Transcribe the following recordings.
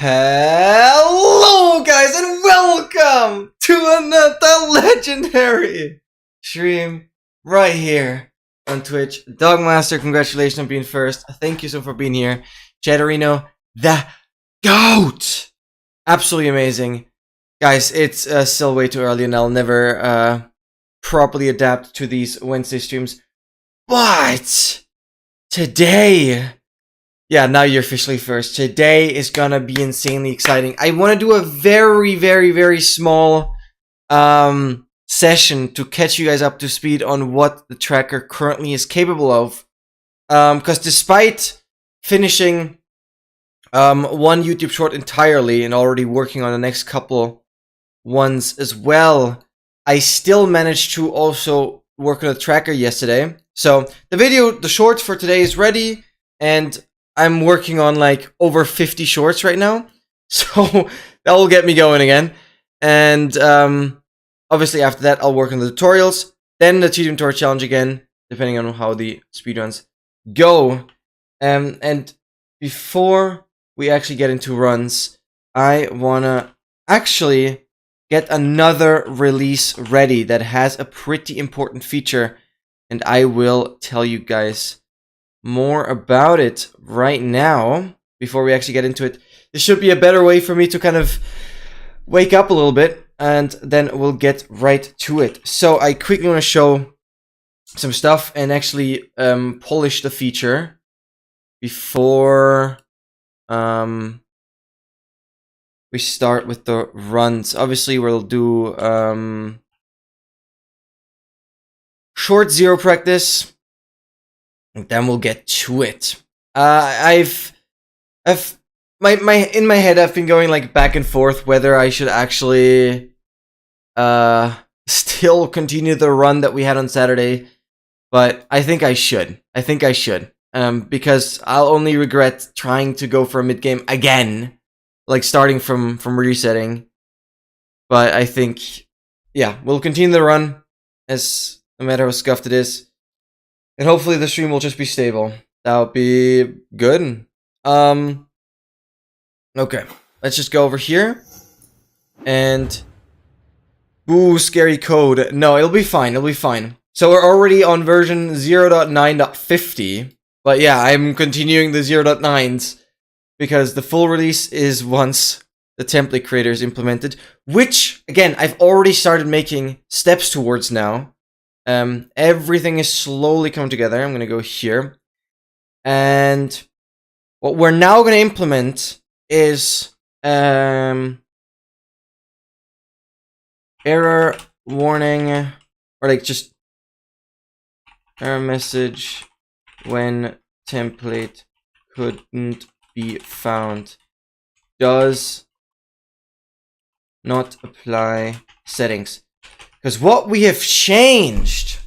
Hello guys and welcome to another legendary stream right here on Twitch. Dogmaster, congratulations on being first. Thank you so much for being here. Jetterino, the GOAT! Absolutely amazing. Guys, it's still way too early and I'll never properly adapt to these Wednesday streams. But today, yeah, now you're officially first. Today is gonna be insanely exciting. I want to do a very small session to catch you guys up to speed on what the tracker currently is capable of. Because despite finishing one YouTube short entirely and already working on the next couple ones as well, I still managed to also work on the tracker yesterday. So the short for today is ready, and I'm working on like over 50 shorts right now, so that will get me going again. And obviously after that I'll work on the tutorials, then the cheating tutorial challenge again, depending on how the speedruns go. And before we actually get into runs, I wanna actually get another release ready that has a pretty important feature, and I will tell you guys more about it right now before we actually get into it. This should be a better way for me to kind of wake up a little bit, and then we'll get right to it. So I quickly want to show some stuff and actually polish the feature before we start with the runs. Obviously we'll do short zero practice, and then we'll get to it. In my head I've been going like back and forth whether I should actually still continue the run that we had on Saturday, but I think I should. Because I'll only regret trying to go for a mid game again, like starting from resetting. But I think, yeah, we'll continue the run as no matter how scuffed it is. And hopefully the stream will just be stable. That would be good. Okay, let's just go over here. And ooh, scary code. No, it'll be fine. So we're already on version 0.9.50. But yeah, I'm continuing the 0.9s because the full release is once the template creator is implemented, which again I've already started making steps towards now. Everything is slowly coming together. I'm gonna go here, and what we're now gonna implement is error warning, or like just error message when template couldn't be found. Does not apply settings. Because what we have changed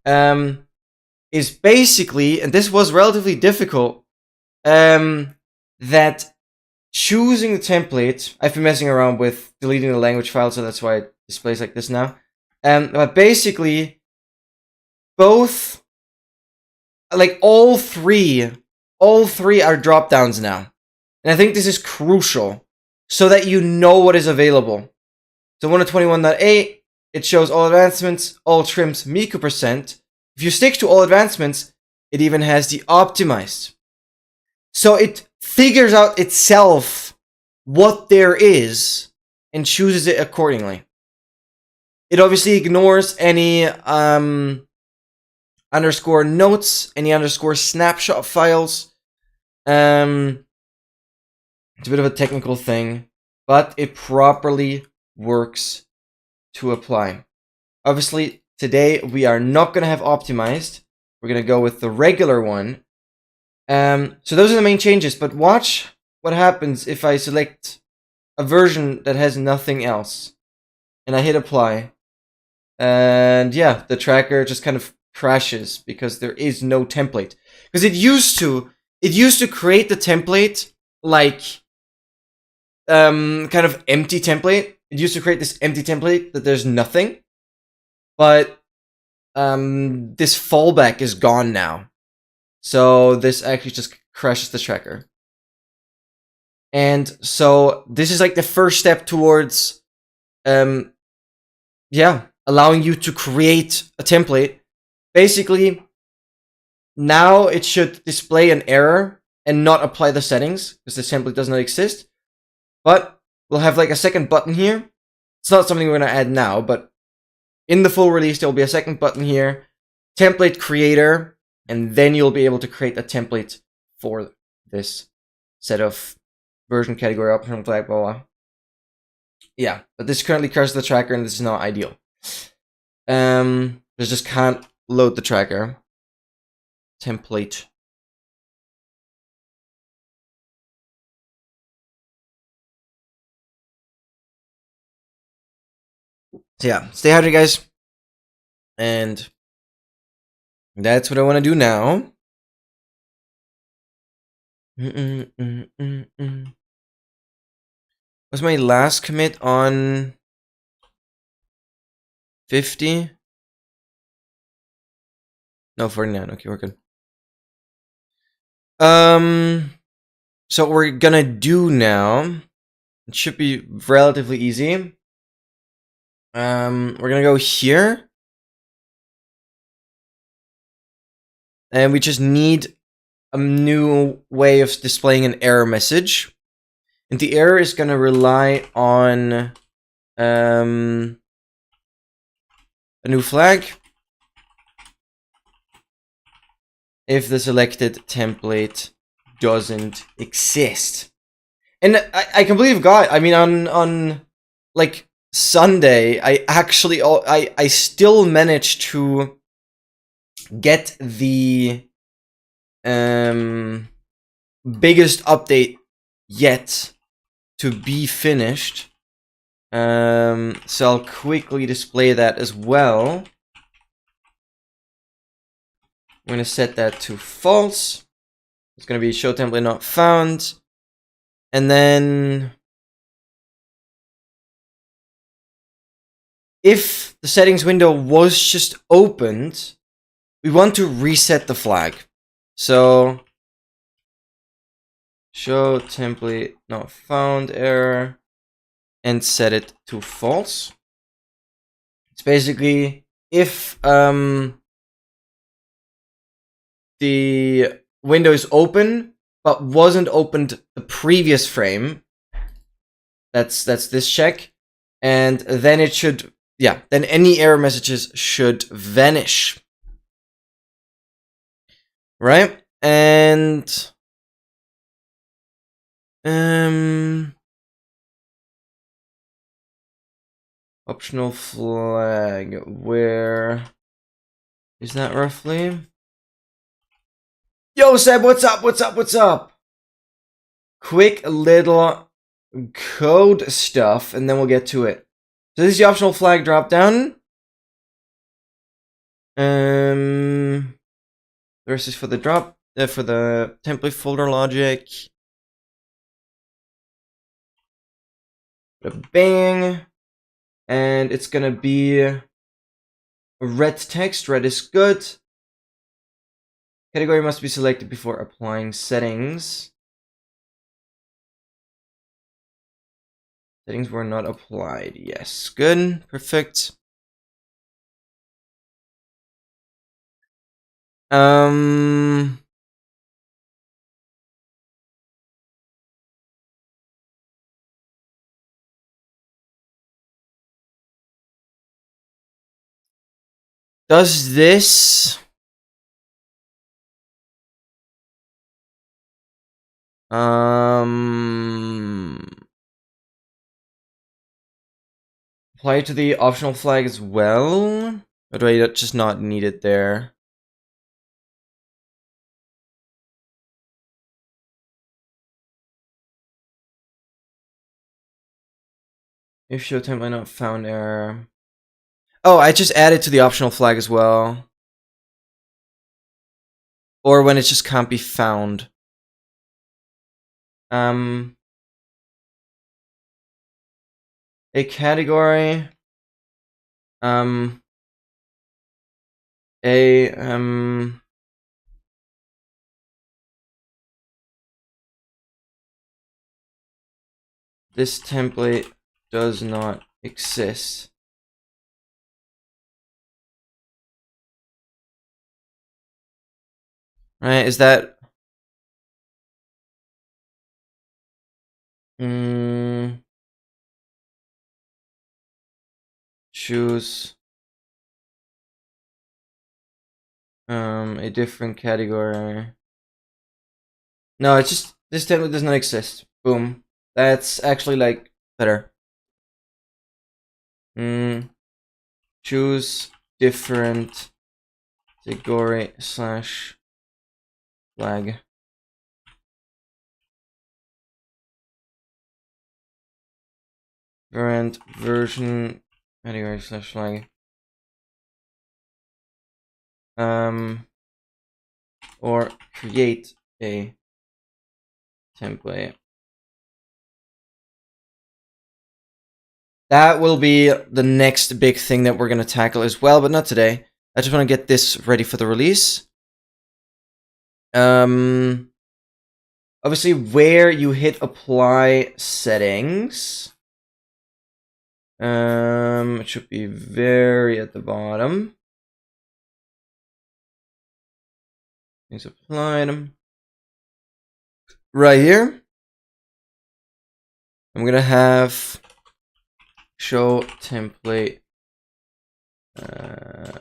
is basically, and this was relatively difficult, that choosing the template, I've been messing around with deleting the language file, so that's why it displays like this now. But basically, both, like all three are drop downs now. And I think this is crucial so that you know what is available. So 121.8, it shows all advancements, all trims, Miku %. If you stick to all advancements, it even has the optimized. So it figures out itself what there is and chooses it accordingly. It obviously ignores any underscore notes, any underscore snapshot files. It's a bit of a technical thing, but it properly works to apply. Obviously, today we are not going to have optimized. We're going to go with the regular one. So those are the main changes, but watch what happens if I select a version that has nothing else. And I hit apply. And yeah, the tracker just kind of crashes because there is no template. Because it used to create the template like kind of empty template. It used to create this empty template that there's nothing, but this fallback is gone now. So this actually just crashes the tracker. And so this is like the first step towards, yeah, allowing you to create a template. Basically, now it should display an error and not apply the settings because the template does not exist. But we'll have like a second button here. It's not something we're going to add now, but in the full release, there will be a second button here, template creator, and then you'll be able to create a template for this set of version category optional flag, blah, blah. Yeah, but this currently crashes the tracker, and this is not ideal. This just can't load the tracker. Template. So yeah, stay hydrated, guys. And that's what I want to do now. Was my last commit on 50? No, 49. Okay, we're good. So what we're gonna do now, it should be relatively easy. We're gonna go here. And we just need a new way of displaying an error message. And the error is gonna rely on a new flag if the selected template doesn't exist. And I can believe God. I mean, on like Sunday, I still managed to get the biggest update yet to be finished. So I'll quickly display that as well. I'm going to set that to false. It's going to be show template not found. And then if the settings window was just opened, we want to reset the flag. So show template not found error and set it to false. It's basically if the window is open but wasn't opened the previous frame, that's this check, and then it should, yeah, then any error messages should vanish, right? And optional flag, where is that roughly? Yo, Seb, what's up? What's up? What's up? Quick little code stuff, and then we'll get to it. So this is the optional flag drop down. The rest is for the for the template folder logic. Bang, and it's gonna be red text. Red is good. Category must be selected before applying settings. Settings were not applied. Yes, good, perfect. Does this apply to the optional flag as well? Or do I just not need it there? If show template not found error. Oh, I just added to the optional flag as well. Or when it just can't be found. A category. this template does not exist. Right, is that... choose a different category. No, it's just this template does not exist. Boom. That's actually like better. Choose different category / flag. Current version category / flag. Or create a template. That will be the next big thing that we're going to tackle as well, but not today. I just want to get this ready for the release. Obviously, where you hit apply settings, it should be very at the bottom. Things applied. Right here, I'm gonna have show template.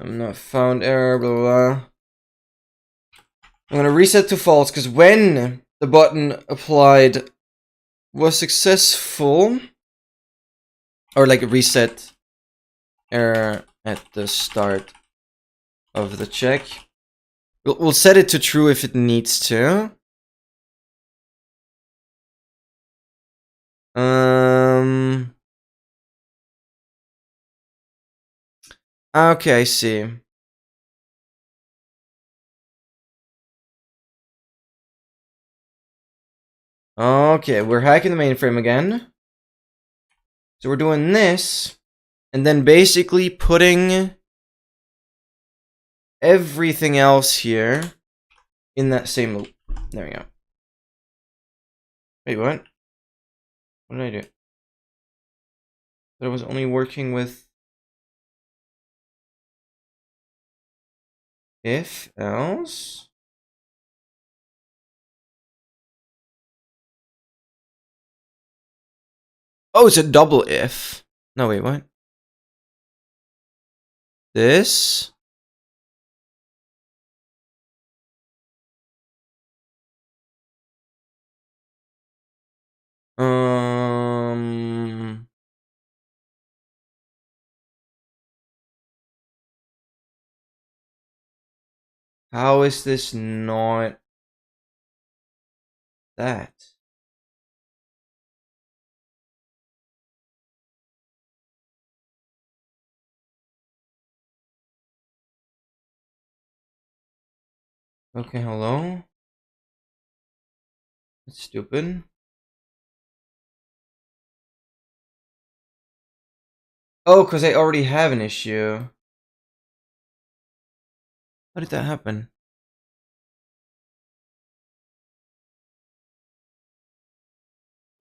Not found error. Blah blah blah. I'm gonna reset to false because when the button applied was successful, or like reset error at the start of the check. We'll set it to true if it needs to. Okay, I see. Okay, we're hacking the mainframe again. So we're doing this, and then basically putting everything else here in that same loop. There we go. Wait, what? What did I do? But I was only working with if, else. Oh, it's a double if. No, wait, what? This. How is this not that? Okay, hello? That's stupid. Oh, because I already have an issue. How did that happen?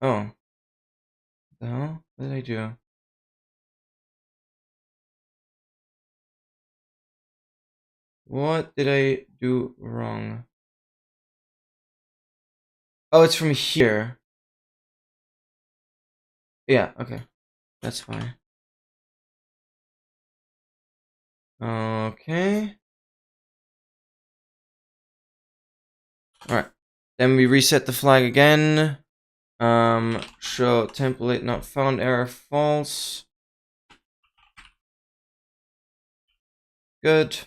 Oh. What the hell? What did I do? What did I do wrong? Oh, it's from here. Yeah, okay. That's fine. Okay. Alright. Then we reset the flag again. Show template not found error false. Good.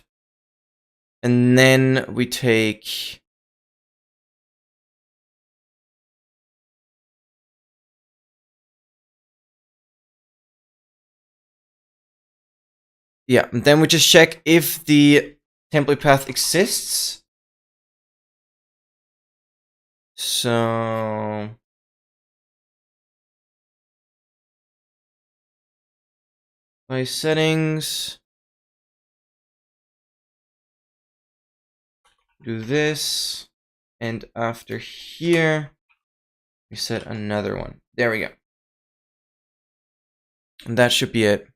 And then we take yeah, and then we just check if the template path exists. So by settings, do this, and after here, we set another one. There we go. And that should be it.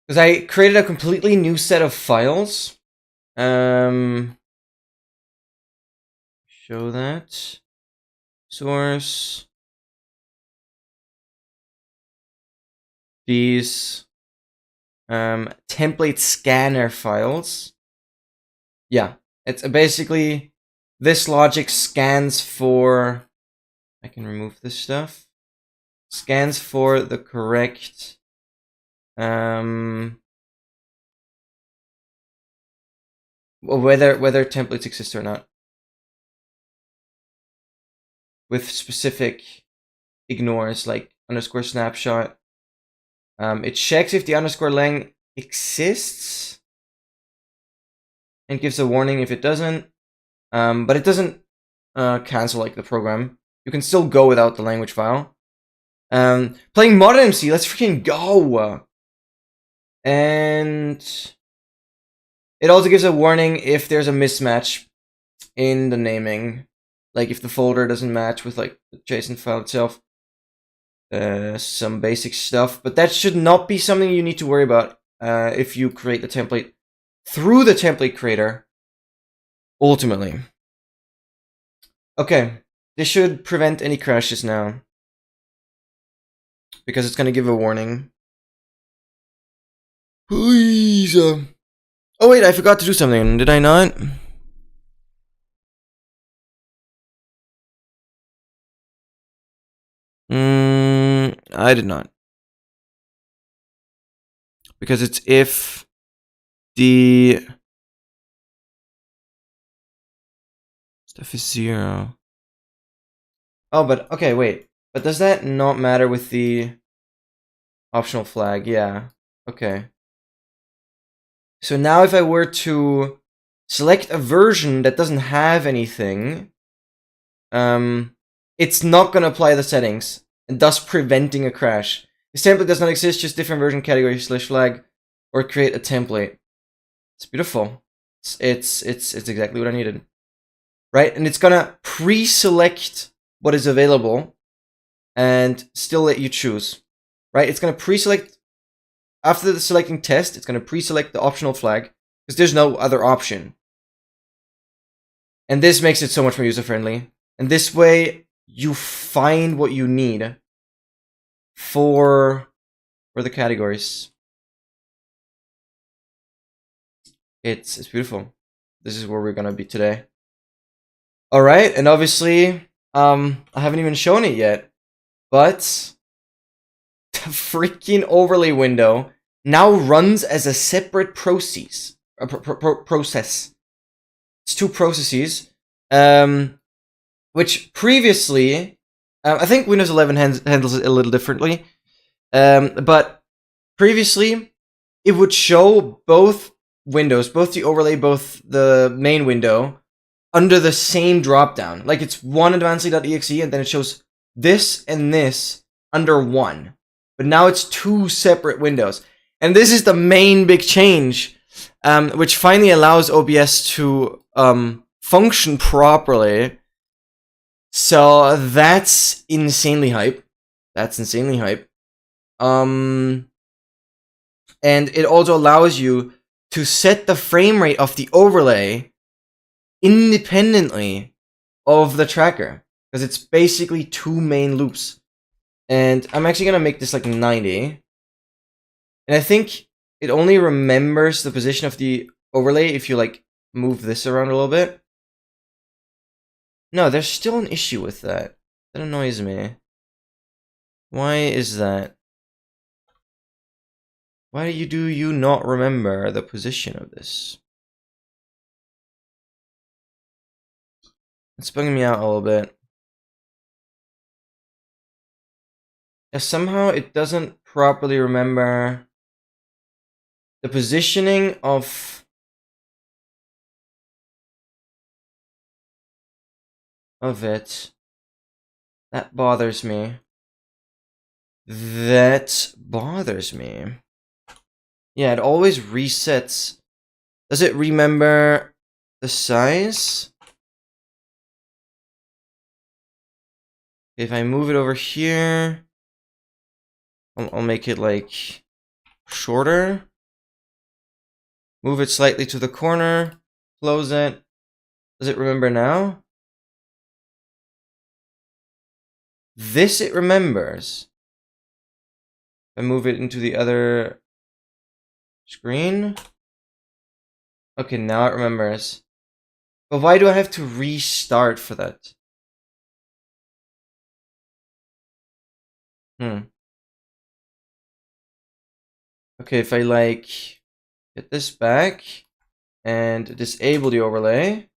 Because I created a completely new set of files. Show that. Source. These template scanner files. Yeah, it's basically this logic scans for, I can remove this stuff, scans for the correct whether templates exist or not, with specific ignores like underscore snapshot. It checks if the underscore lang exists and gives a warning if it doesn't. But it doesn't cancel like the program. You can still go without the language file. Playing Modern MC, let's freaking go! And it also gives a warning if there's a mismatch in the naming. Like if the folder doesn't match with like the JSON file itself. Some basic stuff, but that should not be something you need to worry about if you create the template through the template creator, ultimately. Okay, this should prevent any crashes now, because it's going to give a warning. Please. Oh wait, I forgot to do something, did I not? I did not. Because it's if the stuff is 0. Oh, but okay, wait. But does that not matter with the optional flag? Yeah. Okay. So now if I were to select a version that doesn't have anything, it's not going to apply the settings, and thus preventing a crash. This template does not exist, just different version category / flag, or create a template. It's beautiful. It's exactly what I needed. Right? And it's going to pre-select what is available and still let you choose. Right? It's going to pre-select, after the selecting test, it's going to pre-select the optional flag, because there's no other option. And this makes it so much more user-friendly. And this way, you find what you need for the categories. It's beautiful. This is where we're gonna be today. Alright, and obviously, I haven't even shown it yet, but the freaking overlay window now runs as a separate process. It's two processes, which previously, I think Windows 11 handles it a little differently, but previously it would show both windows, both the overlay, both the main window, under the same dropdown. Like it's one advancedly.exe, and then it shows this and this under one. But now it's two separate windows. And this is the main big change, which finally allows OBS to function properly. So that's insanely hype. That's insanely hype. And it also allows you to set the frame rate of the overlay independently of the tracker, because it's basically two main loops. And I'm actually gonna make this like 90. And I think it only remembers the position of the overlay if you like move this around a little bit. No, there's still an issue with that. That annoys me. Why is that? Why do you not remember the position of this? It's bugging me out a little bit. Yeah, somehow it doesn't properly remember the positioning of it. That bothers me. That bothers me. Yeah, it always resets. Does it remember the size? If I move it over here, I'll make it like shorter. Move it slightly to the corner. Close it. Does it remember now? This it remembers. I move it into the other screen. Okay, now it remembers. But why do I have to restart for that? Okay, if I like get this back and disable the overlay.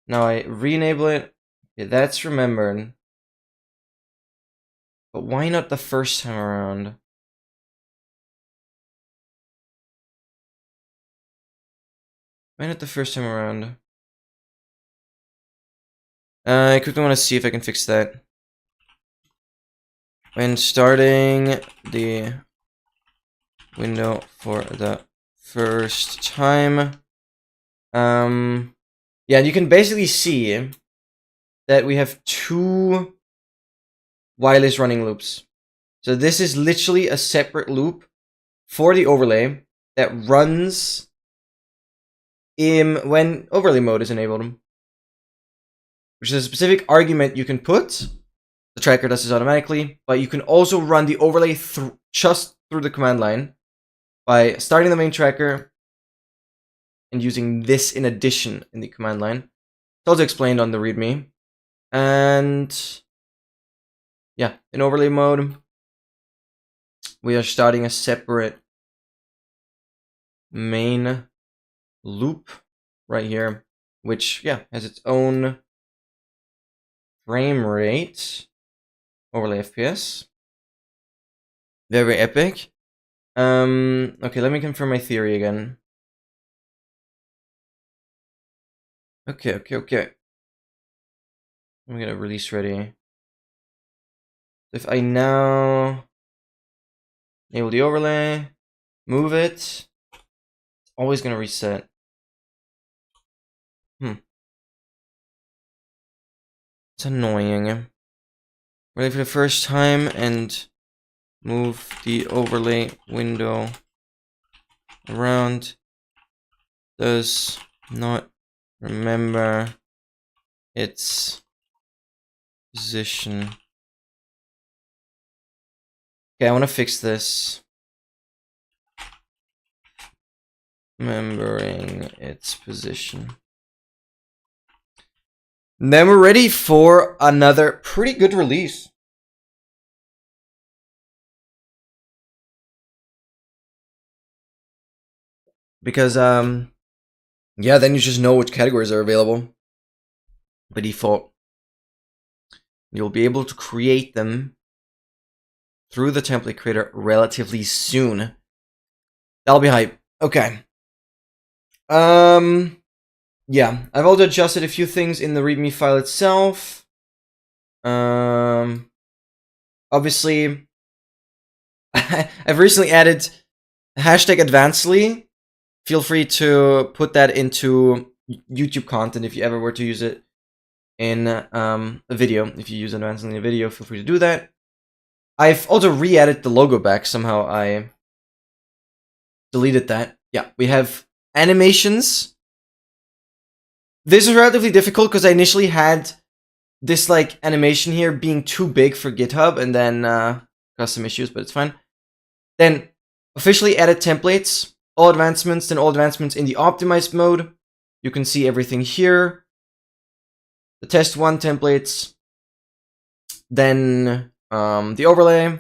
Now I re-enable it. Okay, that's remembered. But why not the first time around? Why not the first time around? I quickly want to see if I can fix that. When starting the window for the first time. Yeah, you can basically see that we have two wireless running loops. So this is literally a separate loop for the overlay that runs when overlay mode is enabled, which is a specific argument you can put. The tracker does this automatically, but you can also run the overlay just through the command line by starting the main tracker and using this in addition in the command line. It's also explained on the README. And yeah, in overlay mode, we are starting a separate main loop right here, which, yeah, has its own frame rate, overlay FPS. Very epic. Okay, let me confirm my theory again. Okay. Let me get a release ready. If I now enable the overlay, move it, it's always gonna reset. It's annoying. Ready for the first time and move the overlay window around. Does not remember its position. Okay, I want to fix this. Remembering its position. And then we're ready for another pretty good release. Because, yeah, then you just know which categories are available by default. You'll be able to create them through the template creator relatively soon. That'll be hype. Okay. Yeah, I've also adjusted a few things in the README file itself. Obviously, I've recently added hashtag advancedly. Feel free to put that into YouTube content if you ever were to use it in a video. If you use advancedly in a video, feel free to do that. I've also re-added the logo back. Somehow I deleted that. Yeah, we have animations. This is relatively difficult because I initially had this like animation here being too big for GitHub and then got some issues, but it's fine. Then officially added templates, all advancements, then all advancements in the optimized mode. You can see everything here. The test 1 templates, then the overlay,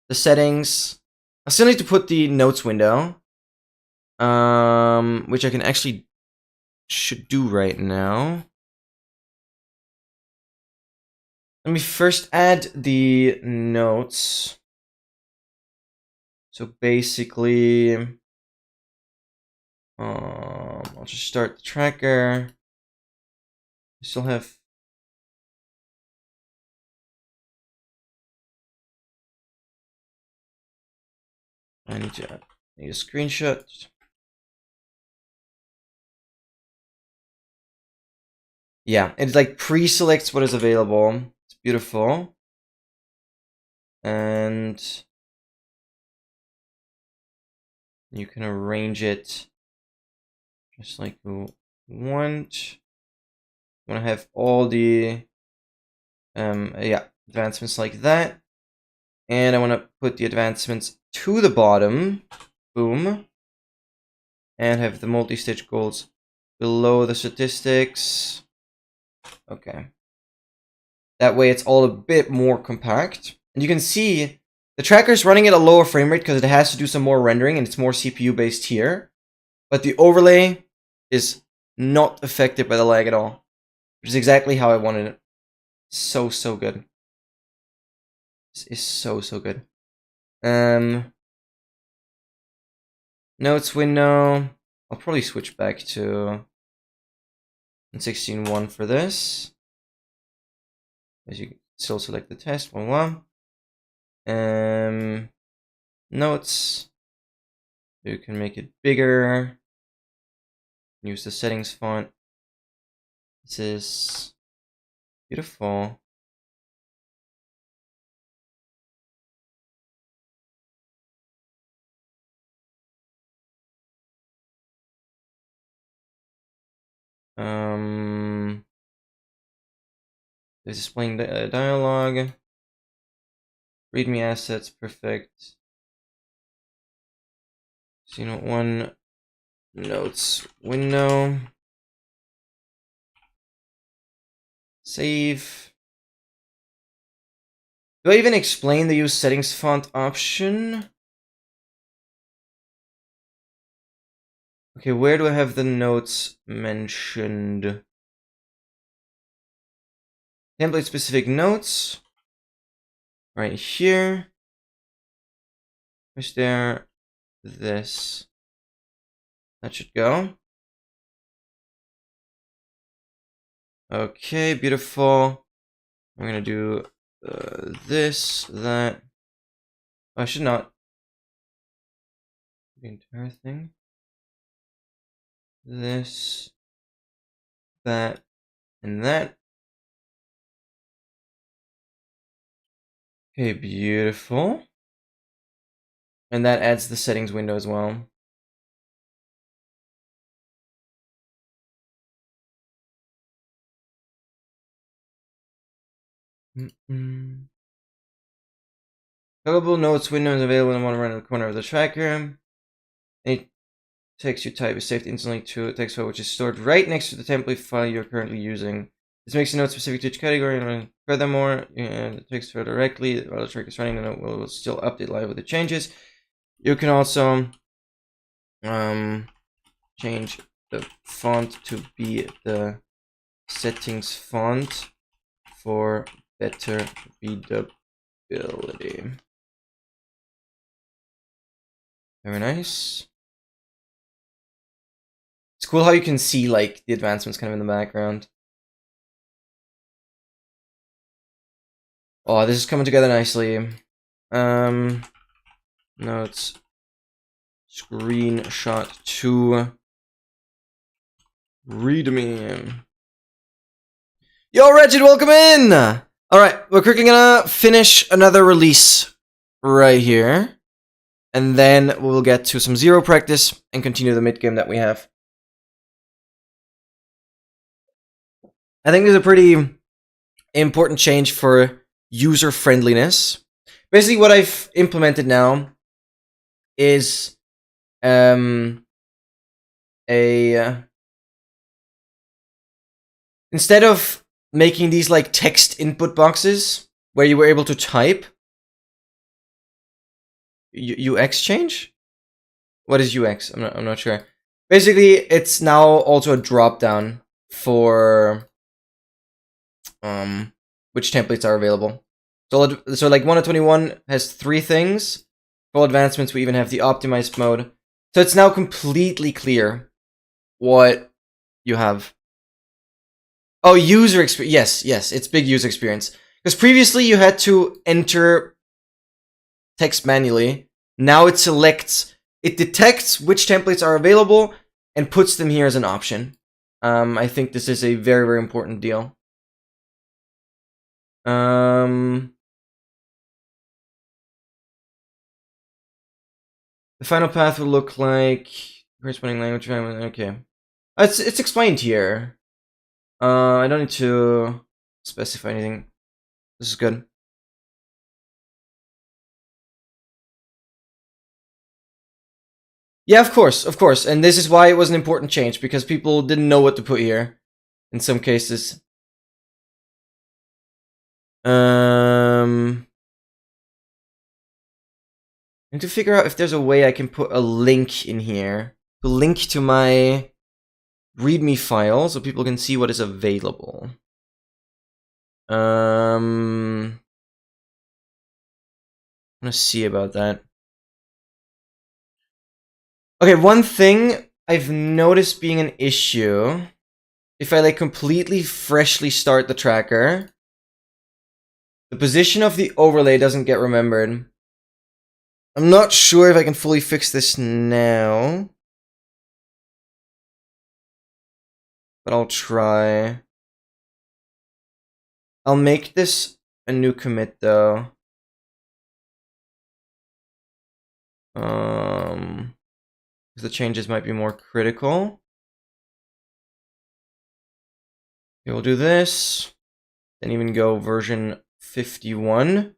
the settings. I still need to put the notes window, which I can actually should do right now. Let me first add the notes. So basically, I'll just start the tracker. I still have I need a screenshot. Yeah, it like pre-selects what is available. It's beautiful. And you can arrange it just like you want. You want to have all the advancements like that. And I want to put the advancements to the bottom. Boom. And have the multi-stage goals below the statistics. Okay. That way it's all a bit more compact. And you can see the tracker's running at a lower frame rate because it has to do some more rendering and it's more CPU based here. But the overlay is not affected by the lag at all, which is exactly how I wanted it. So good. This is so good. Notes window. I'll probably switch back to 16.1 for this. As you can still select the test. Notes. You can make it bigger. Use the settings font. This is beautiful. Displaying the dialogue. README assets, perfect. Scene 1 notes window. Save. Do I even explain the use settings font option? Okay, where do I have the notes mentioned? Template specific notes. Right here. Push there. This. That should go. Okay, beautiful. I'm gonna do this, that. I should not. The entire thing. This, that, and that. Okay, beautiful. And that adds the settings window as well. Toggle notes window is available in one right in the corner of the tracker. Any text you type is saved instantly to a text file which is stored right next to the template file you're currently using. This makes the note specific to each category, and furthermore, the text file directly while the tracker is running, the note will still update live with the changes. You can also change the font to be the settings font for better readability. Very nice. It's cool how you can see like the advancements kind of in the background. Oh, this is coming together nicely. Notes. Screenshot to README. Yo, Regid, welcome in! Alright, we're quickly gonna finish another release right here. And then we'll get to some zero practice and continue the mid-game that we have. I think there's a pretty important change for user friendliness. Basically, what I've implemented now is instead of making these like text input boxes where you were able to type, UX change? What is UX? I'm not sure. Basically, it's now also a drop down for which templates are available. So like 1.21 has 3 things. For advancements, we even have the optimized mode. So it's now completely clear what you have. Oh, user experience. Yes, it's big user experience. Because previously you had to enter text manually. Now it selects, it detects which templates are available and puts them here as an option. I think this is a very, very important deal. The final path will look like corresponding language. Okay, it's explained here. I don't need to specify anything. This is good. Yeah, of course, and this is why it was an important change, because people didn't know what to put here in some cases. I need to figure out if there's a way I can put a link in here to link to my README file so people can see what is available. I'm gonna see about that. Okay, one thing I've noticed being an issue, if I like completely freshly start the tracker, the position of the overlay doesn't get remembered. I'm not sure if I can fully fix this now, but I'll try. I'll make this a new commit though. The changes might be more critical. Okay, we'll do this. Then even go version 51.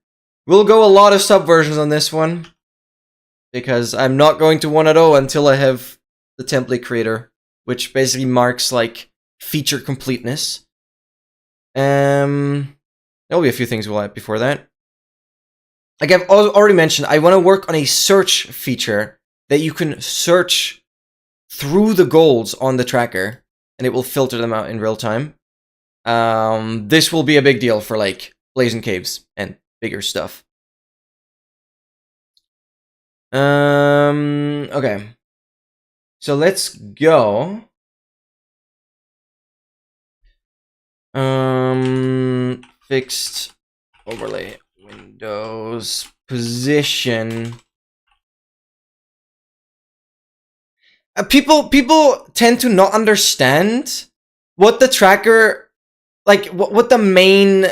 We'll go a lot of subversions on this one, because I'm not going to 1.0 until I have the template creator, which basically marks like feature completeness. There'll be a few things we'll add before that. Like I've already mentioned, I want to work on a search feature that you can search through the goals on the tracker, and it will filter them out in real time. This will be a big deal for like Blazing Caves and bigger stuff. Okay. So let's go. Fixed overlay Windows position. People tend to not understand what the tracker, like what the main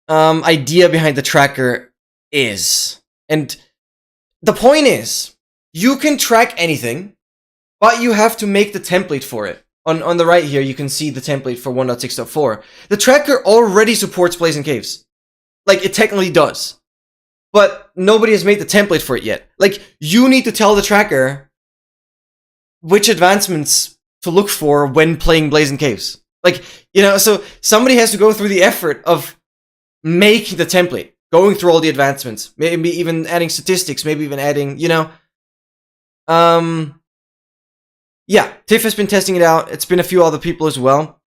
idea behind the tracker is. And the point is, you can track anything, but you have to make the template for it. On the right here, you can see the template for 1.6.4. The tracker already supports Blazing Caves. Like, it technically does. But nobody has made the template for it yet. Like, you need to tell the tracker which advancements to look for when playing Blazing Caves. Like, you know, so somebody has to go through the effort of making the template, going through all the advancements, maybe even adding statistics, maybe even adding, you know. Yeah, Tiff has been testing it out. It's been a few other people as well.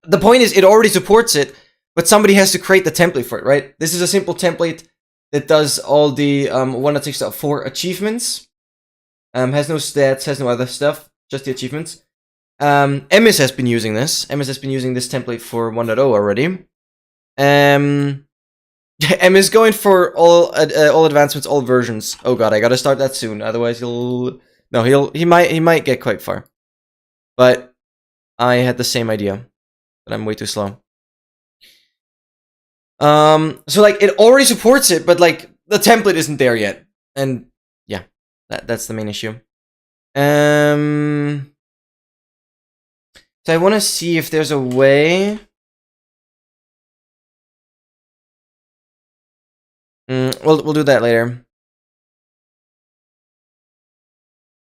The point is, it already supports it, but somebody has to create the template for it, right? This is a simple template that does all the 1.6.4 achievements. Has no stats, has no other stuff, just the achievements. MS has been using this. MS has been using this template for 1.0 already. MS going for all advancements, all versions. Oh god, I gotta start that soon. Otherwise, he might get quite far. But I had the same idea, but I'm way too slow. So like it already supports it, but like the template isn't there yet, and yeah, that's the main issue. So I want to see if there's a way. We'll do that later.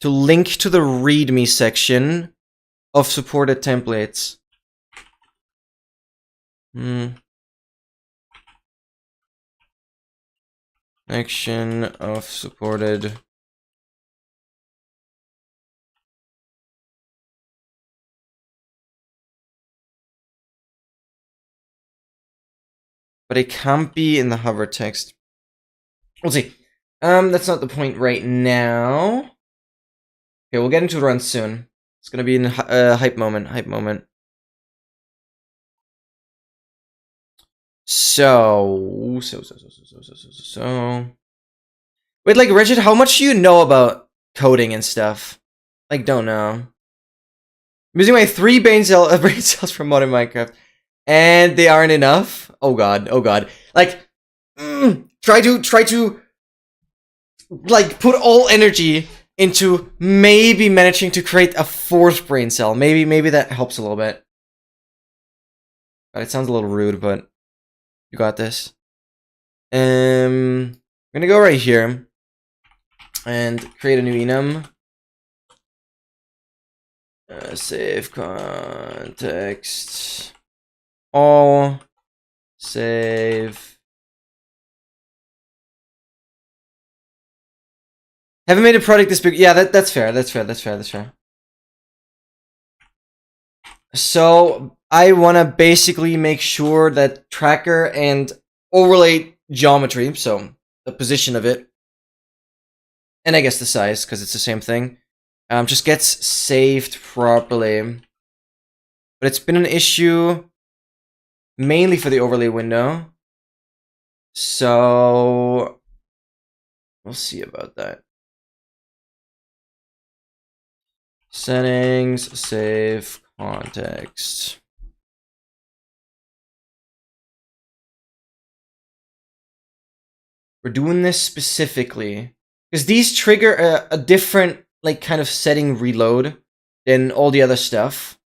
To link to the README section of supported templates. Section of supported. But it can't be in the hover text. We'll see. That's not the point right now. Okay, we'll get into run soon. It's gonna be in hype moment. So. Wait, like, Richard, how much do you know about coding and stuff? Like, don't know. I'm using my 3 brain cells from Modern Minecraft. and they aren't enough. Oh god, oh god. Like, try to, like, put all energy into maybe managing to create a fourth brain cell. Maybe that helps a little bit. It sounds a little rude, but you got this. I'm gonna go right here and create a new enum. Save context. All. Save. Haven't made a product this big. Yeah, that's fair. That's fair. So I want to basically make sure that tracker and overlay geometry, so the position of it, and I guess the size, because it's the same thing, just gets saved properly. But it's been an issue mainly for the overlay window, so we'll see about that. Settings, save context. We're doing this specifically because these trigger a different, like, kind of setting reload than all the other stuff.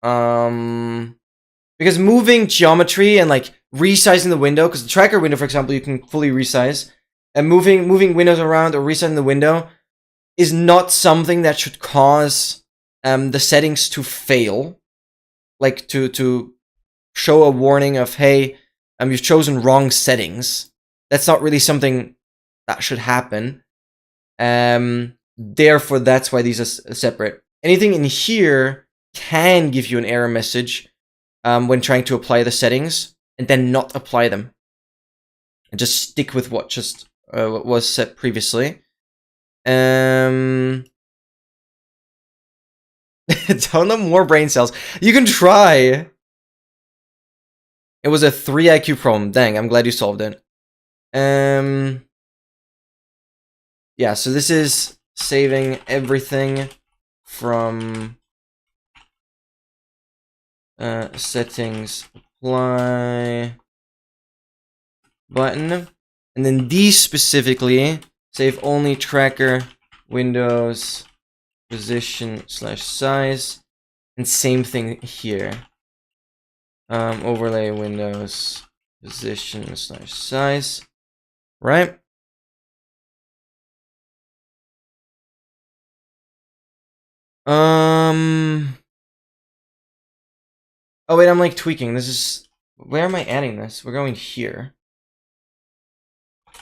Because moving geometry and, like, resizing the window, because the tracker window, for example, you can fully resize, and moving windows around or resizing the window is not something that should cause the settings to fail, like to show a warning of, hey, you've chosen wrong settings. That's not really something that should happen. Therefore, that's why these are separate. Anything in here can give you an error message when trying to apply the settings, and then not apply them, and just stick with what just was set previously. Don't have more brain cells. You can try. It was a 3 IQ problem. Dang, I'm glad you solved it. Yeah, so this is saving everything from settings, apply button, and then these specifically save only tracker windows position / size, and same thing here. Overlay windows position / size, right? Oh wait, I'm like tweaking. This is, where am I adding this? We're going here.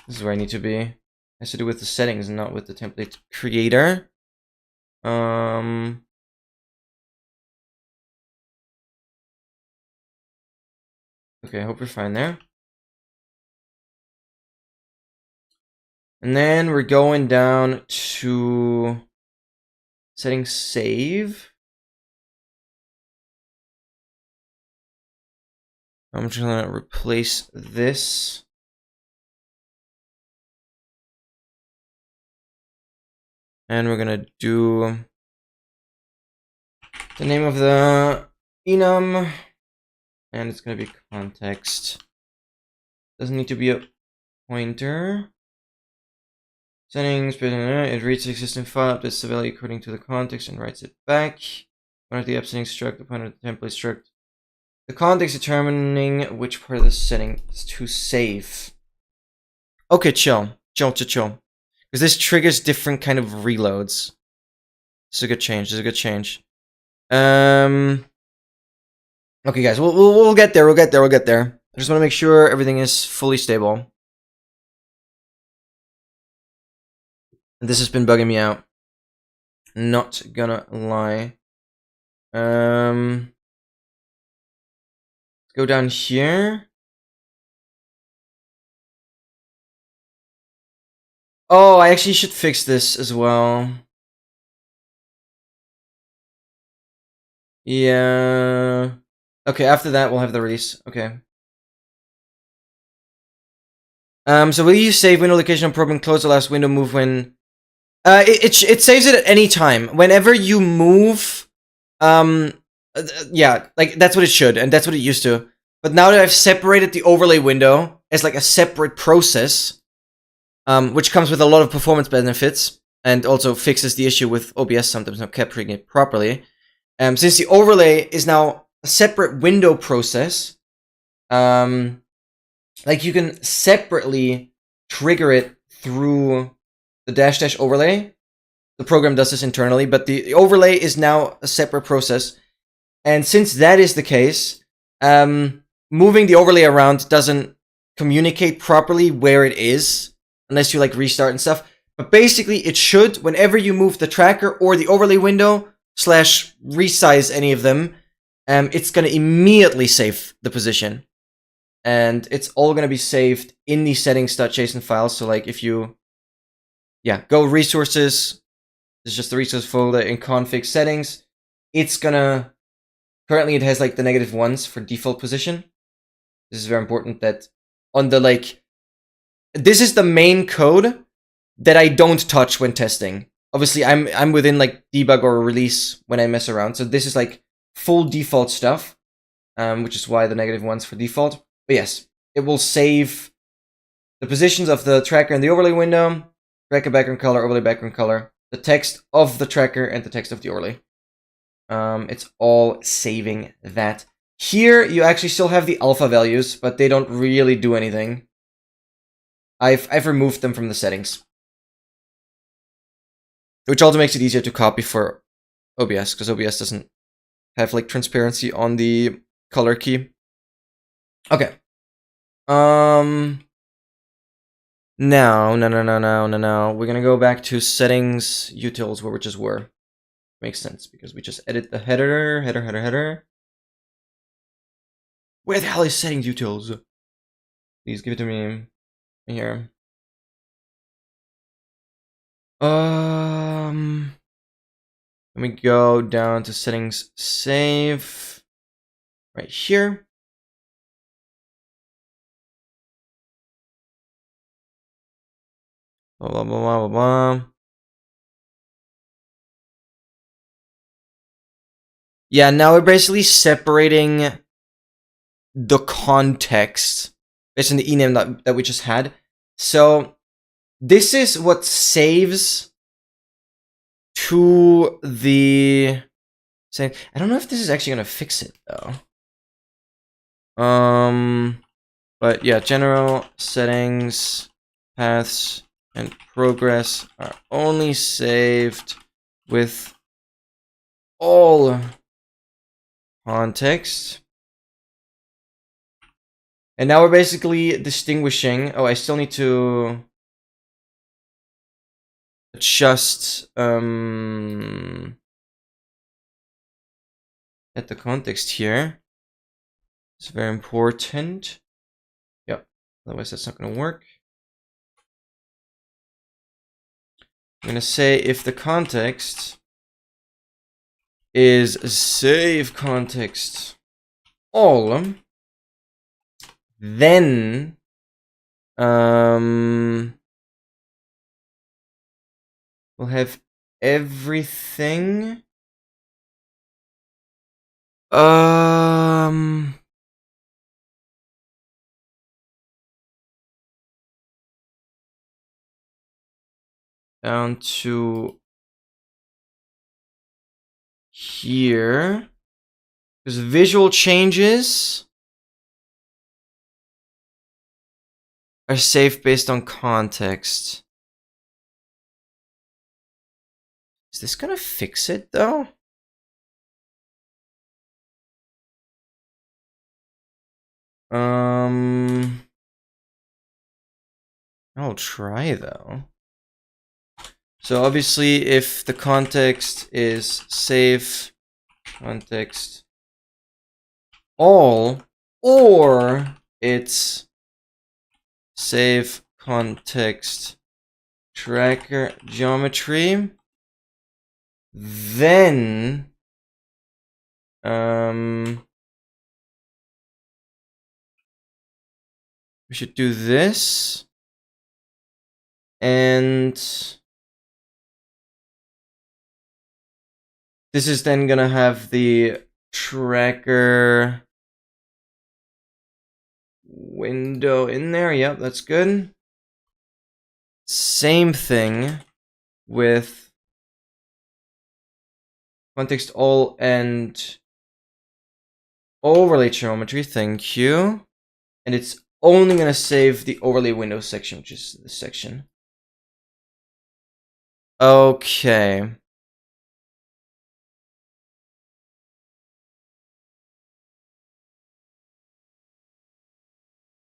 This is where I need to be. It has to do with the settings and not with the template creator. Okay, I hope you're fine there. And then we're going down to settings, save. I'm just gonna replace this. And we're gonna do the name of the enum, and it's gonna be context. Doesn't need to be a pointer. Settings, it reads the existing file, updates the value according to the context, and writes it back. One of the app settings struct, the pointer of the template struct. The context determining which part of the setting is to save. Okay, chill. Because this triggers different kind of reloads. This is a good change. Okay, guys, we'll get there. We'll get there. I just want to make sure everything is fully stable. This has been bugging me out. Not gonna lie. Let's go down here. Oh, I actually should fix this as well. Yeah. Okay, after that, we'll have the release. Okay. So will you save window location on probe and close the last window move when... It saves it at any time. Whenever you move Yeah, like that's what it should, and that's what it used to. But now that I've separated the overlay window as like a separate process, which comes with a lot of performance benefits, and also fixes the issue with OBS sometimes not capturing it properly. Since the overlay is now a separate window process, like you can separately trigger it through the -- overlay. The program does this internally, but the overlay is now a separate process. And since that is the case, moving the overlay around doesn't communicate properly where it is, unless you like restart and stuff. But basically, it should, whenever you move the tracker or the overlay window, / resize any of them, it's gonna immediately save the position. And it's all gonna be saved in the settings.json file. So like if you, go resources, this is just the resource folder in config settings, it's gonna, currently it has like the -1s for default position. This is very important that on the this is the main code that I don't touch when testing. Obviously, I'm within like debug or release when I mess around. So this is like full default stuff, which is why the -1s for default. But yes, it will save the positions of the tracker in the overlay window, tracker background color, overlay background color, the text of the tracker, and the text of the overlay. It's all saving that. Here, you actually still have the alpha values, but they don't really do anything. I've removed them from the settings. Which also makes it easier to copy for OBS, because OBS doesn't have like transparency on the color key. Okay. Now, we're gonna go back to settings, utils, where we just were. Makes sense, because we just edit the header. Where the hell is settings utils? Please give it to me. Here. Let me go down to settings, save. Right here. Blah, blah, blah, blah, blah. Yeah, now we're basically separating the context based on the ename that we just had. So this is what saves to the... I don't know if this is actually going to fix it, though. But yeah, general settings, paths, and progress are only saved with all context. And now we're basically distinguishing... Oh, I still need to adjust at the context here. It's very important. Yep, otherwise that's not going to work. I'm going to say if the context is save context all, then we'll have everything down to here, because visual changes are saved based on context. Is this gonna fix it though? I'll try though. So obviously if the context is save context all, or it's save context tracker geometry, then we should do this, and this is then gonna have the tracker window in there. Yep, that's good. Same thing with context all and overlay geometry. Thank you. And it's only going to save the overlay window section, which is this section. Okay.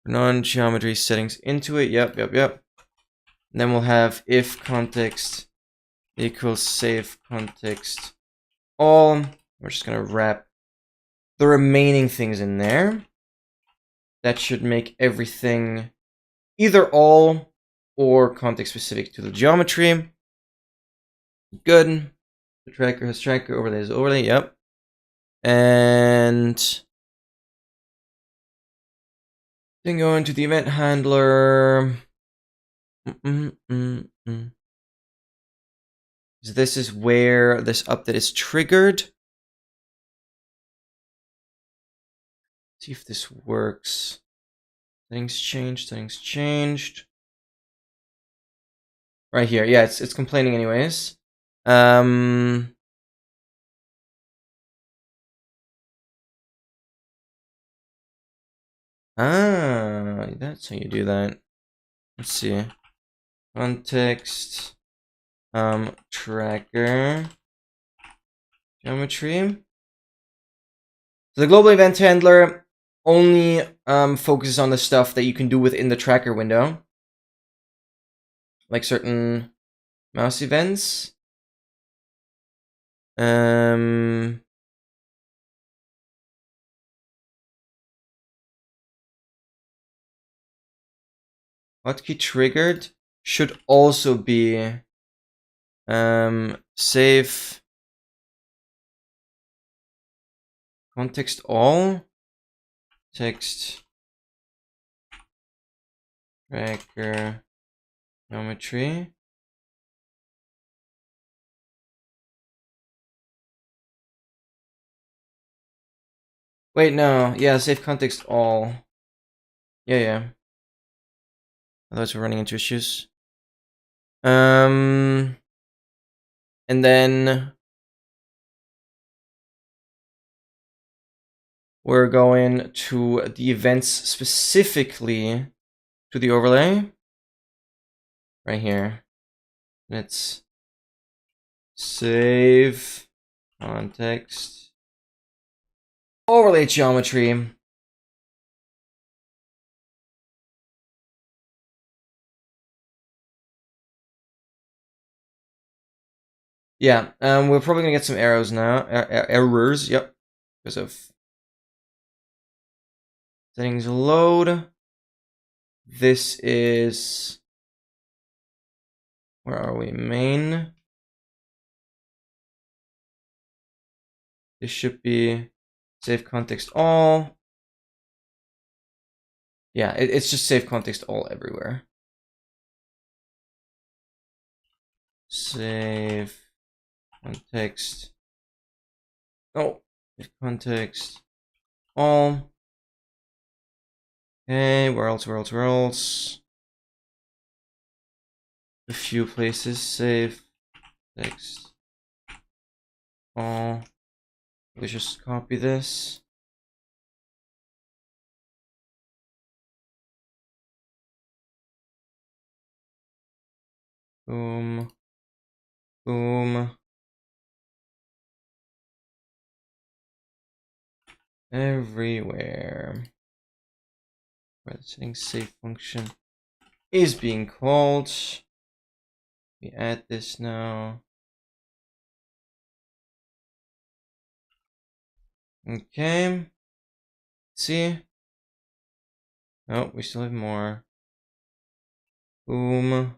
Non-geometry settings into it. Yep. And then we'll have if context equals save context all. We're just going to wrap the remaining things in there. That should make everything either all or context specific to the geometry. Good. The tracker has tracker, overlay is overlay. Yep. And then go into the event handler. This is where this update is triggered. See if this works. Settings changed. Right here. Yeah, it's complaining anyways. That's how you do that. Let's see. Context, tracker, geometry. So the global event handler only focuses on the stuff that you can do within the tracker window, like certain mouse events. Hotkey triggered should also be save context all, text, tracker, geometry. Wait, no. Yeah, save context all. Yeah. Otherwise we're running into issues. And then we're going to the events specifically to the overlay. Right here. Let's save context. Overlay geometry. Yeah, we're probably gonna get some errors now. Errors, yep. Because of settings load. This is, where are we? Main. This should be save context all. Yeah, it's just save context all everywhere. Save context. Oh, save context all. Okay, where else? A few places. Save text all. Let's just copy this. Boom. Everywhere where the settings save function is being called. We add this now. Okay. Let's see. Oh, we still have more. Boom.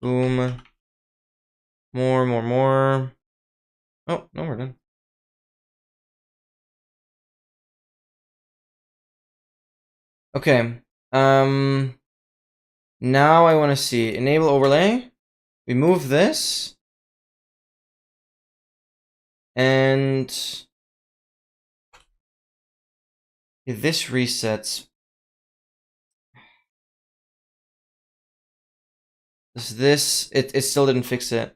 More. Oh, no, we're done. Okay. Now I want to see enable overlay. We move this. And if this resets, it still didn't fix it.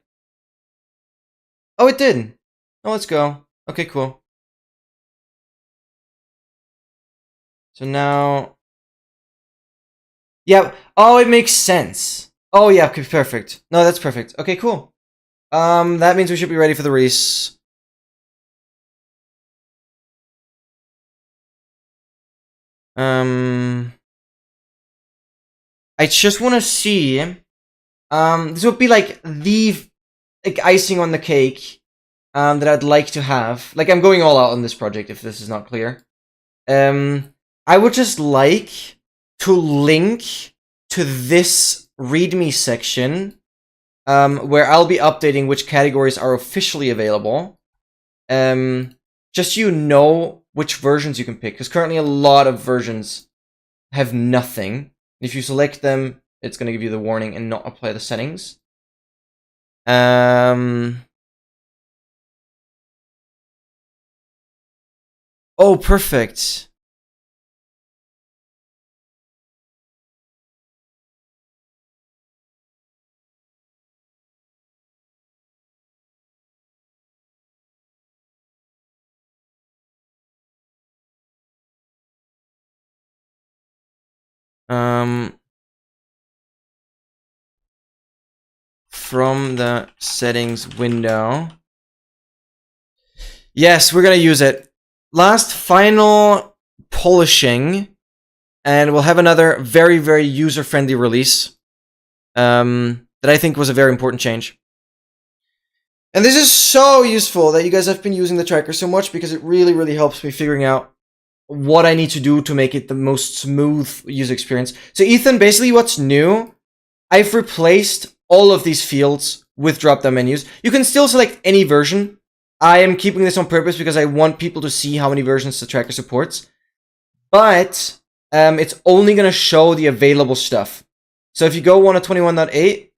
Oh, it did. Oh, let's go. Okay, cool. So now, yeah. Oh, it makes sense. Oh, yeah. Okay, perfect. No, that's perfect. Okay, cool. That means we should be ready for the race. I just want to see. This would be like the icing on the cake. That I'd like to have. Like, I'm going all out on this project. If this is not clear, I would just like to link to this README section, where I'll be updating which categories are officially available. Just so you know which versions you can pick, because currently a lot of versions have nothing. If you select them, it's going to give you the warning and not apply the settings. Oh, perfect. From the settings window. Yes, we're gonna use it. Last final polishing, and we'll have another very, very user-friendly release. That I think was a very important change. And this is so useful that you guys have been using the tracker so much, because it really, really helps me figuring out what I need to do to make it the most smooth user experience. So Ethan, basically what's new, I've replaced all of these fields with drop-down menus. You can still select any version. I am keeping this on purpose because I want people to see how many versions the tracker supports. But it's only going to show the available stuff. So if you go 1.21.8,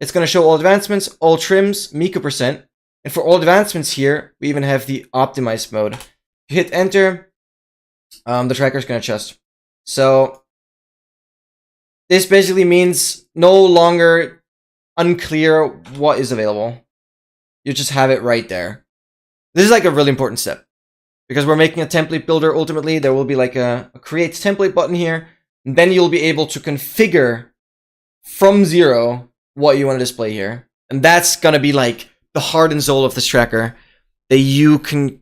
it's going to show all advancements, all trims, Mica percent. And for all advancements here, we even have the optimized mode. If you hit enter, the tracker is going to adjust. So this basically means no longer unclear what is available. You just have it right there. This is like a really important step, because we're making a template builder. Ultimately, there will be like a create template button here. And then you'll be able to configure from zero what you want to display here. And that's going to be like the heart and soul of this tracker, that you can,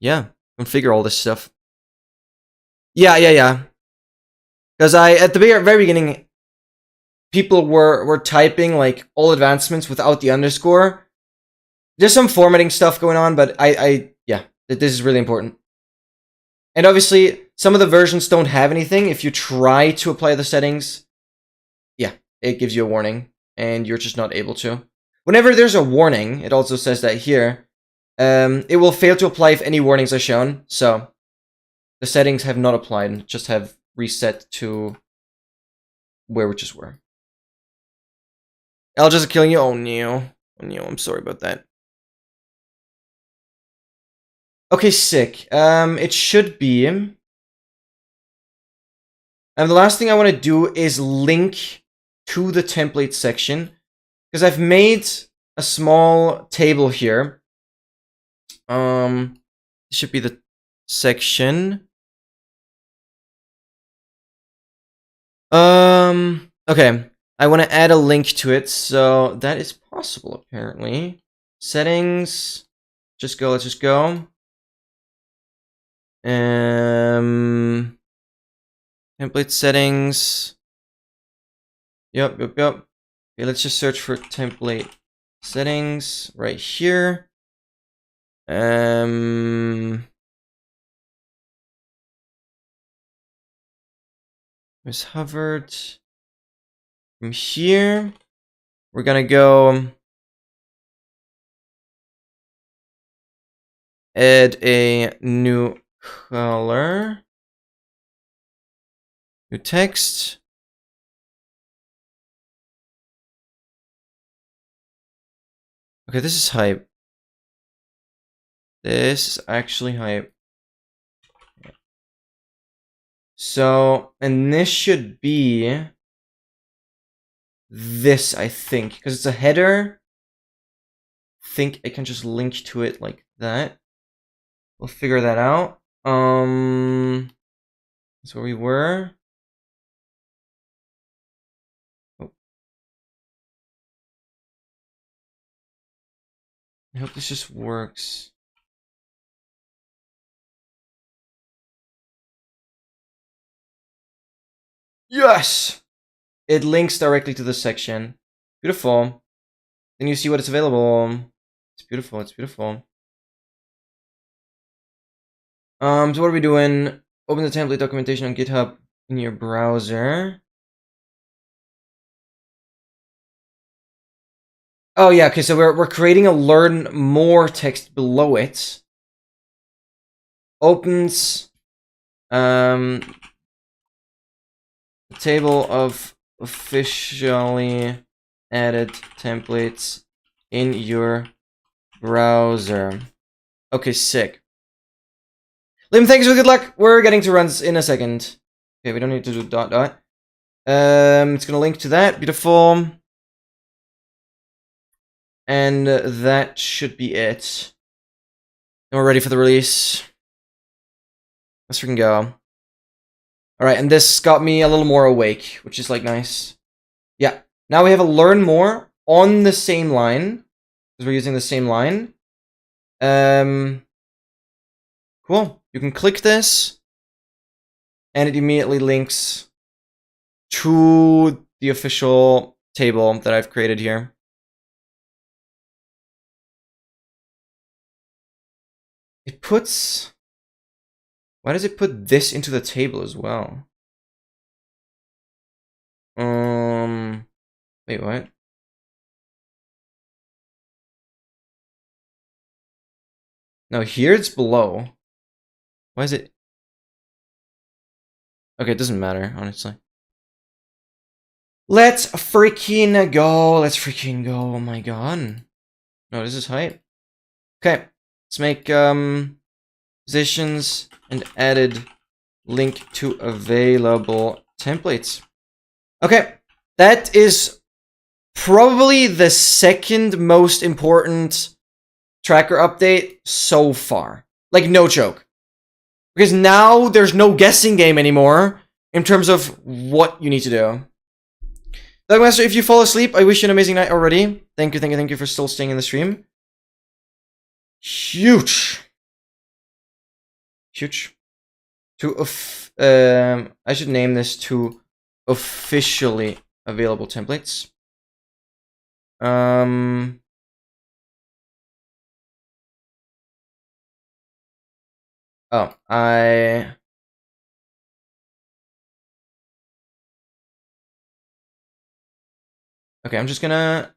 configure all this stuff. Yeah. Because at the very beginning, people were typing like all advancements without the underscore. There's some formatting stuff going on, but this is really important. And obviously, some of the versions don't have anything. If you try to apply the settings, it gives you a warning, and you're just not able to. Whenever there's a warning, it also says that here, it will fail to apply if any warnings are shown. So the settings have not applied, just have reset to where we just were. I'll just killing you. Oh no, I'm sorry about that. Okay, sick. It should be. And the last thing I want to do is link to the template section, because I've made a small table here. This should be the section. Okay. I want to add a link to it, so that is possible apparently. Settings. Let's just go. Template settings. Yep. Okay, let's just search for template settings right here. There's hovered. From here, we're gonna go add a new color. New text. Okay, this is hype. This is actually hype. So, and this should be this, I think, because it's a header. I think I can just link to it like that. We'll figure that out. That's where we were. Oh. I hope this just works. Yes! It links directly to the section. Beautiful. Then you see what is available. It's beautiful, it's beautiful. So what are we doing? Open the template documentation on GitHub in your browser. Oh yeah, okay, so we're creating a learn more text below it. Opens the table of officially added templates in your browser. Okay, sick. Lim, thanks for good luck. We're getting to runs in a second. Okay, we don't need to do dot dot. It's gonna link to that. Beautiful. And that should be it. And we're ready for the release. Let's freaking go. Alright, and this got me a little more awake, which is like nice. Yeah. Now we have a learn more on the same line. Because we're using the same line. Cool. You can click this. And it immediately links to the official table that I've created here. It puts... Why does it put this into the table as well? Wait, what? No, here it's below. Why is it? Okay, it doesn't matter, honestly. Let's freaking go. Let's freaking go. Oh my god. No, this is hype. Okay, let's make positions and added link to available templates. Okay, that is probably the second most important tracker update so far. Like, no joke. Because now there's no guessing game anymore in terms of what you need to do. Dogmaster, if you fall asleep, I wish you an amazing night already. Thank you for still staying in the stream. Huge. Huge. I should name this to officially available templates. Oh, okay, I'm just gonna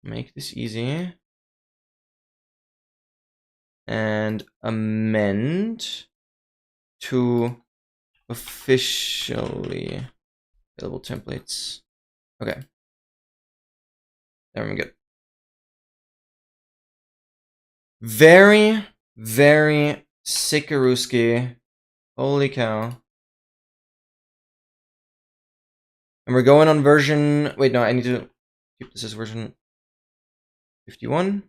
make this easy. And amend to officially available templates. Okay. There we go. Very, very sickarooski. Holy cow. And we're going on version... Wait, no, I need to keep this as version 51.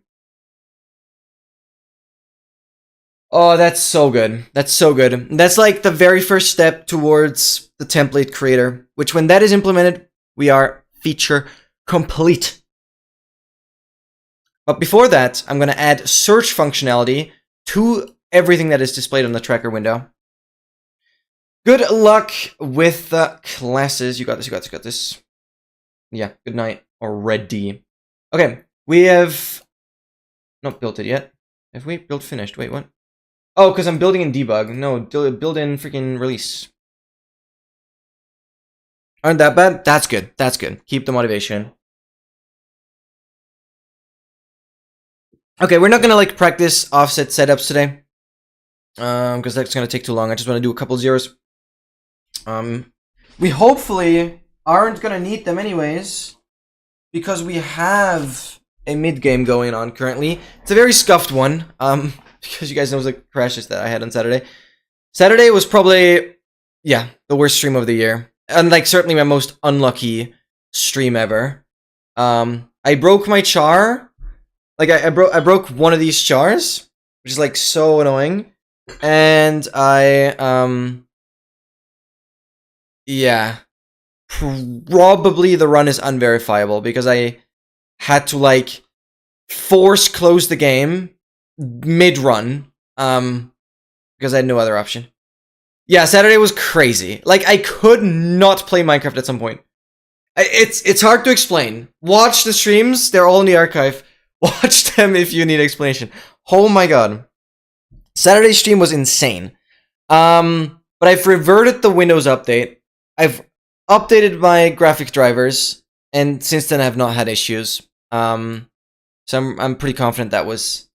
Oh, that's so good. That's so good. That's like the very first step towards the template creator, which when that is implemented, we are feature complete. But before that, I'm going to add search functionality to everything that is displayed on the tracker window. Good luck with the classes. You got this, you got this, you got this. Yeah, good night already. Okay, we have not built it yet. Have we built finished? Wait, what? Oh, because I'm building in debug. No, build in freaking release. Aren't that bad? That's good. That's good. Keep the motivation. Okay, we're not gonna like practice offset setups today. Because that's gonna take too long. I just want to do a couple zeros. We hopefully aren't gonna need them anyways, because we have a mid game going on currently. It's a very scuffed one. because you guys know the crashes that I had on Saturday. Saturday was probably, yeah, the worst stream of the year. And, like, certainly my most unlucky stream ever. I broke my char. Like, I broke one of these chars, which is, like, so annoying. And yeah. Probably the run is unverifiable, because I had to, like, force close the game mid-run, because I had no other option. Yeah, Saturday was crazy. Like, I could not play Minecraft at some point. It's hard to explain. Watch the streams, they're all in the archive. Watch them if you need explanation. Oh my god. Saturday's stream was insane. But I've reverted the Windows update. I've updated my graphics drivers, and since then I've not had issues. So I'm pretty confident that was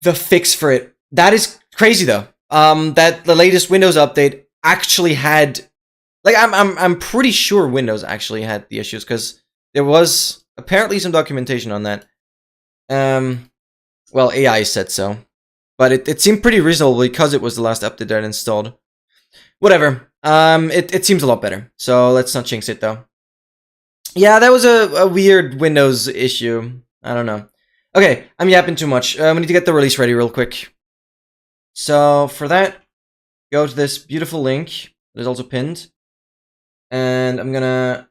the fix for it. That is crazy though. That the latest Windows update actually had, like, I'm pretty sure Windows actually had the issues, because there was apparently some documentation on that. Well, AI said so, but it seemed pretty reasonable because it was the last update that I installed. Whatever. It seems a lot better. So let's not jinx it though. Yeah, that was a weird Windows issue. I don't know. Okay, I'm yapping too much. We need to get the release ready real quick. So for that, go to this beautiful link that is also pinned, and I'm gonna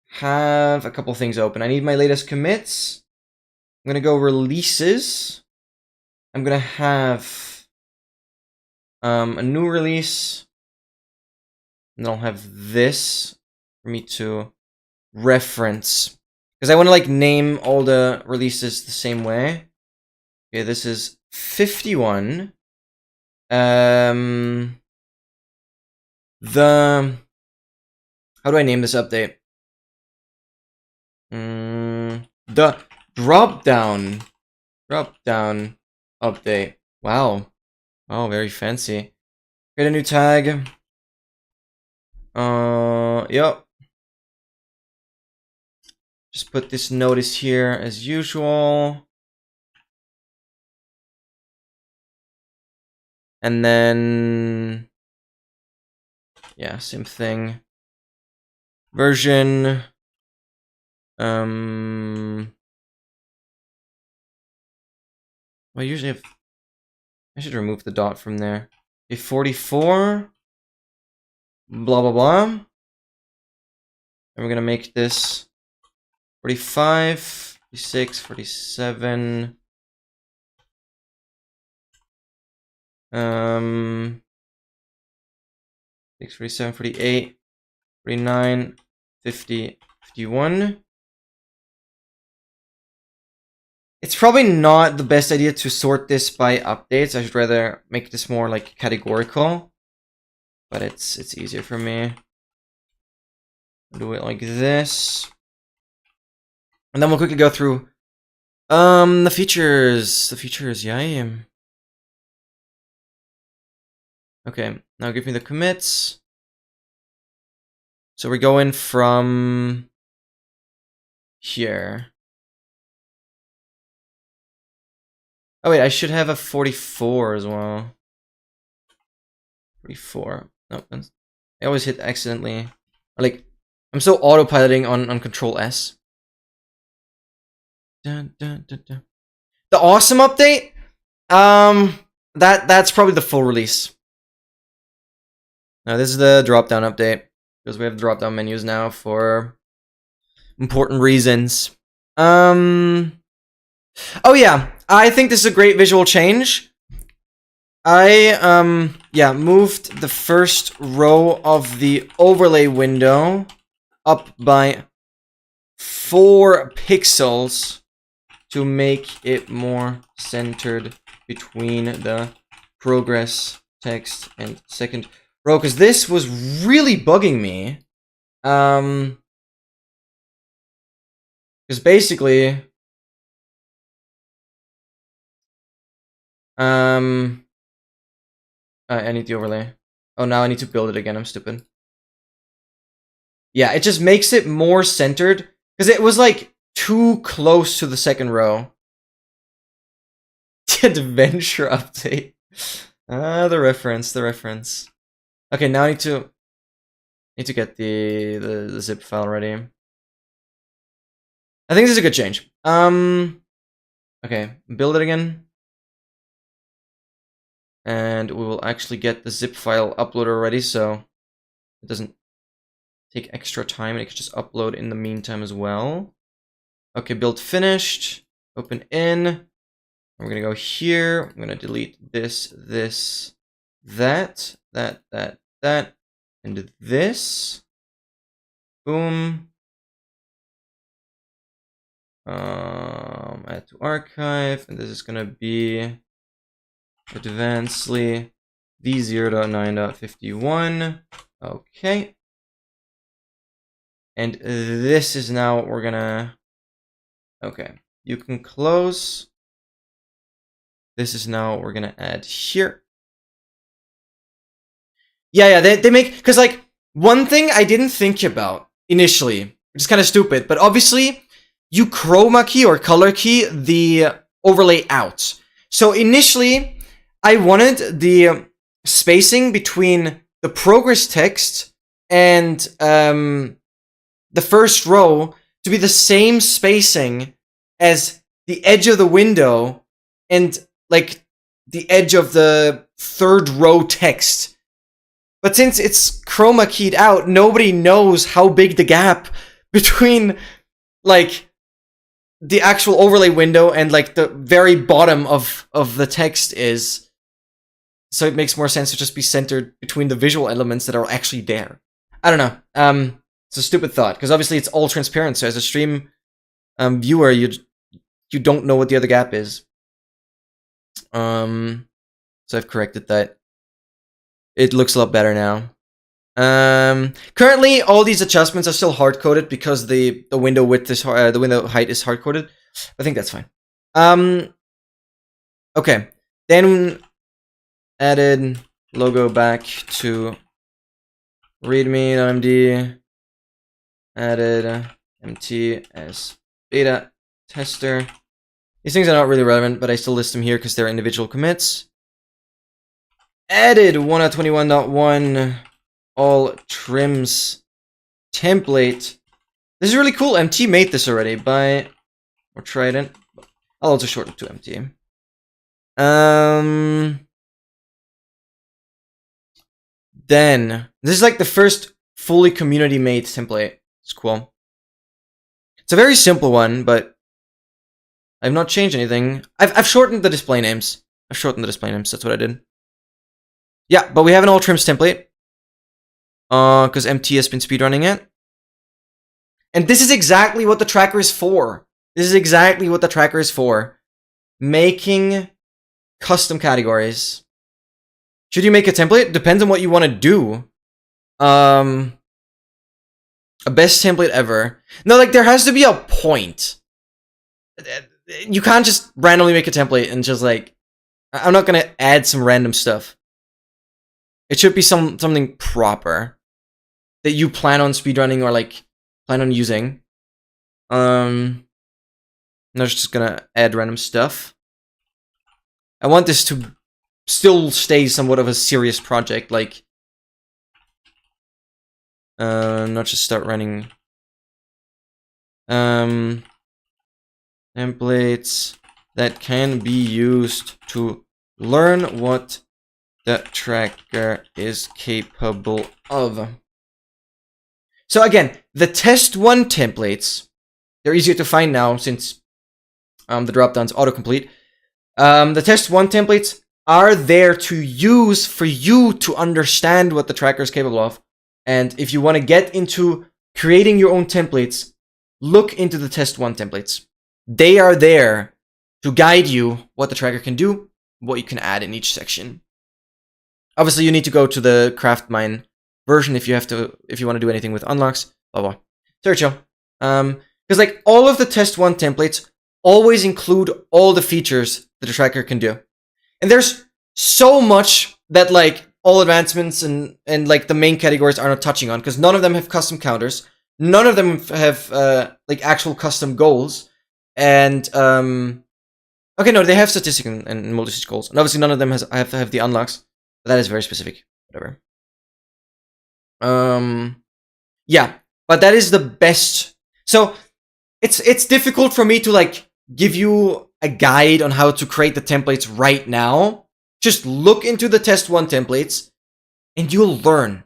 have a couple things open. I need my latest commits. I'm gonna go releases. I'm gonna have a new release, and then I'll have this for me to reference, because I want to, like, name all the releases the same way. Okay, this is 51. How do I name this update? The drop down update. Wow. Oh, very fancy. Create a new tag. Yep. Just put this notice here as usual. And then, yeah, same thing. Version. Well, usually I should remove the dot from there. Okay, 44. Blah, blah, blah. And we're gonna make this 45, 46, 47. 47, 48, 49, 50, 51. It's probably not the best idea to sort this by updates. I should rather make this more, like, categorical. But it's easier for me. I'll do it like this. And then we'll quickly go through the features. The features, yeah. Okay, now give me the commits. So we're going from here. Oh wait, I should have a 44 as well. 44. No, I always hit accidentally. Like, I'm so autopiloting on Control S. Dun, dun, dun, dun. The awesome update. That's probably the full release. Now this is the drop-down update, because we have drop-down menus now for important reasons. Oh yeah, I think this is a great visual change. I yeah, moved the first row of the overlay window up by 4 pixels to make it more centered between the progress text and second row, because this was really bugging me. Because basically, I need the overlay. Oh, now I need to build it again. I'm stupid. Yeah, it just makes it more centered, because it was, like, too close to the second row. Adventure update. The reference. Okay, now I need to get the zip file ready. I think this is a good change. Okay, build it again. And we will actually get the zip file uploaded already, so it doesn't take extra time, and it can just upload in the meantime as well. Okay, build finished. Open in. We're gonna go here. I'm gonna delete this, that, and this. Boom. Add to archive, and this is gonna be advancedly v0.9.51. Okay. And this is now what we're gonna. Okay, you can close. This is now what we're gonna add here. Yeah, they make, because like one thing I didn't think about initially, which is kind of stupid, but obviously you chroma key or color key the overlay out. So initially I wanted the spacing between the progress text and the first row to be the same spacing as the edge of the window and like the edge of the third row text. But since it's chroma keyed out, nobody knows how big the gap between like the actual overlay window and like the very bottom of the text is. So it makes more sense to just be centered between the visual elements that are actually there. I don't know. It's a stupid thought, because obviously it's all transparent, so as a stream viewer, you don't know what the other gap is. So I've corrected that. It looks a lot better now. Currently, all these adjustments are still hard-coded because the window width is the window height is hard-coded. I think that's fine. Okay, then added logo back to readme.md. Added MT as beta tester. These things are not really relevant, but I still list them here because they're individual commits. Added 1.21.1 all trims template. This is really cool. MT made this already by or Trident. I'll also shorten it to MT. Then this is like the first fully community made template. It's cool. It's a very simple one, but I've not changed anything. I've shortened the display names. That's what I did. Yeah, but we have an all trims template. Because MT has been speedrunning it. And this is exactly what the tracker is for. Making custom categories. Should you make a template? Depends on what you want to do. A best template ever. No, like, there has to be a point. You can't just randomly make a template and just, like... I'm not gonna add some random stuff. It should be something proper. That you plan on speedrunning or, like, plan on using. I'm not just gonna add random stuff. I want this to still stay somewhat of a serious project, like... not just start running templates that can be used to learn what the tracker is capable of. So again, the test 1 templates, they're easier to find now since the dropdown's autocomplete. The test 1 templates are there to use for you to understand what the tracker is capable of. And if you want to get into creating your own templates, look into the test 1 templates. They are there to guide you what the tracker can do, what you can add in each section. Obviously, you need to go to the CraftMine version if you want to do anything with unlocks, blah blah. Sorry, chill. Because like all of the test 1 templates always include all the features that the tracker can do. And there's so much that like all advancements and like the main categories are not touching on, because none of them have custom counters, none of them have like actual custom goals, and Okay, no, they have statistic and multi-stage goals. And obviously none of them have to have the unlocks. But that is very specific. Whatever. Yeah. But that is the best. So, it's difficult for me to, like, give you a guide on how to create the templates right now. Just look into the test 1 templates, and you'll learn.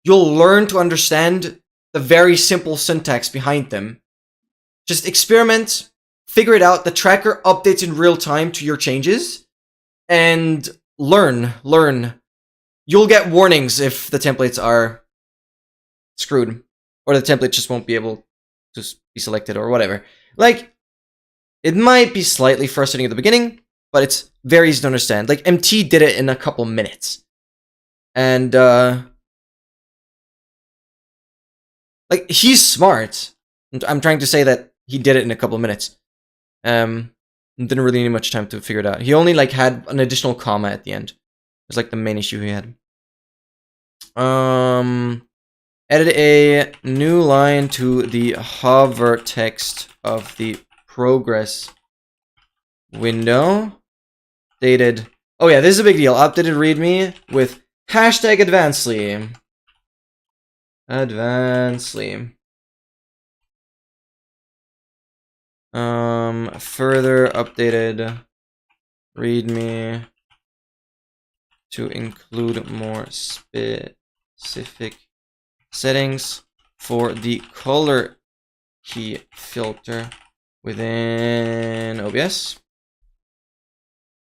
You'll learn to understand the very simple syntax behind them. Just experiment, figure it out. The tracker updates in real time to your changes, and learn. You'll get warnings if the templates are screwed, or the template just won't be able to be selected, or whatever. Like, it might be slightly frustrating at the beginning, but it's very easy to understand. Like, MT did it in a couple minutes. And, like, he's smart. I'm trying to say that he did it in a couple minutes. Didn't really need much time to figure it out. He only, like, had an additional comma at the end. It was, like, the main issue he had. Added a new line to the hover text of the progress window. Dated. Oh yeah, this is a big deal. Updated README with hashtag Advancedly. Further updated README to include more specific settings for the color key filter within OBS.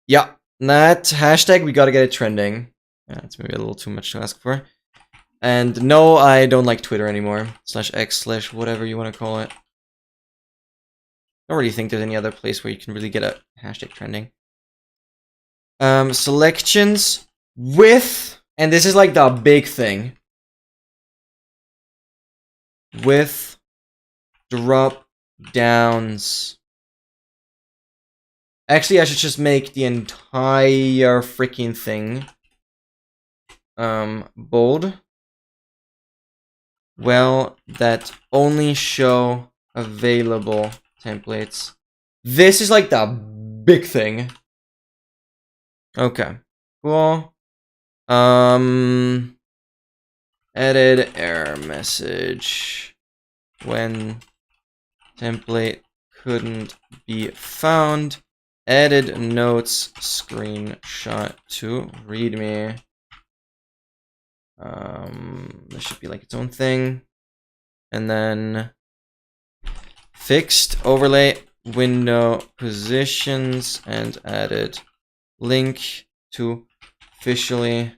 Yeah, that hashtag, we gotta get it trending. Yeah, it's maybe a little too much to ask for. And no, I don't like Twitter anymore. /x/ whatever you want to call it. I don't really think there's any other place where you can really get a hashtag trending. Selections with, and this is like the big thing, with drop downs. Actually, I should just make the entire freaking thing bold. Well, that only show available templates. This is like the big thing. Okay, cool. Edit error message when template couldn't be found. Added notes screenshot to README. This should be like its own thing. And then fixed overlay window positions and added link to officially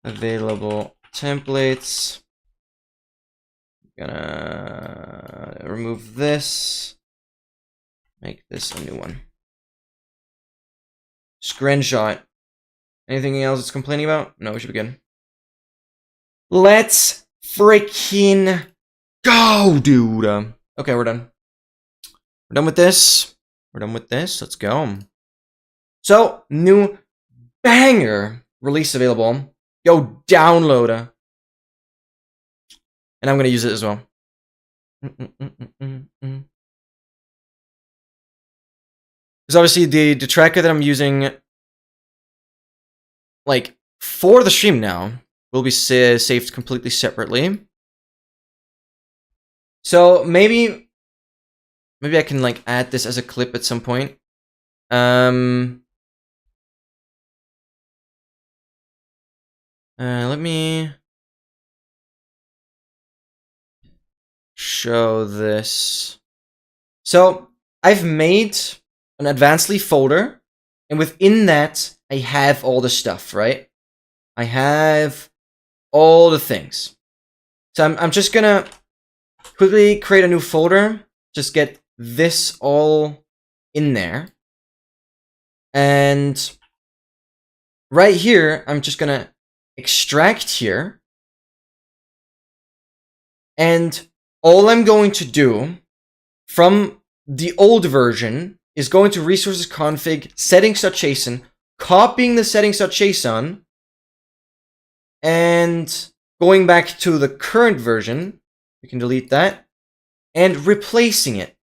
available templates. Gonna remove this. Make this a new one. Screenshot. Anything else it's complaining about? No, we should begin. Let's freaking go, dude. Okay, we're done. We're done with this. Let's go. So, new banger release available. Yo, download. And I'm gonna use it as well. Because obviously the tracker that I'm using, like, for the stream now, will be saved completely separately. So maybe I can, like, add this as a clip at some point. Let me show this. So I've made an Advancedly folder, and within that I have all the stuff, right? I have all the things. So I'm just gonna quickly create a new folder, just get this all in there. And right here, I'm just gonna extract here. And all I'm going to do from the old version is going to resources config settings.json, copying the settings.json, and going back to the current version, we can delete that, and replacing it.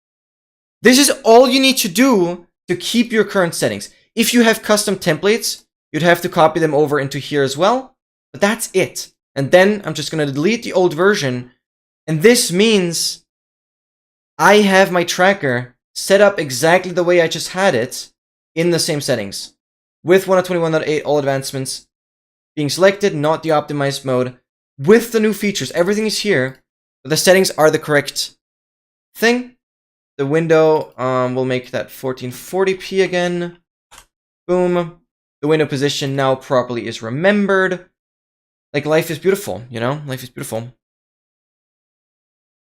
This is all you need to do to keep your current settings. If you have custom templates, you'd have to copy them over into here as well, but that's it. And then I'm just going to delete the old version, and this means I have my tracker set up exactly the way I just had it in the same settings, with 121.8 all advancements being selected, not the optimized mode, with the new features. Everything is here, but the settings are the correct thing. The window, we'll make that 1440p again. Boom. The window position now properly is remembered. Like, life is beautiful, you know? Life is beautiful.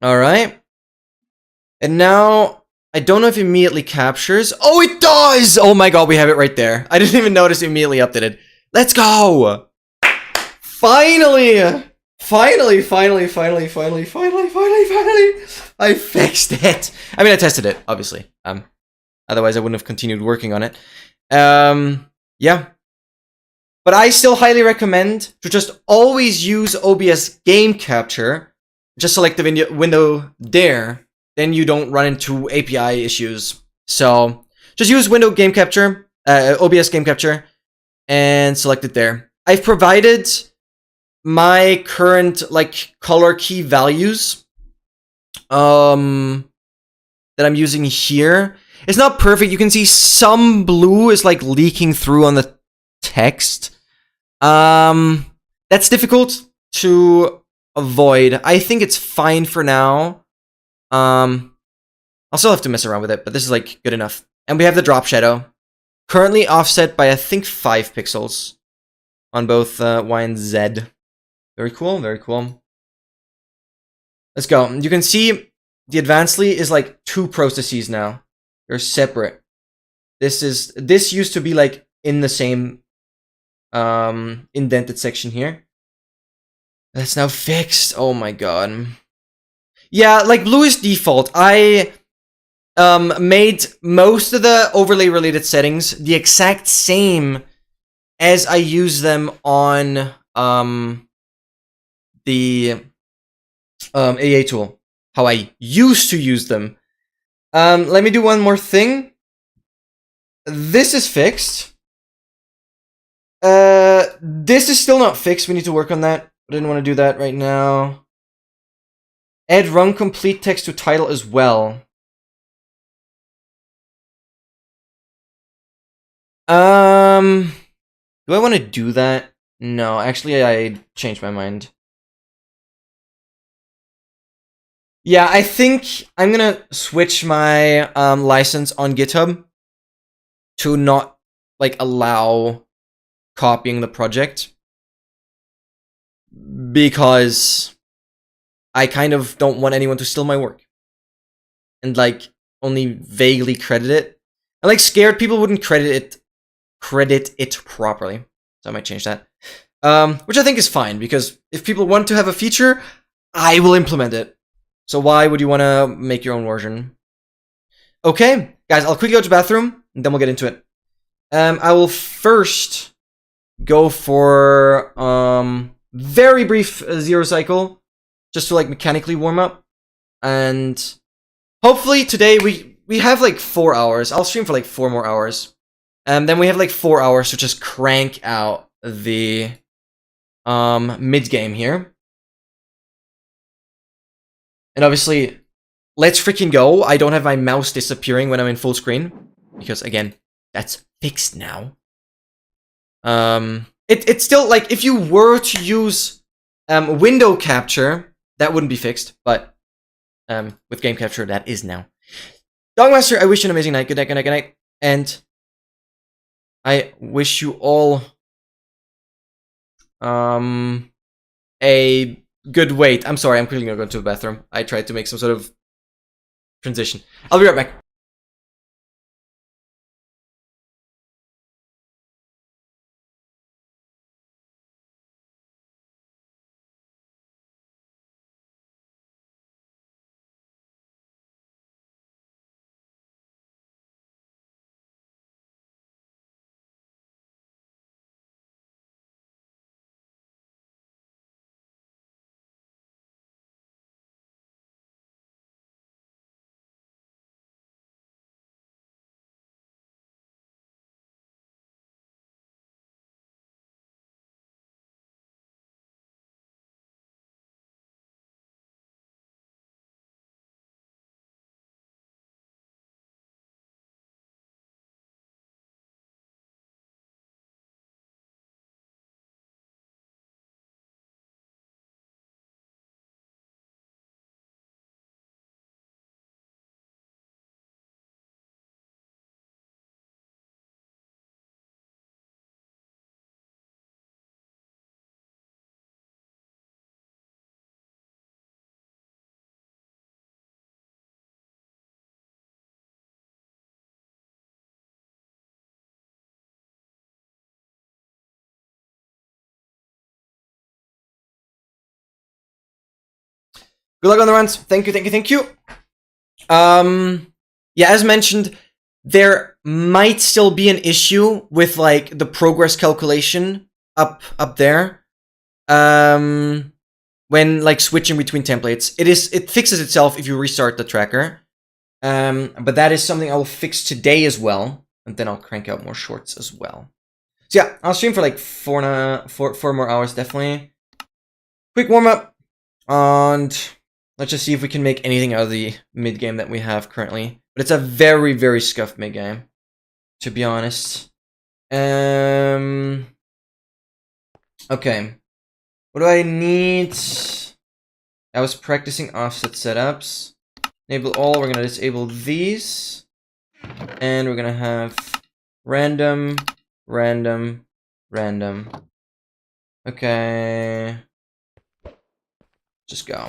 Alright. And now, I don't know if it immediately captures. Oh, it does! Oh my god, we have it right there. I didn't even notice it immediately updated. Let's go! Finally! Finally! I fixed it! I mean, I tested it, obviously. Otherwise I wouldn't have continued working on it. Yeah. But I still highly recommend to just always use OBS Game Capture. Just select the window there. Then you don't run into API issues. So, just use window game capture, OBS Game Capture, and select it there. I've provided my current, like, color key values that I'm using here. It's not perfect. You can see some blue is, like, leaking through on the text. That's difficult to avoid. I think it's fine for now. I'll still have to mess around with it, but this is, like, good enough. And we have the drop shadow. Currently offset by, I think, 5 pixels on both Y and Z. Very cool, very cool. Let's go. You can see the Advancedly is, like, 2 processes now. They're separate. This used to be, like, in the same indented section here. That's now fixed. Oh my god. Yeah, like, blue is default. I made most of the overlay related settings the exact same as I use them on the AA tool. How I used to use them. Let me do one more thing. This is fixed. This is still not fixed. We need to work on that. I didn't want to do that right now. Add run complete text to title as well. Do I want to do that? No, actually, I changed my mind. Yeah, I think I'm gonna switch my license on GitHub to not, like, allow copying the project, because I kind of don't want anyone to steal my work and, like, only vaguely credit it. I'm, like, scared people wouldn't credit it properly, so I might change that. Which I think is fine, because if people want to have a feature, I will implement it. So why would you want to make your own version? Okay, guys, I'll quickly go to the bathroom, and then we'll get into it. I will first go for very brief zero cycle, just to, like, mechanically warm up. And hopefully today we have, like, 4 hours. I'll stream for, like, 4 more hours. And then we have, like, 4 hours to just crank out the mid-game here. And obviously, let's freaking go. I don't have my mouse disappearing when I'm in full screen, because, again, that's fixed now. It's still, like, if you were to use window capture, that wouldn't be fixed, but with game capture, that is now. Dogmaster, I wish you an amazing night. Good night, good night, good night. And I wish you all a good wait. I'm sorry, I'm quickly gonna go to the bathroom. I tried to make some sort of transition. I'll be right back. Good luck on the runs. Thank you, thank you, thank you. Yeah, as mentioned, there might still be an issue with like the progress calculation up there. When like switching between templates. It fixes itself if you restart the tracker. But that is something I will fix today as well, and then I'll crank out more shorts as well. So yeah, I'll stream for like four more hours definitely. Quick warm up, and let's just see if we can make anything out of the mid game that we have currently. But it's a very, very scuffed mid game, to be honest. Okay. What do I need? I was practicing offset setups. Enable all. We're gonna disable these, and we're gonna have random, random, random. Okay. Just go.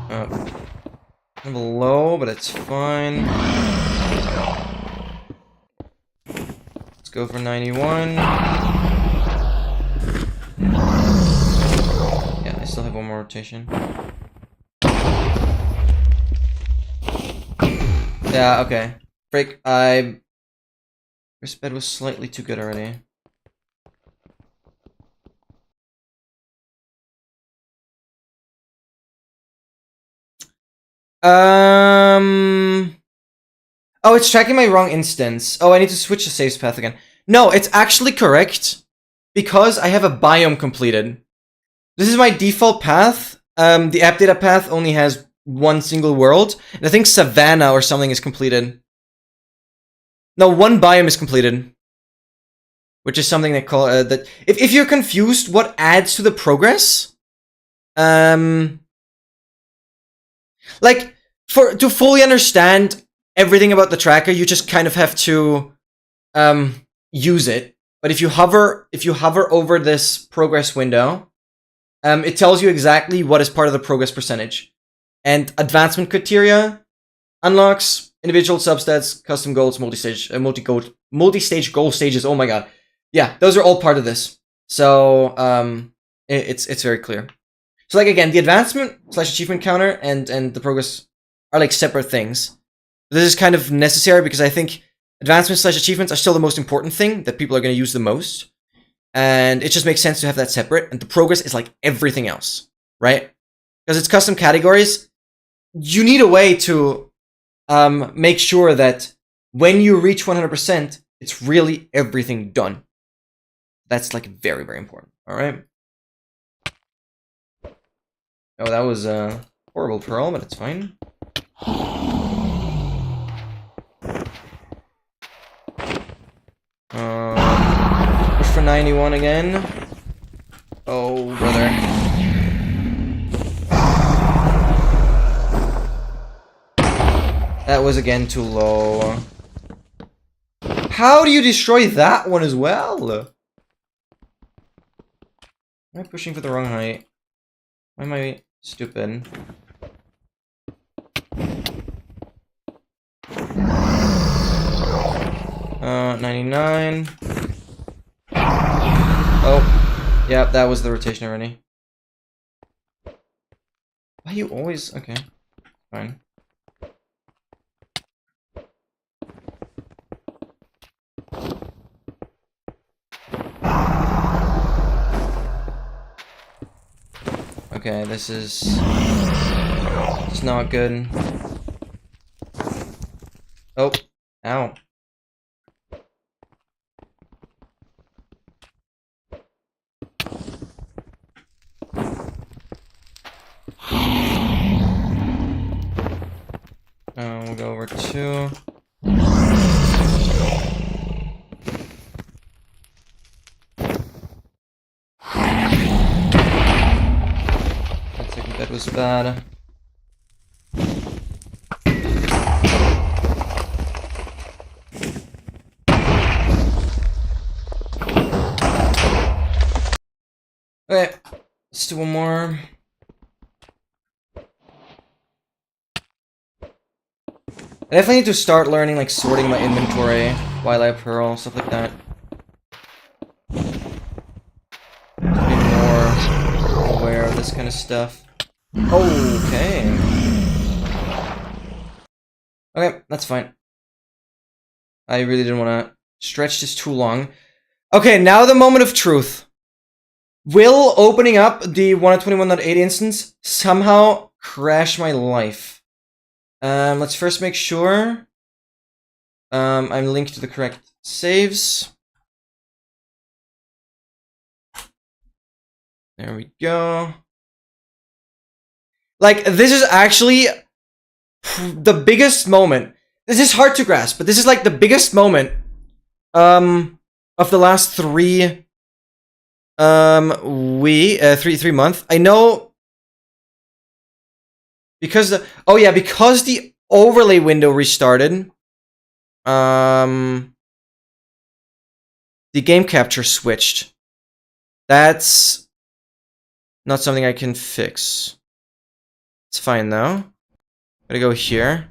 A little low, but it's fine. Let's go for 91. Yeah, I still have one more rotation. Yeah, okay. Break. This bed was slightly too good already. Oh, it's tracking my wrong instance. Oh, I need to switch the saves path again. No, it's actually correct because I have a biome completed. This is my default path. The app data path only has one single world, and I think Savannah or something is completed. No, one biome is completed, which is something they call that. If you're confused, what adds to the progress? Like to fully understand everything about the tracker, you just kind of have to use it. But if you hover over this progress window, it tells you exactly what is part of the progress percentage. And advancement criteria, unlocks, individual substats, custom goals, multi-stage goal stages. Oh my god. Yeah, those are all part of this. So it's very clear. So like again, the advancement / achievement counter and the progress are like separate things. This is kind of necessary because I think advancement / achievements are still the most important thing that people are going to use the most. And it just makes sense to have that separate. And the progress is like everything else, right? Because it's custom categories. You need a way to make sure that when you reach 100%, it's really everything done. That's like very, very important. All right. Oh, that was a horrible pearl, but it's fine. Push for 91 again. Oh, brother. That was again too low. How do you destroy that one as well? Am I pushing for the wrong height? Why am I stupid? Uh, 99. Oh, yep, that was the rotation already. Why you always... Okay, fine. Okay, this is not good. Oh, ow. We'll go over 2. That was bad. Okay, let's do one more. I definitely need to start learning, like, sorting my inventory while I pearl, stuff like that. this kind of stuff. Okay. Okay, that's fine. I really didn't want to stretch this too long. Okay, now the moment of truth. Will opening up the 121.8 instance somehow crash my life? Let's first make sure I'm linked to the correct saves. There we go. Like, this is actually the biggest moment. This is hard to grasp, but this is like the biggest moment of the last three months. I know because because the overlay window restarted. The game capture switched. That's not something I can fix. It's fine though. Gotta go here.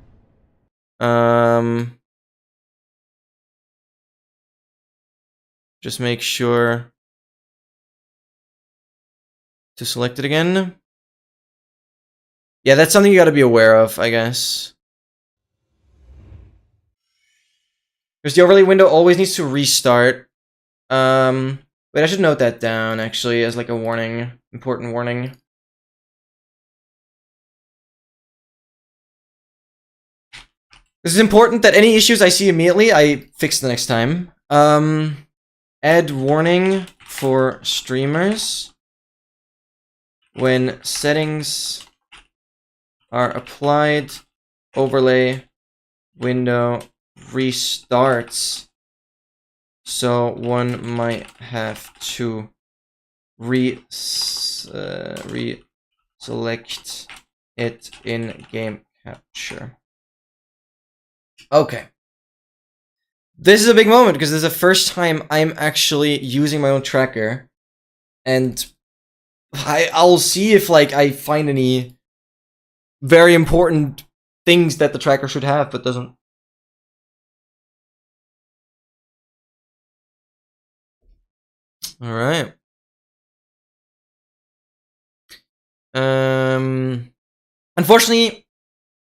Just make sure to select it again. Yeah, that's something you gotta be aware of, I guess. Because the overlay window always needs to restart. Wait, I should note that down, actually, as like a warning. Important warning. This is important that any issues I see immediately, I fix the next time. Add warning for streamers. When settings are applied, overlay window restarts. So one might have to reselect it in game capture. Okay. This is a big moment because this is the first time I'm actually using my own tracker, and I'll see if like I find any very important things that the tracker should have, but doesn't. All right. Unfortunately,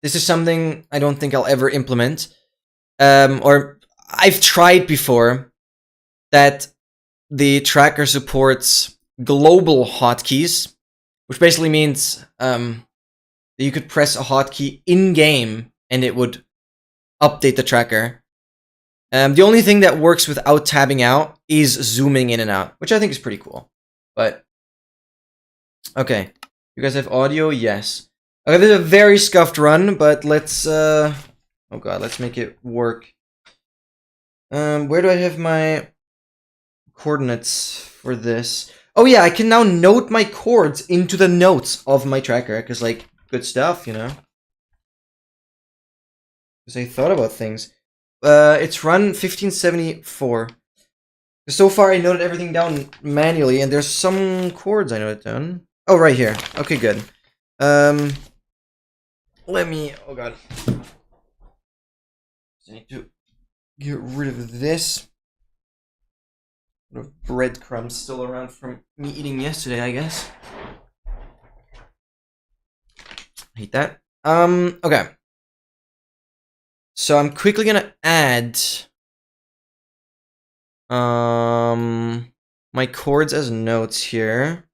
this is something I don't think I'll ever implement. Or I've tried before that the tracker supports global hotkeys, which basically means that you could press a hotkey in-game and it would update the tracker. The only thing that works without tabbing out is zooming in and out, which I think is pretty cool. But okay, you guys have audio? Yes. Okay, this is a very scuffed run, but let's oh god, let's make it work. Where do I have my coordinates for this? Oh yeah, I can now note my chords into the notes of my tracker, because like, good stuff, you know? Because I thought about things. It's run 1574. So far I noted everything down manually, and there's some chords I noted down. Oh, right here. Okay, good. Let me, oh god. I need to get rid of this. Breadcrumbs still around from me eating yesterday, I guess. Hate that. Okay. So I'm quickly gonna add my chords as notes here.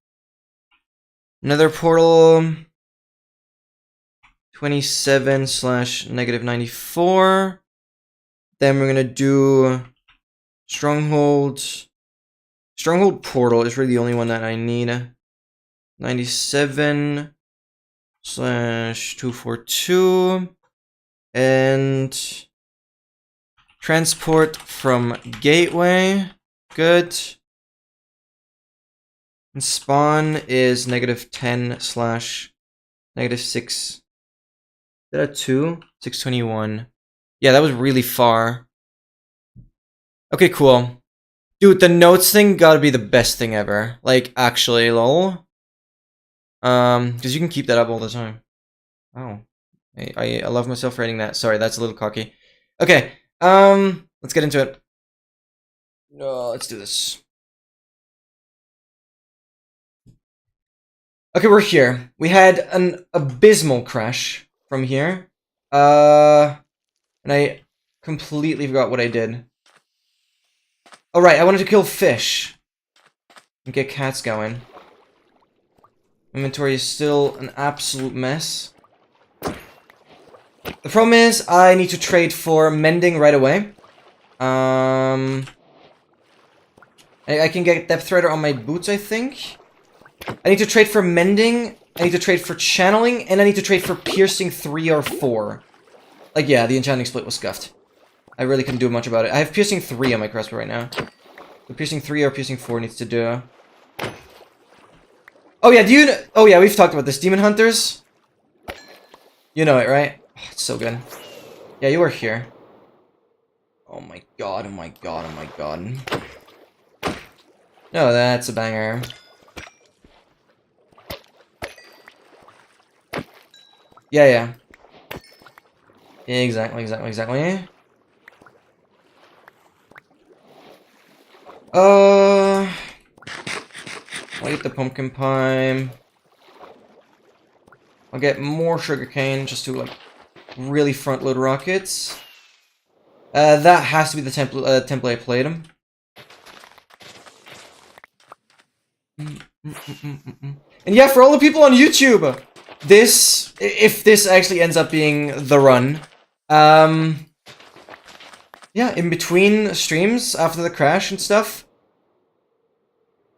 Another portal 27/-94. Then we're gonna do Stronghold. Stronghold portal is really the only one that I need. 97/242. And transport from gateway. Good. And spawn is -10/-6. Is that a 2? 621. Yeah, that was really far. Okay, cool. Dude, the notes thing gotta be the best thing ever. Like, actually, lol. Because you can keep that up all the time. Oh. I love myself for rating that. Sorry, that's a little cocky. Okay, let's get into it. No, let's do this. Okay, we're here. We had an abysmal crash from here. And I completely forgot what I did. Oh, right, I wanted to kill fish. And get cats going. Inventory is still an absolute mess. The problem is, I need to trade for mending right away. I can get depth threader on my boots, I think. I need to trade for mending, I need to trade for channeling, and I need to trade for piercing 3 or 4. Like, yeah, the enchanting split was scuffed. I really couldn't do much about it. I have piercing 3 on my crossbow right now. So piercing 3 or piercing 4 needs to do. Oh yeah, oh yeah, we've talked about this. Demon Hunters? You know it, right? Oh, it's so good. Yeah, you were here. Oh my god, oh my god, oh my god. No, that's a banger. Yeah. Exactly. I'll eat the pumpkin pie. I'll get more sugarcane just to, like, really front-load rockets. That has to be the template I played him. And yeah, for all the people on YouTube, if this actually ends up being the run, yeah, in between streams, after the crash and stuff,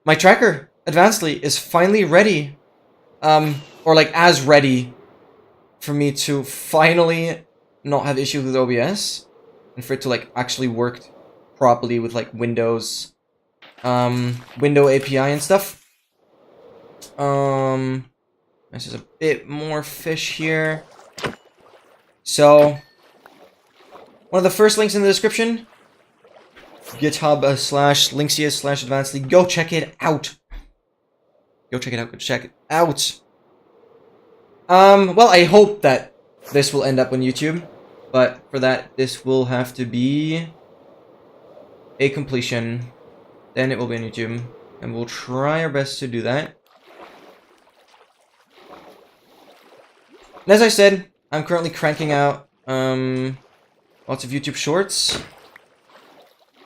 my tracker, Advancedly, is finally ready. Or like, as ready for me to finally not have issues with OBS, and for it to, like, actually work properly with, like, Windows, Window API and stuff. This is a bit more fish here. So, one of the first links in the description, GitHub /linksius/advancedly. Go check it out. Go check it out. Well, I hope that this will end up on YouTube, but for that, this will have to be a completion. Then it will be on YouTube, and we'll try our best to do that. And as I said, I'm currently cranking out lots of YouTube shorts.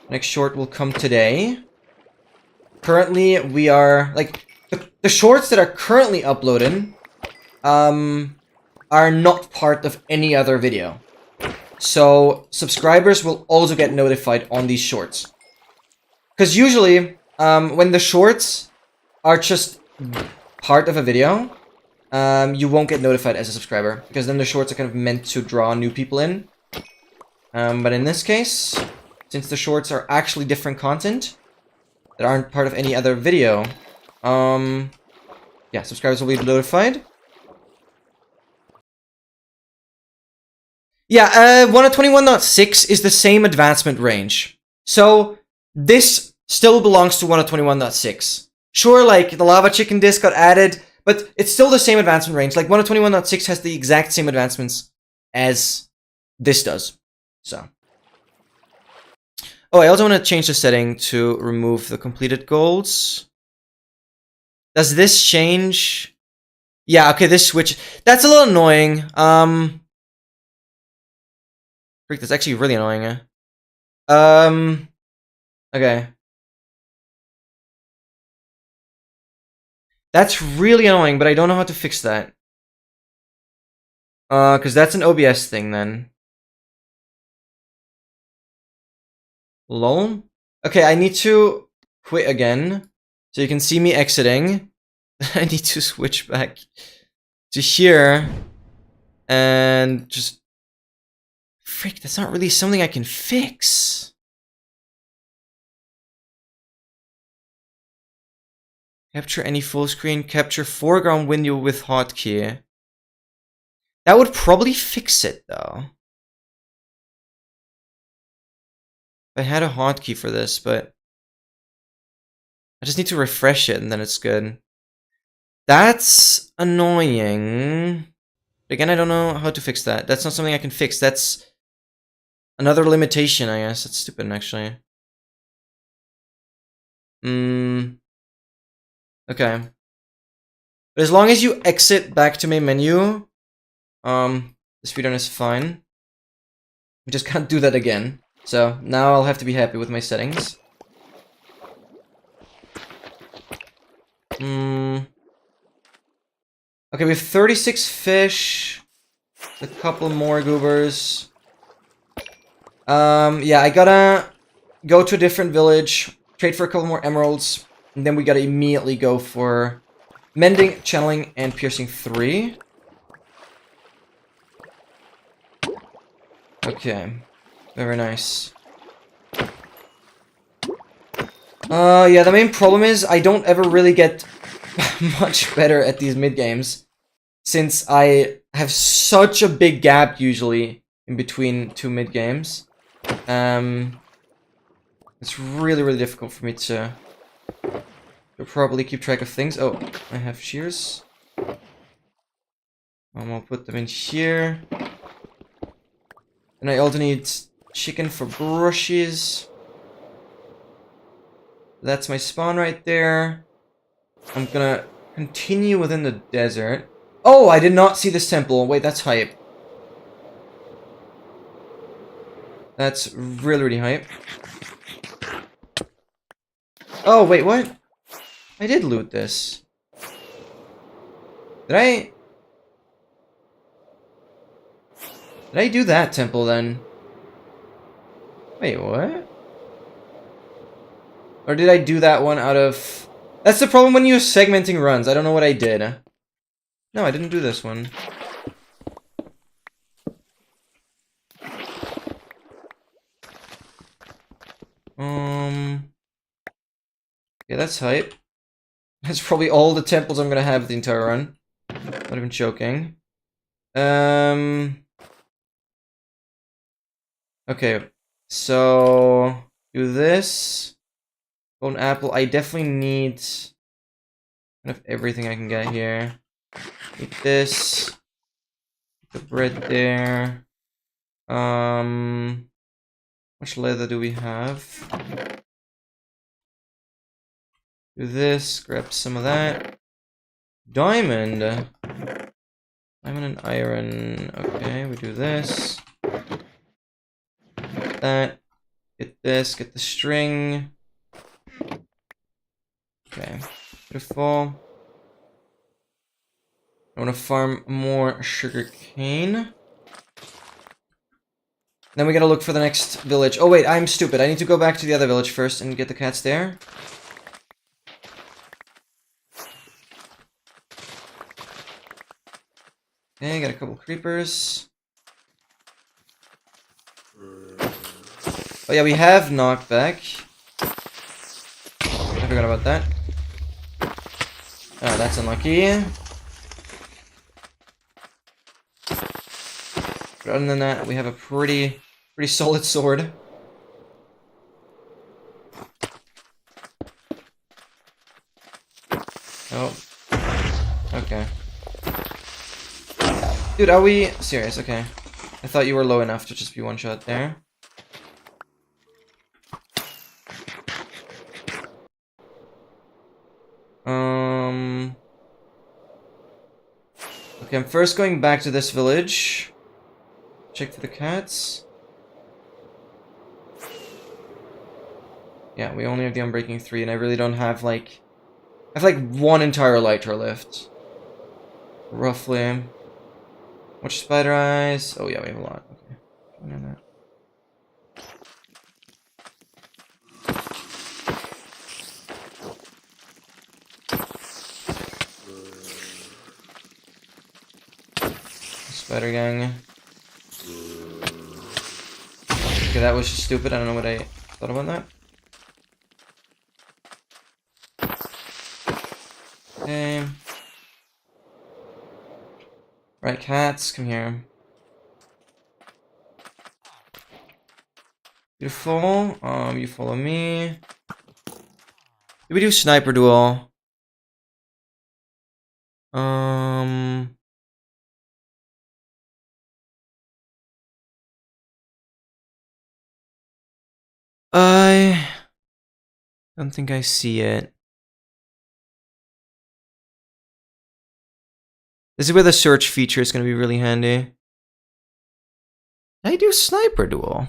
Next short will come today. Currently, we are, like, the shorts that are currently uploaded are not part of any other video. So, subscribers will also get notified on these shorts. Because usually, when the shorts are just part of a video, you won't get notified as a subscriber, because then the shorts are kind of meant to draw new people in. But in this case, since the shorts are actually different content that aren't part of any other video, yeah, subscribers will be notified. Yeah, 1.21.6 is the same advancement range. So, this still belongs to 1.21.6. Sure, like, the lava chicken disk got added, but it's still the same advancement range. Like, 1.21.6 has the exact same advancements as this does. So. Oh, I also want to change the setting to remove the completed golds. Does this change? Yeah, okay, this switch. That's a little annoying. Freak, that's actually really annoying. Okay. That's really annoying, but I don't know how to fix that. Because that's an OBS thing then. Lol. Okay, I need to quit again. So you can see me exiting. I need to switch back to here. And just... Frick, that's not really something I can fix. Capture any full screen. Capture foreground window with hotkey. That would probably fix it, though. I had a hotkey for this, but I just need to refresh it and then it's good. That's annoying. Again, I don't know how to fix that. That's not something I can fix. That's another limitation, I guess. That's stupid, actually. Okay. But as long as you exit back to main menu, the speedrun is fine. We just can't do that again. So now I'll have to be happy with my settings. Okay, we have 36 fish. A couple more goobers. Yeah, I gotta go to a different village, trade for a couple more emeralds, and then we gotta immediately go for mending, channeling, and piercing 3. Okay, very nice. Yeah, the main problem is I don't ever really get much better at these mid-games, since I have such a big gap usually in between 2 mid-games. It's really, really difficult for me to properly keep track of things. Oh, I have shears. I'll put them in here. And I also need chicken for brushes. That's my spawn right there. I'm gonna continue within the desert. Oh, I did not see this temple. Wait, that's hype. That's really, really hype. Oh, wait, what? I did loot this. Did I do that temple then? Wait, what? Or did I do that one out of... That's the problem when you're segmenting runs. I don't know what I did. No, I didn't do this one. Yeah, that's hype. That's probably all the temples I'm gonna have the entire run. Not even joking. Okay, so do this. Golden apple. I definitely need kind of everything I can get here. Eat this. The bread there. How much leather do we have? Do this. Grab some of that. Diamond. Diamond and iron. Okay, we do this. Get that. Get this. Get the string. Okay, beautiful. I want to farm more sugar cane. Then we gotta look for the next village. Oh wait, I'm stupid. I need to go back to the other village first and get the cats there. Okay, got a couple creepers. Oh yeah, we have knockback. I forgot about that. Oh, that's unlucky. But other than that, we have a pretty solid sword. Oh. Okay. Dude, are we serious? Okay. I thought you were low enough to just be one shot there. Okay, I'm first going back to this village. Check for the cats. Yeah, we only have the Unbreaking 3, and I really don't have, like... I have, like, 1 entire Elytra left. Roughly. Much spider eyes? Oh, yeah, we have a lot. Okay. I know that. Spider gang. Okay, that was just stupid. I don't know what I thought about that. Okay. Right, cats, come here. Beautiful. You follow me. Did we do sniper duel? I don't think I see it. This is where the search feature is going to be really handy. I do sniper duel.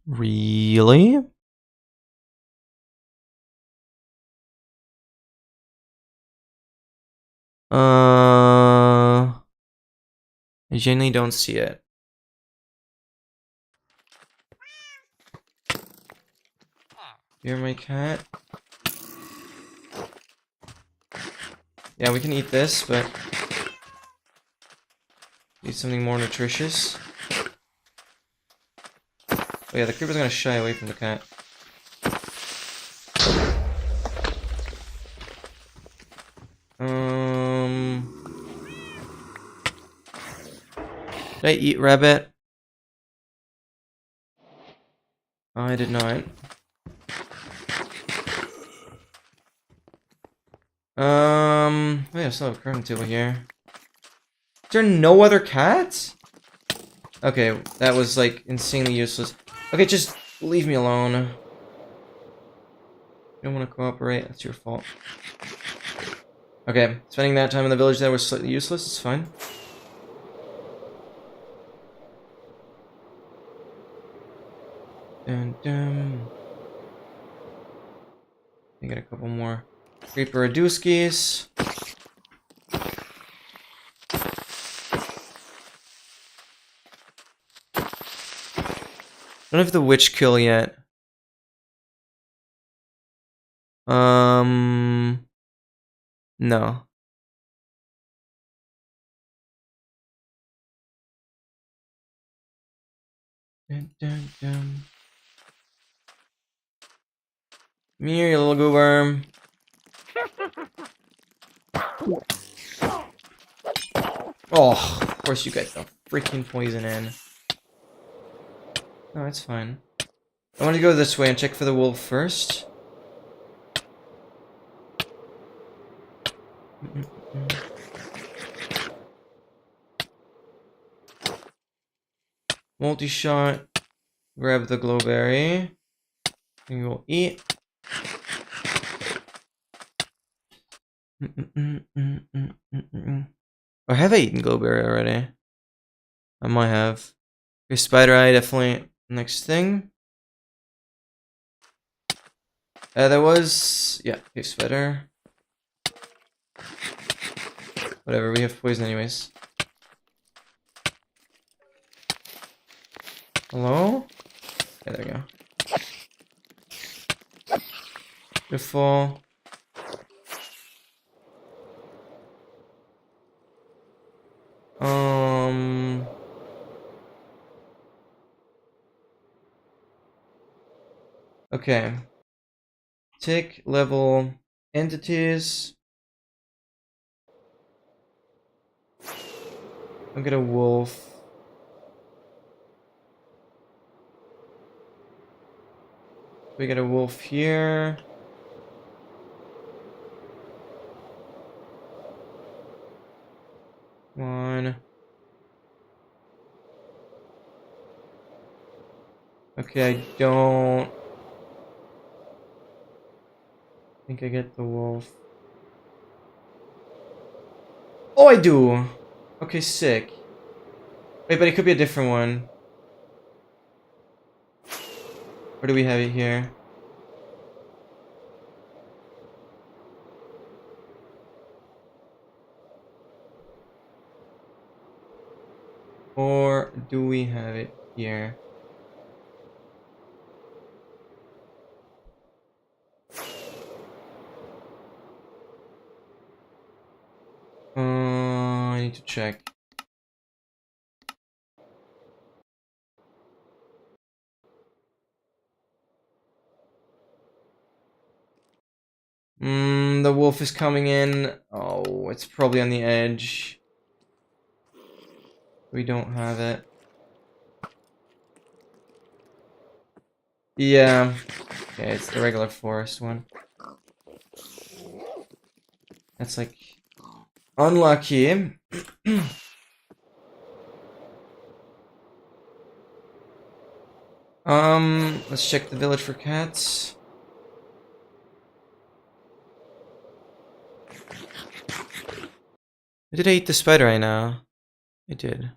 Really? I genuinely don't see it. You're my cat. Yeah, we can eat this, but need something more nutritious. Oh yeah, the creeper's gonna shy away from the cat. Did I eat rabbit? I did not. Oh yeah, I still have a crafting table here. Is there no other cats? Okay, that was like insanely useless. Okay, just leave me alone. You don't want to cooperate, that's your fault. Okay, spending that time in the village there was slightly useless, it's fine. Dun dun. I got a couple more creeper Aduskis. Don't have the witch kill yet. No. Dun, dun, dun. Come here, you little goo worm. Oh, of course you got the freaking poison in. No, it's fine. I want to go this way and check for the wolf first. Multi-shot. Grab the glowberry. And we'll eat. Or have I eaten glowberry already? I might have. Okay, spider eye, definitely next thing. There was... yeah, okay, spider. Whatever, we have poison anyways. Hello? Okay, there we go. Beautiful. Okay. Tick level entities. I'll get a wolf. We get a wolf here. Come on. Okay, I don't think I get the wolf. Oh, I do! Okay, sick. Wait, but it could be a different one. Where do we have it here? Or do we have it here? I need to check. The wolf is coming in. Oh, it's probably on the edge. We don't have it. Yeah. Okay, it's the regular forest one. That's like unlucky. Let's check the village for cats. Did I eat the spider right now? I did.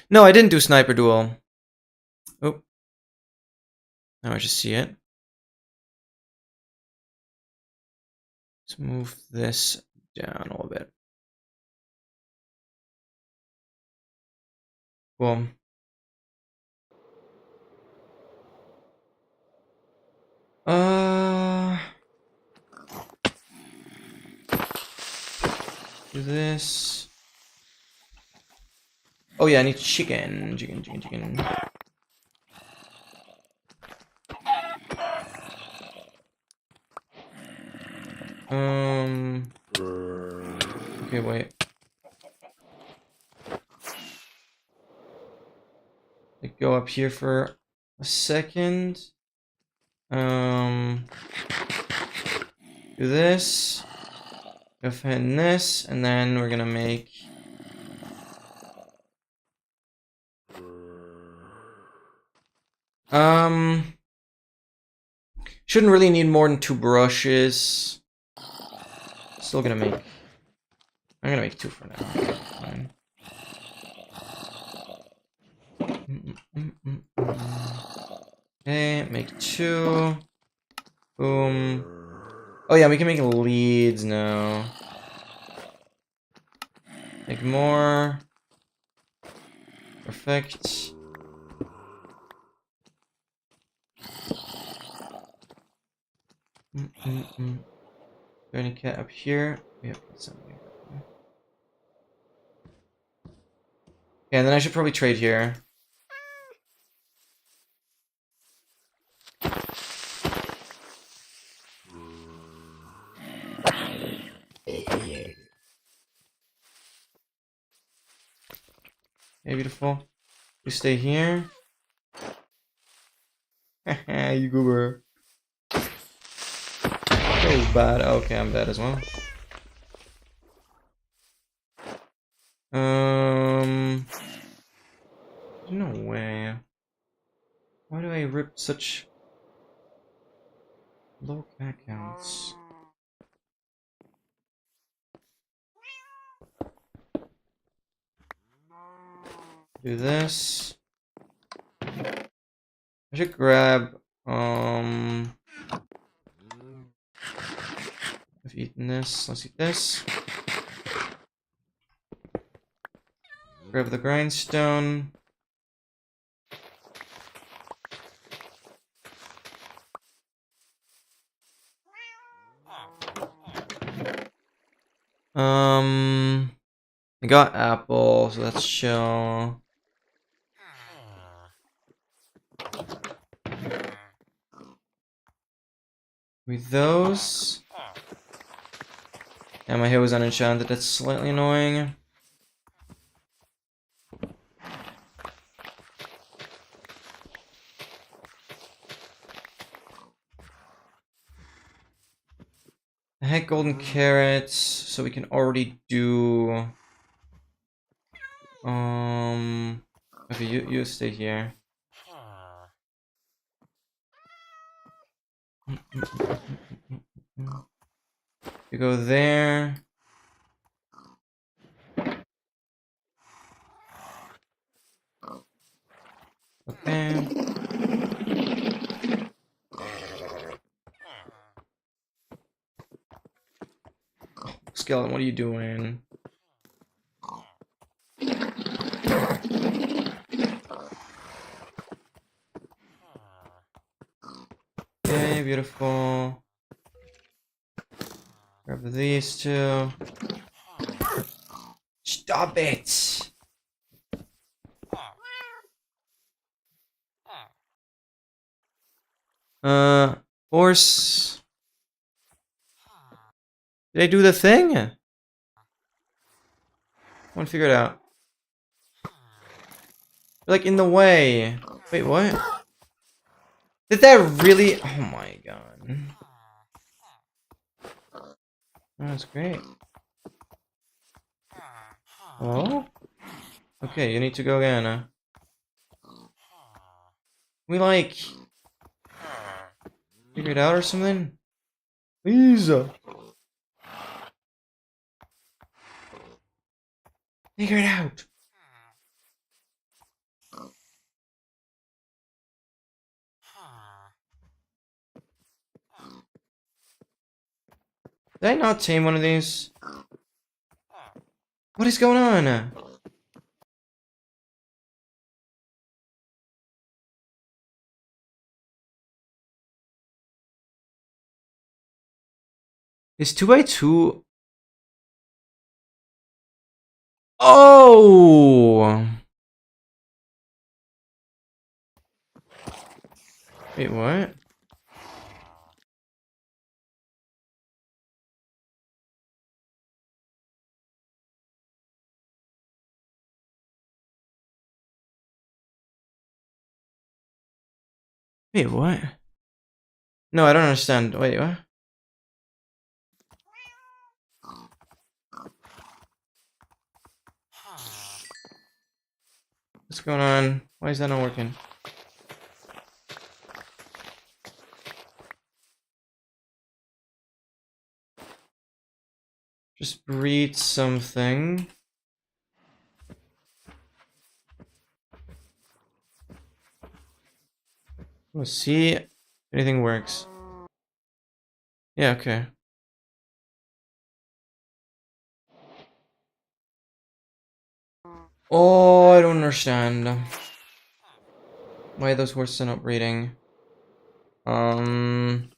No, I didn't do sniper duel. Oh. Now I just see it. Let's move this down a little bit. Cool. Do this. Oh yeah, I need chicken. Chicken. Okay, wait. Go up here for a second. Do this. Go find this, and then we're gonna make. Shouldn't really need more than 2 brushes. Still gonna make. I'm gonna make 2 for now. Fine. Okay, make 2. Boom. Oh yeah, we can make leads now. Make more. Perfect. Any cat up here? Yep, that's something. Okay, and then I should probably trade here. Hey, beautiful. You stay here. Haha, you goober. Oh, bad. Okay, I'm bad as well. No way. Why do I rip such low cat counts? Do this. I should grab, I've eaten this. Let's eat this. Grab the grindstone. I got apple, so that's chill. With those. Yeah, my hair was unenchanted. That's slightly annoying. I had golden carrots, so we can already do. Okay, you stay here. You go there. Okay. Skeleton, what are you doing? Okay, beautiful. Grab these 2. Stop it! Horse. Did I do the thing? I want to figure it out. They're like in the way. Wait, what? Did that really? Oh my god. That's great. Oh? Okay, you need to go again. We like. Figure it out or something? Please. Figure it out. Did I not tame one of these? What is going on? Is 2x2... Oh! Wait, what? Wait, what? No, I don't understand. Wait, what? What's going on? Why is that not working? Just breed something. Let's see if anything works. Yeah, okay. Oh, I don't understand. Why those horses are not breeding. Well,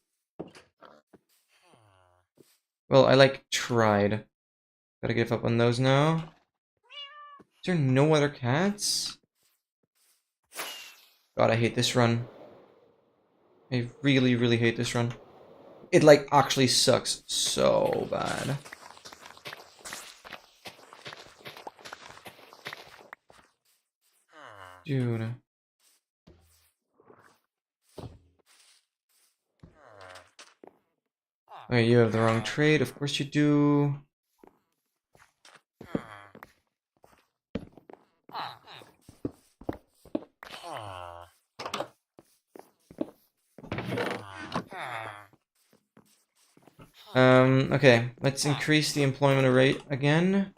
I tried. Gotta give up on those now. Is there no other cats? God, I hate this run. I really, really hate this run. It, actually sucks so bad. Dude. Okay, you have the wrong trade. Of course you do. Okay, let's increase the employment rate again.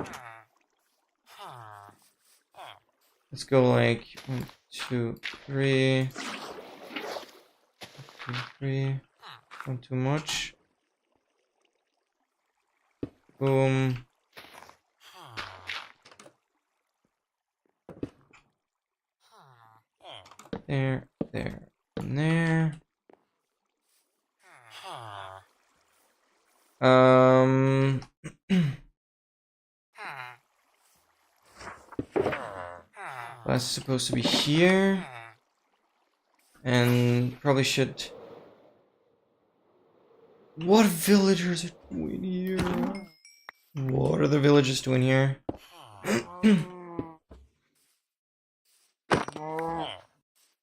Let's go 1, 2, 3. 2, 3. Not too much. Boom. There, and there. That's supposed to be here. And probably should... What villagers are doing here? What are the villagers doing here?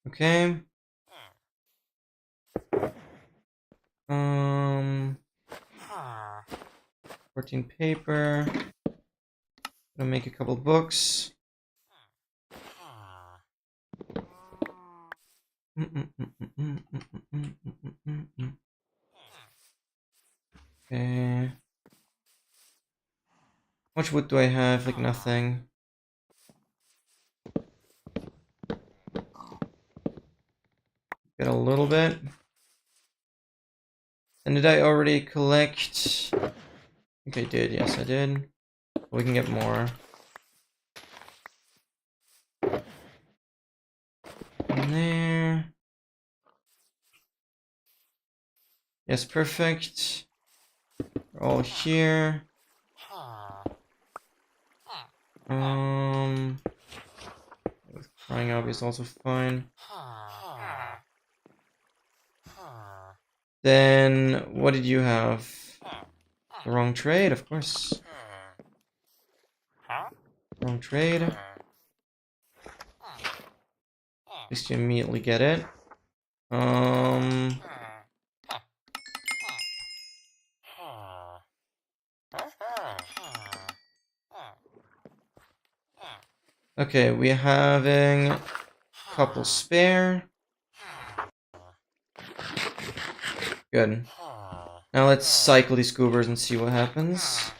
Okay. 14 paper. Gonna make a couple books. Okay. How much wood do I have? Nothing. Get a little bit. And did I already collect? I think I did. Yes, I did. We can get more. In there. Yes, perfect. We're all here. Crying out is also fine. Then, what did you have? The wrong trade, of course. Wrong trade. At least you immediately get it. Okay, we're having a couple spare. Good. Now let's cycle these goobers and see what happens.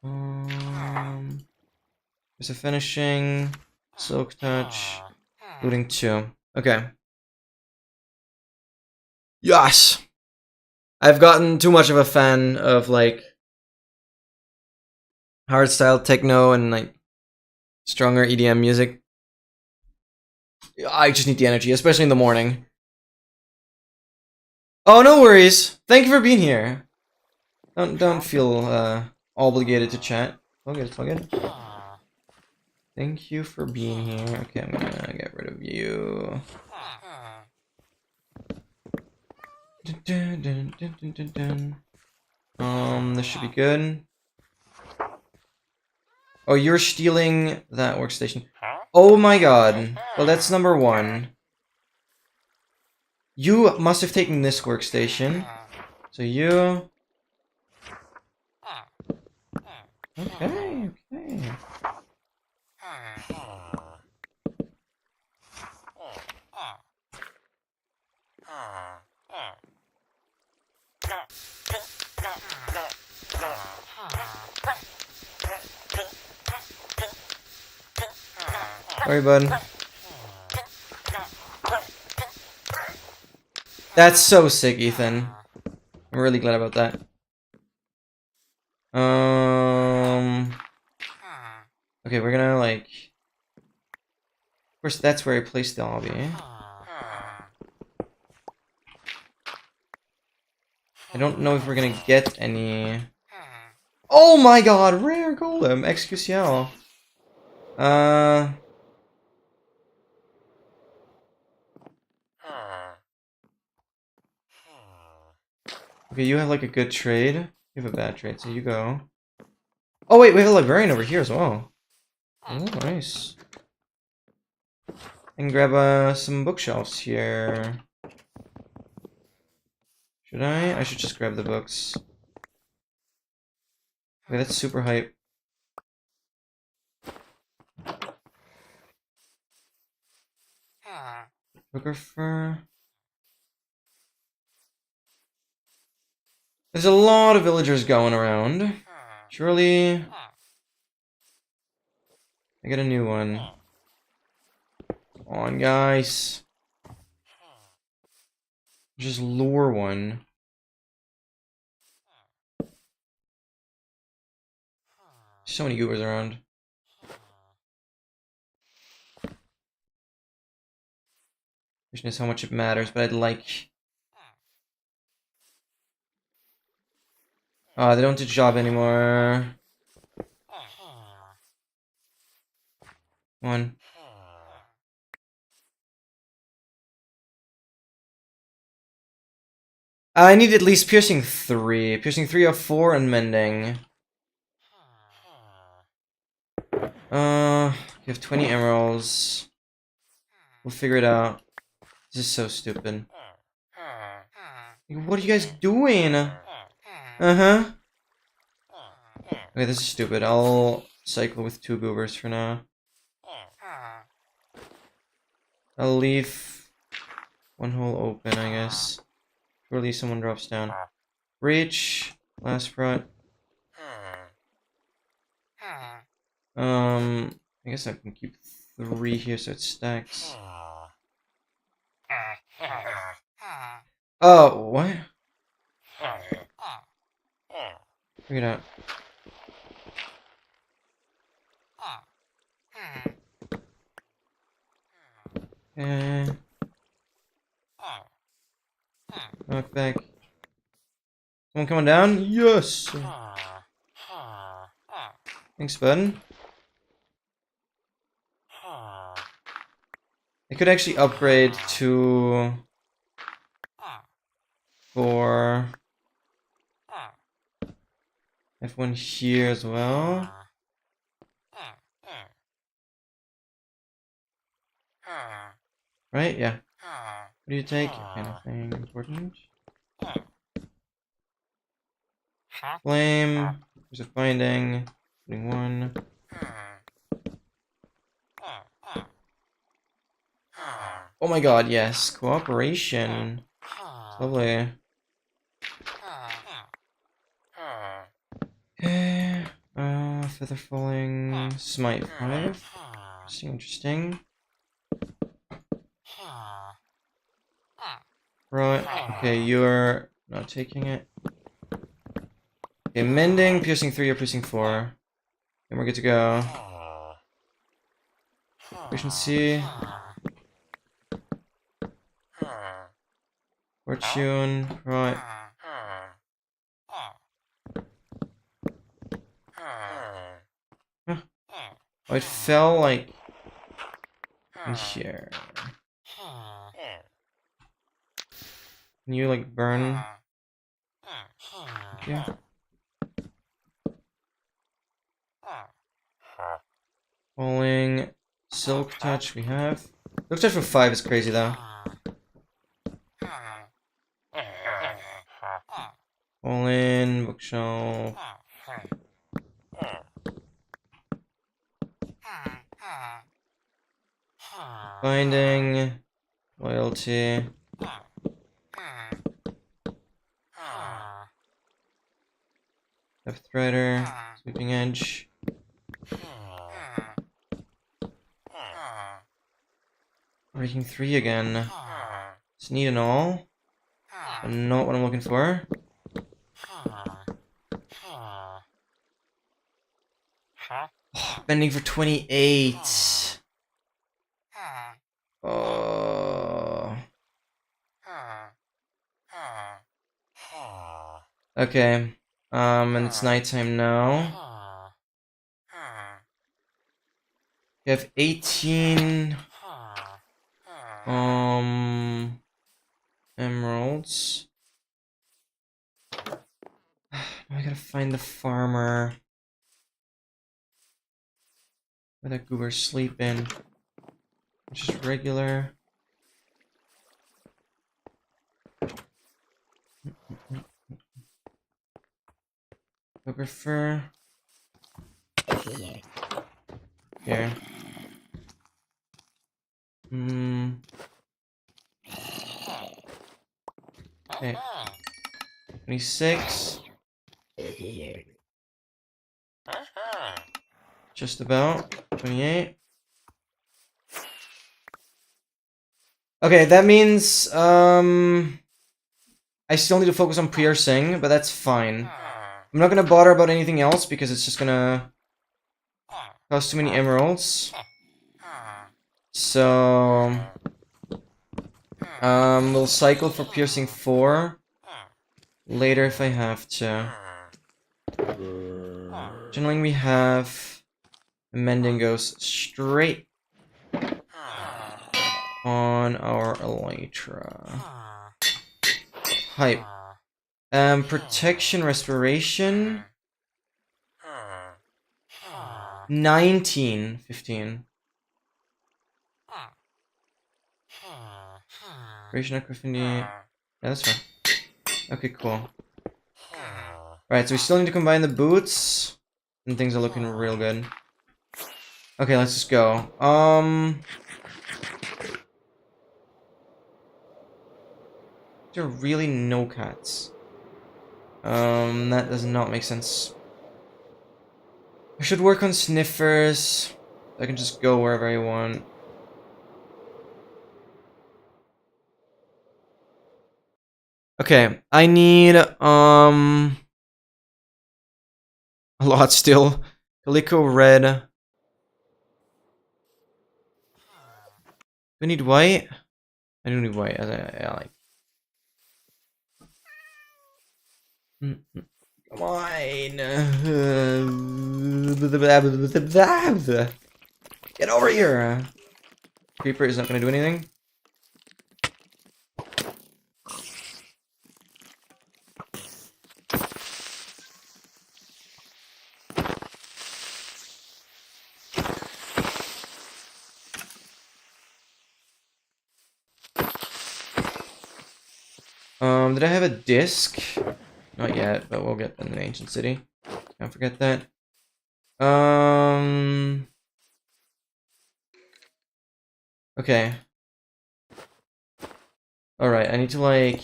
There's a finishing, silk touch, looting 2. Okay. Yes! I've gotten too much of a fan of like hardstyle techno and like stronger EDM music. I just need the energy, especially in the morning. Oh, no worries. Thank you for being here. Don't feel obligated to chat. It's all good. Thank you for being here. Okay, I'm gonna get rid of you. This should be good. Oh, you're stealing that workstation. Oh my god. Well, that's number 1. You must have taken this workstation. So you... Okay, okay. Sorry, bud. That's so sick, Ethan. I'm really glad about that. Okay, we're gonna like... Of course, that's where I placed the obby. I don't know if we're gonna get any... Oh my god, rare golem, XQCL. Okay, you have like a good trade. You have a bad trade, so you go. Oh wait, we have a librarian over here as well. Oh, nice. I can grab some bookshelves here. Should I? I should just grab the books. Okay, that's super hype. Photographer. There's a lot of villagers going around. Surely... I get a new one. Come on, guys. Just lure one. So many goobers around. Question is how much it matters, but I'd like... Oh, they don't do job anymore. One. I need at least piercing 3. Piercing 3 of 4 and mending. You have 20 emeralds. We'll figure it out. This is so stupid. What are you guys doing? Uh-huh. Okay, this is stupid. I'll cycle with 2 goobers for now. I'll leave 1 hole open, I guess. Surely someone drops down. Reach. Last front. I guess I can keep 3 here so it stacks. Oh, what? Figure it out. Okay. Knock back. Someone coming down? Yes! Thanks, bud. I could actually upgrade to... for... I have one here as well. Right? Yeah. What do you take? Okay, nothing important. Flame. There's a finding. Putting 1. Oh my god, yes. Cooperation. Lovely. Okay. Feather falling. Smite 5. Interesting. Right. Okay, you're not taking it. Okay, mending, piercing 3 or piercing 4. And we're good to go. Efficiency. Fortune. Right. Huh. Oh, it fell like in here. Can you like burn? Yeah. Falling. Silk touch we have. Silk touch for 5 is crazy though. Falling. Bookshelf. Binding. Loyalty. Depth Threader. Sweeping Edge. Breaking 3 again. It's neat and all, but not what I'm looking for. Oh, bending for 28. Oh. Okay. And it's nighttime now. We have 18 emeralds. I gotta find the farmer. Where that goober's sleeping. Just regular. Photographer. Here. Okay. 26. Just about. 28. Okay, that means, I still need to focus on piercing, but that's fine. I'm not gonna bother about anything else because it's just gonna cost too many emeralds. So, we'll cycle for piercing 4 later if I have to. Generally, we have mending goes straight on our elytra. Hype. Protection, respiration. 19, 15. Respiration, acrophony. Yeah, that's fine. Okay, cool. Alright, so we still need to combine the boots. And things are looking real good. Okay, let's just go. There are really no cats. That does not make sense. I should work on sniffers. I can just go wherever I want. Okay, I need, a lot still. Calico red. Do I need white? I do need white. I like. Come on. Get over here. Creeper is not gonna do anything. Did I have a disc? Not yet, but we'll get them in the ancient city. Can't forget that. Okay. Alright, I need to, like,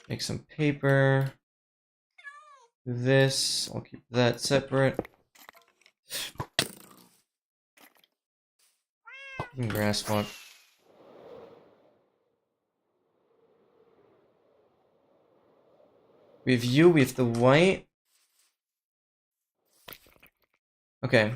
make some paper. Do this. I'll keep that separate. Grass walk. We have you, we have the white. Okay.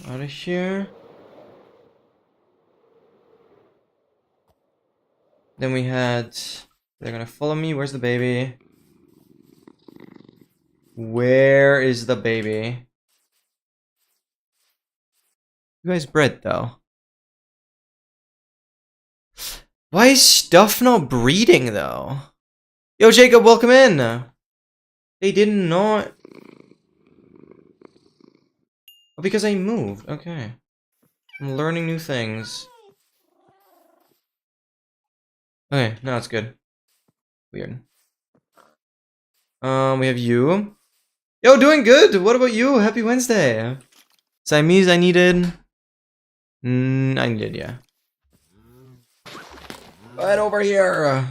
Out of here. Then we had... They're gonna follow me. Where's the baby? Where is the baby? You guys bred, though. Why is stuff not breeding, though? Yo, Jacob, welcome in! They did not... Oh, because I moved. Okay. I'm learning new things. Okay, now it's good. Weird. We have you. Yo, doing good! What about you? Happy Wednesday! Siamese I needed. I needed, yeah. Right over here!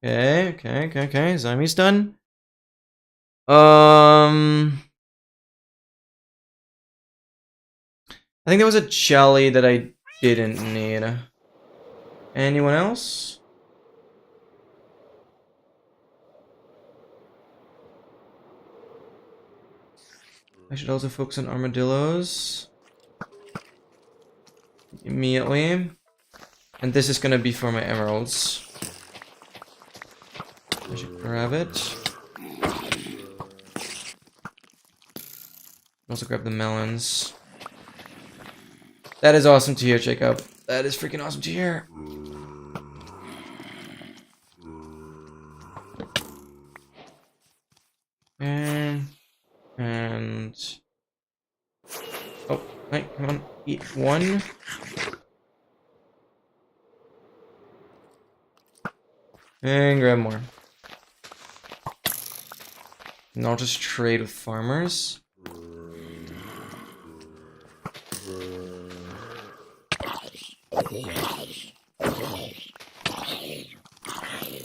Okay. Siamese done. I think there was a jelly that I didn't need. Anyone else? I should also focus on armadillos. Immediately. And this is gonna be for my emeralds. I should grab it. Also grab the melons. That is awesome to hear, Jacob. That is freaking awesome to hear. And oh, right, come on, eat one. And grab more. And I'll just trade with farmers.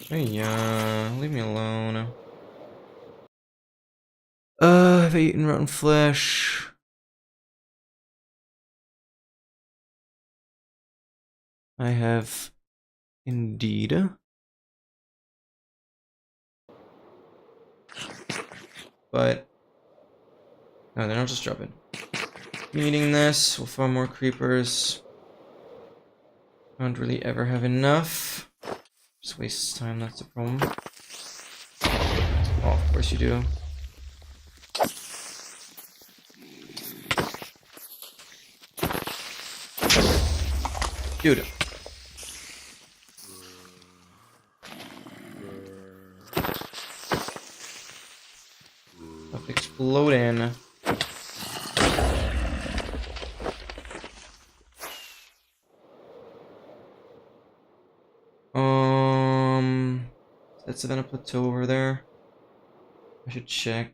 Hey, leave me alone. Have I eaten rotten flesh? I have indeed. But no, then I'll just drop it. Eating this, we'll farm more creepers. Don't really ever have enough. Just wastes time, that's the problem. Oh, of course you do. Dude. Stuff exploding. That's Savannah Plateau over there. I should check.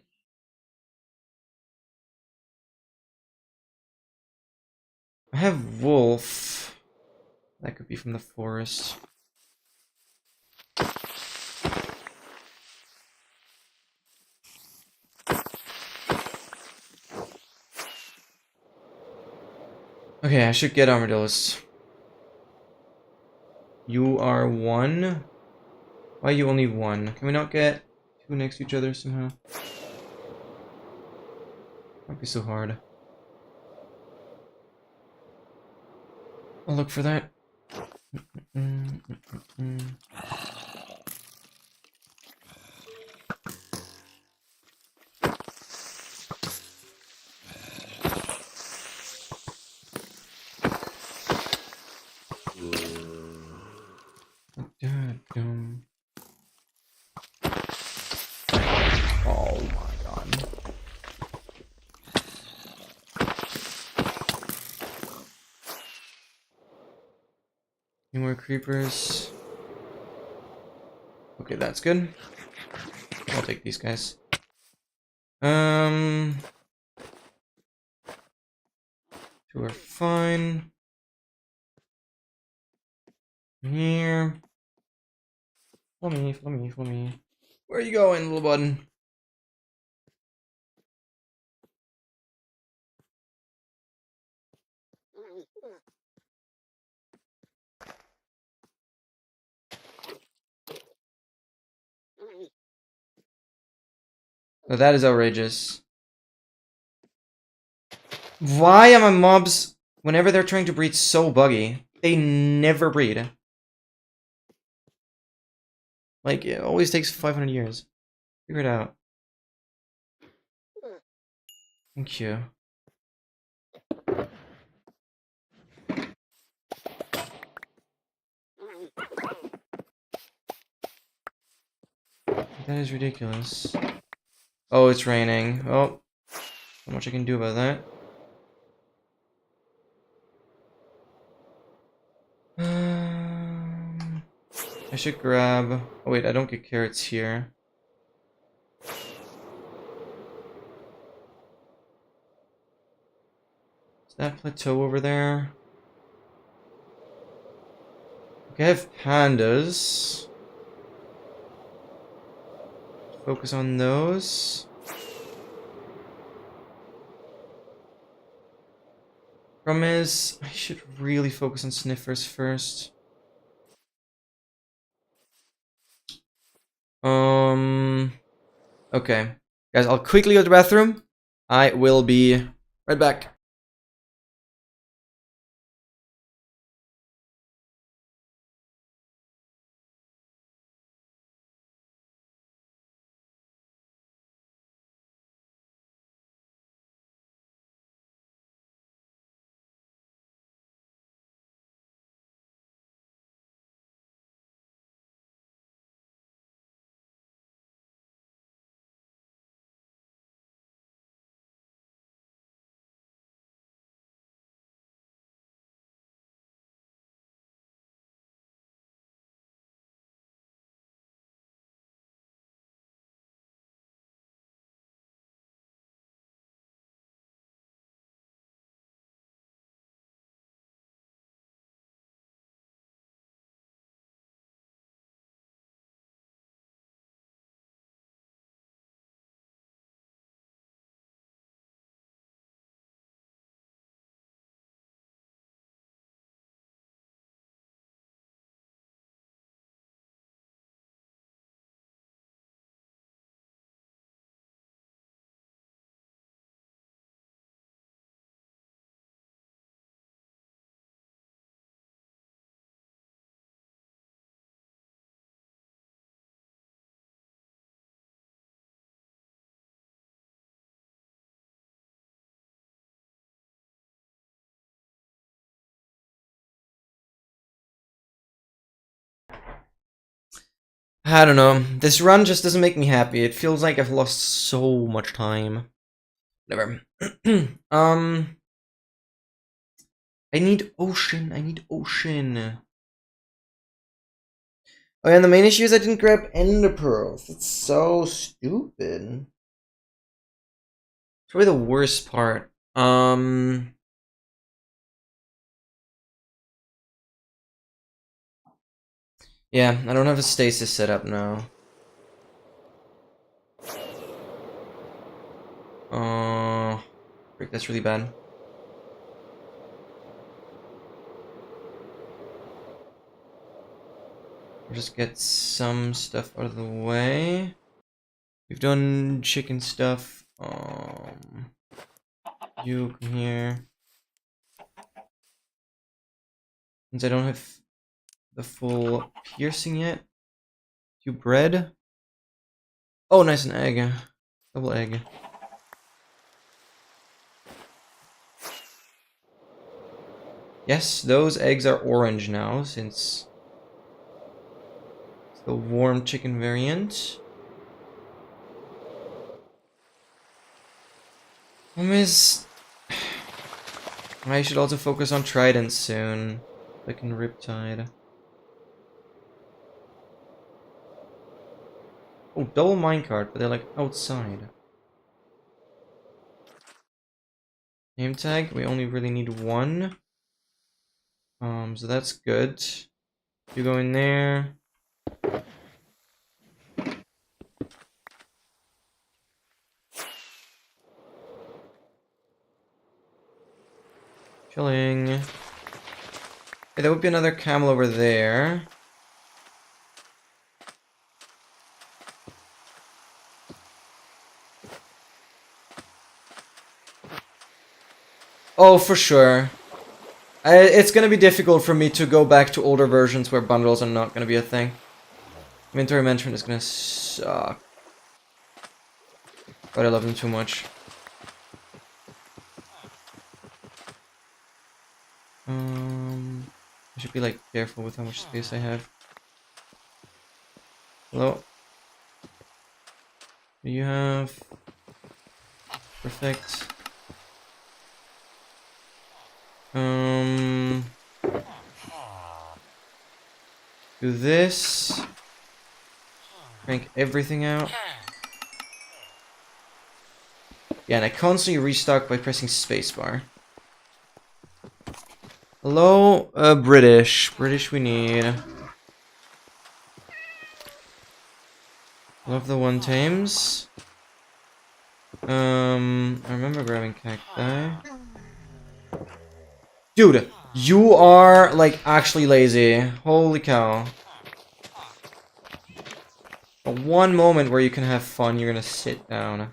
I have wolf. That could be from the forest. Okay, I should get armadillos. You are one. Why are you only one? Can we not get two next to each other somehow? Might be so hard. I'll look for that. Oh my god. Any more creepers? Okay, that's good. I'll take these guys. Two are fine. Here. Follow me, follow me, follow me. Where are you going, little button? Oh, that is outrageous. Why are my mobs, whenever they're trying to breed, so buggy? They never breed. Like, it always takes 500 years. Figure it out. Thank you. That is ridiculous. Oh, it's raining. Oh, not much I can do about that. I should grab... Oh wait, I don't get carrots here. Is that plateau over there? Okay, I have pandas. Focus on those. Problem is, I should really focus on sniffers first. Okay. Guys, I'll quickly go to the bathroom. I will be right back. I don't know. This run just doesn't make me happy. It feels like I've lost so much time. Whatever. I need ocean. I need ocean. Oh, yeah, and the main issue is I didn't grab ender pearls. That's so stupid. It's probably the worst part. Yeah, I don't have a stasis set up now. Frick, that's really bad. I'll just get some stuff out of the way. We've done chicken stuff. You come here. Since I don't have the full piercing yet. You bread. Oh, nice, an egg. Double egg. Yes, those eggs are orange now, since it's the warm chicken variant. I should also focus on tridents soon, like in Riptide. Oh, double minecart, but they're like outside. Name tag, we only really need one. So that's good. You go in there. Chilling. Hey, there would be another camel over there. Oh, for sure. It's gonna be difficult for me to go back to older versions where bundles are not gonna be a thing. Inventory management is gonna suck. But I love them too much. I should be like careful with how much space I have. Hello? Do you have... Perfect. Do this. Crank everything out. Yeah, and I constantly restock by pressing spacebar. Hello, British. British we need. Love the one tames. I remember grabbing cacti. Dude, you are like actually lazy. Holy cow. But one moment where you can have fun, you're gonna sit down.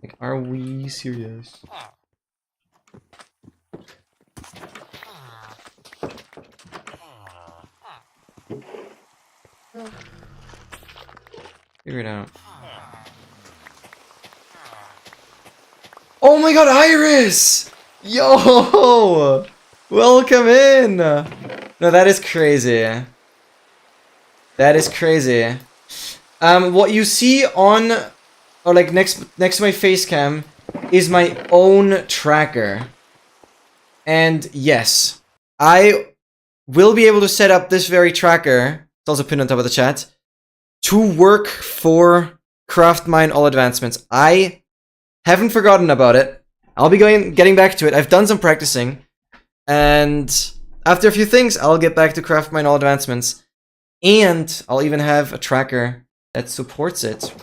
Like, are we serious? Figure it out. Oh my god, Iris! Yo! Welcome in! No, that is crazy. That is crazy. What you see on, or like next to my face cam, is my own tracker. And yes, I will be able to set up this very tracker, it's also pinned on top of the chat, to work for Craftmine All Advancements. I haven't forgotten about it. I'll be getting back to it. I've done some practicing. And after a few things, I'll get back to Craftmine All Advancements. And I'll even have a tracker that supports it.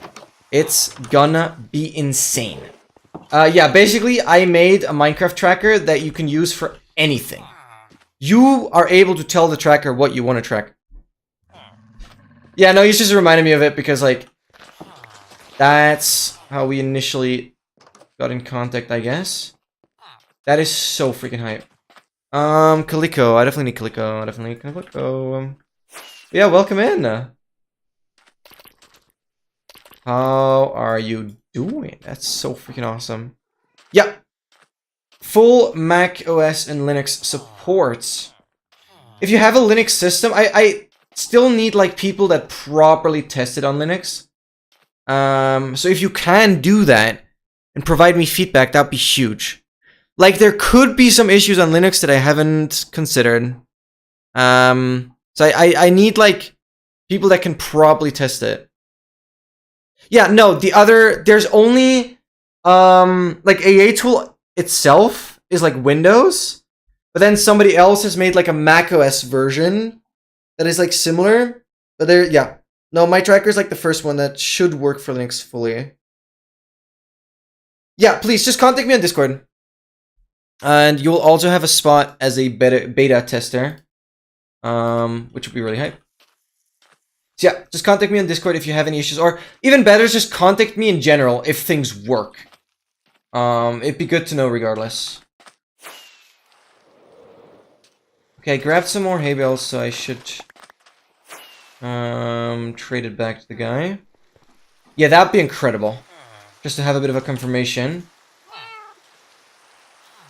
It's gonna be insane. Yeah, basically, I made a Minecraft tracker that you can use for anything. You are able to tell the tracker what you want to track. Yeah, no, you just reminded me of it because, like, that's how we initially got in contact, I guess. That is so freaking hype. Calico. I definitely need Calico. I definitely need Calico. Yeah, welcome in. How are you doing? That's so freaking awesome. Yeah. Full Mac OS and Linux support. If you have a Linux system, I still need like people that properly test it on Linux. So if you can do that and provide me feedback, that'd be huge. Like there could be some issues on Linux that I haven't considered. So I need like people that can properly test it. Yeah, no, there's only like AA tool itself is like Windows, but then somebody else has made like a Mac OS version that is like similar. But yeah. No, my tracker is like the first one that should work for Linux fully. Yeah, please just contact me on Discord. And you'll also have a spot as a beta tester. Which would be really hype. So yeah, just contact me on Discord if you have any issues. Or even better, just contact me in general if things work. It'd be good to know regardless. Okay, I grabbed some more hay bales, so I should trade it back to the guy. Yeah, that'd be incredible. Just to have a bit of a confirmation.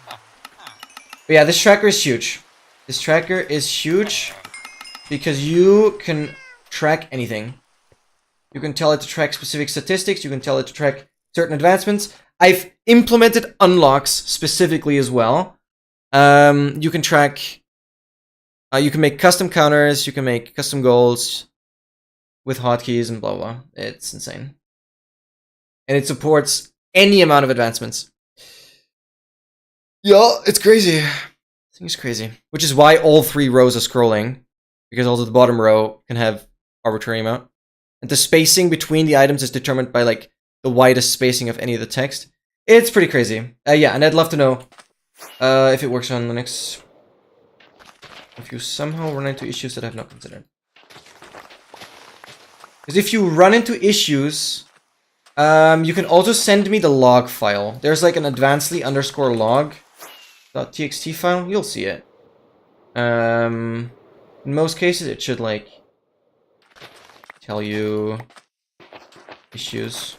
But yeah, this tracker is huge. This tracker is huge because you can track anything. You can tell it to track specific statistics. You can tell it to track certain advancements. I've implemented unlocks specifically as well. You can track... you can make custom counters. You can make custom goals. with hotkeys and blah blah. It's insane. And it supports any amount of advancements. Yeah, it's crazy. I think it's crazy. Which is why all 3 rows are scrolling. Because also the bottom row can have arbitrary amount. And the spacing between the items is determined by like the widest spacing of any of the text. It's pretty crazy. Yeah, and I'd love to know if it works on Linux. If you somehow run into issues that I've not considered. Because if you run into issues, you can also send me the log file. There's like an advancedly_log.txt file. You'll see it. In most cases, it should like tell you issues.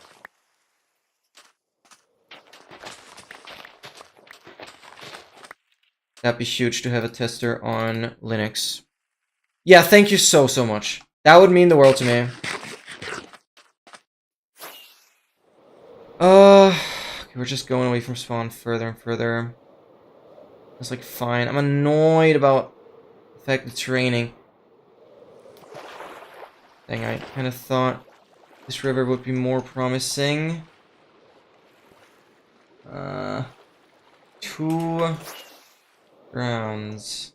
That'd be huge to have a tester on Linux. Yeah, thank you so much. That would mean the world to me. Okay, we're just going away from spawn further and further. It's like fine. I'm annoyed about the fact it's raining. Dang, I kind of thought this river would be more promising. 2 rounds.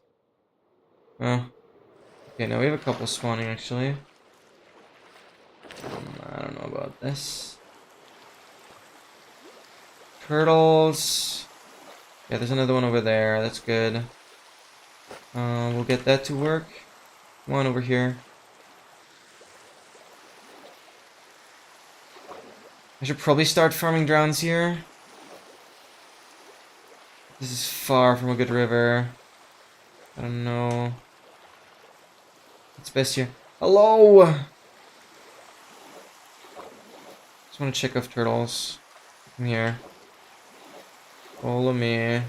Oh. Okay, now we have a couple spawning actually. I don't know about this. Turtles. Yeah, there's another one over there. That's good. We'll get that to work. Come on over here. I should probably start farming drowns here. This is far from a good river. I don't know. It's best here. Hello! Just want to check off turtles. Come here. Follow me.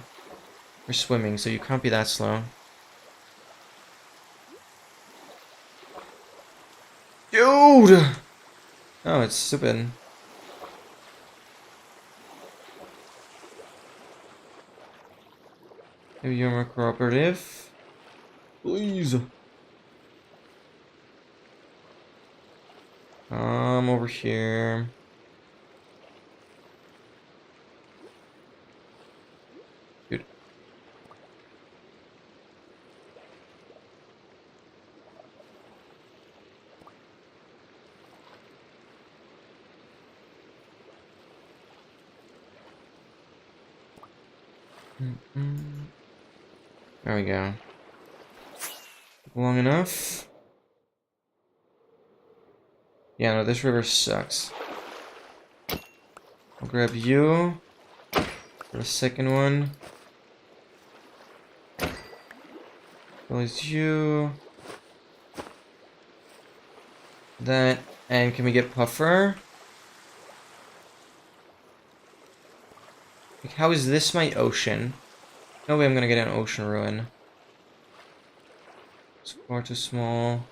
We're swimming, so you can't be that slow. Dude! Oh, it's stupid. Maybe you're more cooperative. Please. Over here. Dude. There we go. Long enough. Yeah, no, this river sucks. I'll grab you for the second one. Close you. That, and can we get puffer? Like, how is this my ocean? No way I'm gonna get an ocean ruin. It's far too small.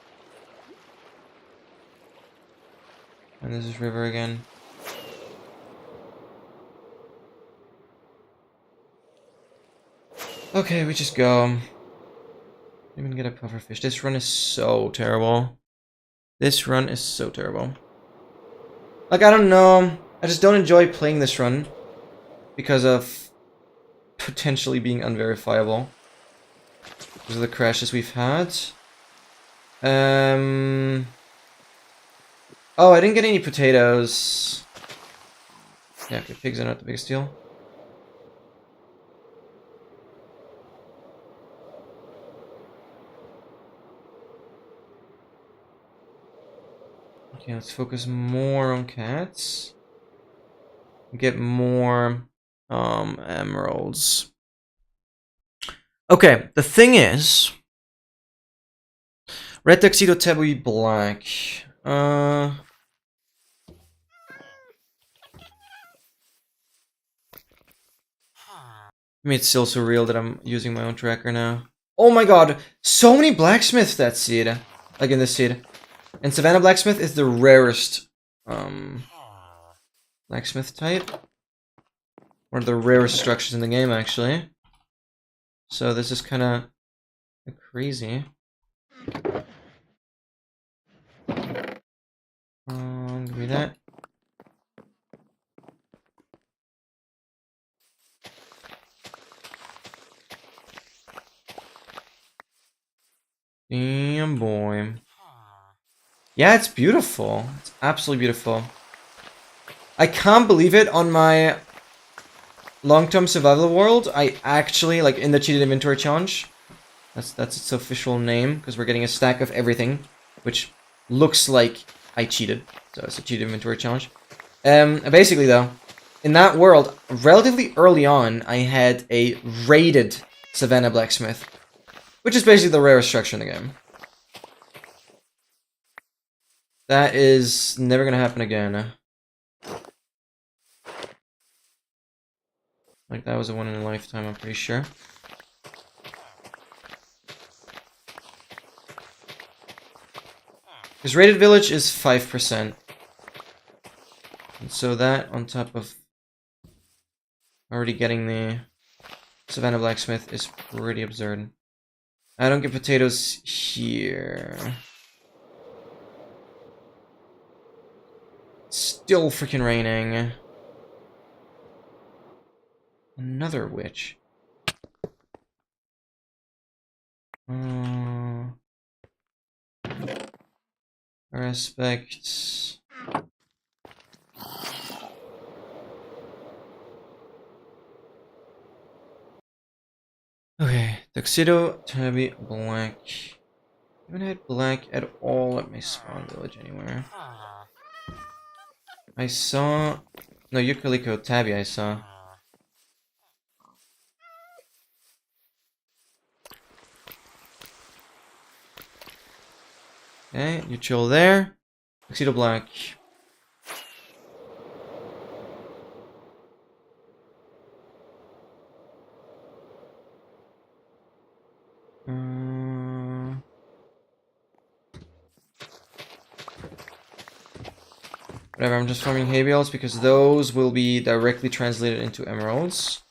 And this is river again. Okay, we just go. Even get a pufferfish. This run is so terrible. This run is so terrible. Like, I don't know. I just don't enjoy playing this run because of potentially being unverifiable. Because of the crashes we've had. Oh, I didn't get any potatoes. Yeah, okay, pigs are not the biggest deal. Okay, let's focus more on cats. Get more emeralds. Okay, the thing is, red tuxedo tabby black. I mean, it's still surreal that I'm using my own tracker now. Oh my god, so many blacksmiths that seed. Like in this seed. And Savannah Blacksmith is the rarest blacksmith type. One of the rarest structures in the game, actually. So this is kind of crazy. Give me that. Damn, boy. Yeah, it's beautiful. It's absolutely beautiful. I can't believe it. On my long-term survival world, I actually, like, in the cheated inventory challenge, that's its official name, because we're getting a stack of everything, which looks like I cheated. So it's a cheated inventory challenge. Basically, though, in that world, relatively early on, I had a rated Savannah Blacksmith, which is basically the rarest structure in the game. That is never gonna happen again. Like, that was a one in a lifetime, I'm pretty sure. Because rated village is 5%. And so that, on top of already getting the Savannah Blacksmith, is pretty absurd. I don't get potatoes here. It's still freaking raining. Another witch. Respect. Okay, tuxedo, tabby, black. I haven't had black at all at my spawn village anywhere. I saw... No, Yukaliko tabby I saw. Okay, you chill there. Tuxedo black. Whatever, I'm just farming hay bales because those will be directly translated into emeralds.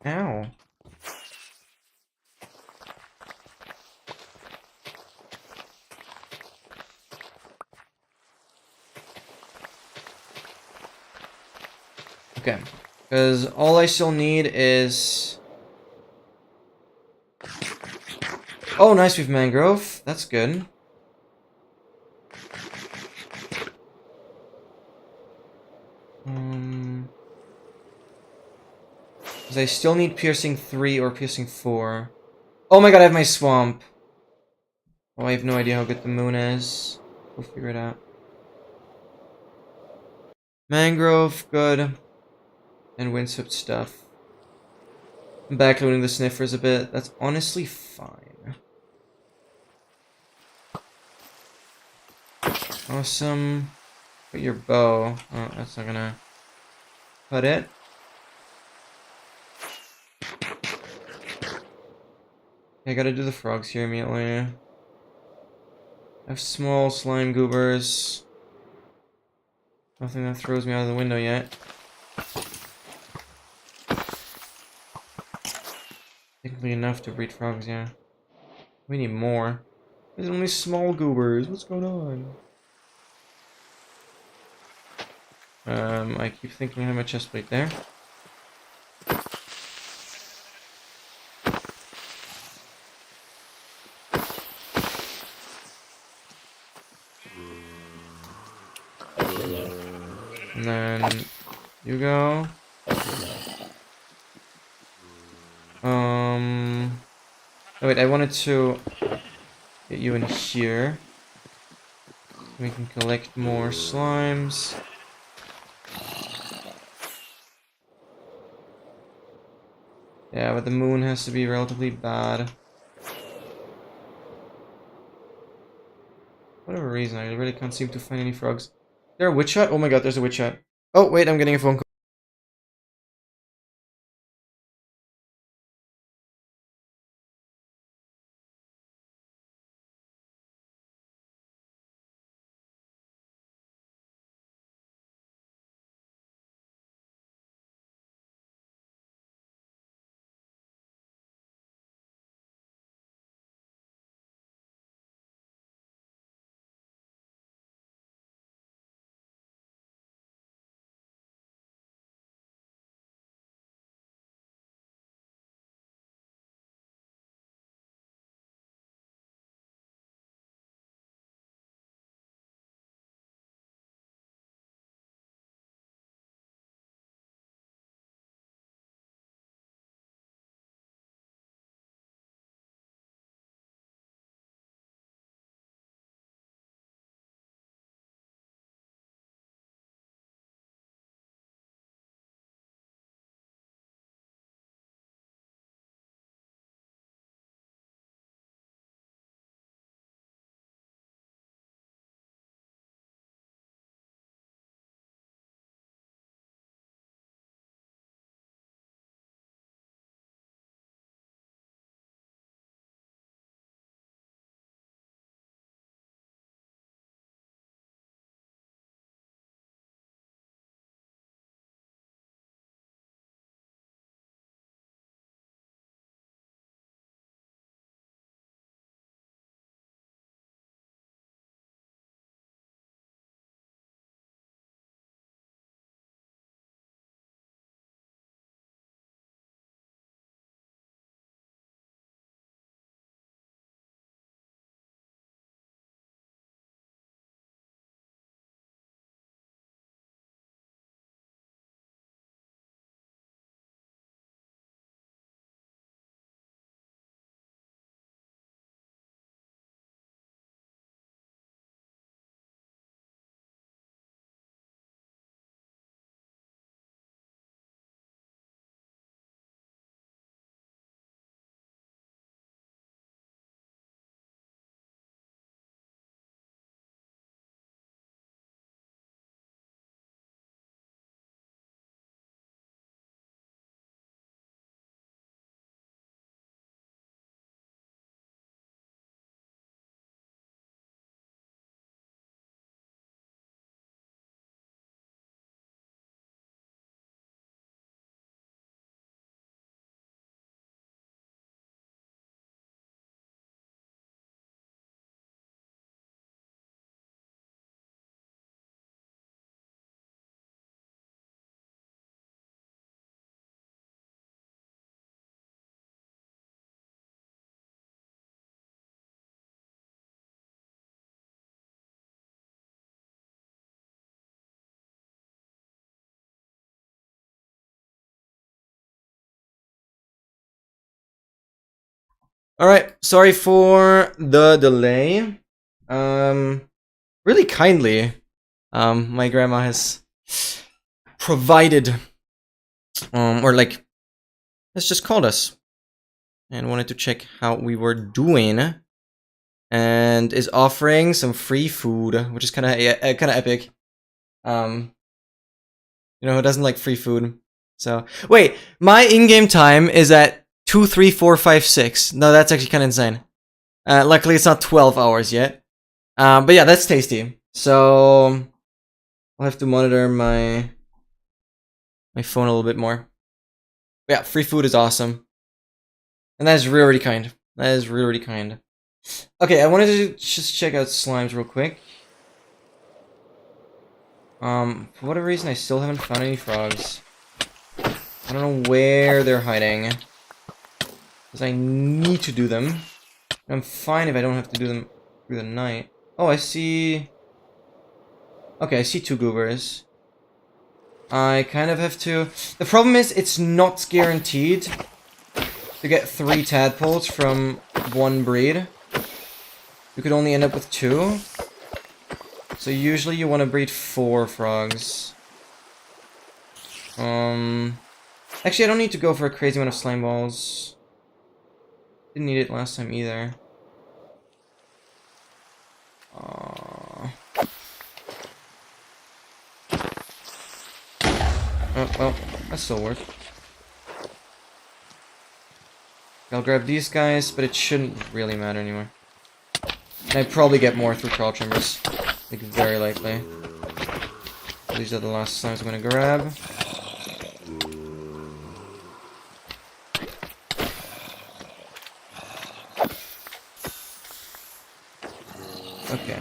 Ow. Okay, because all I still need is... Oh, nice, we've mangrove. That's good. Because I still need piercing 3 or piercing 4. Oh my god, I have my swamp. Oh, I have no idea how good the moon is. We'll figure it out. Mangrove, good. And windswept stuff. I'm backloading the sniffers a bit. That's honestly fine. Awesome. Put your bow. Oh, that's not gonna cut it. I gotta do the frogs here immediately. I have small slime goobers. Nothing that throws me out of the window yet. Technically enough to breed frogs, yeah. We need more. There's only small goobers. What's going on? I keep thinking I have my chestplate there. And then you go. Oh wait, I wanted to get you in here. We can collect more slimes. Yeah, but the moon has to be relatively bad. For whatever reason, I really can't seem to find any frogs. Is there a witch hut? Oh my god, there's a witch hut. Oh wait, I'm getting a phone call. Alright, sorry for the delay. Really kindly, my grandma has provided, or like, has just called us and wanted to check how we were doing, and is offering some free food, which is kind of epic. You know, who doesn't like free food? So wait, my in-game time is at 2, 3, 4, 5, 6. No, that's actually kind of insane. Luckily, it's not 12 hours yet. But yeah, that's tasty. So I'll have to monitor my phone a little bit more. But yeah, free food is awesome, and that is really, really kind. That is really, really kind. Okay, I wanted to just check out slimes real quick. For whatever reason, I still haven't found any frogs. I don't know where they're hiding, because I need to do them. I'm fine if I don't have to do them through the night. Oh, I see. Okay, I see 2 goobers. I kind of have to. The problem is, it's not guaranteed to get 3 tadpoles from 1 breed. You could only end up with 2. So usually you want to breed 4 frogs. Actually, I don't need to go for a crazy amount of slime balls. Didn't need it last time either. Oh, well, that still worked. I'll grab these guys, but it shouldn't really matter anymore. And I'd probably get more through crawl chambers. Like, very likely. These are the last slimes I'm gonna grab. Okay.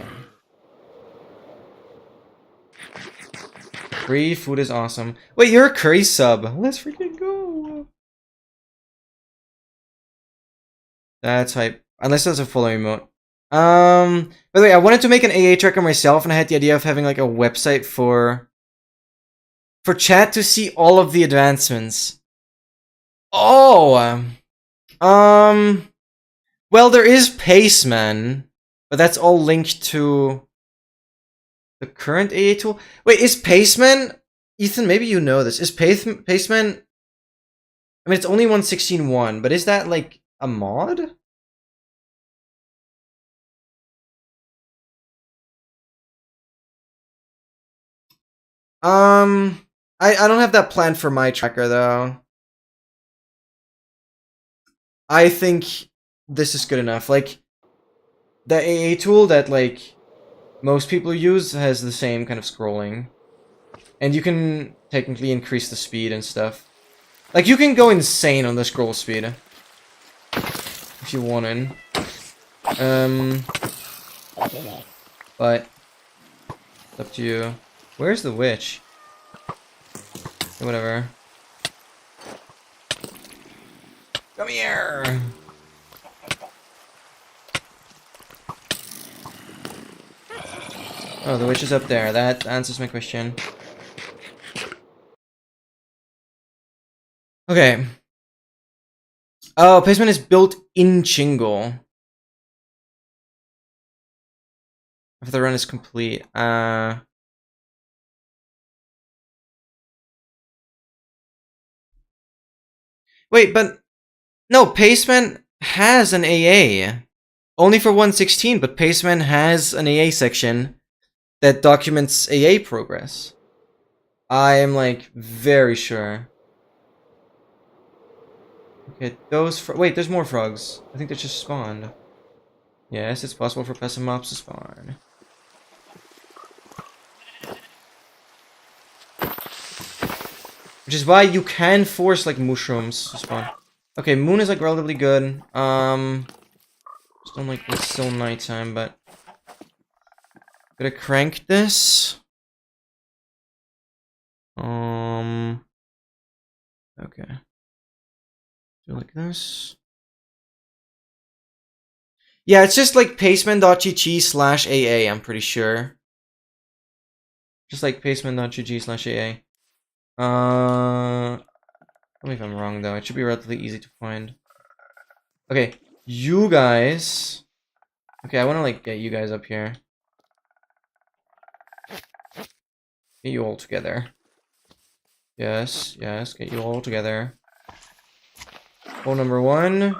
Free food is awesome. Wait, you're a curry sub. Let's freaking go. That's hype. Unless that's a follow emote. By the way, I wanted to make an AA tracker myself, and I had the idea of having like a website for chat to see all of the advancements. Oh, well, there is Paceman, but that's all linked to the current AA tool. Wait, is Paceman? Ethan, maybe you know this. Is Paceman? I mean, it's only 1.16.1, but is that like a mod? I don't have that planned for my tracker though. I think this is good enough. Like, the AA tool that like most people use has the same kind of scrolling, and you can technically increase the speed and stuff. Like, you can go insane on the scroll speed if you want in. But it's up to you. Where's the witch? Whatever. Come here! Oh, the witch is up there. That answers my question. Okay. Oh, Paceman is built in Chingle. If the run is complete. Wait, but no, Paceman has an AA. Only for 1.16, but Paceman has an AA section that documents AA progress. I am like very sure. Okay, wait, there's more frogs. I think they just spawned. Yes, it's possible for pessim mobs to spawn. Which is why you can force like mushrooms to spawn. Okay, moon is like relatively good. Just don't like it's still nighttime, but gonna crank this. Okay. Do like this. Yeah, it's just like paceman.gg/AA, I'm pretty sure. Just like paceman.gg/AA. Tell me if I'm wrong though. It should be relatively easy to find. Okay, you guys. Okay, I want to like get you guys up here. Get you all together. Yes, yes, get you all together. Hole number 1.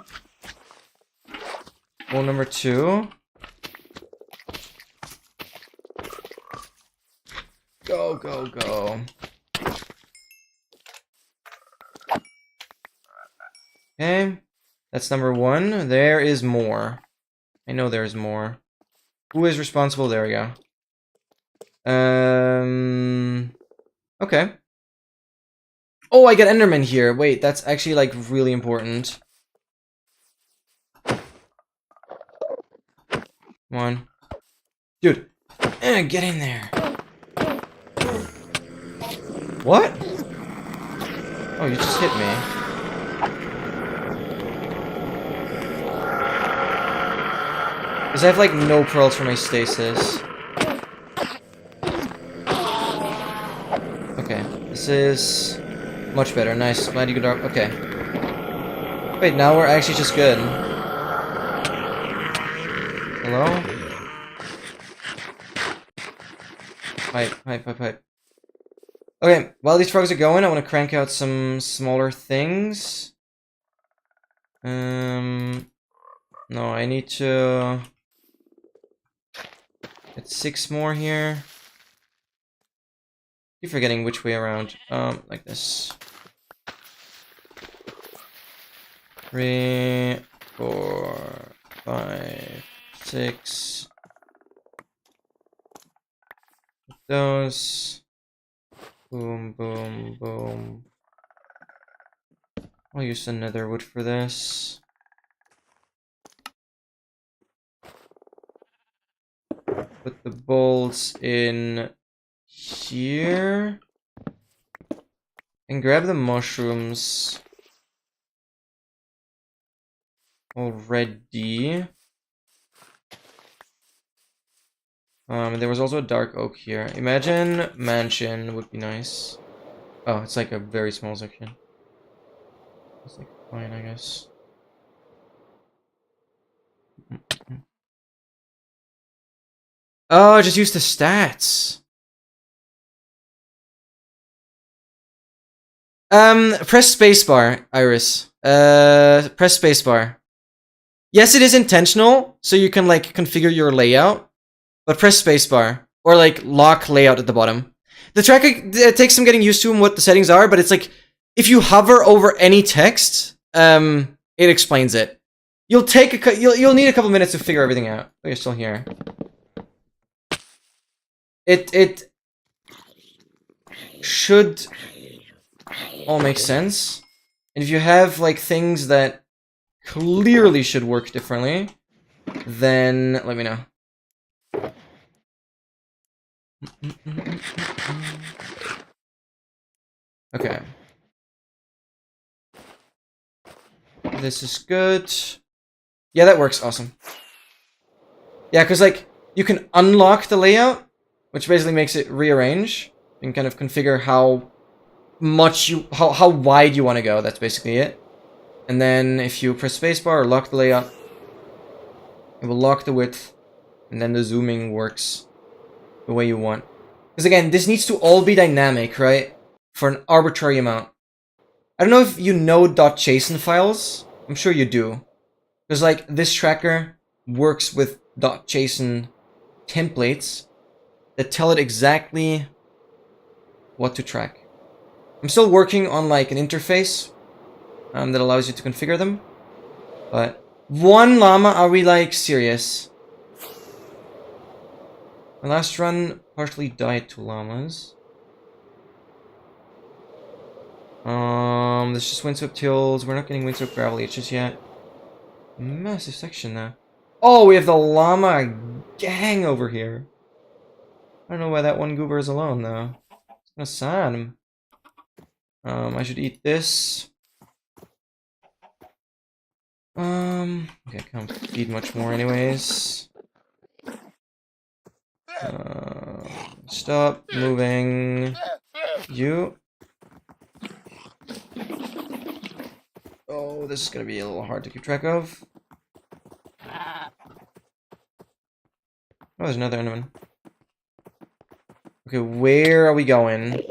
Hole number 2. Go, go, go. Okay, that's number 1. There is more. I know there's more. Who is responsible? There we go. Okay. Oh, I get Enderman here. Wait, that's actually like really important. Come on. Dude, get in there. What? Oh, you just hit me. Because I have like no pearls for my stasis. Okay, this is much better. Nice, glad you could. Okay. Wait, now we're actually just good. Hello? Pipe. Okay, while these frogs are going, I want to crank out some smaller things. No, I need to get 6 more here. Keep forgetting which way around. Like this. 3, 4, 5, 6. Those. Boom, boom, boom. I'll use another wood for this. Put the bolts in here. And grab the mushrooms. Already. There was also a dark oak here. Imagine mansion would be nice. Oh, it's like a very small section. It's like fine, I guess. Oh, just use the stats. Press spacebar, Iris. Press spacebar. Yes, it is intentional, so you can like configure your layout. But press spacebar, or like lock layout at the bottom. The tracker, it takes some getting used to what the settings are, but it's like, if you hover over any text, it explains it. You'll need a couple minutes to figure everything out. Oh, you're still here. It should all make sense. And if you have like things that clearly should work differently, then let me know. Okay. This is good. Yeah, that works. Awesome. Yeah, because like you can unlock the layout, which basically makes it rearrange. You can kind of configure how much how wide you want to go. That's basically it. And then if you press spacebar or lock the layout, it will lock the width, and then the zooming works the way you want. Because again, this needs to all be dynamic, right? For an arbitrary amount. I don't know if you know .json files. I'm sure you do. Because like this tracker works with .json templates that tell it exactly what to track. I'm still working on like an interface that allows you to configure them. But 1 llama, are we like serious? My last run partially died 2 llamas. There's just windswept hills. We're not getting windswept gravel just yet. Massive section now. Oh, we have the llama gang over here. I don't know why that one goober is alone though. It's kinda sad. I should eat this. Okay, can't feed much more anyways. Stop moving. You. Oh, this is gonna be a little hard to keep track of. Oh, there's another enderman. Okay, where are we going?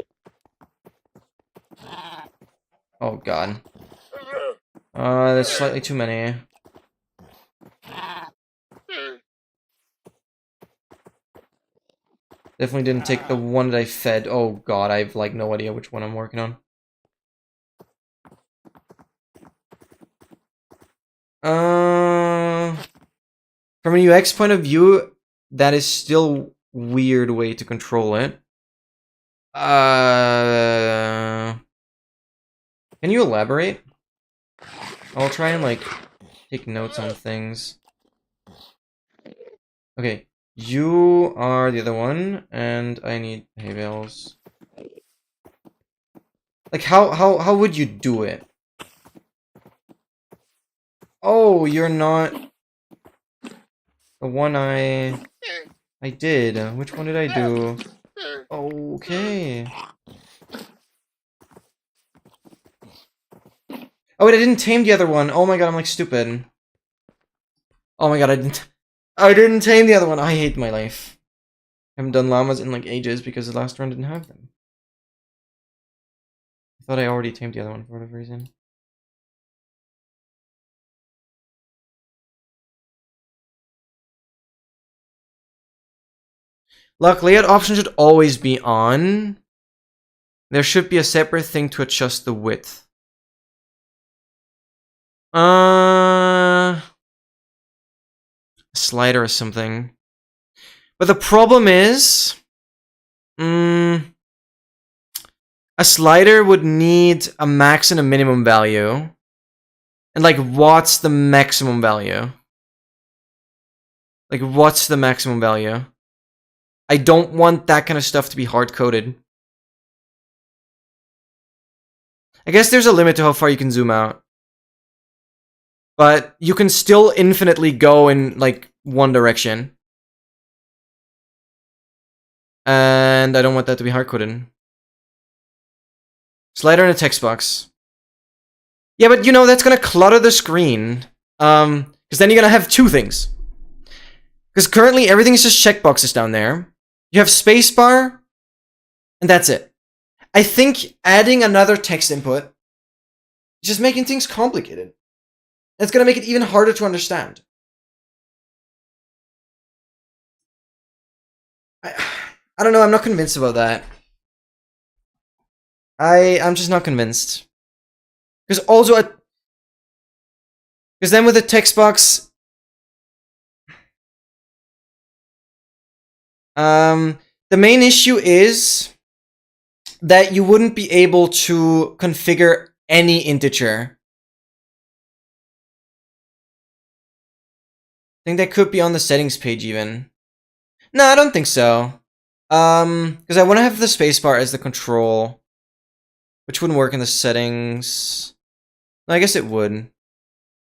Oh god. There's slightly too many. Definitely didn't take the one that I fed. Oh god, I have like no idea which one I'm working on. From a UX point of view, that is still weird way to control it. Can you elaborate? I'll try and like take notes on things. Okay, you are the other one, and I need hay bales. Like how would you do it? Oh, you're not the one I did. Which one did I do? Okay. Oh wait, I didn't tame the other one. Oh my god, I'm like stupid. Oh my god, I didn't tame the other one. I hate my life. I haven't done llamas in like ages because the last run didn't have them. I thought I already tamed the other one for whatever reason. Look, layout option should always be on. There should be a separate thing to adjust the width. Slider or something. But the problem is, a slider would need a max and a minimum value. And like, what's the maximum value? Like, what's the maximum value? I don't want that kind of stuff to be hard-coded. I guess there's a limit to how far you can zoom out. But you can still infinitely go in, like, one direction. And I don't want that to be hard-coded. Slider in a text box. Yeah, but you know, that's gonna clutter the screen. Because then you're gonna have two things. Because currently everything is just checkboxes down there. You have spacebar, and that's it. I think adding another text input is just making things complicated. It's gonna make it even harder to understand. I don't know, I'm not convinced about that. I'm just not convinced. Because also, because then with the text box, the main issue is that you wouldn't be able to configure any integer. I think that could be on the settings page even. No, I don't think so. Because I want to have the spacebar as the control, which wouldn't work in the settings. I guess it would.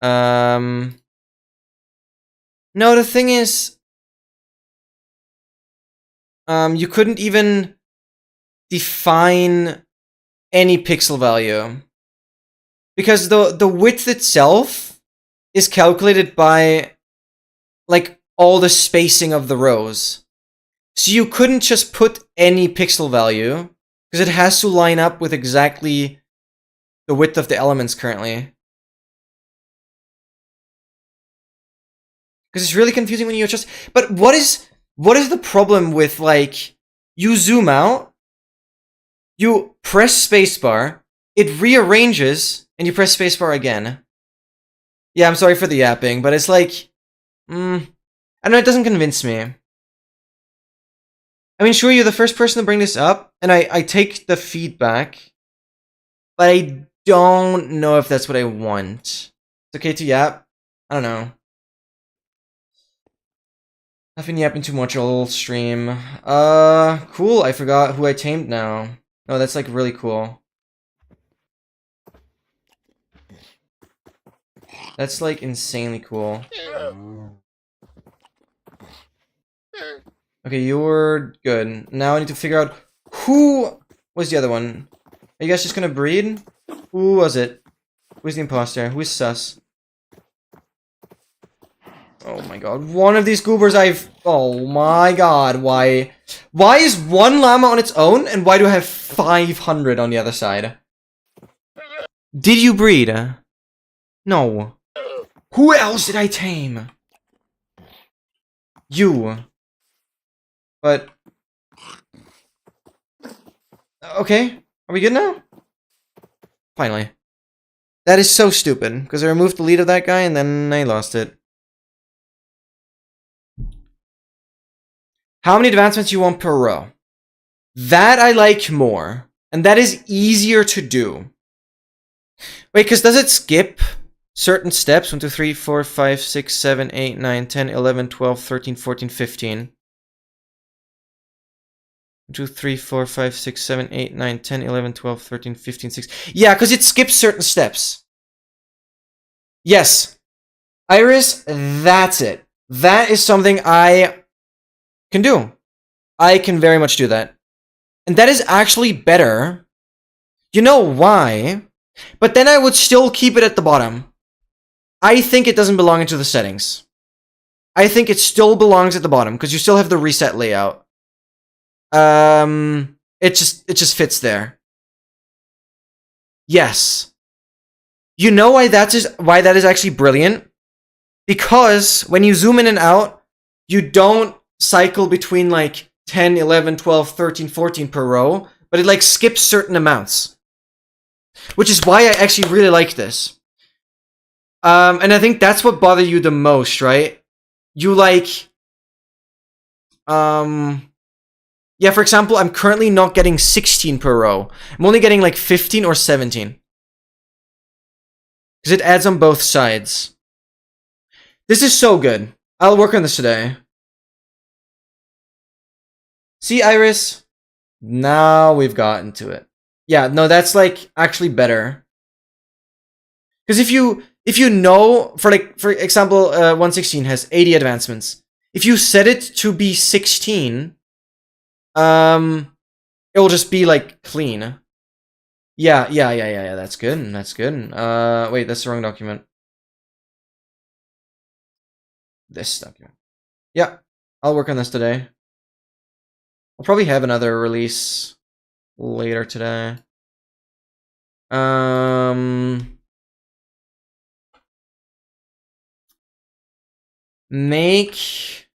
No, the thing is, you couldn't even define any pixel value. Because the width itself is calculated by, like, all the spacing of the rows. So you couldn't just put any pixel value, because it has to line up with exactly the width of the elements currently. Because it's really confusing when you adjust. But what is the problem with, like, you zoom out, you press spacebar, it rearranges, and you press spacebar again. Yeah, I'm sorry for the yapping, but it's like, I don't know, it doesn't convince me. I mean, sure, you're the first person to bring this up, and I take the feedback, but I don't know if that's what I want. It's okay to yap? I don't know. I've been yapping too much all stream. Cool, I forgot who I tamed now. Oh, that's like really cool. That's like insanely cool. Okay, you're good. Now I need to figure out who was the other one. Are you guys just gonna breed? Who was it? Who's the imposter? Who is sus? Oh my god. One of these goobers oh my god, why? Why is one llama on its own, and why do I have 500 on the other side? Did you breed? No. Who else did I tame? You. But... Okay. Are we good now? Finally. That is so stupid, because I removed the lead of that guy, and then I lost it. How many advancements you want per row? That I like more. And that is easier to do. Wait, because does it skip certain steps? 1, 2, 3, 4, 5, 6, 7, 8, 9, 10, 11, 12, 13, 14, 15. 1, 2, 3, 4, 5, 6, 7, 8, 9, 10, 11, 12, 13, 15, 16. Yeah, because it skips certain steps. Yes. Iris, that's it. That is something I can do. I can very much do that. And that is actually better. You know why? But then I would still keep it at the bottom. I think it doesn't belong into the settings. I think it still belongs at the bottom, because you still have the reset layout. It just fits there. Yes. You know why that is actually brilliant? Because when you zoom in and out, you don't cycle between like 10, 11, 12, 13, 14 per row, but it like skips certain amounts. Which is why I actually really like this. And I think that's what bothers you the most, right? You like... Yeah, for example, I'm currently not getting 16 per row. I'm only getting like 15 or 17. Because it adds on both sides. This is so good. I'll work on this today. See, Iris? Now we've gotten to it. Yeah, no, that's like actually better. Because if you know, for example, 116 has 80 advancements. If you set it to be 16, it will just be like clean. Yeah, that's good. That's good. Wait, that's the wrong document. This document. Yeah, I'll work on this today. I'll probably have another release later today. Make...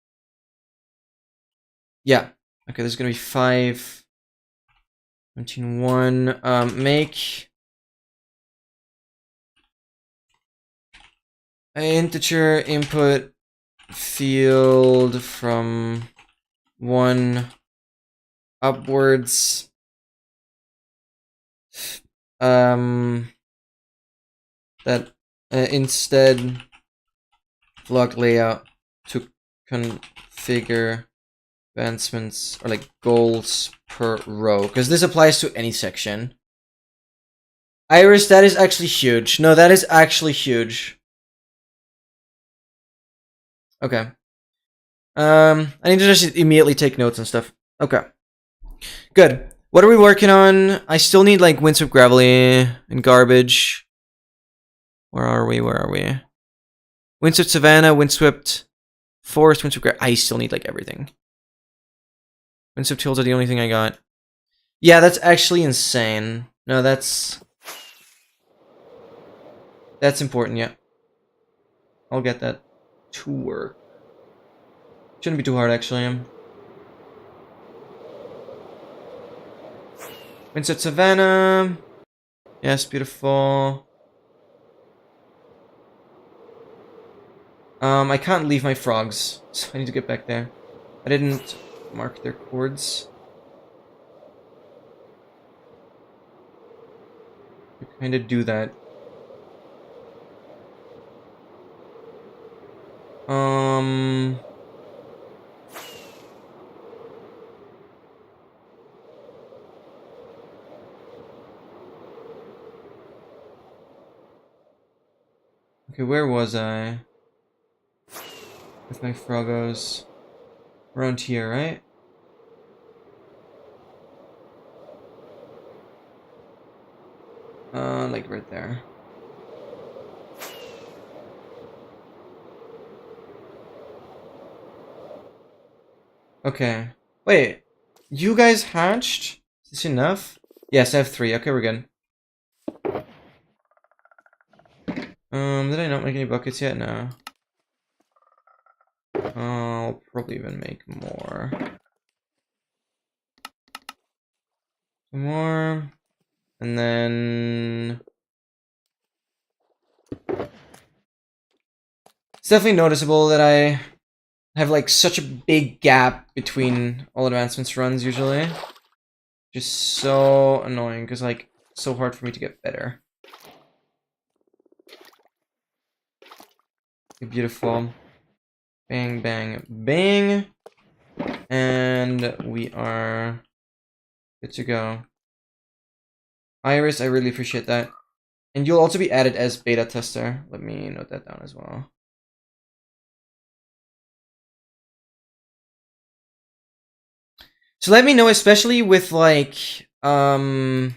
Yeah. Okay, there's gonna be 5. 1, make... an integer input field from 1 upwards. That instead block layout to configure advancements or like goals per row, because this applies to any section. Iris, that is actually huge. No, that is actually huge. Okay. I need to just immediately take notes and stuff. Okay. Good. What are we working on? I still need like Windswept Gravelly and Garbage. Where are we? Windswept Savannah, Windswept Forest, Windswept Gravelly. I still need like everything. Windswept Hills are the only thing I got. Yeah, that's actually insane. No, that's important, yeah. I'll get that to work. Shouldn't be too hard, actually. Windswept Savannah. Yes, beautiful. I can't leave my frogs, so I need to get back there. I didn't mark their chords. I kind of do that. Okay, where was I? With my froggos. Around here, right? Like right there. Okay. Wait. You guys hatched? Is this enough? Yes, I have 3. Okay, we're good. Did I not make any buckets yet? No. I'll probably even make more. More. And then... It's definitely noticeable that I have like such a big gap between all advancements runs usually. Just so annoying, because like, it's so hard for me to get better. Okay, beautiful. Bang, bang, bang. And we are good to go. Iris, I really appreciate that. And you'll also be added as beta tester. Let me note that down as well. So let me know, especially with like configuring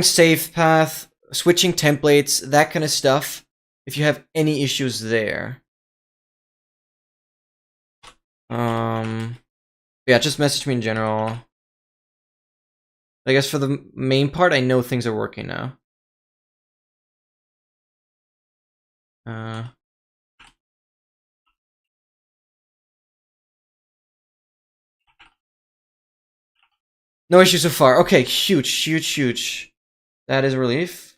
save path, switching templates, that kind of stuff, if you have any issues there. Yeah, just message me in general. I guess for the main part, I know things are working now. No issues so far. Okay, huge, huge, huge. That is a relief.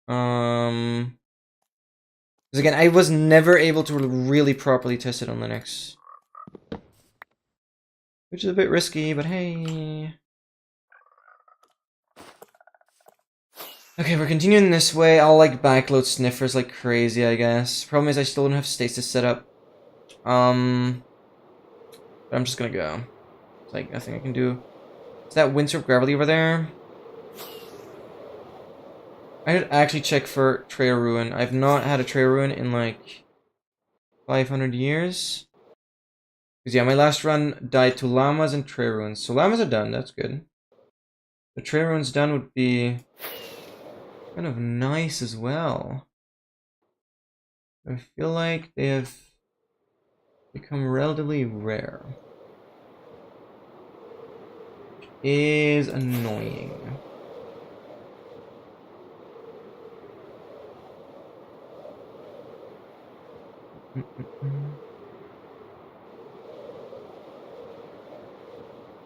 Because again, I was never able to really properly test it on Linux. Which is a bit risky, but hey. Okay, we're continuing this way. I'll like backload sniffers like crazy, I guess. Problem is I still don't have stasis set up. But I'm just gonna go. It's like nothing I can do. Is that Winthrop Gravelly over there? I should actually check for Trail Ruin. I've not had a Trail Ruin in like 500 years. Because yeah, my last run died to llamas and Trail Ruins. So llamas are done, that's good. The Trail Ruins done would be kind of nice as well. I feel like they have become relatively rare. Is annoying.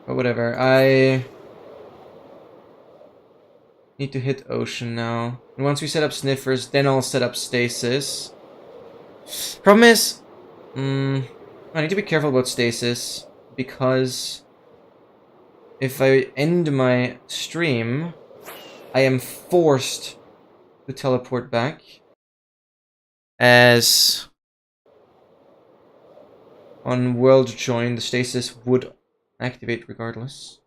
But whatever, I need to hit ocean now. And once we set up sniffers, then I'll set up stasis. Problem is, I need to be careful about stasis, because if I end my stream, I am forced to teleport back, as on world join, the stasis would activate regardless.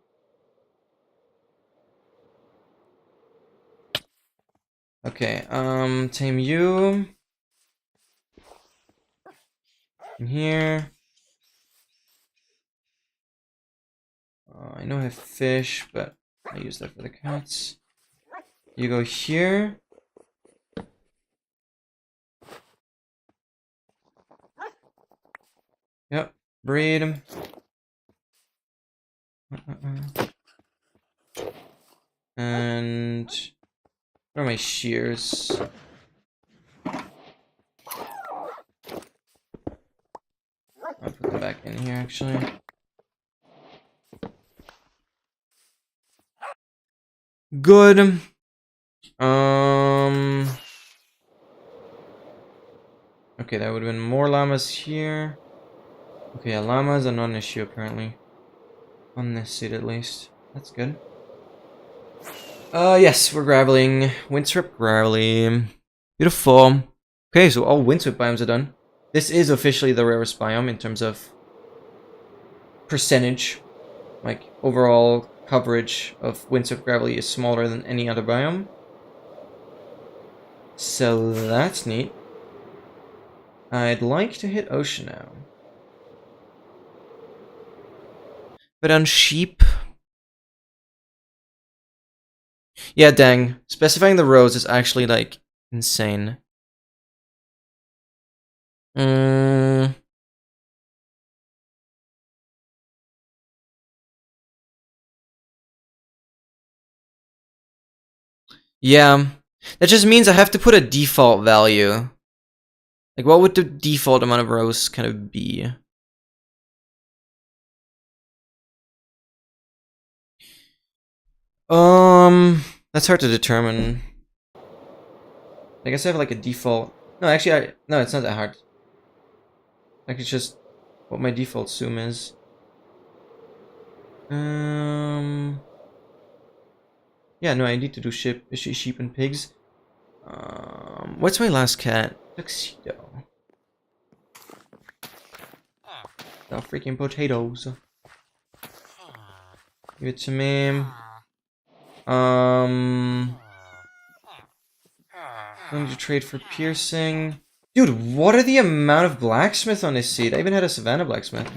Okay, tame you. In here. I know I have fish, but I use that for the cats. You go here. Yep, breed them. And where are my shears? I'll put them back in here, actually. Good. Okay, that would have been more llamas here. Okay, yeah, llamas are not an issue, apparently. On this seat, at least. That's good. Yes, we're graveling. Winthrop Gravelly. Beautiful. Okay, so all Winthrop biomes are done. This is officially the rarest biome in terms of percentage. Like, overall coverage of Winthrop Gravelly is smaller than any other biome. So that's neat. I'd like to hit ocean now. But on sheep... Yeah, dang. Specifying the rows is actually, like, insane. Yeah. That just means I have to put a default value. Like, what would the default amount of rows kind of be? That's hard to determine. I guess I have like a default. No, actually, no, it's not that hard. Like, it's just what my default zoom is. Yeah, no, I need to do sheep and pigs. What's my last cat? Tuxedo. Oh, freaking potatoes. Give it to me. Going to trade for piercing. Dude, what are the amount of blacksmith on this seed? I even had a Savannah blacksmith.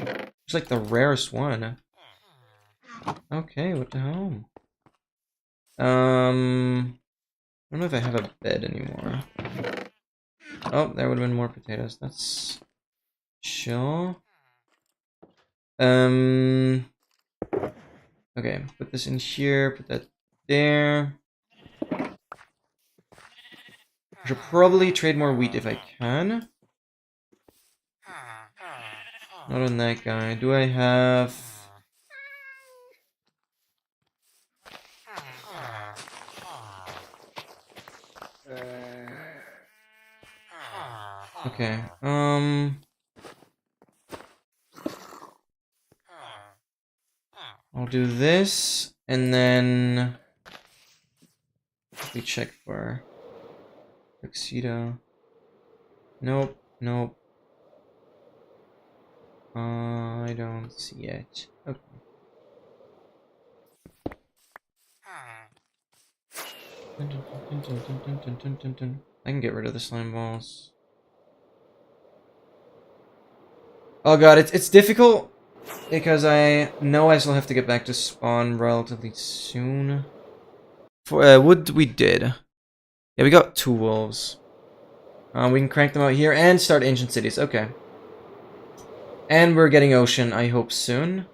It's like the rarest one. Okay, what the hell? I don't know if I have a bed anymore. Oh, there would have been more potatoes. That's chill. Okay, put this in here, put that there. I should probably trade more wheat if I can. Not on that guy. Do I have... Okay, I'll do this, and then... we check for... Tuxedo. Nope, nope. I don't see it. Okay. I can get rid of the slime balls. Oh god, it's difficult because I know I still have to get back to spawn relatively soon. For wood we did. Yeah, we got 2 wolves. We can crank them out here and start ancient cities. Okay. And we're getting ocean, I hope, soon.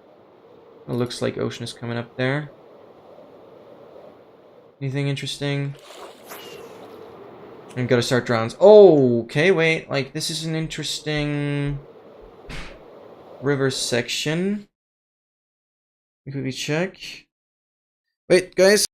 It looks like ocean is coming up there. Anything interesting? I'm gonna start drowns. Oh, okay, wait. Like, this is an interesting river section. We quickly check. Wait, guys.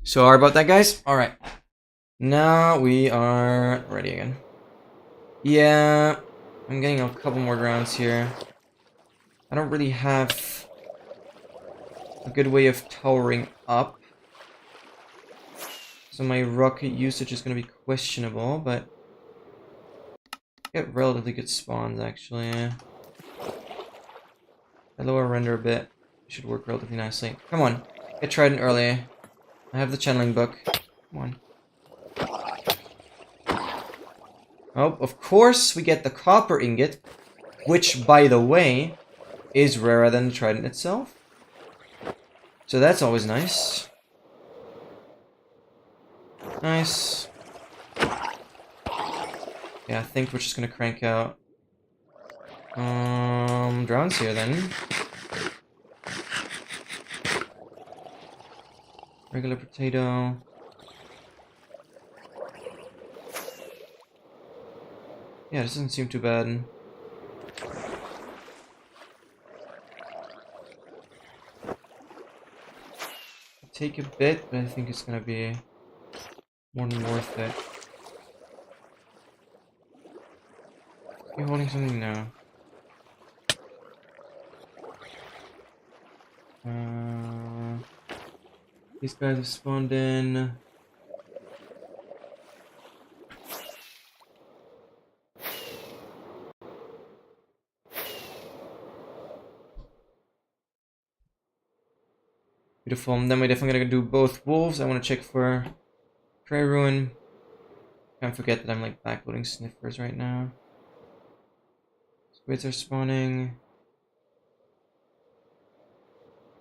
Sorry about that, guys. Alright. Now we are ready again. Yeah, I'm getting a couple more grounds here. I don't really have a good way of towering up. So my rocket usage is going to be questionable, but I get relatively good spawns, actually. I lower render a bit. It should work relatively nicely. Come on, get Trident early. I have the channeling book. Come on. Oh, of course we get the copper ingot, which, by the way, is rarer than the Trident itself. So that's always nice. Nice. Yeah, I think we're just gonna crank out. Drones here then. Regular potato. Yeah, this doesn't seem too bad. Take a bit, but I think it's gonna be more than worth it. You holding something now? These guys have spawned in. Beautiful. And then we're definitely gonna do both wolves. I want to check for prey ruin. Can't forget that I'm like backloading sniffers right now. Squids are spawning.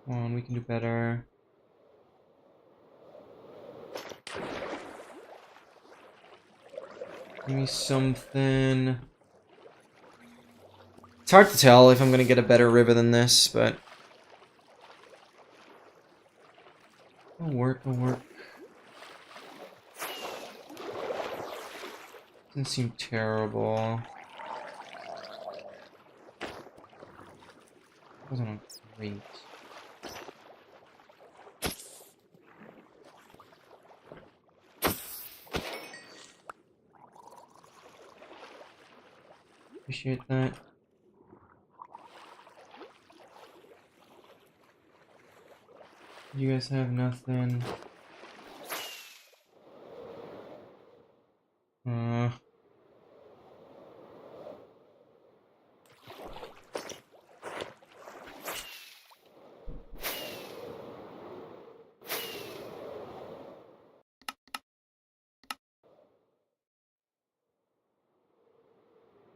Come on, we can do better. Give me something. It's hard to tell if I'm gonna get a better river than this, but it'll work, it'll work. Doesn't seem terrible. Wasn't great. Appreciate that. You guys have nothing.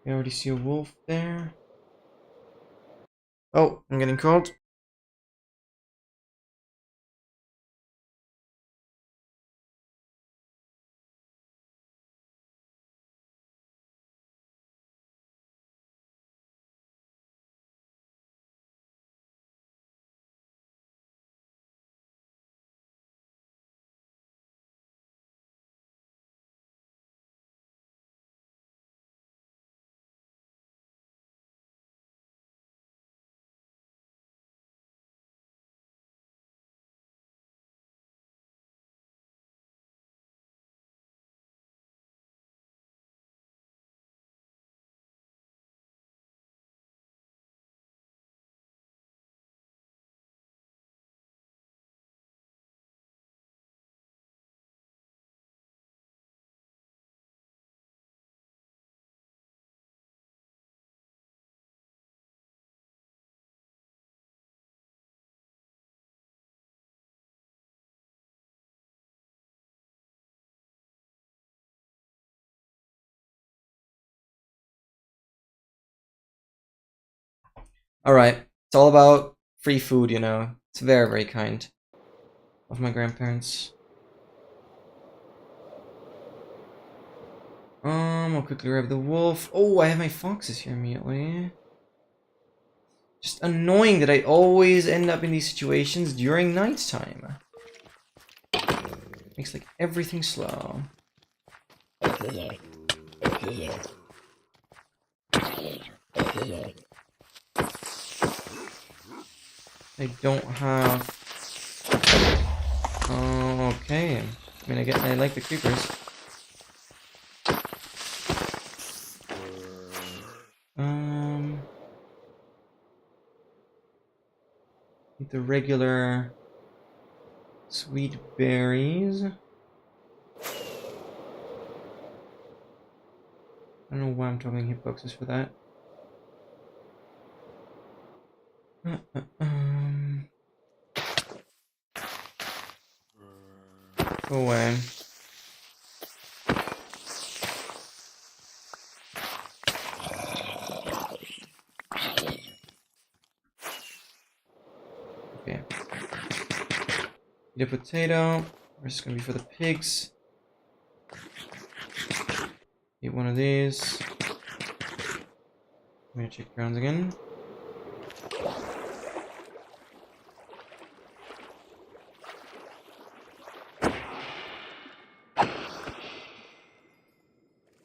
I already see a wolf there. Oh, I'm getting called. Alright, it's all about free food, you know. It's very, very kind of my grandparents. I'll quickly grab the wolf. Oh, I have my foxes here immediately. Just annoying that I always end up in these situations during nighttime. Makes like everything slow. I don't have. Oh, okay. I mean, I like the creepers. Eat the regular sweet berries. I don't know why I'm talking hitboxes for that. Go away. Okay. Eat a potato. We're just gonna be for the pigs. Eat one of these. I'm gonna check grounds again.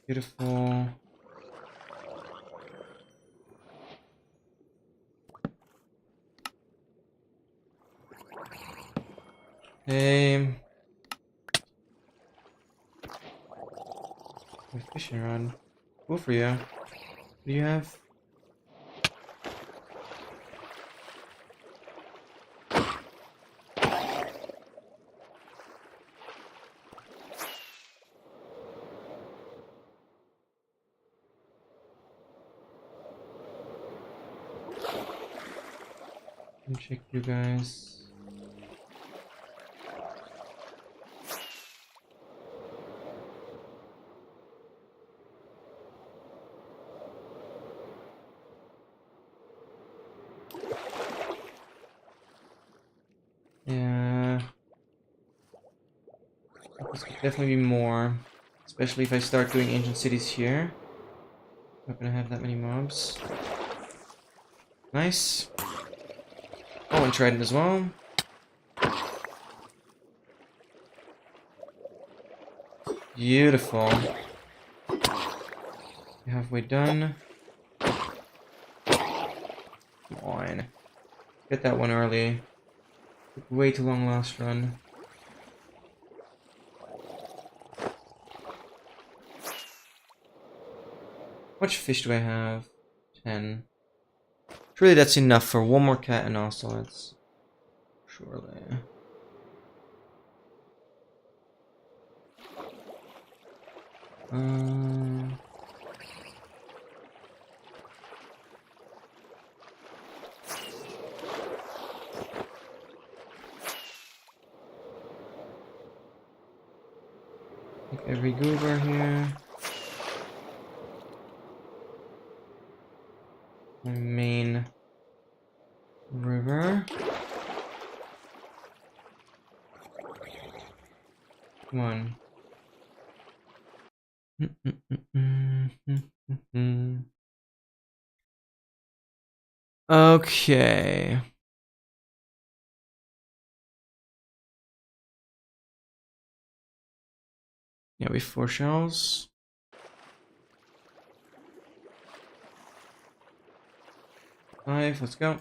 Beautiful. Hey. A fishing rod. Cool for you. What do you have? Let me check you guys. Yeah. This could definitely be more. Especially if I start doing ancient cities here. Not gonna have that many mobs. Nice. Oh, and Trident as well. Beautiful. Halfway done. Come on. Get that one early. Took way too long last run. How much fish do I have? 10. Surely that's enough for one more cat and ocelots. Surely. Take every goober here. My main river. Come on. Okay. Yeah, we have 4 shells. Five, let's go.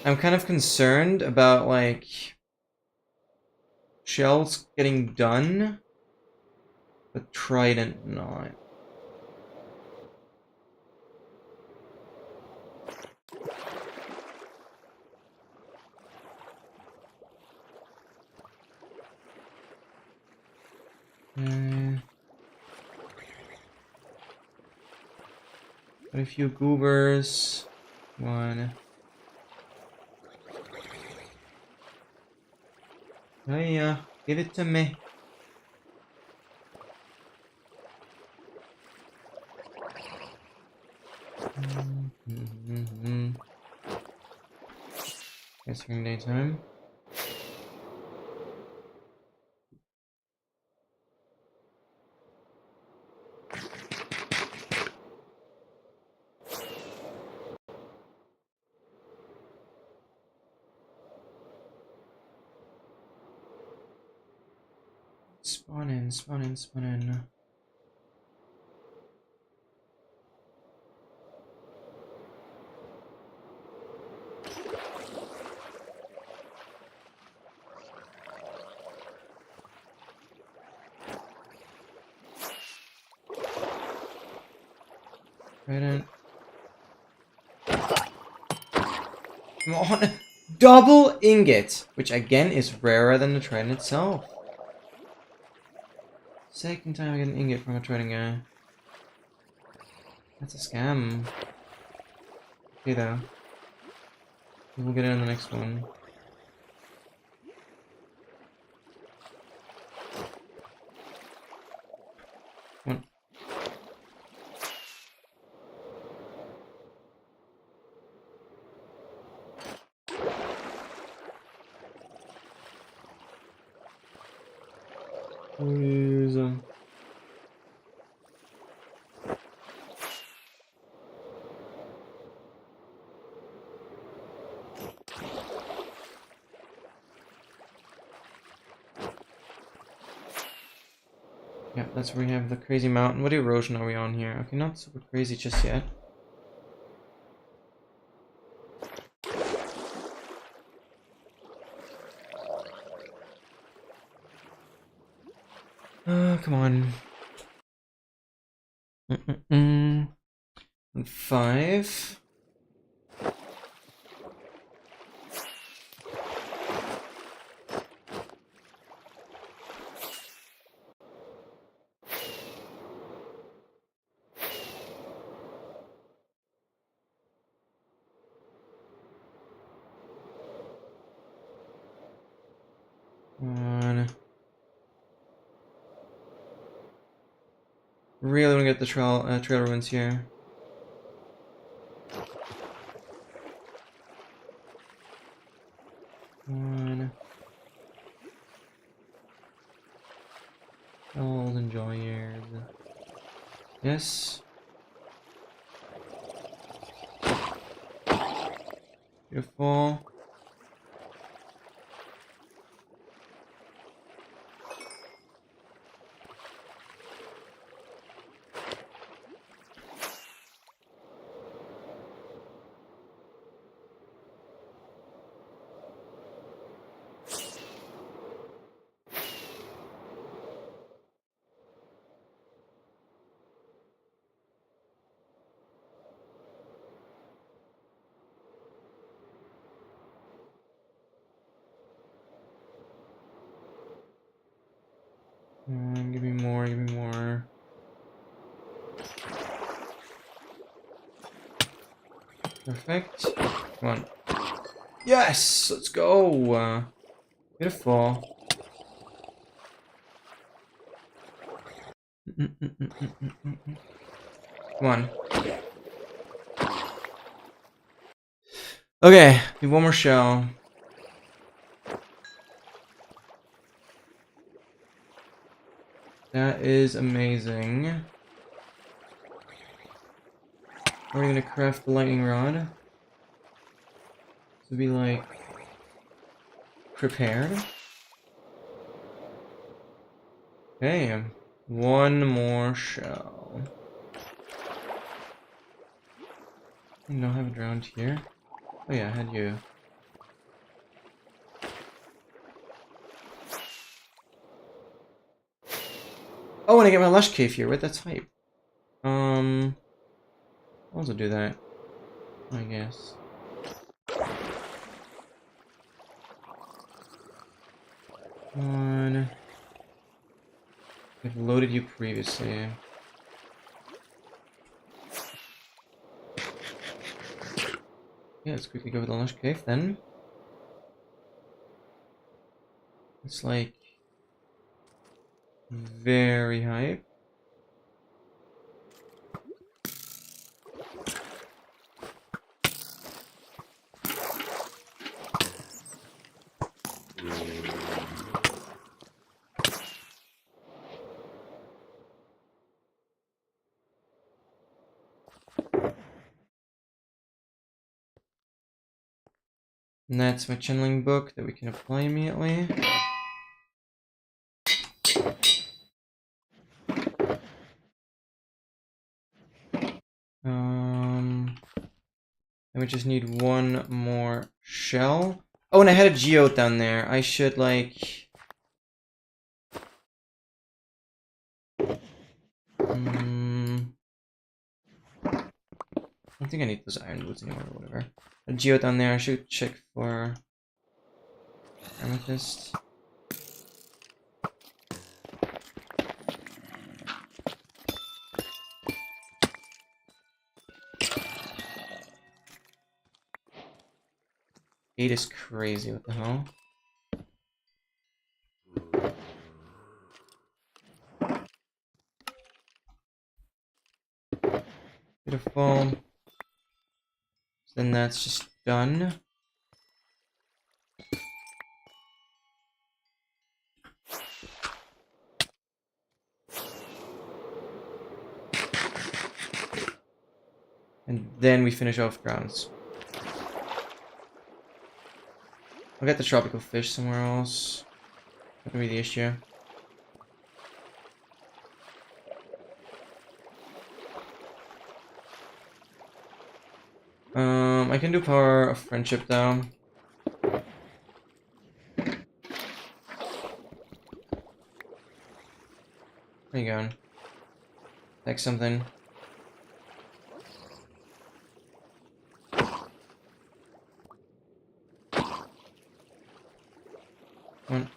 I'm kind of concerned about, like, shells getting done, but Trident not. Got a few goobers. One. Oh yeah, give it to me. Guess during daytime. Spawn in, spawn in, spawn in. Trident. Come on! Double ingot! Which again is rarer than the Trident itself. Second time I get an ingot from a Trident guy. That's a scam. Okay though. We'll get it in the next one. Please. Yeah, that's where we have the crazy mountain. What erosion are we on here? Okay, not super crazy just yet. Come on. And 5. On. Really want to get the trail ruins here. On. Old enjoyers. Yes. Beautiful. Give me more, give me more. Perfect. Come on. Yes! Let's go! Beautiful. Come on. Okay, need one more shell. That is amazing. We're gonna craft the lightning rod. To be like prepared. Okay, one more shell. You don't have it around here. Oh yeah, I had you. Oh, and I get my lush cave here. Wait, that's hype. I'll also do that, I guess. One. I've loaded you previously. Yeah, let's quickly go with the lush cave then. It's like very hype. And that's my channeling book that we can apply immediately. And we just need one more shell. Oh, and I had a geode down there. I should like... I don't think I need those iron boots anymore or whatever. A geode down there. I should check for amethyst. Eight is crazy. What the hell? Beautiful. So then that's just done. And then we finish off grounds. I'll get the tropical fish somewhere else. Not gonna be the issue. I can do Power of Friendship though. Where you going? Like something. One.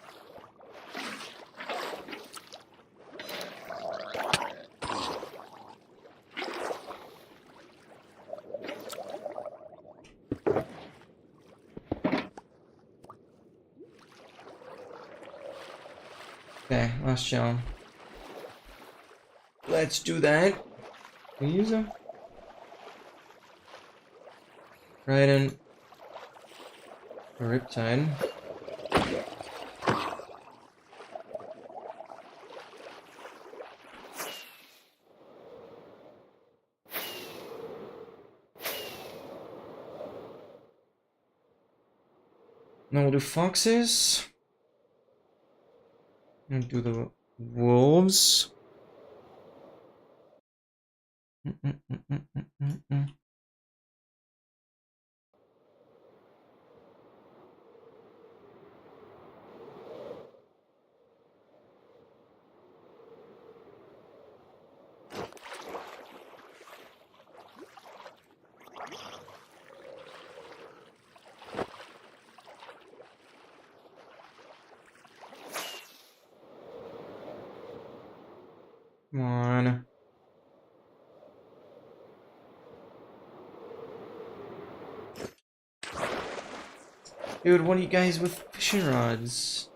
Okay, last shell. Let's do that. Can we use them? Trident. Riptide. Now we'll do foxes. And do the wolves. Come on. Dude, what are you guys with fishing rods?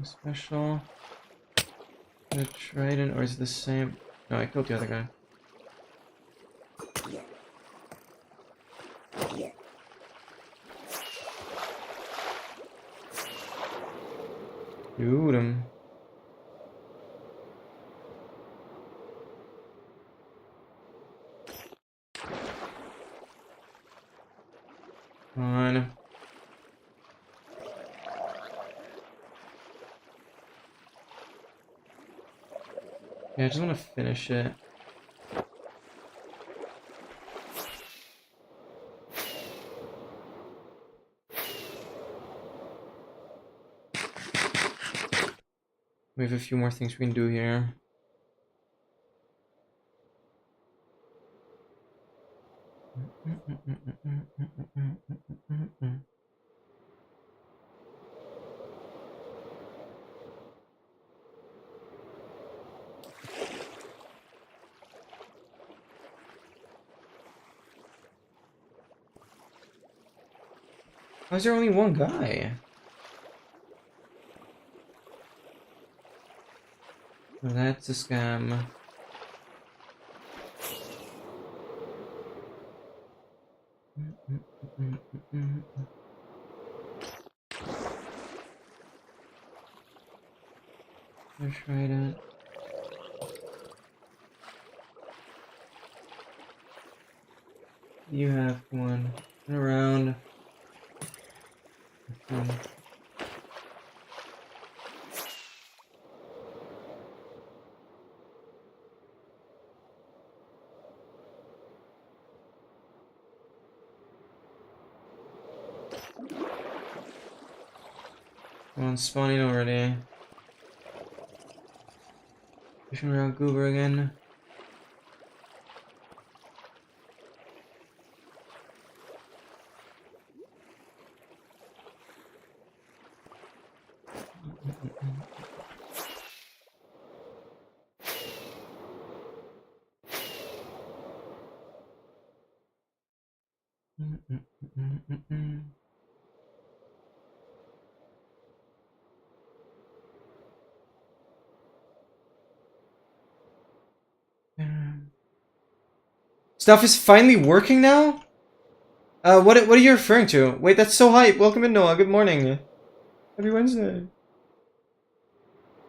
Special. The trident, or is it the same? No, I killed the other guy. Shoot him. Come on. Yeah, I just want to finish it. We have a few more things we can do here. Why is there only one guy? Oh, that's a scam. Let's try it. You have one. Turn around. Come on, spawning already. Fishing around Goober again. Stuff is finally working now? What are you referring to? Wait, that's so hype. Welcome in, Noah. Good morning. Happy Wednesday.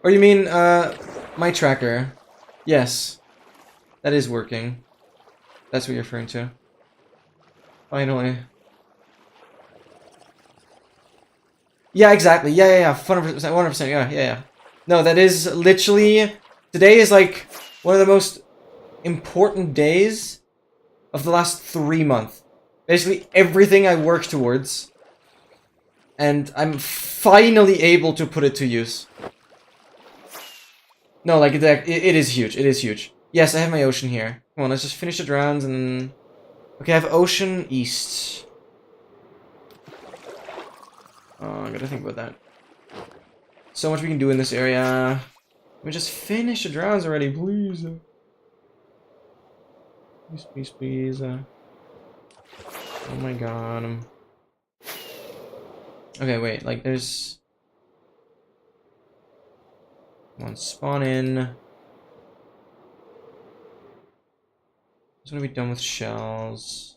Or you mean, My tracker. Yes. That is working. That's what you're referring to. Finally. Yeah, exactly. Yeah. 100%. 100%. Yeah. No, that is literally... Today is like one of the most important days of the last 3 months. Basically, everything I work towards. And I'm finally able to put it to use. No, like, it is huge. It is huge. Yes, I have my ocean here. Come on, let's just finish the rounds and then... Okay, I have ocean east. Oh, I gotta think about that. So much we can do in this area. Let me just finish the rounds already, please. Please. Oh my god. Okay, wait, like, there's... Come on, spawn in. Just gonna be done with shells.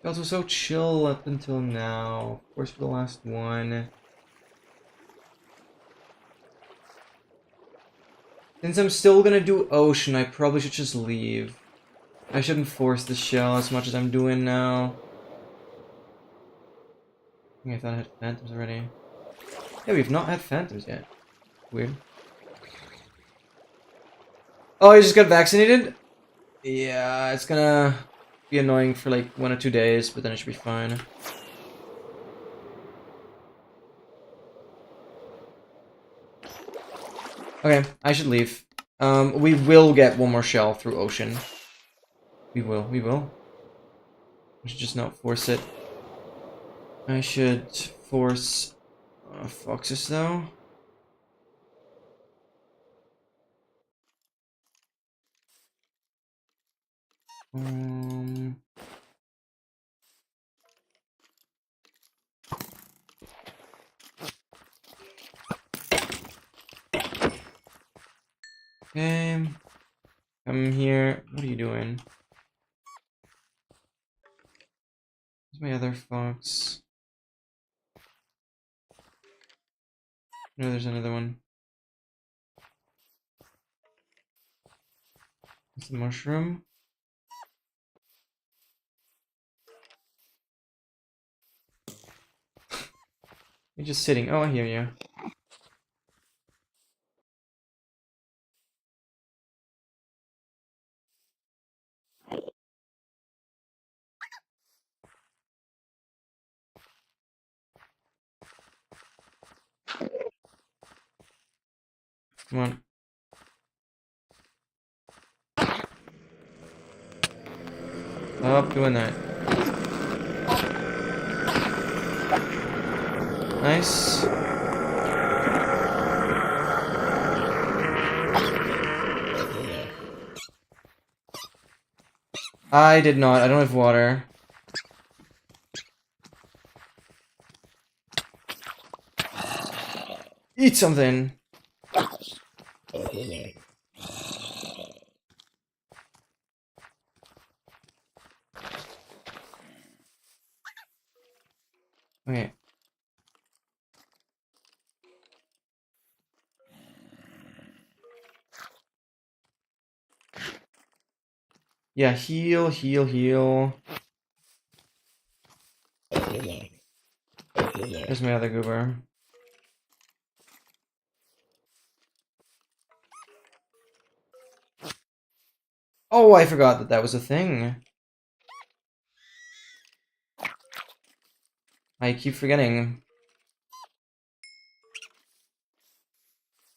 Shells were so chill up until now. Of course, for the last one. Since I'm still gonna do ocean, I probably should just leave. I shouldn't force the shell as much as I'm doing now. I thought I had phantoms already. Yeah, we've not had phantoms yet. Weird. Oh, you just got vaccinated? Yeah, it's gonna be annoying for like 1 or 2 days, but then it should be fine. Okay, I should leave. We will get one more shell through ocean. We will. I should just not force it. I should force foxes though. Okay. Come here. What are you doing? Where's my other fox? No, there's another one. It's the mushroom. You're just sitting. Oh, I hear you. Come on. Stop doing that. Nice. I did not. I don't have water. Eat something. Okay. Yeah, heal. There's my other goober. Oh, I forgot that was a thing. I keep forgetting.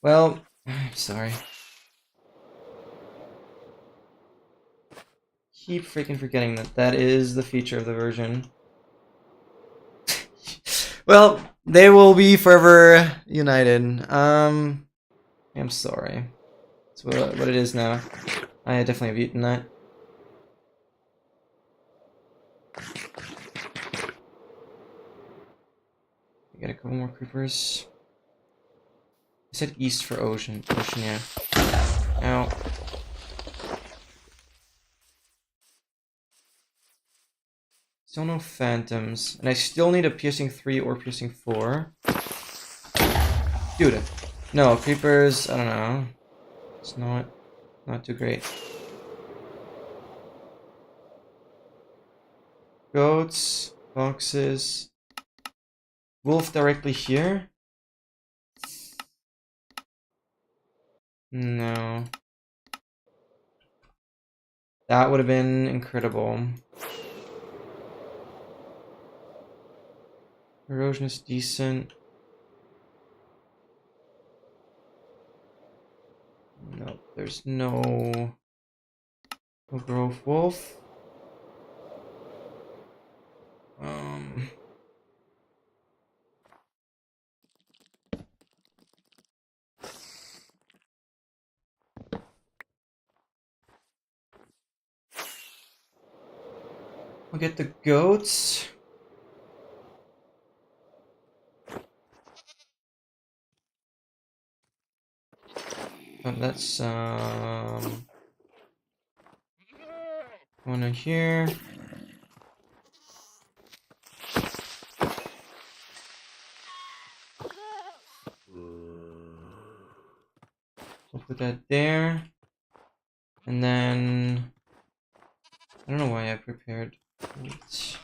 Well, I'm sorry. Keep freaking forgetting that is the feature of the version. Well, they will be forever united. I'm sorry. That's what it is now. I definitely have eaten that. I got a couple more creepers. I said east for ocean. Ocean, yeah. Ow. Still no phantoms. And I still need a piercing 3 or piercing 4. Dude. No, creepers, I don't know. It's not too great. Goats, foxes. Wolf directly here? No. That would have been incredible. Erosion is decent. No, there's no grove wolf. I'll get the goats. Oh, that's one in here. We'll put that there. And then I don't know why I prepared wheat.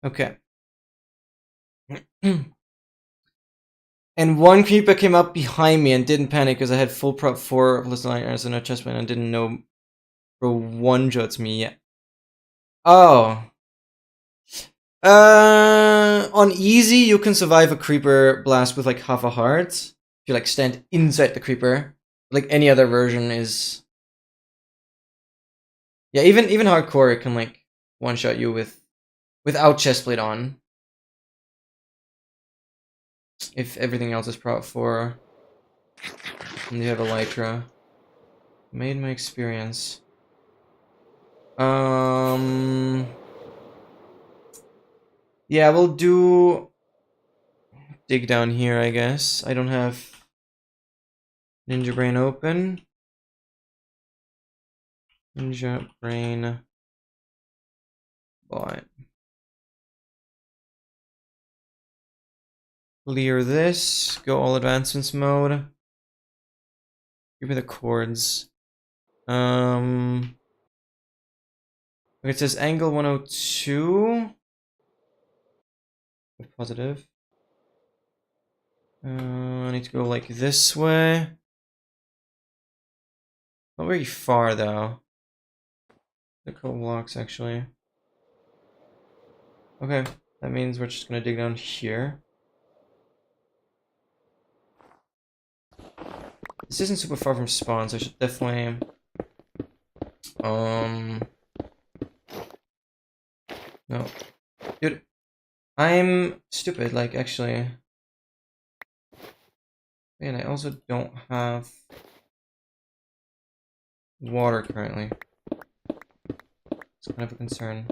Okay. And one creeper came up behind me and didn't panic because I had full prop 4 of Listen Irons in a chestplate and didn't know bro one-shots me yet. Oh. On easy, you can survive a creeper blast with like half a heart. If you like stand inside the creeper. Like any other version is... Yeah, even hardcore it can like one-shot you without chestplate on. If everything else is prop 4. And you have Elytra. Made my experience. Yeah, we'll do dig down here, I guess. I don't have Ninja Brain open. Ninja Brain bot. Clear this. Go all advancements mode. Give me the chords. It says angle 102. Positive. I need to go like this way. Not very far though. The couple blocks actually. Okay, that means we're just gonna dig down here. This isn't super far from spawn, so I should definitely no. Dude, I'm stupid, like actually. And I also don't have water currently. It's kind of a concern.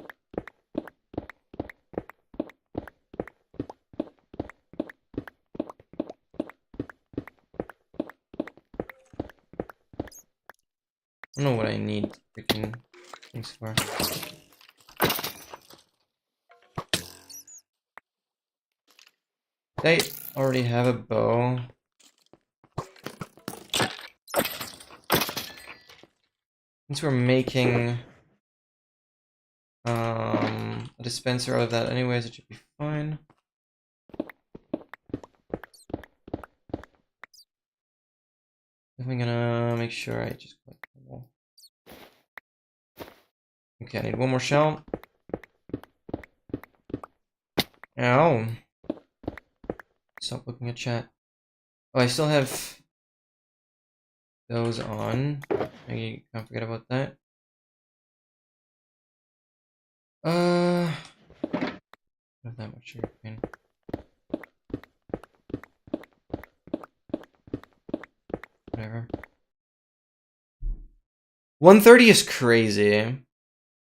I don't know what I need freaking things for. I already have a bow. Since we're making a dispenser out of that anyways, it should be fine. I'm gonna make sure I just collect the wall. Okay, I need one more shell. Ow. Stop looking at chat. Oh, I still have those on. I can't forget about that. Not that much sugar cane. Whatever. 130 is crazy.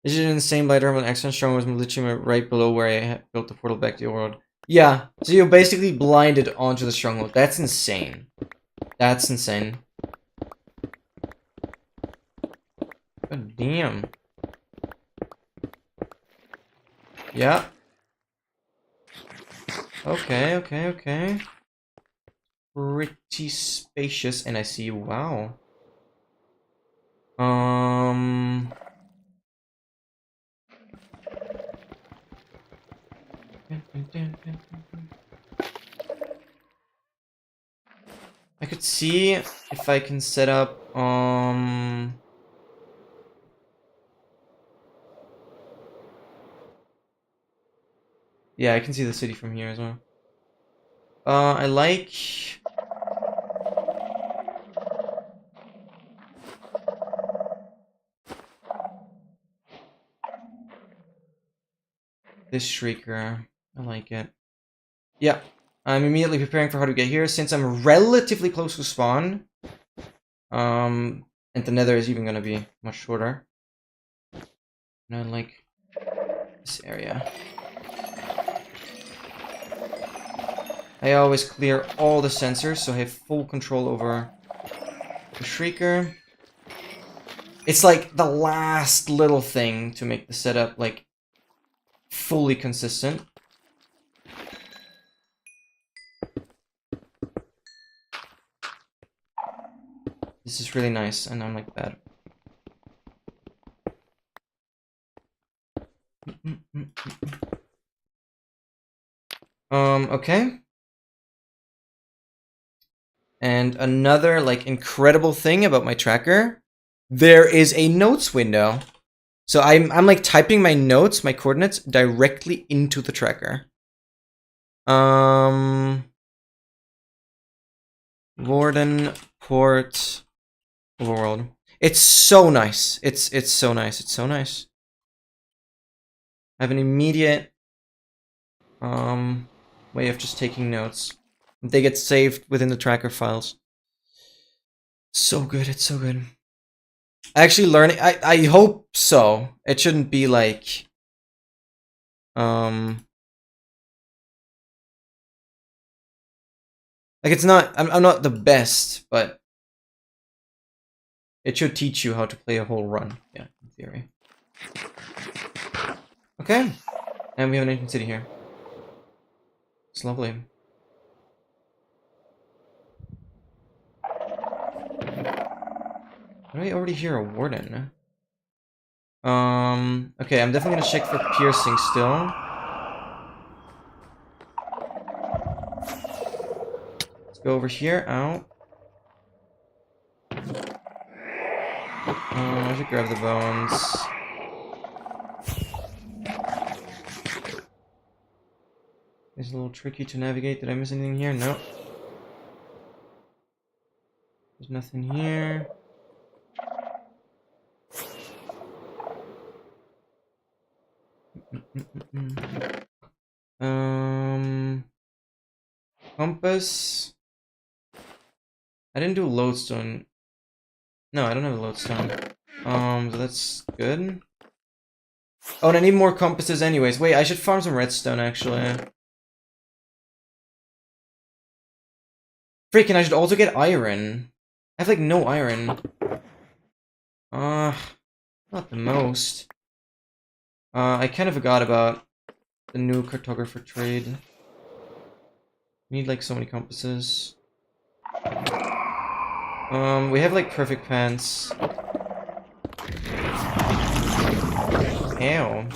This is an insane blade terminal. Excellent strong was literally right below where I built the portal back to your world. Yeah, so you're basically blinded onto the stronghold. That's insane. That's insane. God damn. Yeah. Okay, okay, okay. Pretty spacious, and I see, wow. I could see if I can set up, yeah, I can see the city from here as well. I like... this Shrieker. I like it. Yeah. I'm immediately preparing for how to get here, since I'm relatively close to spawn. And the nether is even gonna be much shorter. And I like this area. I always clear all the sensors, so I have full control over the Shrieker. It's like the last little thing to make the setup, like, fully consistent. This is really nice, and I'm like that. Okay. And another, like, incredible thing about my tracker, there is a notes window. So I'm like typing my notes, my coordinates, directly into the tracker. Warden, port, overworld. It's so nice. It's so nice. It's so nice. I have an immediate way of just taking notes. They get saved within the tracker files. So good. It's so good. Actually learning, I hope so. It shouldn't be like like it's not, I'm not the best, but it should teach you how to play a whole run. Yeah, in theory. Okay. And we have an ancient city here. It's lovely. Do I already hear a warden? Okay, I'm definitely gonna check for piercing still. Let's go over here, out. I should grab the bones. It's a little tricky to navigate. Did I miss anything here? No. There's nothing here. Compass. I didn't do lodestone. No, I don't have a lodestone. So that's good. Oh, and I need more compasses anyways. Wait, I should farm some redstone actually. Freaking, I should also get iron. I have like no iron. Not the most. I kind of forgot about the new cartographer trade. We need like so many compasses. We have like perfect pants. Ow.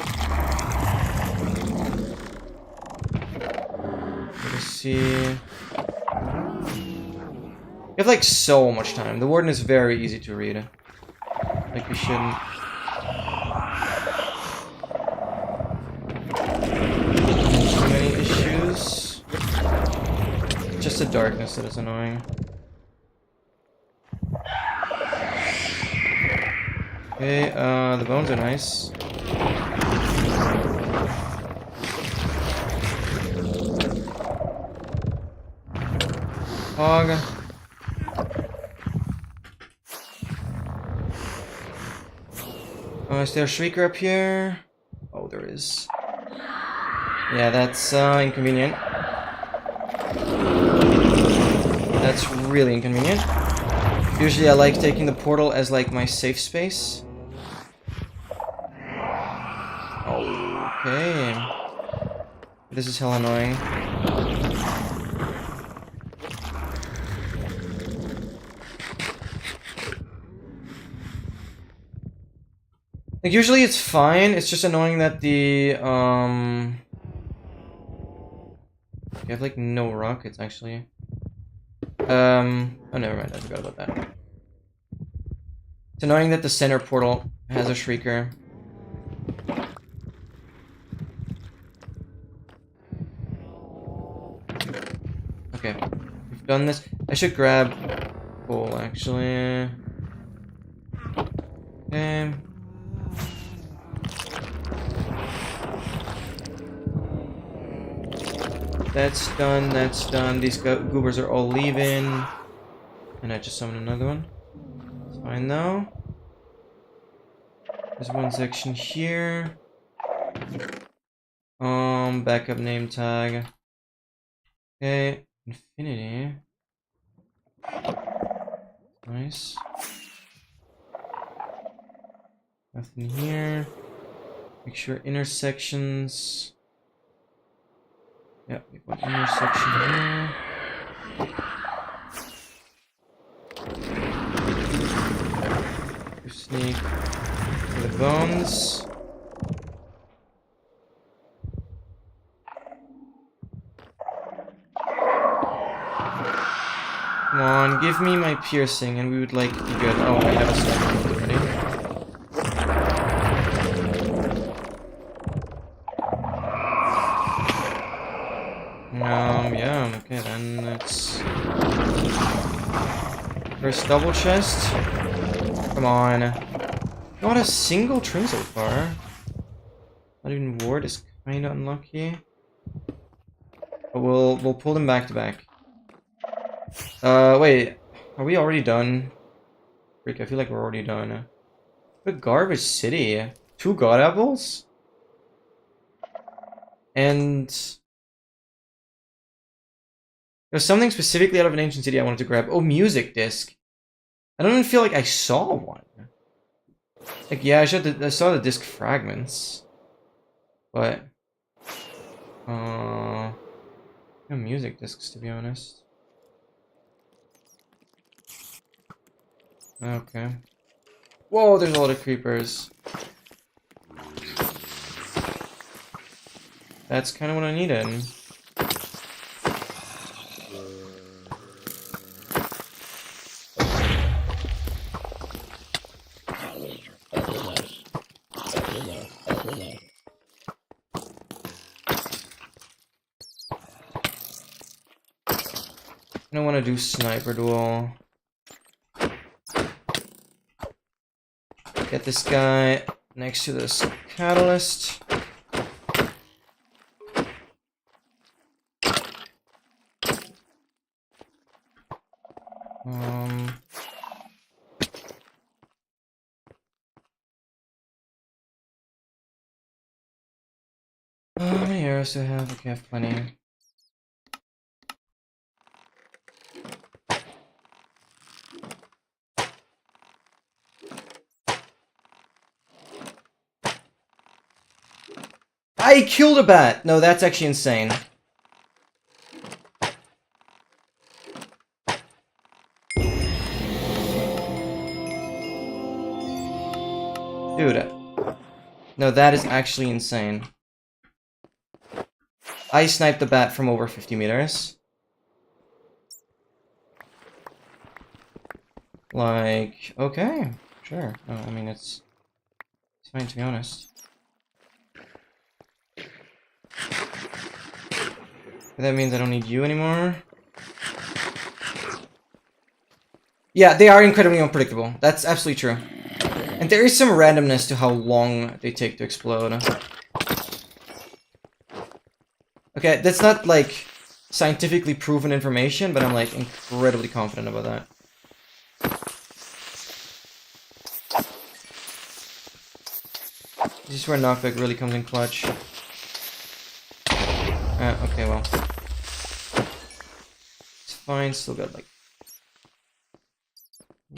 Let's see. We have like so much time. The warden is very easy to read. Like we shouldn't. Too many issues. Just the darkness that is annoying. Okay, the bones are nice. Hog. Is there a shrieker up here? Oh, there is. Yeah, that's inconvenient. That's really inconvenient. Usually I like taking the portal as like my safe space. Okay. This is hell annoying. Like, usually it's fine, it's just annoying that the, you have, like, no rockets, actually. Oh, never mind, I forgot about that. It's annoying that the center portal has a shrieker. Okay, we've done this. I should grab coal, actually. Okay. That's done, that's done. These goobers are all leaving. And I just summoned another one. It's fine now. There's one section here. Backup name tag. Okay, infinity. Nice. Nothing here. Make sure intersections. Yep, we've got intersection here. Sneak for the bones. Come on, give me my piercing and we would like be good. Oh, I have a sniper already. Yeah, okay then, let's... First double chest. Come on. Not a single trim so far. Not even ward is kinda unlucky. But we'll pull them back to back. Wait. Are we already done? Freak, I feel like we're already done. What a garbage city. 2 god apples? And... There's something specifically out of an ancient city I wanted to grab. Oh, music disc. I don't even feel like I saw one. Like, yeah, I saw the disc fragments. But... no music discs, to be honest. Okay. Whoa, there's a lot of creepers. That's kind of what I needed. I don't want to do sniper duel. Get this guy next to this catalyst. How many arrows do I have? Okay, I have plenty. I killed a bat! No, that's actually insane. Dude. No, that is actually insane. I sniped the bat from over 50 meters. Like, okay, sure. No, I mean, it's fine, to be honest. That means I don't need you anymore. Yeah, they are incredibly unpredictable. That's absolutely true. And there is some randomness to how long they take to explode. Okay, that's not, like, scientifically proven information, but I'm, like, incredibly confident about that. This is where knockback really comes in clutch. Okay, well. It's fine, still got like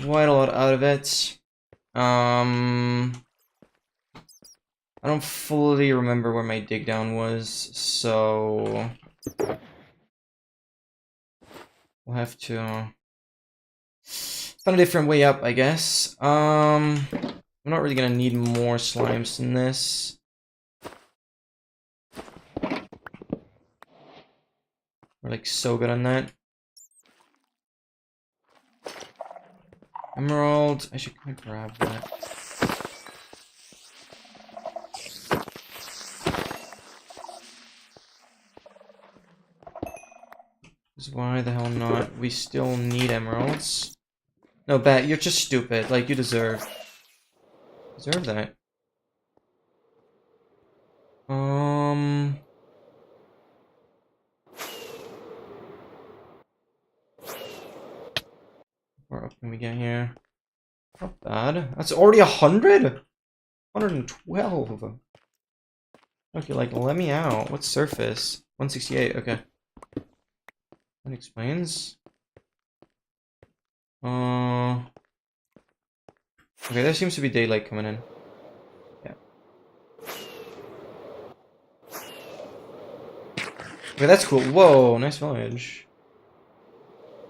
quite a lot out of it. I don't fully remember where my dig down was, so we'll have to find a different way up, I guess. I'm not really gonna need more slimes than this. We're like so good on that. Emerald, I should kind of grab that. Because why the hell not? We still need emeralds. No, Bat, you're just stupid. Like, you deserve that. Where up can we get here? Not bad. That's already 100? 112. Okay, like, let me out. What surface? 168, okay. That explains. Okay, there seems to be daylight coming in. Yeah. Okay, that's cool. Whoa, nice village.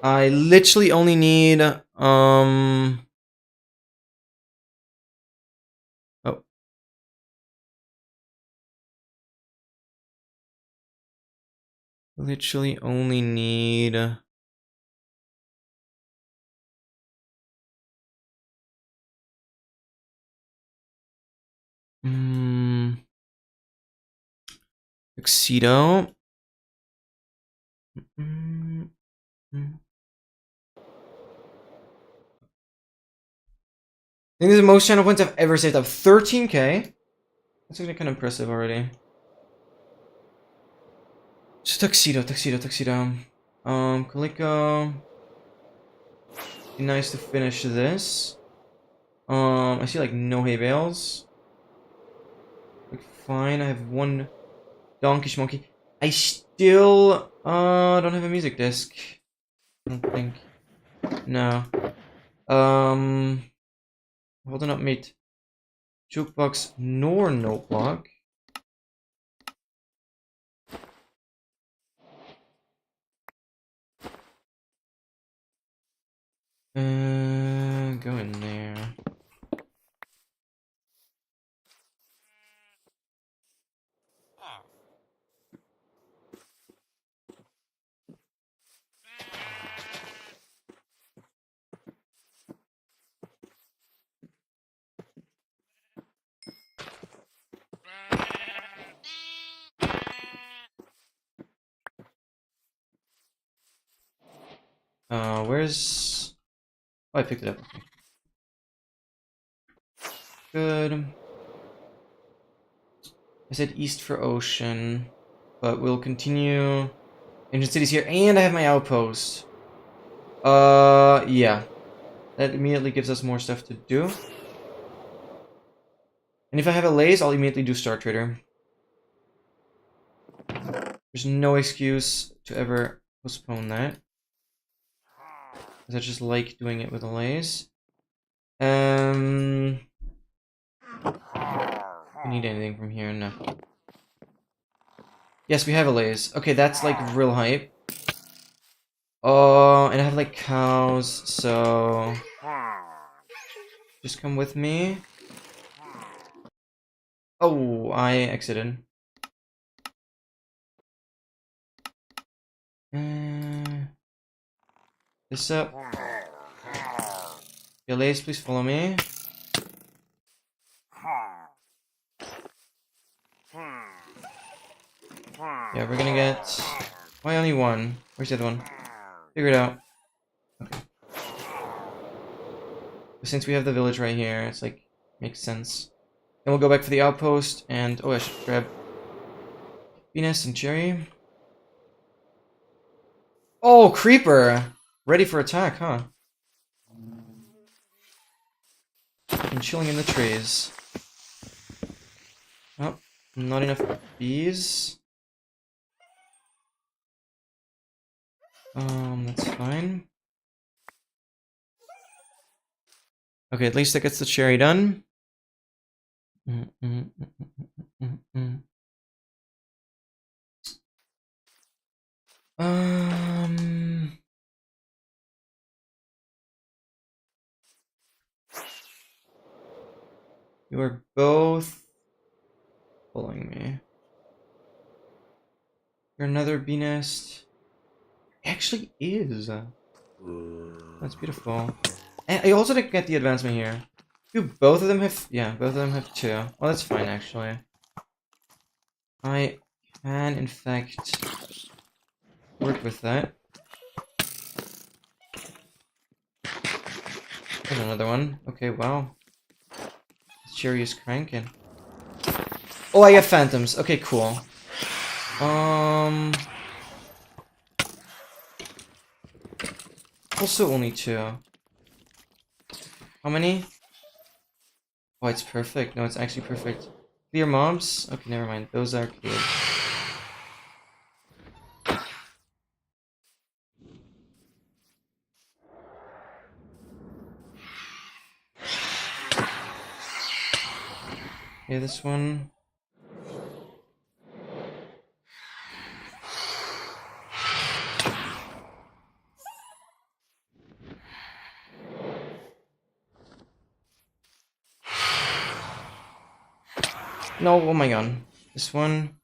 I literally only need, oh. Literally only need... Tuxedo. I think this is the most channel points I've ever saved up. 13k? That's actually kind of impressive already. Just tuxedo. Calico. Be nice to finish this. I see like no hay bales. Like fine, I have one donkey schmonkey. I still don't have a music disc. I don't think. No. Holding up meat. Jukebox nor note block. Go in there. Where's... Oh, I picked it up. Good. I said east for ocean, but we'll continue. Ancient city's here, and I have my outpost. Yeah. That immediately gives us more stuff to do. And if I have a laze, I'll immediately do Star Trader. There's no excuse to ever postpone that. Because I just like doing it with a laze. We need anything from here? No. Yes, we have a laze. Okay, that's like real hype. Oh, and I have like cows, so... Just come with me. Oh, I exited. This up. Your laze, please follow me. Yeah, we're gonna get... Why only one? Where's the other one? Figure it out. Okay. But since we have the village right here, it's like, makes sense. Then we'll go back for the outpost, and... Oh, I should grab... Venus and Cherry. Oh, Creeper! Ready for attack, huh? And chilling in the trees. Oh, not enough bees. That's fine. Okay, at least that gets the cherry done. You are both pulling me. You're another bee nest. It actually is. That's beautiful. And I also didn't get the advancement here. Do both of them have... Yeah, both of them have 2. Well, that's fine, actually. I can, in fact, work with that. There's another one. Okay, wow. This cherry is cranking. Oh, I have phantoms. Okay, cool. Also only 2. How many? Oh, it's perfect. No, it's actually perfect. Clear mobs? Okay, never mind. Those are cleared. Okay, this one. No, oh my god. This one.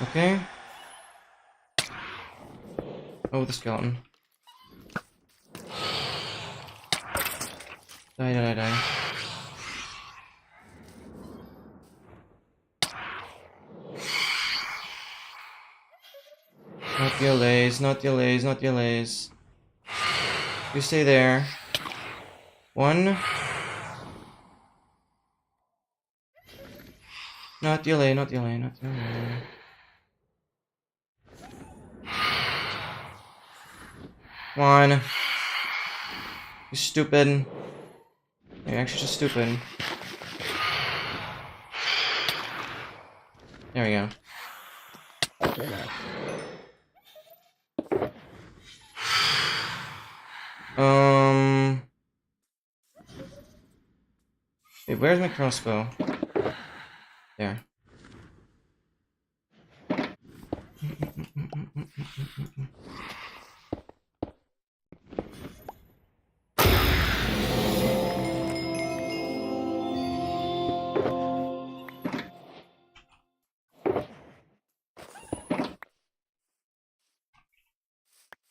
Okay. Oh, the skeleton. Die. Not delays, not delays, not delays. You stay there. 1. Not delay, not delay, not delay. 1. You stupid. You're actually just stupid. There we go. Wait, where's my crossbow? There.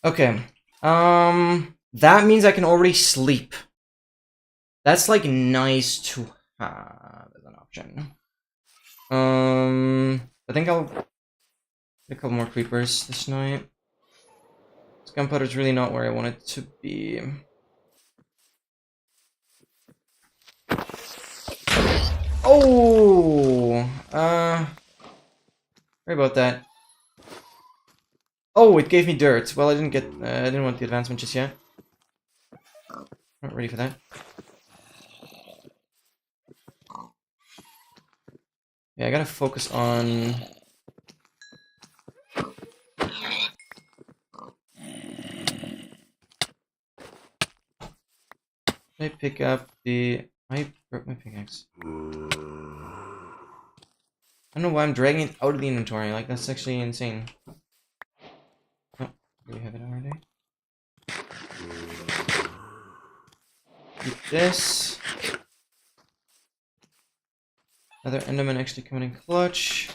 Okay. That means I can already sleep. That's like nice to have as an option. I think I'll get a couple more creepers this night. This gunpowder's really not where I want it to be. Oh! Sorry about that. Oh, it gave me dirt. Well, I didn't want the advancement just yet. Not ready for that. Yeah, I gotta focus on... I pick up the... I broke my pickaxe. I don't know why I'm dragging it out of the inventory. Like, that's actually insane. Oh, do we have it already? Keep this. Another Enderman actually coming in clutch.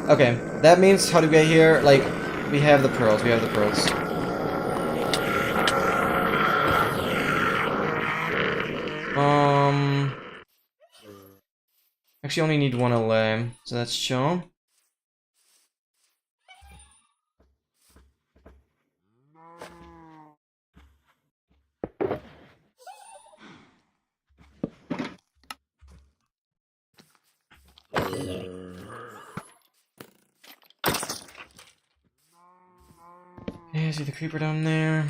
Okay, that means how to get here, like, we have the pearls, Actually only need 1 LA, so that's chill. see the creeper down there.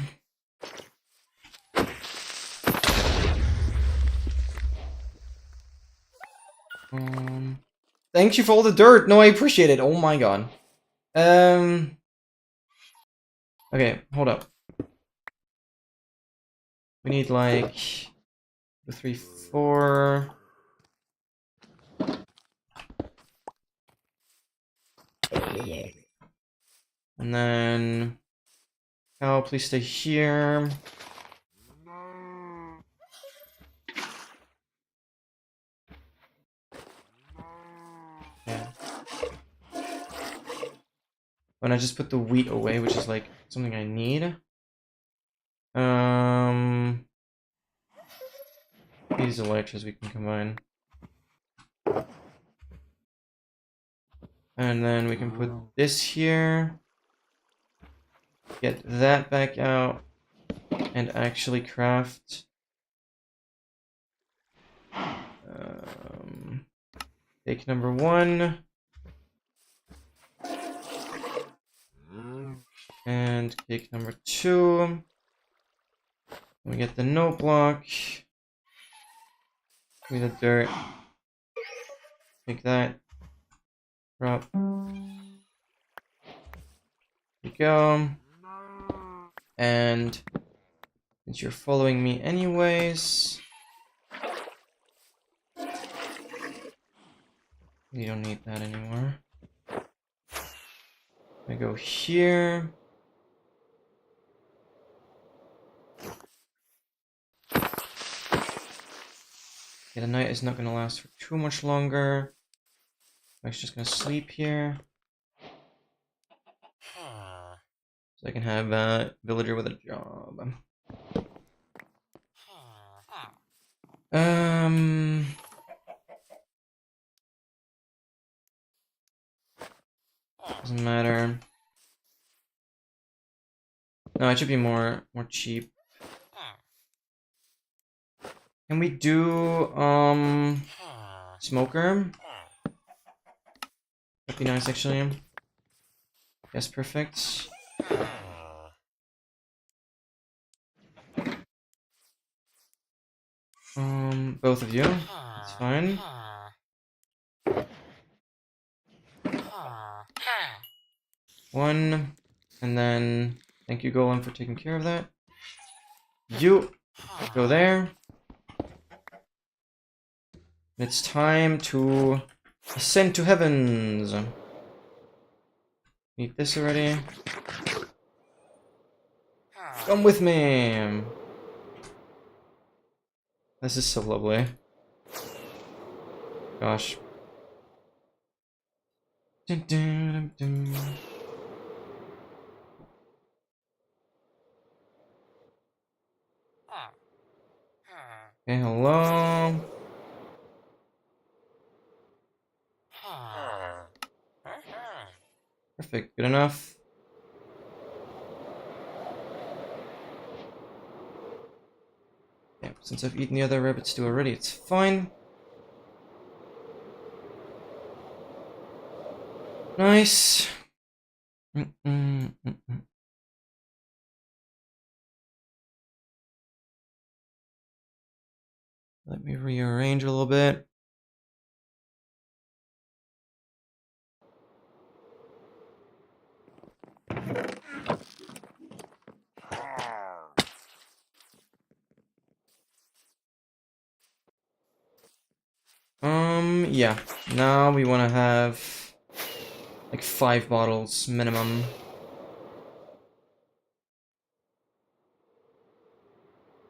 Thank you for all the dirt. No, I appreciate it. Oh my god. Okay, hold up. We need like 2, 3, 4. And then Cal, please stay here. Yeah. When I just put the wheat away, which is like something I need. These electras we can combine. And then we can put this here. Get that back out. And actually craft. Take number 1. And cake number 2. We get the note block. Give me the dirt. Take that. Drop. There we go. And since you're following me anyways, we don't need that anymore. I go here. Okay, the night is not going to last for too much longer. I'm just going to sleep here. So I can have a villager with a job. Doesn't matter. No, it should be more cheap. Can we do smoker? That'd be nice actually. Yes, perfect. Both of you. That's fine. One, and then thank you, Golem, for taking care of that. You go there. It's time to ascend to heavens. Need this already. Come with me. This is so lovely. Gosh. Dun, dun, dun, dun. Okay, hello. Perfect, good enough. Yeah, since I've eaten the other rabbit stew already, it's fine. Nice. Let me rearrange a little bit. Yeah. Now we want to have like 5 bottles minimum.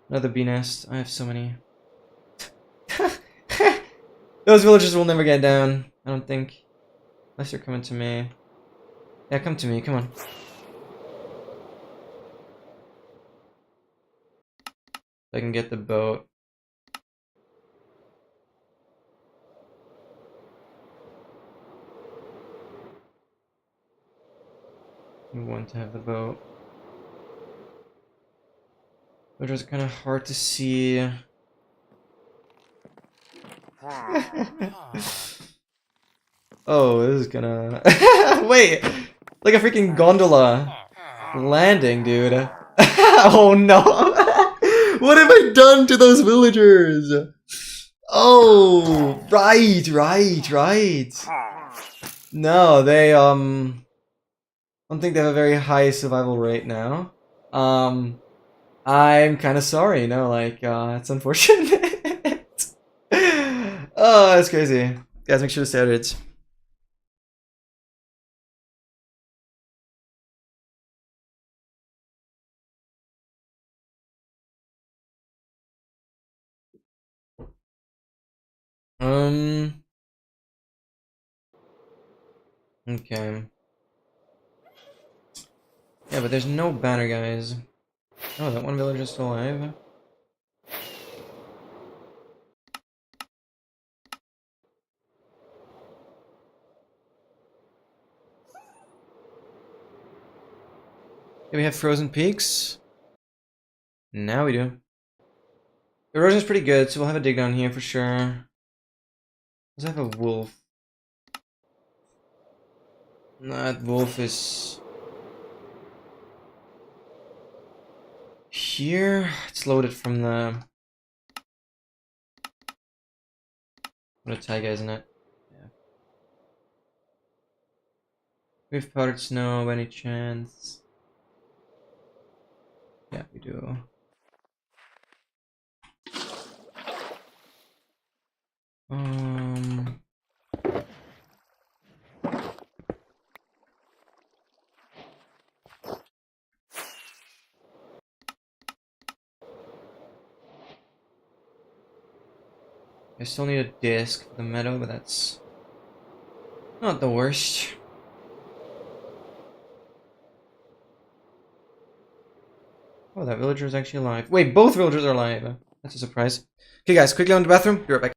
Another bee nest. I have so many. Those villagers will never get down, I don't think. Unless they're coming to me. Yeah, come to me, come on. I can get the boat. We want to have the boat. Villagers are kind of hard to see. Oh, this is gonna... Wait! Like a freaking gondola! landing, dude. Oh no! What have I done to those villagers? Oh, right. No, they don't think they have a very high survival rate now. I'm kind of sorry. No, like it's unfortunate. Oh, that's crazy. Guys, make sure to stay it. Okay. Yeah, but there's no banner, guys. Oh, that one villager's still alive. Do we have frozen peaks? Now we do. Erosion's pretty good, so we'll have a dig down here for sure. Let's have a wolf. That wolf is here. It's loaded from the taiga, isn't it? Yeah. We have powdered snow by any chance? Yeah, we do. I still need a disc for the meadow, but that's not the worst. Oh, that villager is actually alive. Wait, both villagers are alive. That's a surprise. Okay, guys, quickly on the bathroom. Be right back.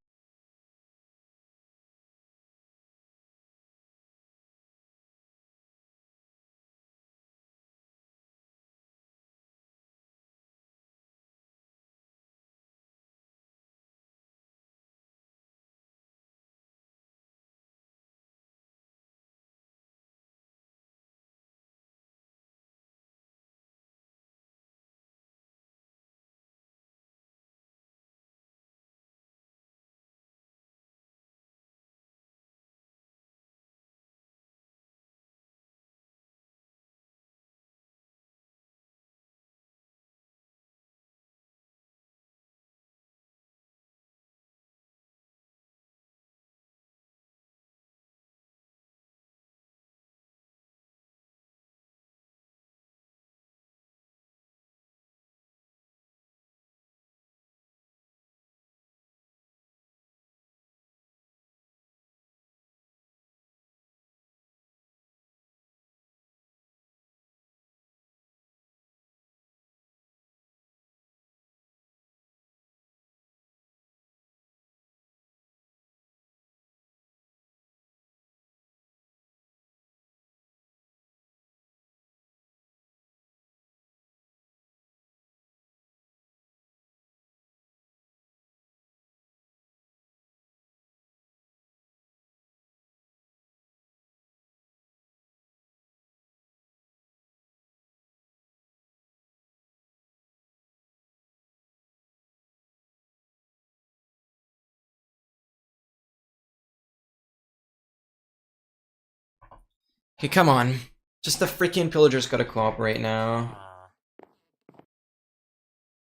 Okay, come on. Just the freaking pillagers gotta cooperate now.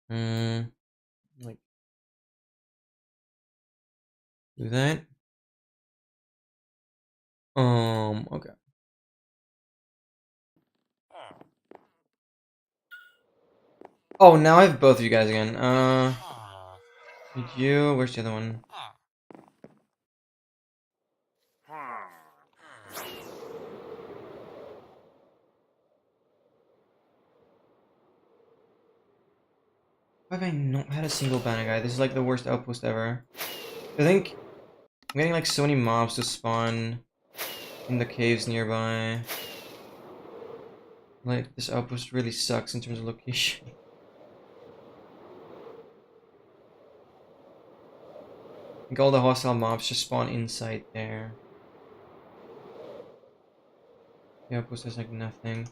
Like, do that. Okay. Oh, now I have both of you guys again. Where's the other one? Why have I not had a single banner guy? This is like the worst outpost ever. I think I'm getting like so many mobs to spawn in the caves nearby. Like, this outpost really sucks in terms of location. I think all the hostile mobs just spawn inside there. The outpost has like nothing.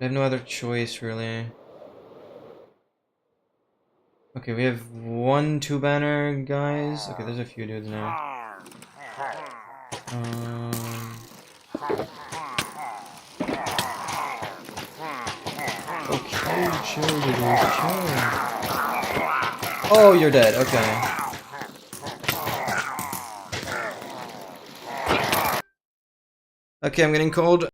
I have no other choice, really. Okay, we have 1 2-banner, guys. Okay, there's a few dudes now. Okay, chill, dudes, chill. Oh, you're dead. Okay. Okay, I'm getting cold.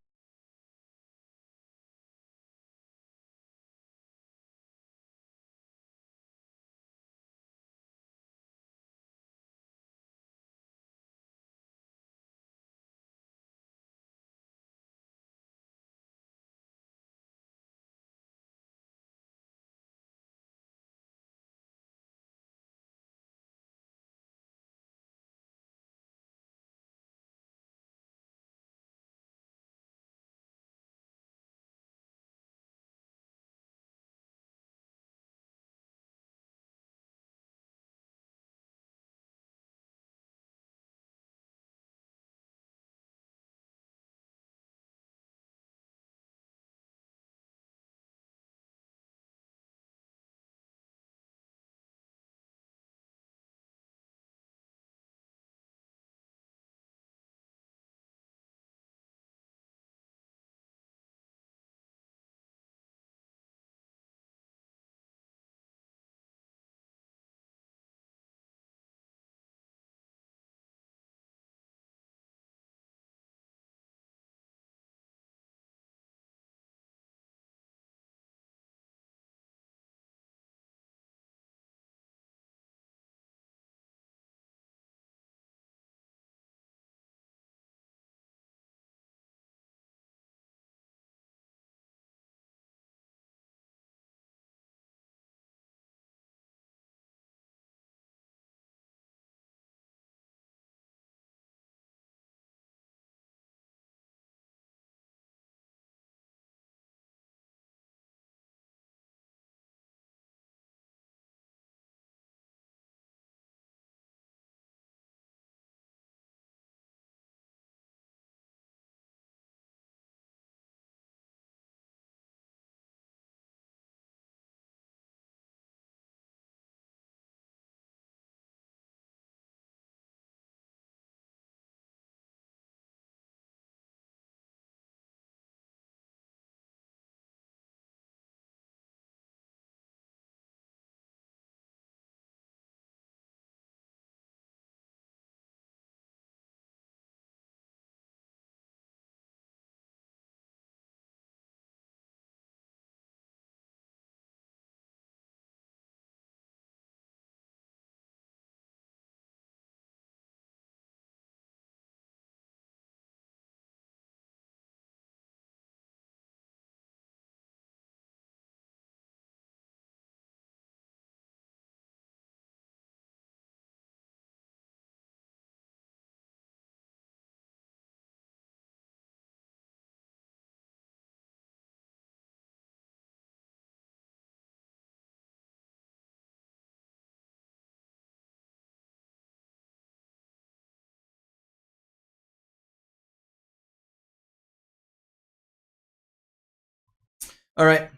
Alright.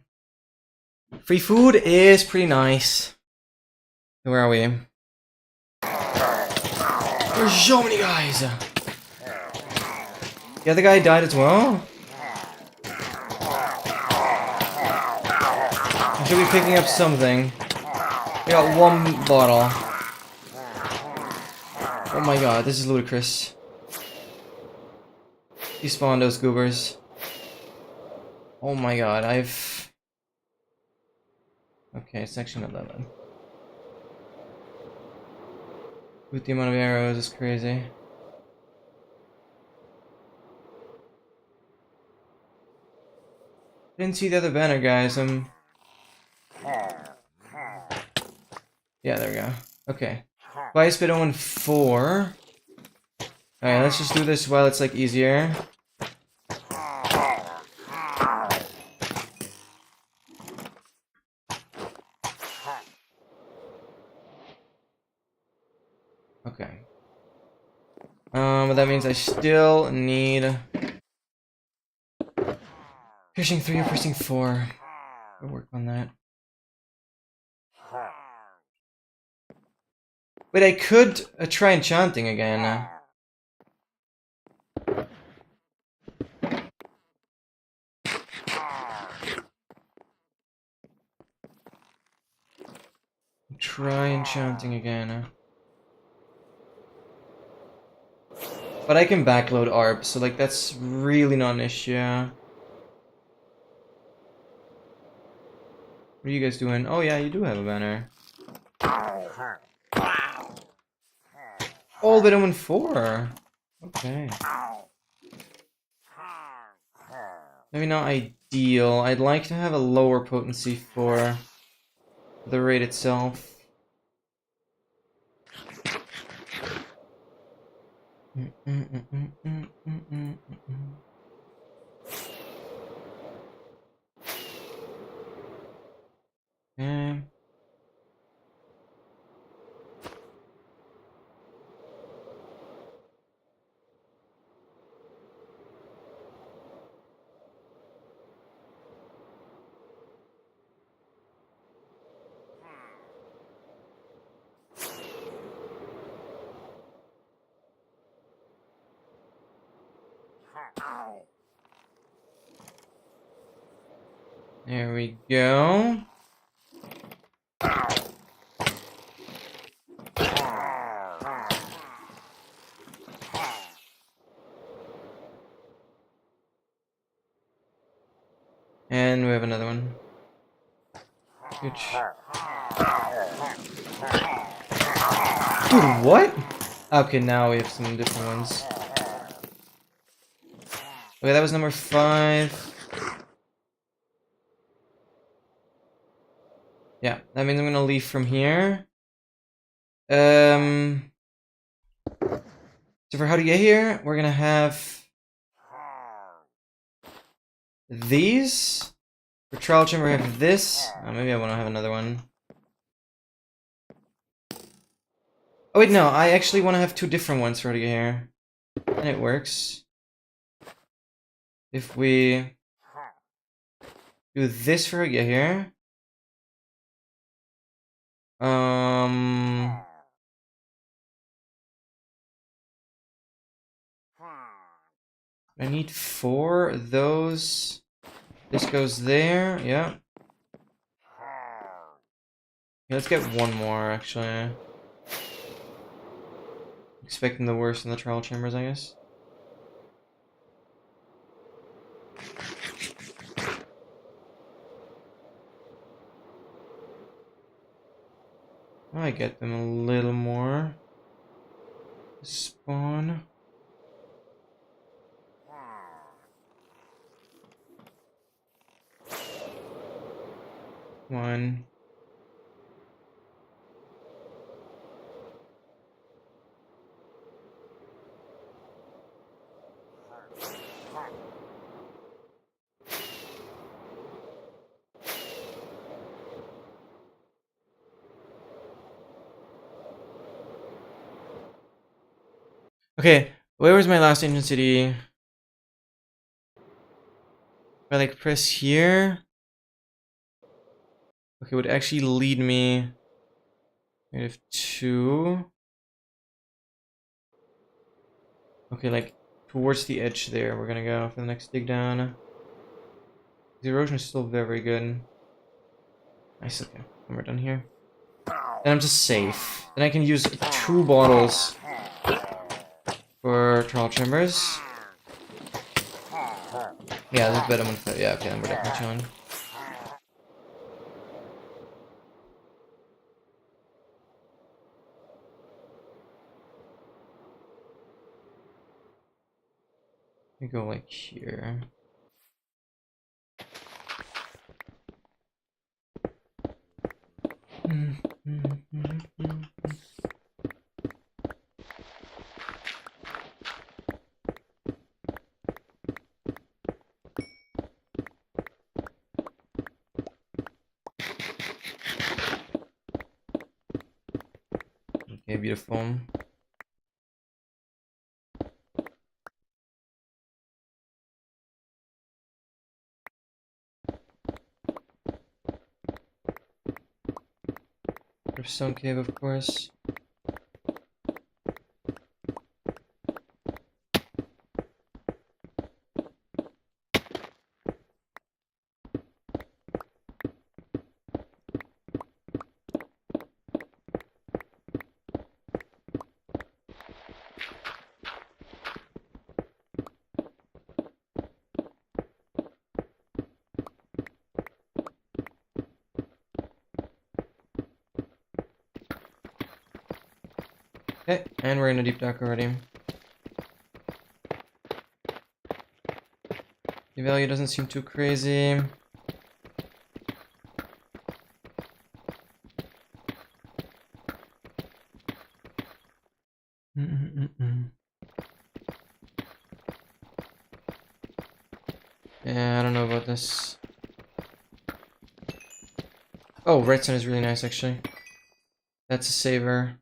Free food is pretty nice. Where are we? There's so many guys! The other guy died as well? I should be picking up something. I got 1 bottle. Oh my god, this is ludicrous. Despawn those goobers. Oh my god, I've... Okay, section 11. With the amount of arrows is crazy. Didn't see the other banner, guys. Yeah, there we go. Okay. Vice bit 4. Alright, let's just do this while it's like easier. Okay. But that means I still need Pushing 3 or pushing 4. We'll work on that. Wait, I could try enchanting again. Try enchanting again. But I can backload ARP, so like that's really not an issue. What are you guys doing? Oh yeah, you do have a banner. Oh, but I'm in 4. Okay. Maybe not ideal. I'd like to have a lower potency for the raid itself. Okay. There we go. And we have another one. Good. Dude, what? Okay, now we have some different ones. Okay, that was number 5. Yeah, that means I'm gonna leave from here. So for how to get here, we're gonna have these. For trial chamber, we have this. Oh, maybe I want to have another one. Oh wait, no, I actually want to have 2 different ones for how to get here. And it works. If we do this for how to get here. I need 4 of those. This goes there, yeah. Yeah, let's get 1 more, actually. Expecting the worst in the trial chambers, I guess. I get them a little more. Spawn. One. Okay, where was my last ancient city? If I like press here. Okay, it would actually lead me. I have 2. Okay, like towards the edge there. We're gonna go for the next dig down. The erosion is still very good. Nice, okay. And we're done here. Then I'm just safe. Then I can use 2 bottles for trial chambers. Yeah, this is better one. Yeah, okay, then we're definitely chilling. We go like here. Okay, beautiful. Stone cave, of course. Okay, and we're in a deep dark already. The value doesn't seem too crazy. Yeah, I don't know about this. Oh, redstone is really nice, actually. That's a saver.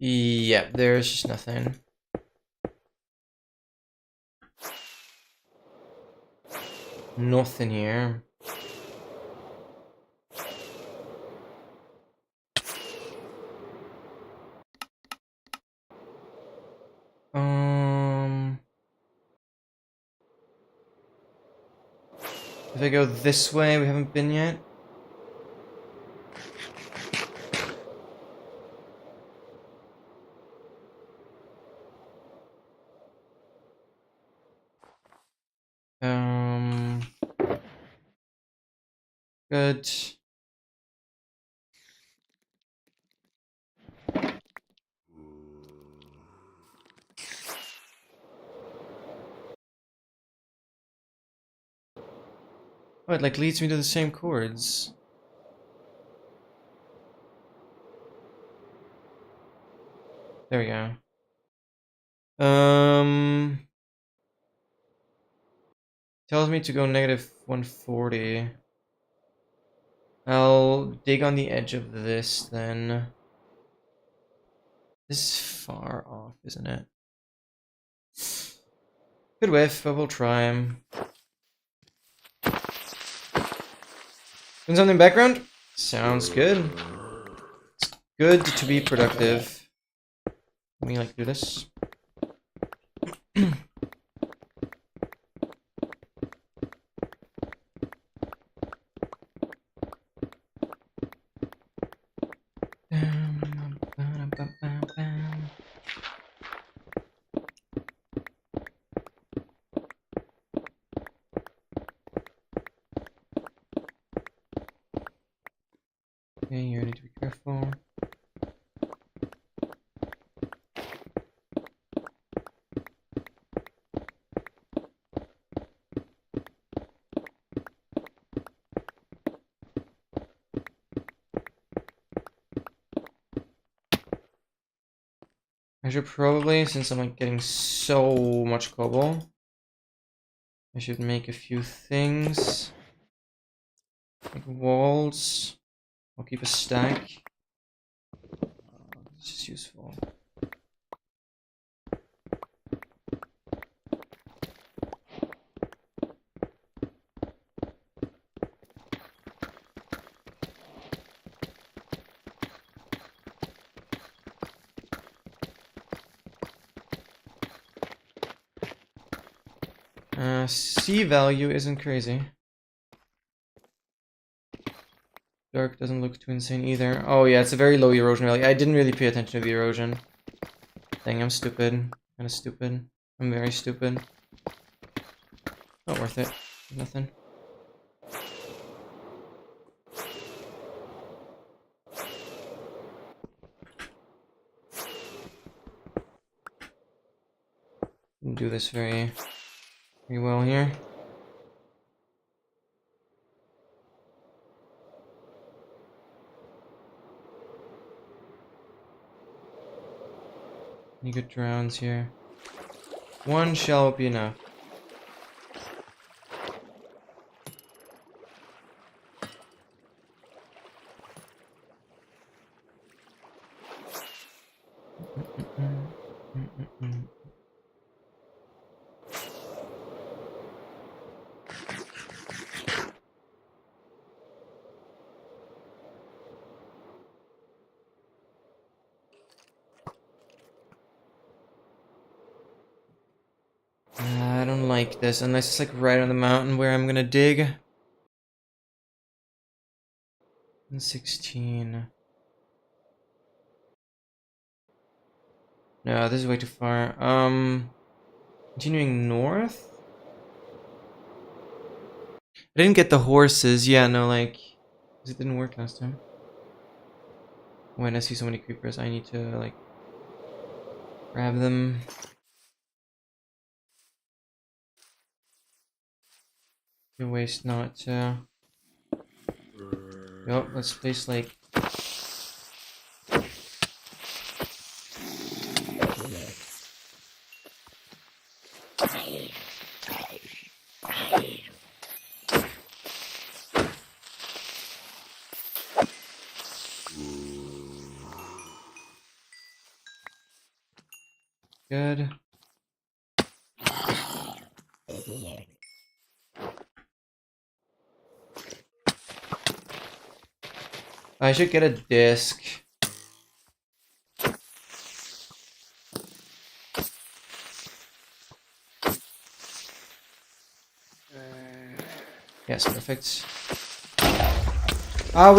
Yeah, there's just nothing. Nothing here. If I go this way, we haven't been yet. Good. Oh, it like leads me to the same chords. There we go. Tells me to go negative 140. I'll dig on the edge of this then. This is far off, isn't it? Good whiff, but we'll try. Doing something in the background? Sounds good. It's good to be productive. Let me like do this. Okay, you need to be careful. I should probably, since I'm like getting so much cobble, I should make a few things. Like walls. I'll keep a stack. This is useful. C value isn't crazy. Dark doesn't look too insane either. Oh yeah, it's a very low erosion value. I didn't really pay attention to the erosion. Dang, I'm stupid. Kinda stupid. I'm very stupid. Not worth it. Nothing. Didn't do this very well here. Any good drowns here? One shell would be enough. don't like this, unless it's like right on the mountain where I'm gonna dig. 16. No, this is way too far. Continuing north? I didn't get the horses. Yeah, no, like... It didn't work last time. When I see so many creepers, I need to, like... grab them. You waste not, Yup, let's place, like... Good. I should get a disc. Yes, perfect. Ah,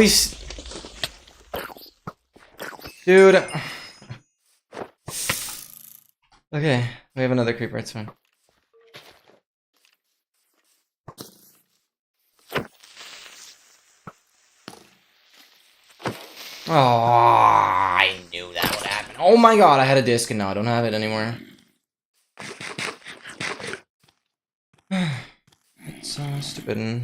Dude. Okay, we have another creeper, it's fine. Oh, I knew that would happen. Oh my god, I had a disc and now I don't have it anymore. It's stupid.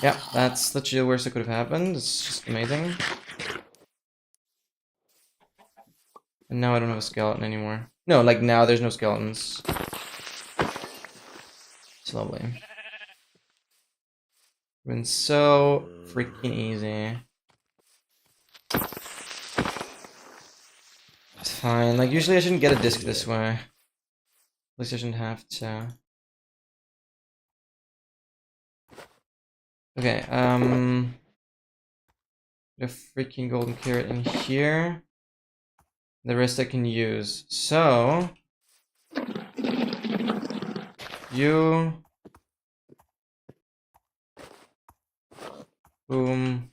Yeah, that's literally the worst that could have happened. It's just amazing. And now I don't have a skeleton anymore. No, like now there's no skeletons. It's lovely. Been so freaking easy. It's fine. Like usually I shouldn't get a disc this way. At least I shouldn't have to. Okay, the freaking golden carrot in here. The rest I can use. So you boom,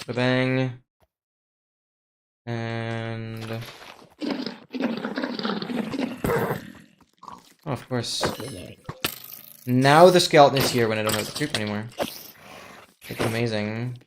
bang, and oh, of course. Now the skeleton is here when I don't have the creep anymore. It's amazing.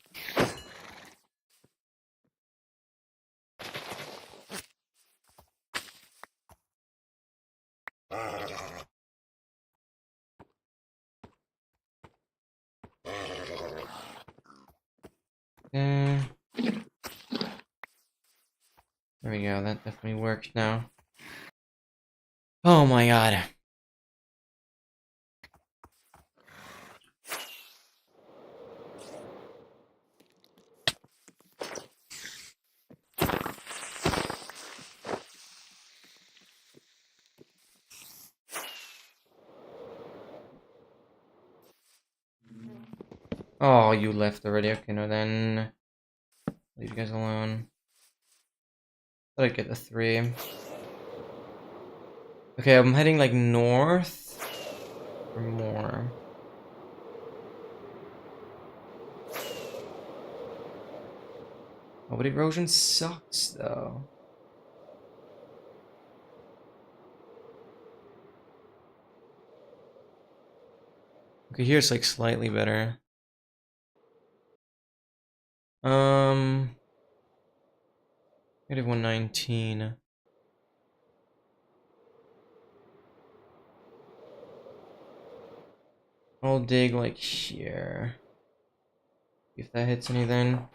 There we go, that definitely worked now. Oh my god. Oh, you left already. Okay, no then. Leave you guys alone. Thought I'd get the 3. Okay, I'm heading like north or more. Oh, but erosion sucks though. Okay, here it's like slightly better. Negative 119. I'll dig like here. If that hits anything.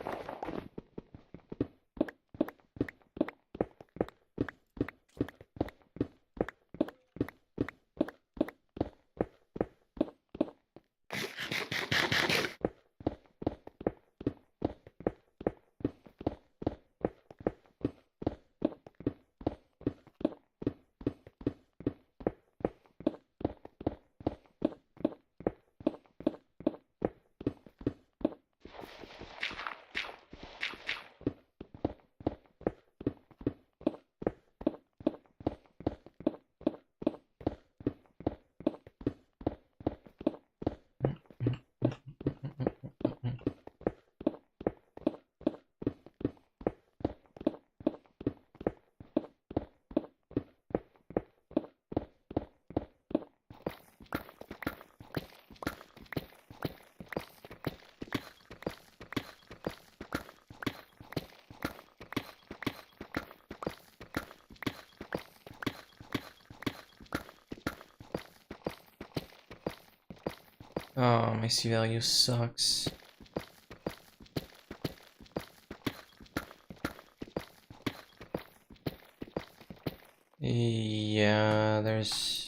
Oh, my C value sucks. Yeah, there's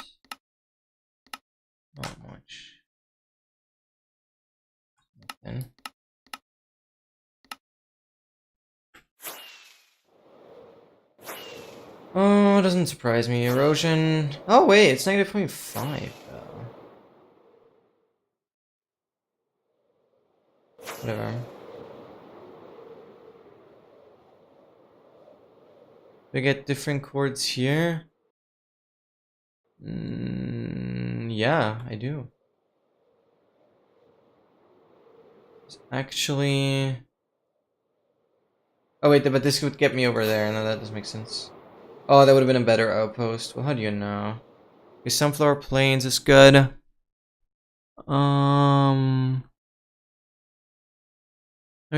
not much. Nothing. Oh, it doesn't surprise me. Erosion. Oh, wait, it's -0.5, though. Whatever. Do I get different chords here? Yeah, I do. It's actually... Oh, wait, but this would get me over there. No, that doesn't make sense. Oh, that would have been a better outpost. Well, how do you know? Okay, Sunflower Plains is good. No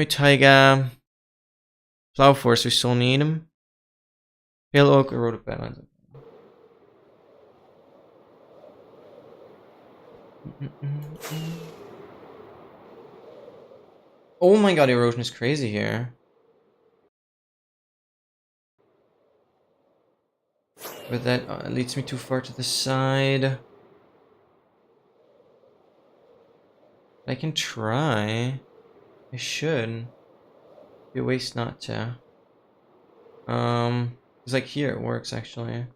Taiga. Plow Force, we still need him. Pale Oak, Eroded Badlands. Oh my god, erosion is crazy here. But that leads me too far to the side. I can try. I should. Be a waste not to. It's like here it works actually.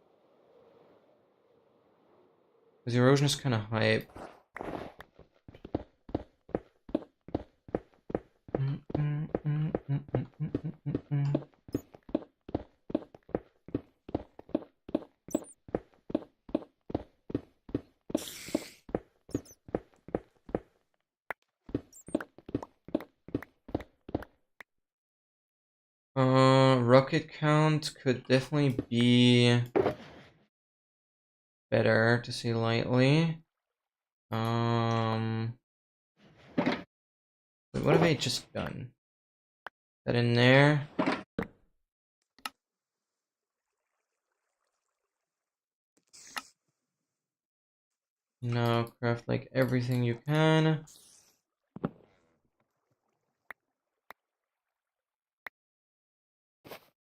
Because erosion is kind of hype. Rocket count could definitely be better, to say lightly. Wait, what have I just done? That in there? No, craft like everything you can.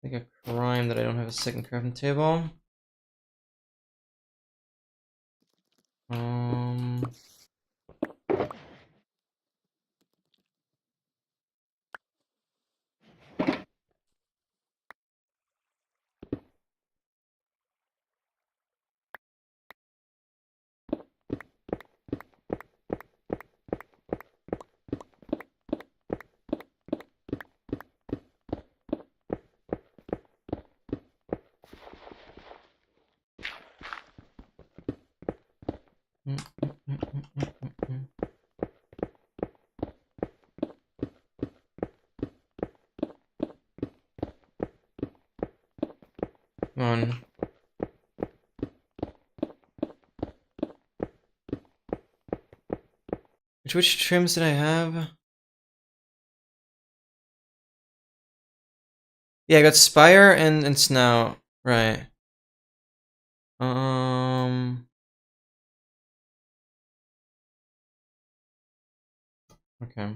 Like a crime that I don't have a second crafting table. Come on. Which trims did I have? Yeah, I got Spire and Snout. Right. Okay.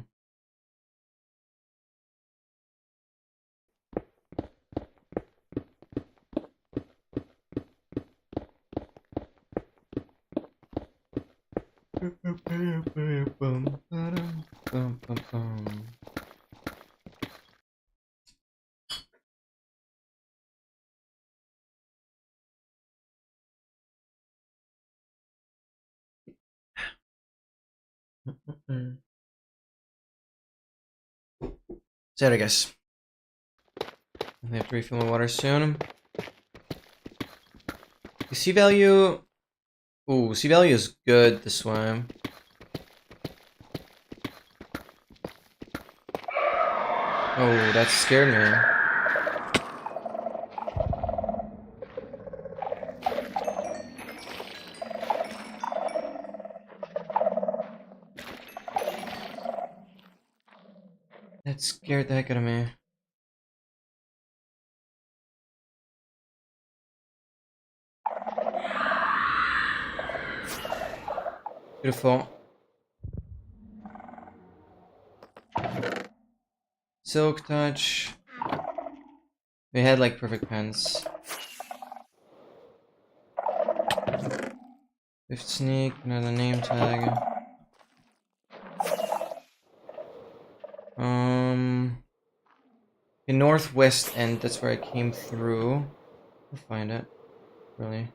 Sad, I guess. I have to refill my water soon. The C value. Ooh, C value is good this one. Oh, that scared me. That scared the heck out of me. Beautiful. Silk touch. We had like perfect pens. Fifth sneak, another name tag. The northwest end, that's where I came through. We'll find it. Really.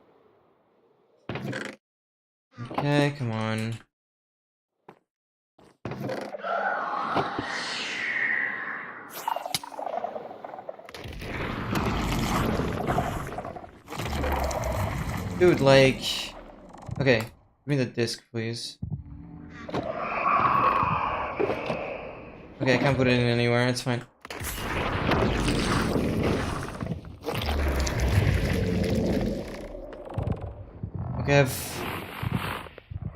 Okay, come on. Dude, like... Okay, give me the disc, please. Okay, I can't put it in anywhere, it's fine. Okay, I have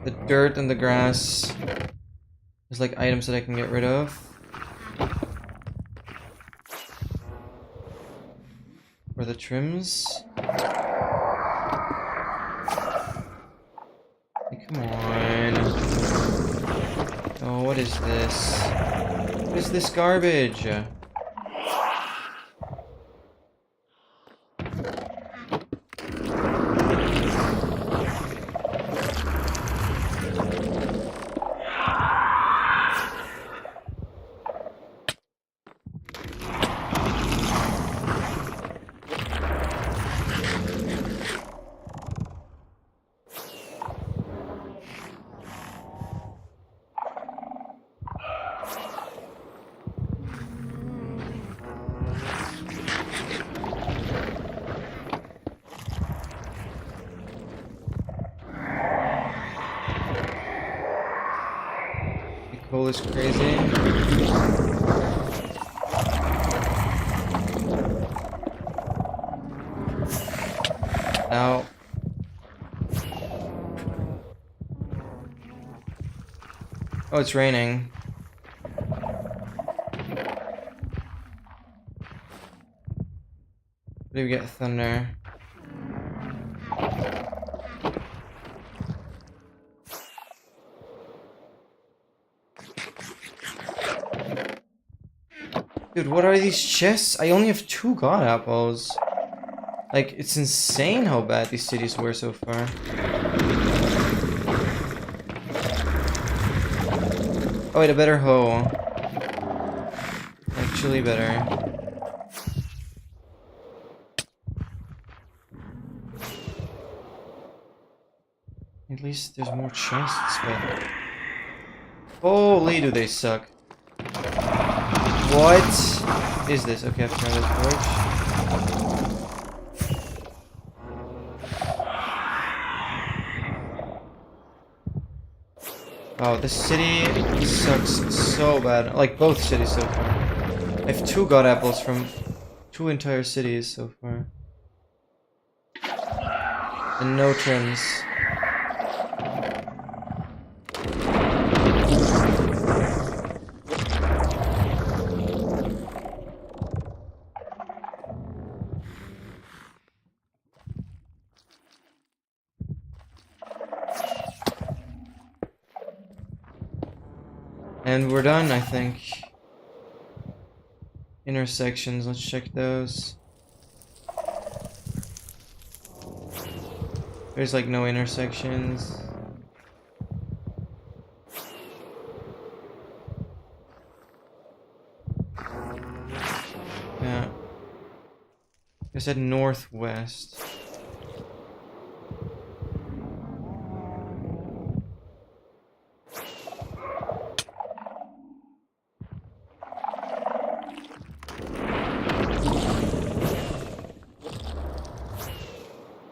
the dirt and the grass. There's like items that I can get rid of. Or the trims. Hey, come on. Oh, what is this? What is this garbage? Coal is crazy. Ow. Oh, it's raining. Did we get thunder? Dude, what are these chests? I only have 2 god apples. Like, it's insane how bad these cities were so far. Oh wait, a better hoe. Actually better. At least there's more chests, but... Holy, do they suck. What is this? Okay, I have to try this torch. Wow, this city sucks so bad. Like, both cities so far. I have 2 god apples from 2 entire cities so far. And no trims. And we're done, I think. Intersections, let's check those. There's like no intersections. Yeah. I said northwest.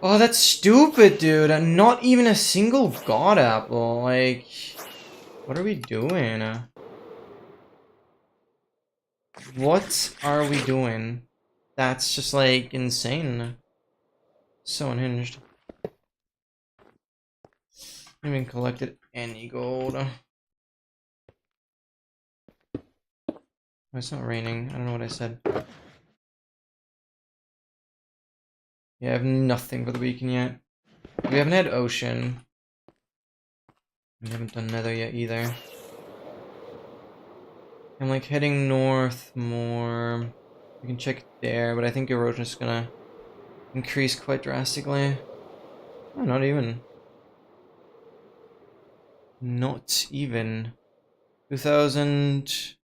Oh, that's stupid, dude. Not even a single god apple. Like, what are we doing? What are we doing? That's just like insane. So unhinged. I haven't collected any gold. Oh, it's not raining. I don't know what I said. Yeah, I have nothing for the beacon yet. We haven't had ocean. We haven't done nether yet either. I'm like heading north more. We can check it there, but I think erosion is gonna increase quite drastically. Oh, not even. Not even. 2000.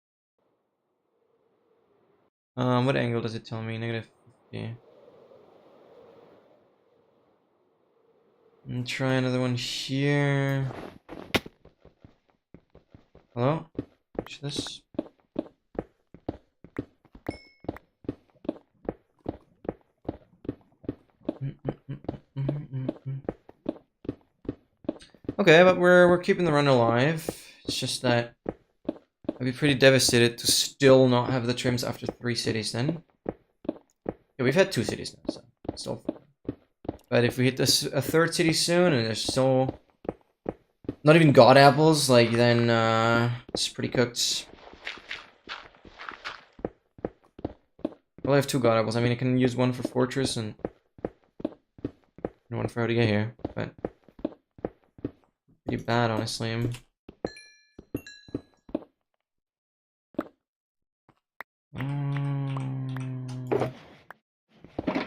What angle does it tell me? -50. And try another one here. Hello? Watch this. Okay, but we're keeping the run alive. It's just that I'd be pretty devastated to still not have the trims after 3 cities then. Yeah, we've had 2 cities now, so it's still fine. But if we hit this a 3rd city soon and there's still not even god apples, like then it's pretty cooked. Well, I have 2 god apples. I mean, I can use one for fortress and one for how to get here, but pretty bad, honestly.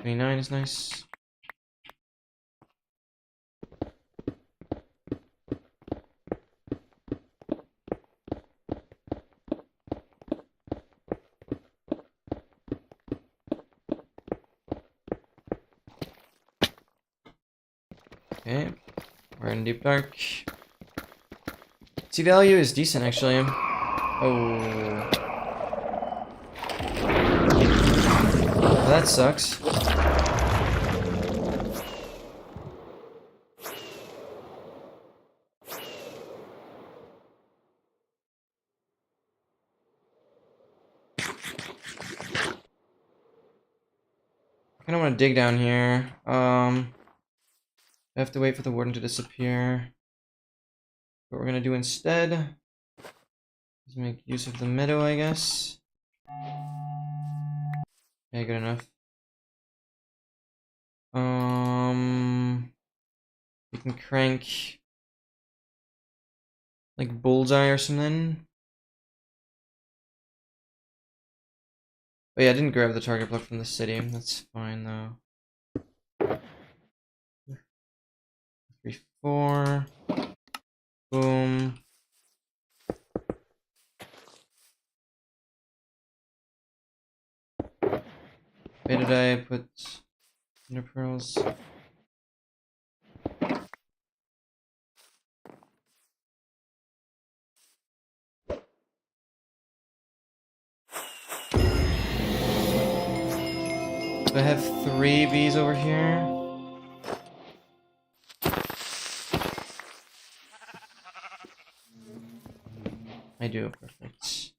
29 is nice. Okay, we're in deep dark. C value is decent actually. Oh, well, that sucks. I don't want to dig down here. I have to wait for the warden to disappear. What we're gonna do instead is make use of the meadow, I guess. Okay, good enough. We can crank like bullseye or something. Oh yeah, I didn't grab the target block from the city. That's fine though. 3, 4. Boom. Where did I put Ender Pearls? Do I have 3 bees over here? I do, perfect.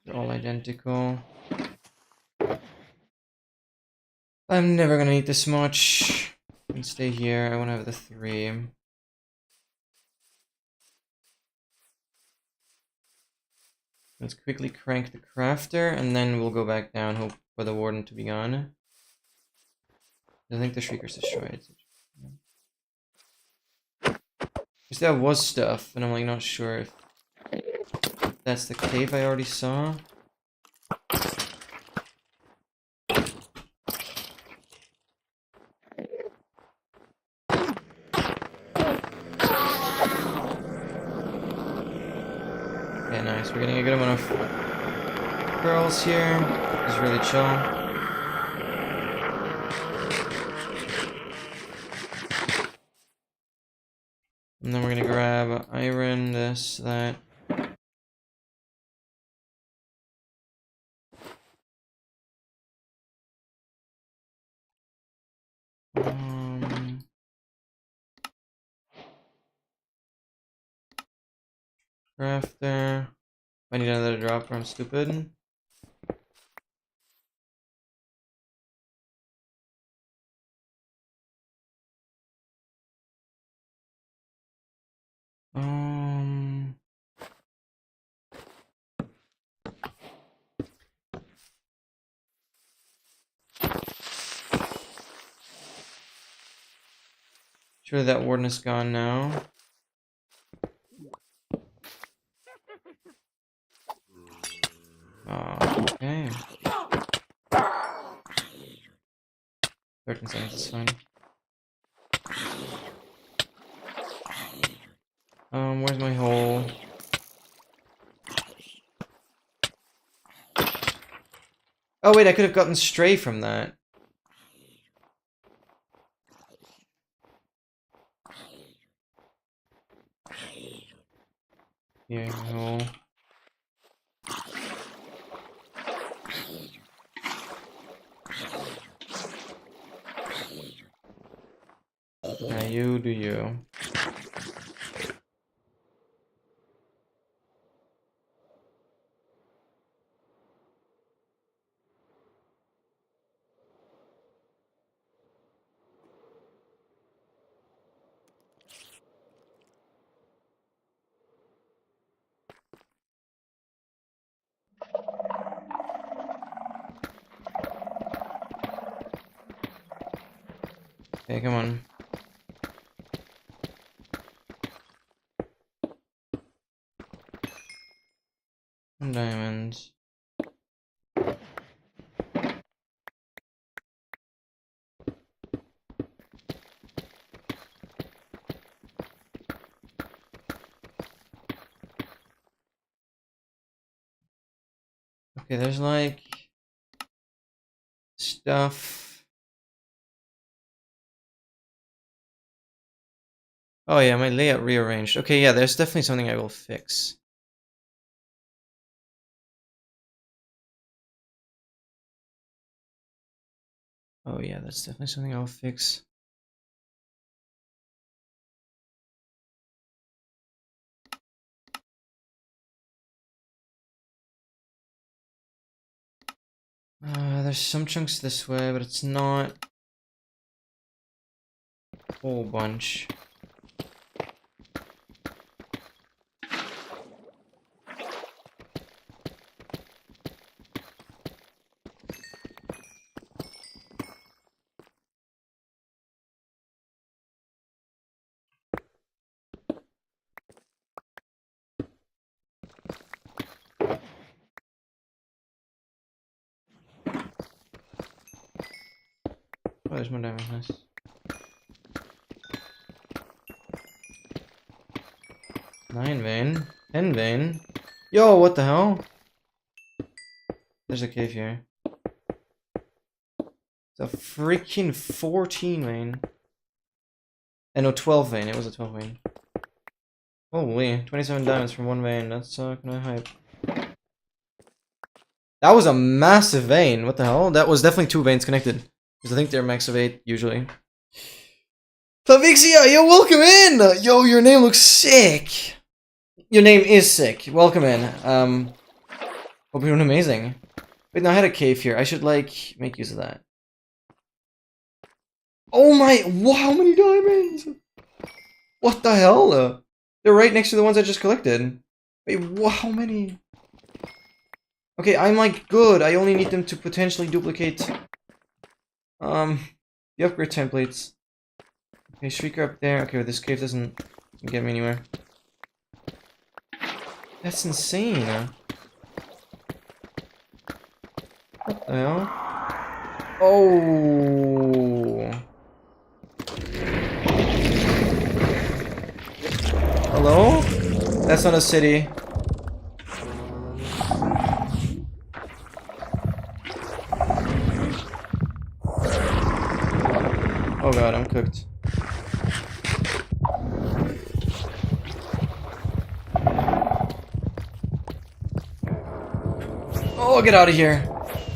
They're all identical. I'm never gonna need this much. I can stay here, I wanna have the 3. Let's quickly crank the crafter, and then we'll go back down, hope for the warden to be gone. I think the Shrieker's destroyed. Because there was stuff, and I'm like not sure if that's the cave I already saw. Okay, nice. We're getting a good amount of pearls here. It's really chill. And then we're gonna grab iron, this, that. Crafter. I need another dropper, I'm stupid. Surely that warden is gone now. 13 seconds is fine. Where's my hole? Oh wait, I could have gotten stray from that. Here, hole. Now you do you. Okay, come on. Diamonds. Okay, there's like stuff. Oh yeah, my layout rearranged. Okay, yeah, there's definitely something I will fix. Oh yeah, that's definitely something I'll fix. There's some chunks this way, but it's not a whole bunch. Oh, there's more diamonds, nice. Nine vein, 10 vein. Yo, what the hell? There's a cave here. It's a freaking 14 vein. No, 12 vein. It was a 12 vein. Holy, 27 diamonds from one vein. That's kinda hype. That was a massive vein. What the hell? That was definitely 2 veins connected. Because I think they're max of 8 usually. Plavixia, yo, welcome in! Yo, your name looks sick! Your name is sick. Welcome in. Hope you're doing amazing. Wait, no, I had a cave here. I should, like, make use of that. Oh my, wow, how many diamonds? What the hell? They're right next to the ones I just collected. Wait, wow, how many? Okay, I'm, like, good. I only need them to potentially duplicate, the upgrade templates. Okay, Shrieker up there. Okay, this cave doesn't get me anywhere. That's insane. What the hell? Oh. Hello? That's not a city. Oh god, I'm cooked. Oh, get out of here.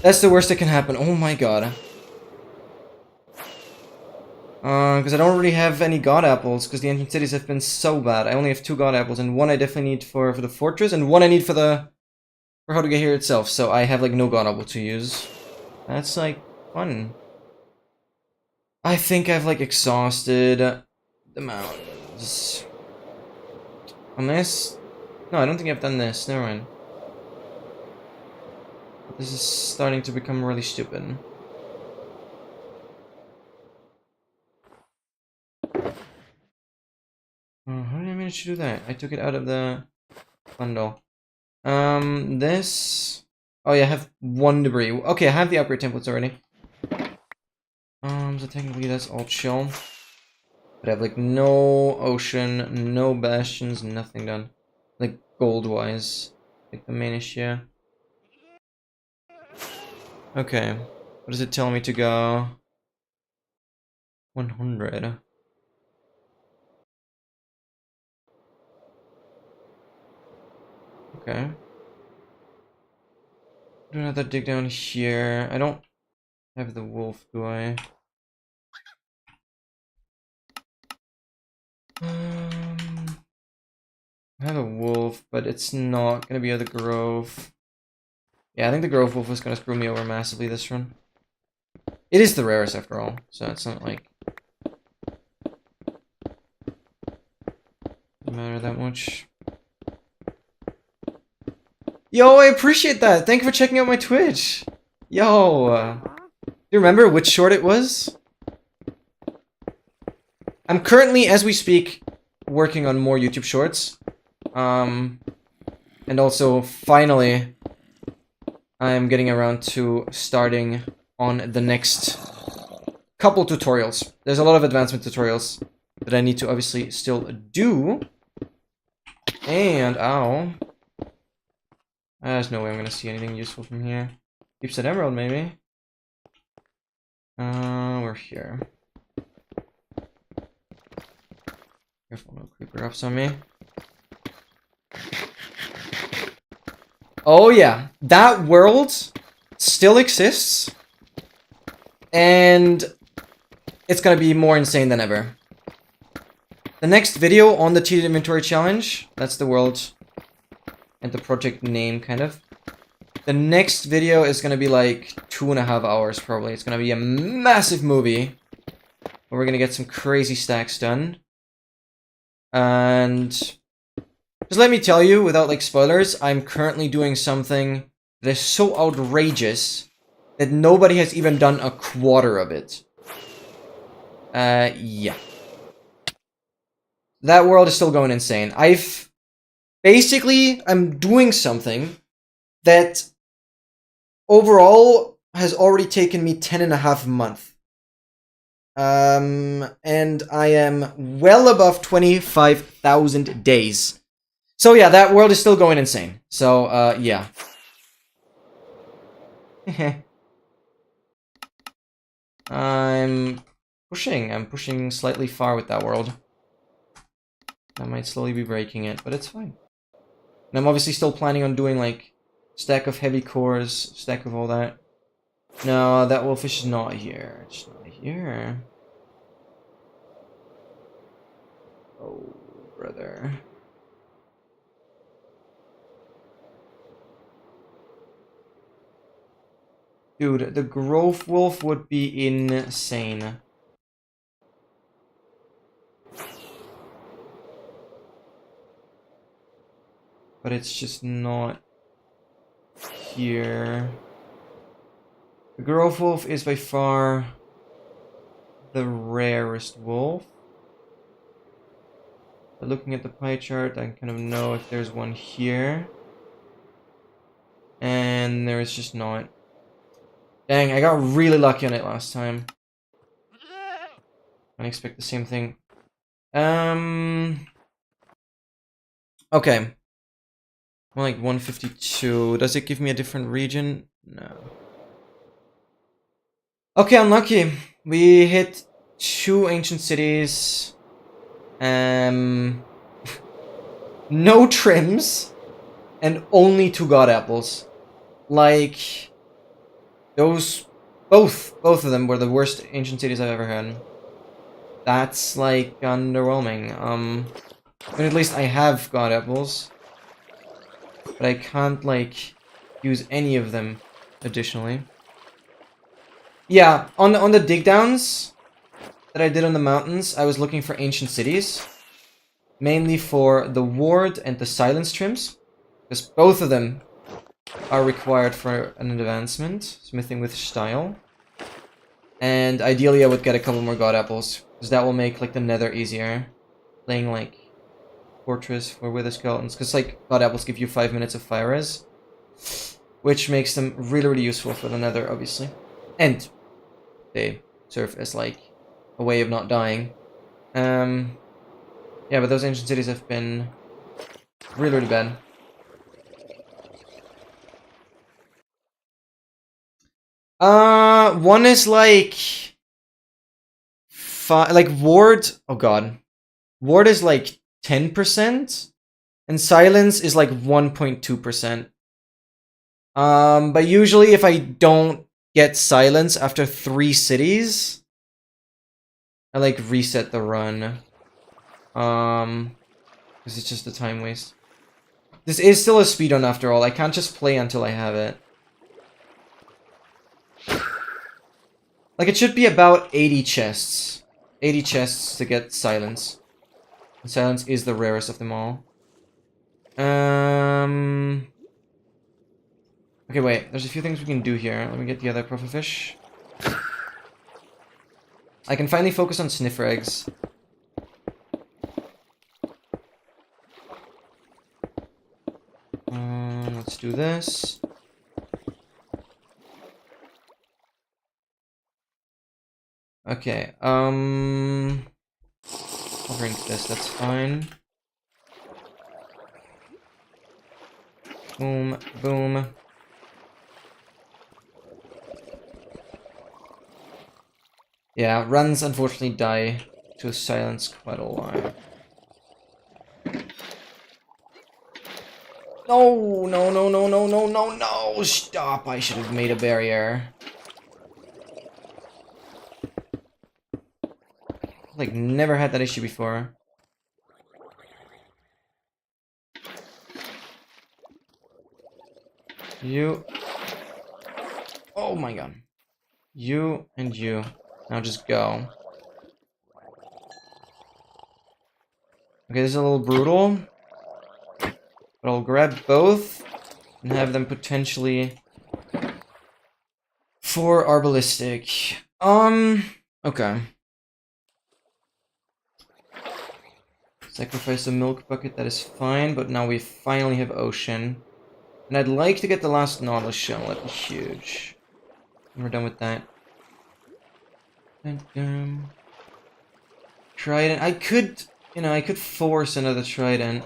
That's the worst that can happen. Oh my god. Because I don't really have any god apples, because the ancient cities have been so bad. I only have 2 god apples, and one I definitely need for the fortress, and one I need for how to get here itself. So I have like no god apple to use. That's like fun. I think I've like exhausted the mountains. On this? No, I don't think I've done this. Never mind. This is starting to become really stupid. How did I manage to do that? I took it out of the bundle. This... Oh yeah, I have 1 debris. Okay, I have the upgrade templates already. So technically that's all chill. But I have like no ocean, no bastions, nothing done. Like gold-wise. Like the main issue. Okay. What does it tell me to go? 100. Okay. Do another dig down here. I don't have the wolf, do I? I have a wolf, but it's not gonna be at the grove. Yeah, I think the grove wolf was gonna screw me over massively this run. It is the rarest after all, so it's not like doesn't matter that much. Yo, I appreciate that. Thank you for checking out my Twitch. Yo, do you remember which short it was? I'm currently, as we speak, working on more YouTube shorts. And also, finally, I'm getting around to starting on the next couple tutorials. There's a lot of advancement tutorials that I need to obviously still do. And, ow. There's no way I'm gonna see anything useful from here. Deep Set Emerald, maybe? We're here. Careful, no creeper ups on me. Oh yeah, that world still exists. And it's gonna be more insane than ever. The next video on the Cheated Inventory Challenge, that's the world and the project name, kind of. The next video is gonna be like 2.5 hours, probably. It's gonna be a massive movie where we're gonna get some crazy stacks done. And just let me tell you, without like spoilers, I'm currently doing something that is so outrageous that nobody has even done a quarter of it. Yeah. That world is still going insane. I'm doing something that overall has already taken me 10.5 months. And I am well above 25,000 days. So yeah, that world is still going insane. So, yeah. I'm pushing slightly far with that world. I might slowly be breaking it, but it's fine. And I'm obviously still planning on doing, like, stack of heavy cores, stack of all that. No, that wolfish is not here. It's not here. Oh, brother. Dude, the Grove Wolf would be insane. But it's just not here. The Grove Wolf is by far the rarest wolf. But looking at the pie chart, I kind of know if there's one here. And there's just not. Dang, I got really lucky on it last time. I expect the same thing. Okay. I'm like 152. Does it give me a different region? No. Okay, unlucky. We hit 2 ancient cities. No trims. And only 2 god apples. Like, those, both of them were the worst ancient cities I've ever had. That's, like, underwhelming. But at least I have god apples. But I can't, like, use any of them additionally. Yeah, on the dig downs that I did on the mountains, I was looking for ancient cities. Mainly for the ward and the silence trims. Because both of them are required for an advancement. Smithing with style. And ideally I would get a couple more god apples. Because that will make, like, the nether easier. Playing, like, fortress for wither skeletons. Because, like, god apples give you 5 minutes of fire res. Which makes them really, really useful for the nether, obviously. And they serve as like a way of not dying. Yeah, but those ancient cities have been really, really bad. One is like ward. Oh god, ward is like 10%, and silence is like 1.2%. But usually if I don't get silence after 3 cities, I like reset the run. Because it's just a time waste. This is still a speedrun after all. I can't just play until I have it. Like, it should be about 80 chests. 80 chests to get silence. And silence is the rarest of them all. Okay, wait. There's a few things we can do here. Let me get the other pufferfish. I can finally focus on sniffer eggs. Let's do this. Okay, I'll drink this, that's fine. Boom, boom. Yeah, runs unfortunately die to silence quite a lot. No, no, no, no, no, no, no, no! Stop! I should have made a barrier. Like, never had that issue before. You. Oh my god. You and you. Now just go. Okay, this is a little brutal. But I'll grab both and have them potentially for our ballistic. Okay. Sacrifice a milk bucket, that is fine, but now we finally have ocean. And I'd like to get the last Nautilus shell, that'd be huge. And we're done with that. Trident, I could, I could force another Trident.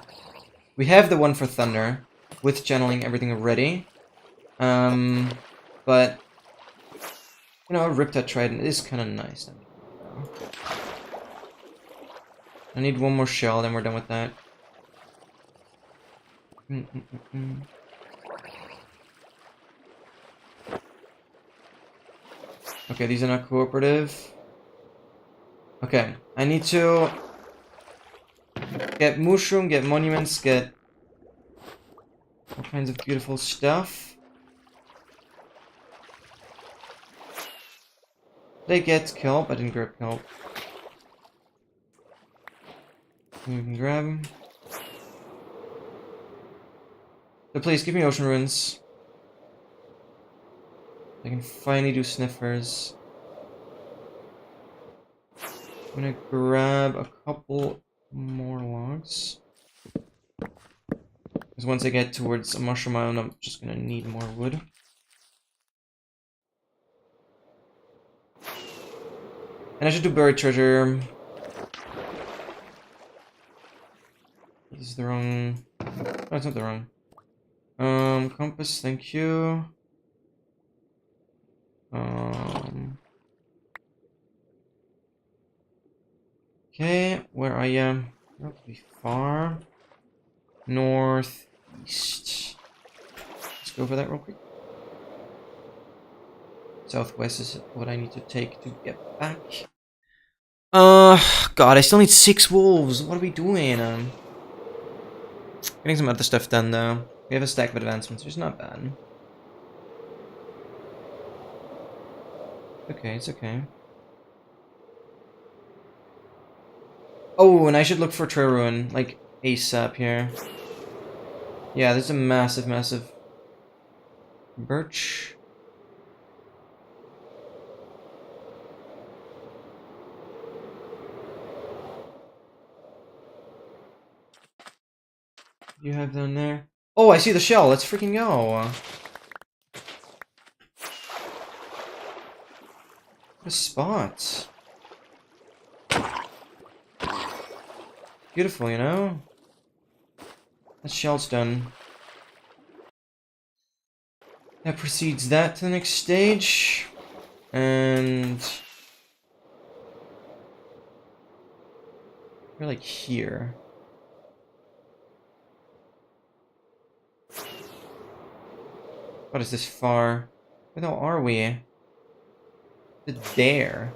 We have the one for Thunder, with channeling everything ready. But, a Riptide Trident is kind of nice. I need one more shell, then we're done with that. Okay, these are not cooperative. Okay, I need to get mushroom, get monuments, get all kinds of beautiful stuff. They get kelp, I didn't grab kelp. You can grab them. So please, give me ocean ruins. I can finally do sniffers. I'm gonna grab a couple more logs. Because once I get towards a mushroom island, I'm just gonna need more wood. And I should do buried treasure. This is the wrong... No, it's not the wrong. Compass, thank you. Okay, where are you? Relatively far. Northeast. Let's go over that real quick. Southwest is what I need to take to get back. God, I still need 6 wolves. What are we doing? Getting some other stuff done though. We have a stack of advancements, which is not bad. Okay, it's okay. Oh, and I should look for Tree Ruin, like, ASAP here. Yeah, there's a massive, massive birch. What do you have down there? Oh, I see the shell. Let's freaking go. A spot. Beautiful, you know? That shell's done. That proceeds that to the next stage. And we're like here. What is this far? Where the hell are we? There.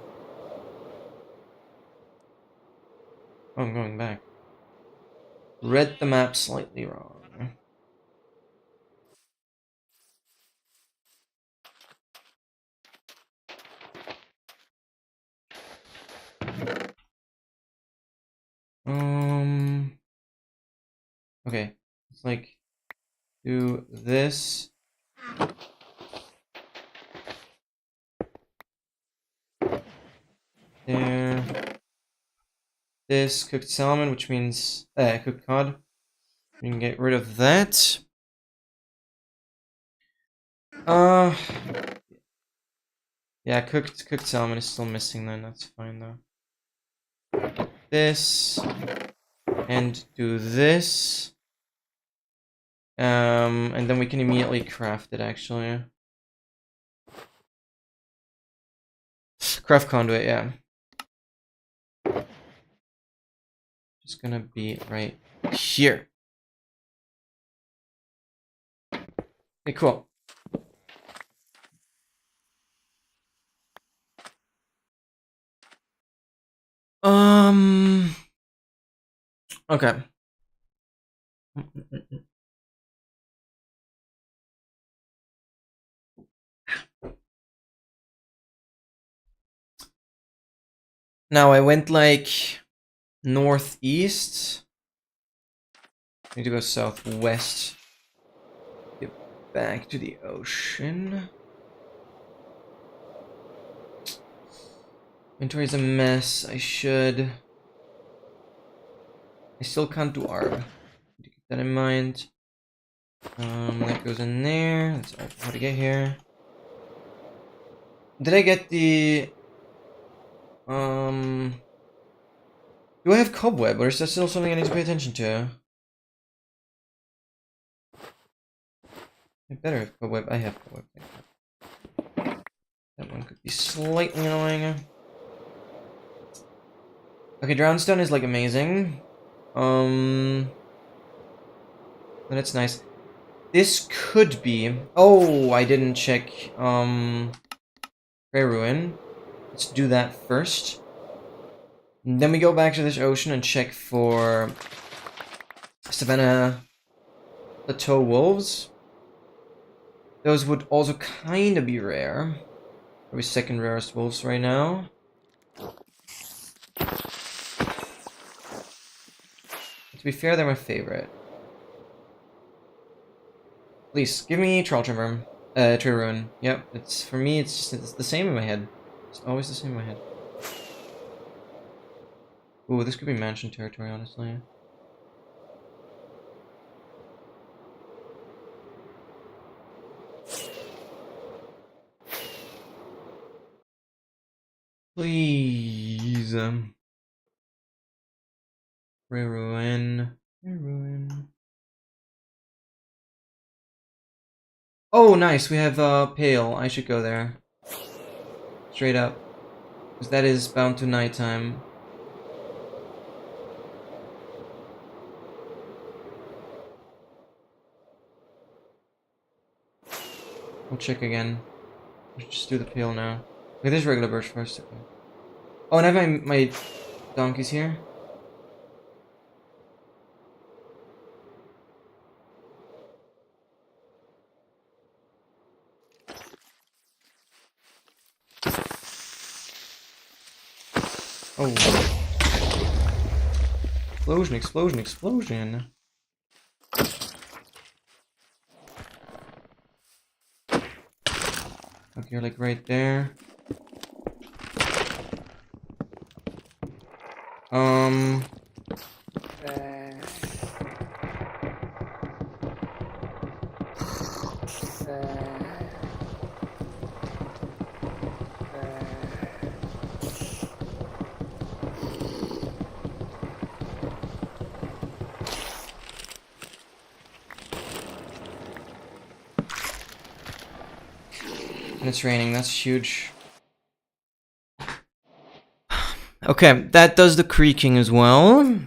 Oh, I'm going back. Read the map slightly wrong. Okay. It's like do this. There. This cooked salmon, which means cooked cod. We can get rid of that. Yeah, cooked salmon is still missing then, that's fine though. This and do this. And then we can immediately craft it actually. Craft conduit, yeah. Just gonna be right here. Okay, cool. Okay. Now I went like northeast. I need to go southwest. Get back to the ocean. Inventory is a mess. I still can't do ARB. Need to keep that in mind. That goes in there. That's all how to get here. Did I get the do I have cobweb, or is that still something I need to pay attention to? I better have cobweb. I have cobweb. That one could be slightly annoying. Okay, drownstone is like amazing. That's nice. This could be. Oh, I didn't check. Prayer Ruin. Let's do that first. And then we go back to this ocean and check for Savannah Plateau wolves. Those would also kind of be rare. Probably second rarest wolves right now. To be fair, they're my favorite. Please, give me Tree Ruin. Yep, it's for me, it's the same in my head. It's always the same in my head. Ooh, this could be mansion territory, honestly. Please. Ruin. Oh, nice. We have Pale. I should go there. Straight up. Because that is bound to nighttime. We'll check again. Let's just do the Pale now. Okay, there's regular birch first. Okay. Oh, and I have my donkeys here. Oh. Explosion, explosion, explosion. Okay, you're like right there. And it's raining, that's huge. Okay, that does the creaking as well.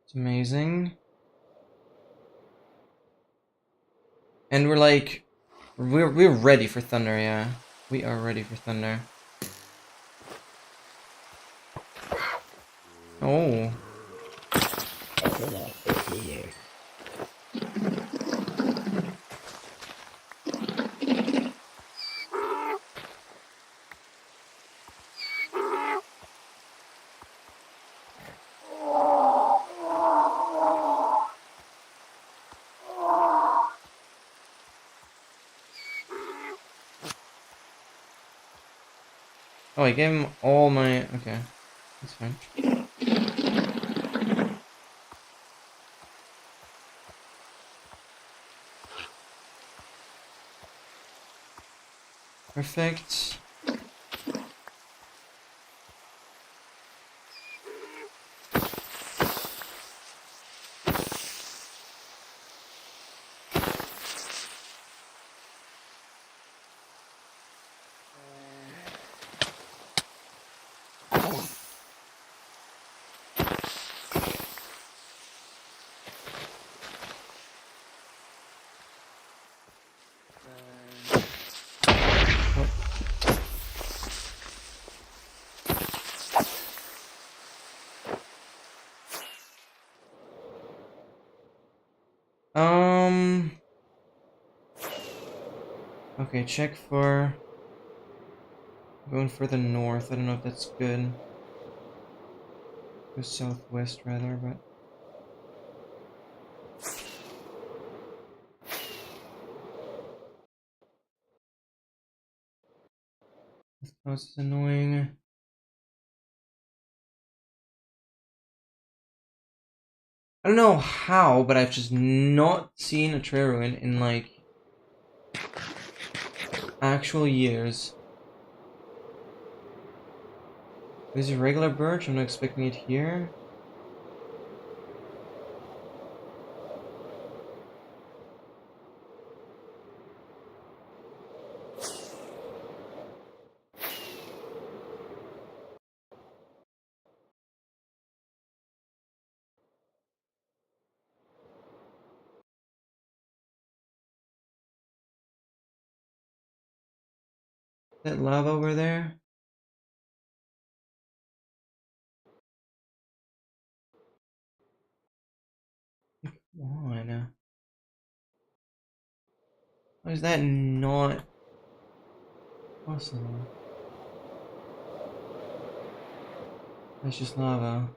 It's amazing. And we're like, we're ready for thunder, yeah. We are ready for thunder. Oh. Oh, I gave him all my... Okay, that's fine. Perfect. Okay, check for... Going further north, I don't know if that's good. Go southwest rather, but... This is annoying. I don't know how, but I've just not seen a trail ruin in like... actual years. There's a regular birch, I'm not expecting it here. That lava over there? Come on. How is that not possible? That's just lava.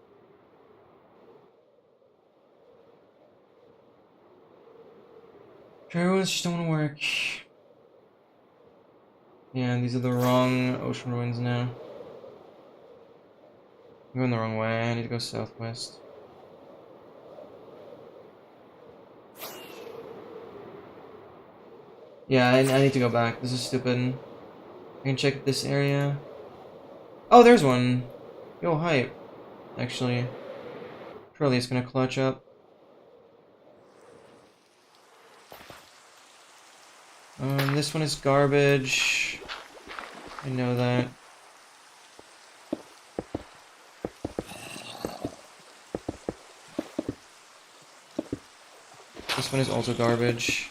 Trail ruins just don't want to work. Yeah, these are the wrong ocean ruins now. I'm going the wrong way, I need to go southwest. Yeah, I need to go back. This is stupid. I can check this area. Oh, there's one! Yo, hype. Actually. Surely it's gonna clutch up. This one is garbage. I know that. This one is also garbage.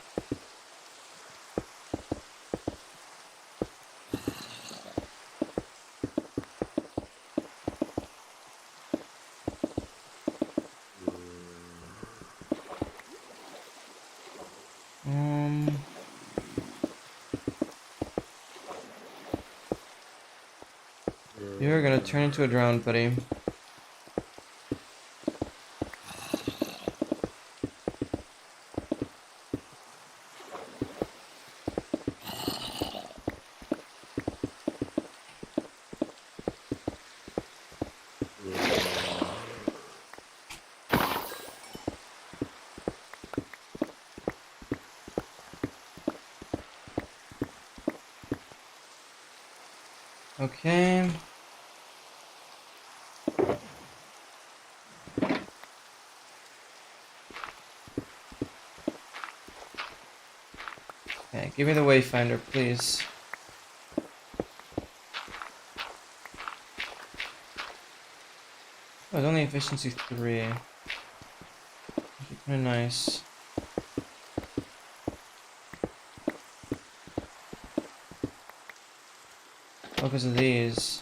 You're gonna turn into a drone, buddy. Okay. Okay, give me the wayfinder, please. Oh, it's only efficiency 3. Actually, kind of nice. Oh, because of these.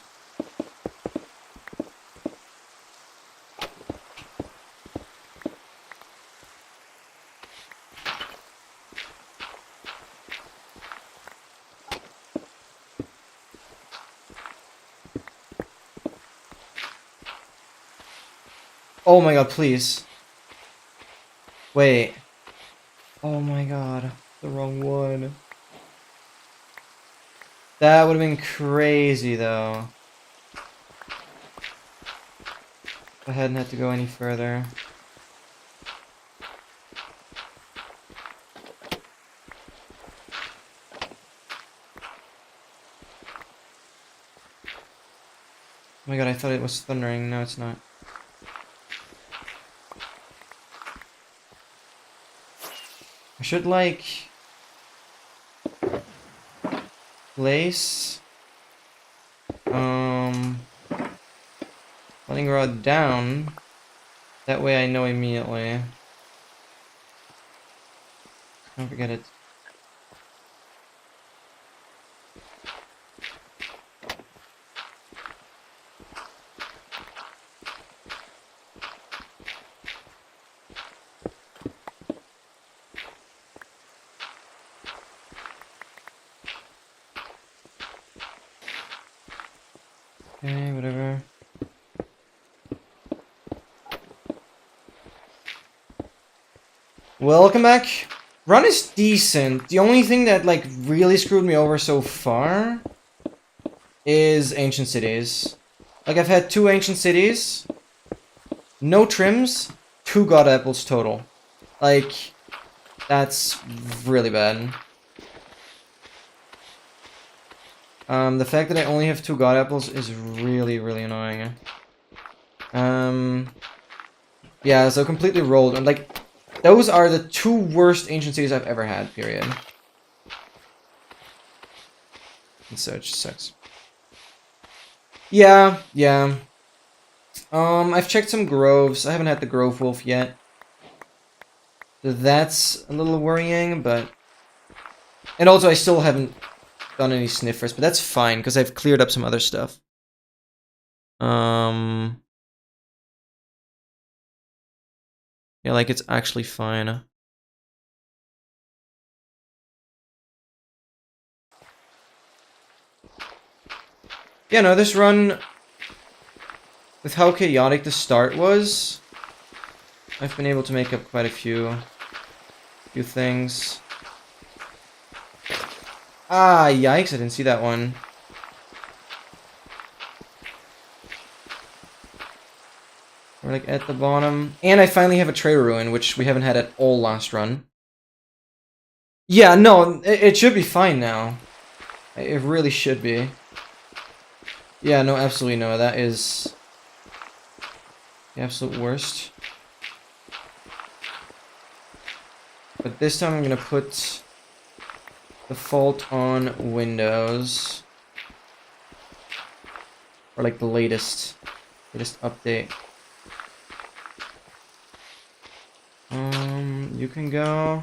Oh my god, please. Wait. Oh my god. The wrong one. That would have been crazy, though. If I hadn't had to go any further. Oh my god, I thought it was thundering. No, it's not. I should, like, place lightning rod down. That way I know immediately. Don't forget it. Okay, whatever. Welcome back. Run is decent. The only thing that, like, really screwed me over so far is Ancient Cities. Like, I've had 2 Ancient Cities, no trims, 2 God Apples total. Like, that's really bad. The fact that I only have 2 God Apples is really, really annoying. Yeah, so completely rolled. And, like, those are the 2 worst Ancient Cities I've ever had, period. And so it just sucks. Yeah. I've checked some groves. I haven't had the Grove Wolf yet. So that's a little worrying, but... And also, I still haven't done any sniffers, but that's fine, because I've cleared up some other stuff. Yeah, like, it's actually fine. Yeah, no, this run, with how chaotic the start was, I've been able to make up quite a few things. Ah, yikes, I didn't see that one. We're, like, at the bottom. And I finally have a Tray Ruin, which we haven't had at all last run. Yeah, no, it should be fine now. It really should be. Yeah, no, absolutely no. That is the absolute worst. But this time I'm going to put default on Windows. Or, like, the latest update. You can go.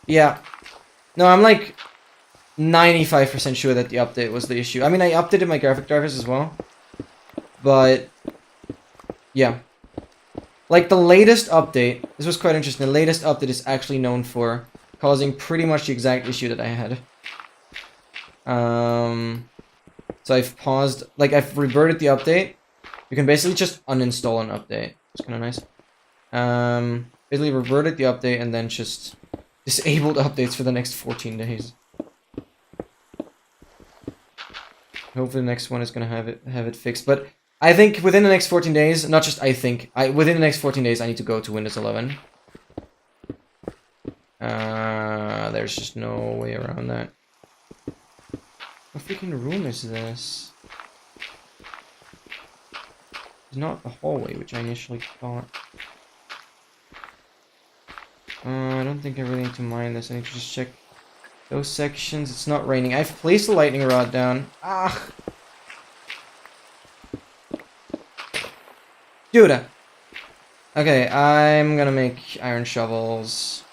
Yeah. No, I'm like 95% sure that the update was the issue. I mean, I updated my graphic drivers as well. But yeah. Like, the latest update, this was quite interesting. The latest update is actually known for causing pretty much the exact issue that I had. So I've paused, like, I've reverted the update. You can basically just uninstall an update. It's kind of nice. Basically reverted the update and then just disabled updates for the next 14 days. Hopefully the next one is gonna have it fixed. But I think within the next 14 days, not just I think, within the next 14 days I need to go to Windows 11. There's just no way around that. What freaking room is this? not the hallway, which I initially thought. I don't think I really need to mine this. I need to just check those sections. It's not raining. I've placed a lightning rod down. Ah! Dude! Okay, I'm gonna make iron shovels.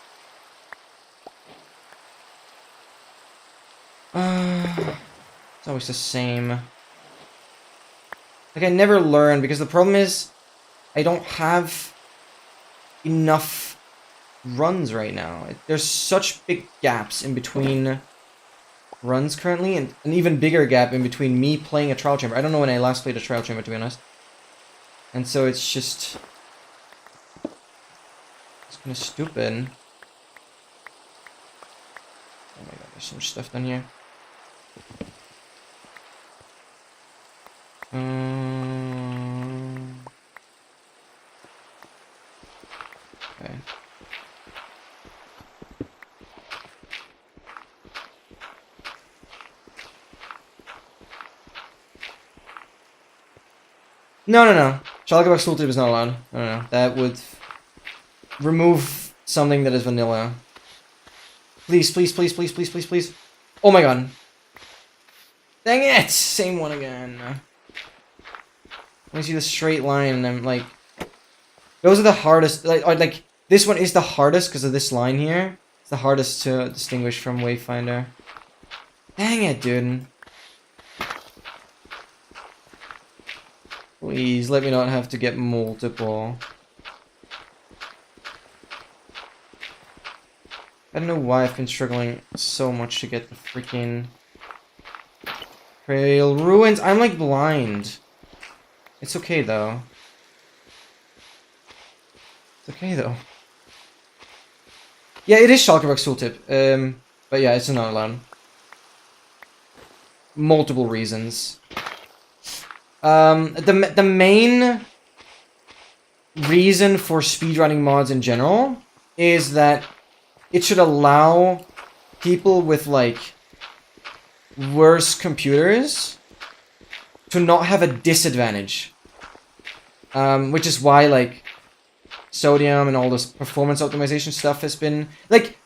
It's always the same. Like, I never learn, because the problem is, I don't have enough runs right now. There's such big gaps in between runs currently, and an even bigger gap in between me playing a trial chamber. I don't know when I last played a trial chamber, to be honest. And so it's just... it's kind of stupid. Oh my god, there's so much stuff down here. Okay. No. Schalkerbach's tooltip is not allowed. No. That would remove something that is vanilla. Please. Oh my god. Dang it! Same one again. I see the straight line and I'm like... those are the hardest... like this one is the hardest because of this line here. It's the hardest to distinguish from Wayfinder. Dang it, dude. Please, let me not have to get multiple. I don't know why I've been struggling so much to get the freaking... Trail ruins. I'm like blind. It's okay though. It's okay though. Yeah, it is Schalkerbach's tooltip. But yeah, it's not allowed. Multiple reasons. The main reason for speedrunning mods in general is that it should allow people with like worse computers to not have a disadvantage. Which is why like sodium and all this performance optimization stuff has been like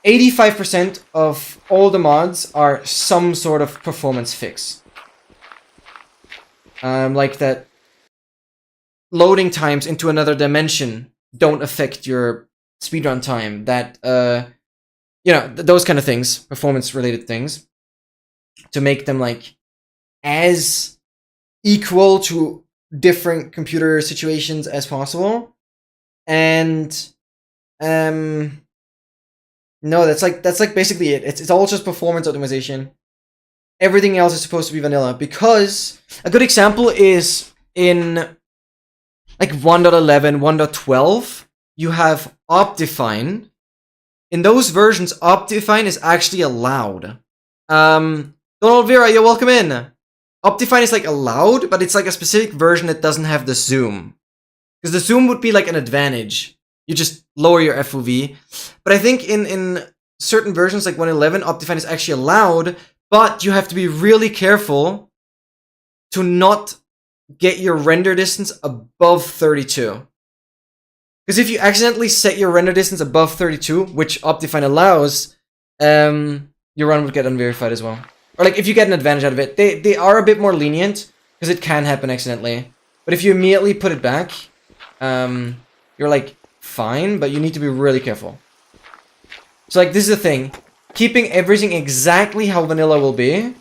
85% of all the mods are some sort of performance fix. Like that loading times into another dimension don't affect your speedrun time. That, you know, those kind of things, performance-related things, to make them, like, as equal to different computer situations as possible. And, no, that's like basically it. It's all just performance optimization. Everything else is supposed to be vanilla, because a good example is in like 1.11, 1.12, you have Optifine. In those versions, Optifine is actually allowed. Donald Vera, you're welcome in. Optifine is like allowed, but it's like a specific version that doesn't have the zoom. Because the zoom would be like an advantage. You just lower your FOV. But I think in certain versions, like 1.11, Optifine is actually allowed, but you have to be really careful to not get your render distance above 32. Because if you accidentally set your render distance above 32, which Optifine allows, your run would get unverified as well. Or like if you get an advantage out of it, they are a bit more lenient, because it can happen accidentally. But if you immediately put it back, you're like, fine, but you need to be really careful. So like, this is the thing. Keeping everything exactly how vanilla will be,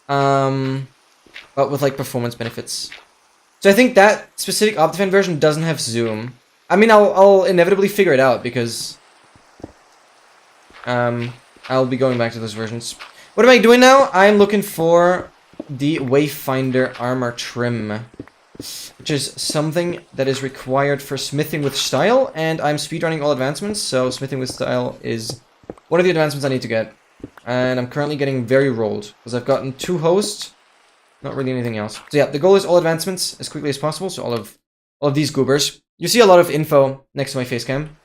but with like performance benefits. So I think that specific Optifine version doesn't have zoom. I mean, I'll inevitably figure it out, because I'll be going back to those versions. What am I doing now? I'm looking for the Wayfinder armor trim, which is something that is required for smithing with style, and I'm speedrunning all advancements, so smithing with style is one of the advancements I need to get. And I'm currently getting very rolled, because I've gotten 2 hosts, not really anything else. So yeah, the goal is all advancements as quickly as possible, so all of these goobers. You see a lot of info next to my face cam.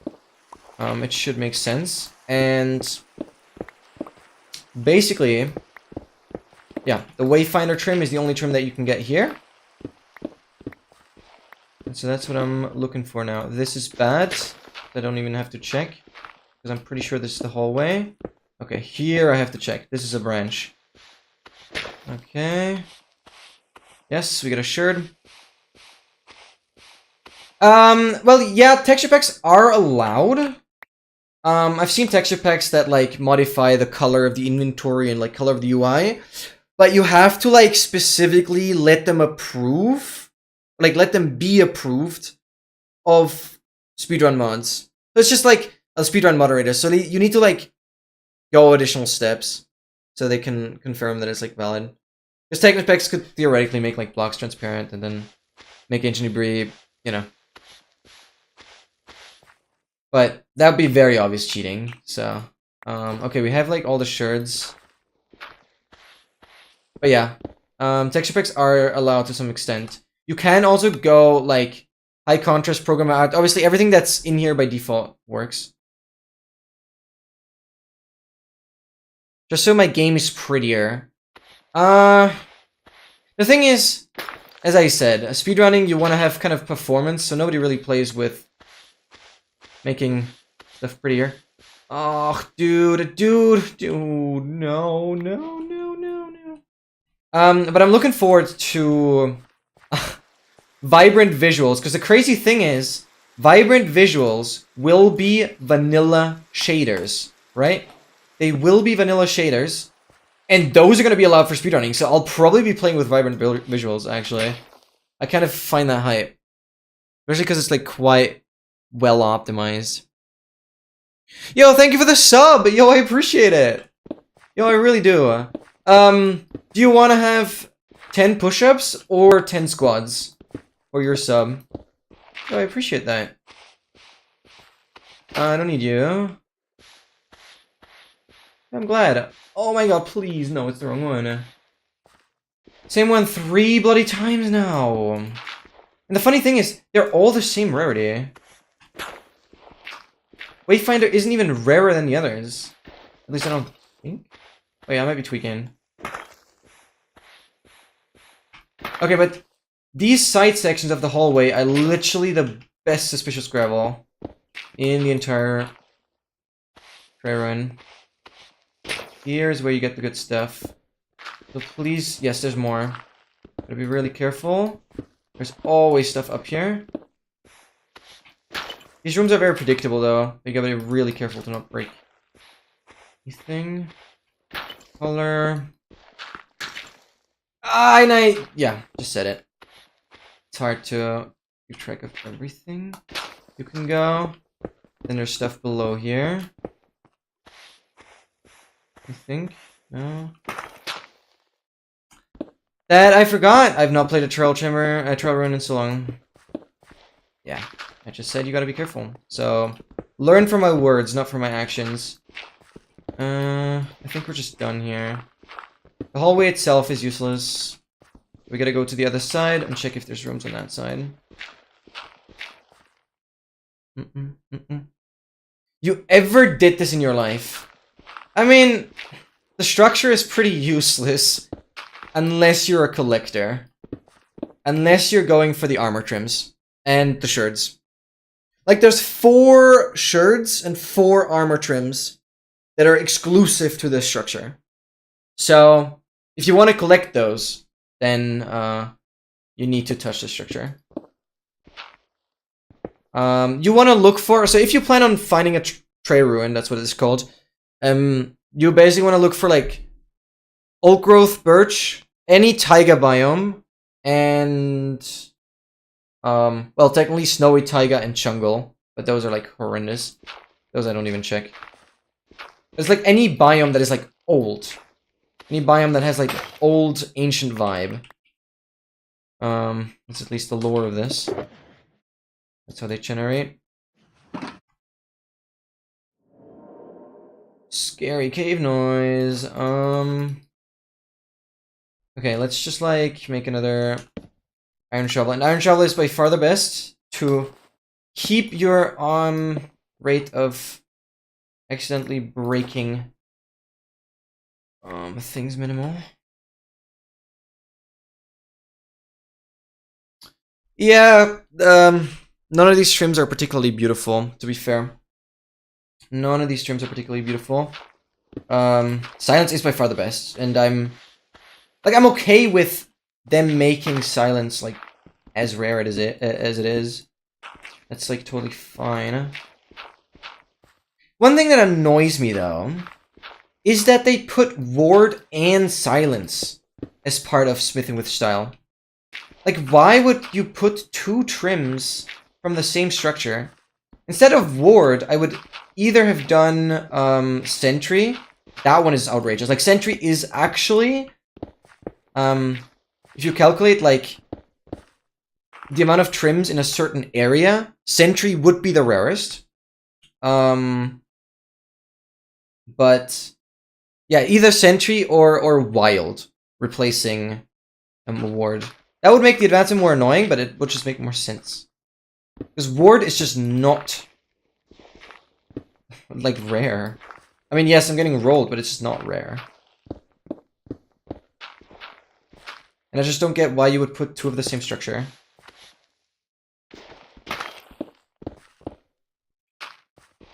It should make sense. And basically, yeah, the Wayfinder trim is the only trim that you can get here. And so that's what I'm looking for now. This is bad. I don't even have to check. Because I'm pretty sure this is the hallway. Okay, here I have to check. This is a branch. Okay. Yes, we got a shard. Well, yeah, texture packs are allowed. I've seen texture packs that, like, modify the color of the inventory and, like, color of the UI. But you have to, like, specifically let them approve. Like, let them be approved of speedrun mods. So it's just, like, a speedrun moderator. So you need to, like, go additional steps. So they can confirm that it's, like, valid. Because texture packs could theoretically make, like, blocks transparent and then make ancient debris, you know. But that would be very obvious cheating, so... okay, we have, like, all the shards. But yeah, texture packs are allowed to some extent. You can also go, like, high contrast program out. Obviously, everything that's in here by default works. Just so my game is prettier. The thing is, as I said, speedrunning, you want to have kind of performance, so nobody really plays with making stuff prettier. Oh, dude, no. But I'm looking forward to vibrant visuals, because the crazy thing is, vibrant visuals will be vanilla shaders, right? They will be vanilla shaders, and those are going to be allowed for speedrunning, so I'll probably be playing with vibrant visuals, actually. I kind of find that hype. Especially because it's, like, quite well optimized. Yo, thank you for the sub! Yo, I appreciate it! Yo, I really do. Do you want to have 10 push-ups or 10 squats for your sub? Yo, I appreciate that. I don't need you. I'm glad. Oh my god, please. No, it's the wrong one. Same one 3 bloody times now. And the funny thing is, they're all the same rarity. Wayfinder isn't even rarer than the others. At least I don't think. Oh yeah, I might be tweaking. Okay, but these side sections of the hallway are literally the best suspicious gravel in the entire tray run. Here's where you get the good stuff. So please, yes, there's more. Gotta be really careful. There's always stuff up here. These rooms are very predictable, though. You gotta be really careful to not break anything. Color. Yeah, just said it. It's hard to keep track of everything. You can go. Then there's stuff below here. I think. No. That I forgot. I've not played a trail run in so long. Yeah. I just said you gotta be careful. So, learn from my words, not from my actions. I think we're just done here. The hallway itself is useless. We gotta go to the other side and check if there's rooms on that side. You ever did this in your life? I mean, the structure is pretty useless. Unless you're a collector. Unless you're going for the armor trims. And the shards. Like, there's 4 shards and 4 armor trims that are exclusive to this structure. So, if you want to collect those, then you need to touch the structure. You want to look for... So, if you plan on finding a tray ruin, that's what it's called. You basically want to look for, like, old growth birch, any taiga biome, and... well, technically snowy taiga and jungle, but those are, like, horrendous. Those I don't even check. There's, like, any biome that is, like, old. Any biome that has, like, old, ancient vibe. That's at least the lore of this. That's how they generate. Scary cave noise. Okay, let's just, like, make another iron shovel. And iron shovel is by far the best to keep your rate of accidentally breaking things minimal. Yeah, none of these trims are particularly beautiful, to be fair. None of these trims are particularly beautiful. Silence is by far the best, and I'm okay with them making silence like as rare as it is. That's like totally fine. One thing that annoys me though is that they put ward and silence as part of smithing with style. Like, why would you put two trims from the same structure? Instead of ward, I would either have done sentry. That one is outrageous. Like, sentry is actually, if you calculate like the amount of trims in a certain area, sentry would be the rarest. But yeah, either sentry or wild replacing ward. That would make the advancement more annoying, but it would just make more sense. Because ward is just not like rare. I mean, yes, I'm getting rolled, but it's just not rare. And I just don't get why you would put two of the same structure.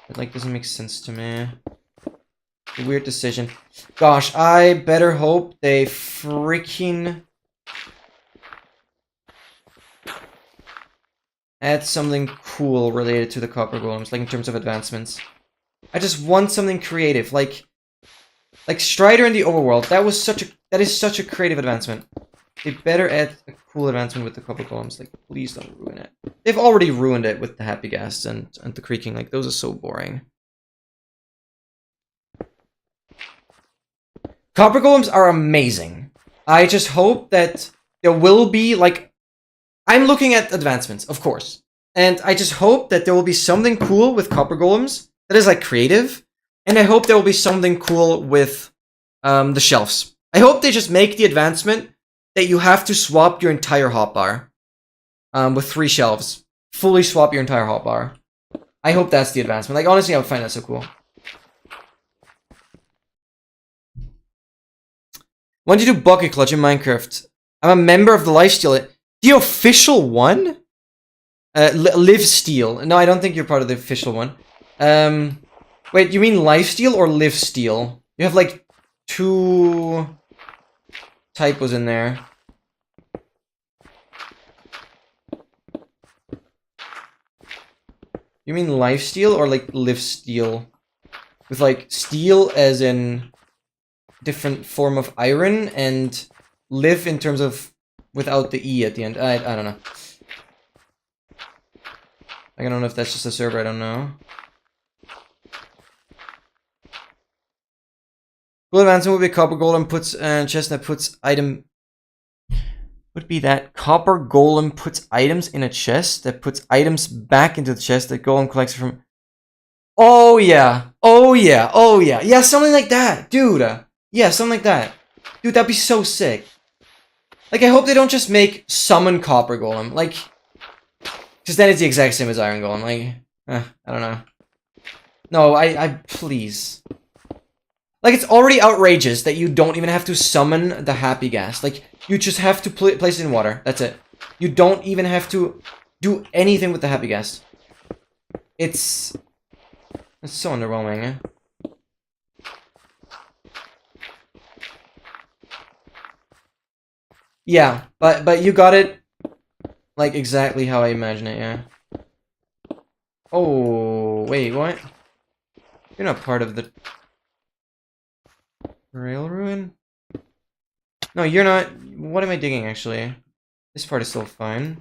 It like doesn't make sense to me. A weird decision. Gosh, I better hope they freaking add something cool related to the copper golems, like in terms of advancements. I just want something creative, like Strider in the overworld. That is such a creative advancement. They better add a cool advancement with the copper golems. Like, please don't ruin it. They've already ruined it with the happy gas and the creaking. Like, those are so boring. Copper golems are amazing. I just hope that there will be, like... I'm looking at advancements, of course. And I just hope that there will be something cool with copper golems that is, like, creative. And I hope there will be something cool with the shelves. I hope they just make the advancement that you have to swap your entire hotbar with 3 shelves. Fully swap your entire hotbar. I hope that's the advancement. Like, honestly, I would find that so cool. When did you do Bucket Clutch in Minecraft? I'm a member of the Lifesteal. The official one? Live Steal. No, I don't think you're part of the official one. Wait, you mean Lifesteal or Live Steal? You have like 2 typos in there. You mean Lifesteal or like Live Steal? With like steel as in different form of iron and live in terms of without the E at the end. I don't know. I don't know if that's just a server, I don't know. Cool advancement would be copper golem puts chest that puts item would be that copper golem puts items in a chest that puts items back into the chest that golem collects from. Oh yeah. Oh yeah. Oh yeah. Yeah, something like that. Dude. Yeah, something like that. Dude, that'd be so sick. Like, I hope they don't just make summon copper golem. Like, because then it's the exact same as iron golem. Like, I don't know. No, I please. Like, it's already outrageous that you don't even have to summon the happy gas. Like, you just have to place it in water. That's it. You don't even have to do anything with the happy gas. It's so underwhelming. Yeah, but you got it like exactly how I imagine it, yeah. Oh, wait, what? You're not part of the rail ruin? No, you're not. What am I digging, actually? This part is still fine.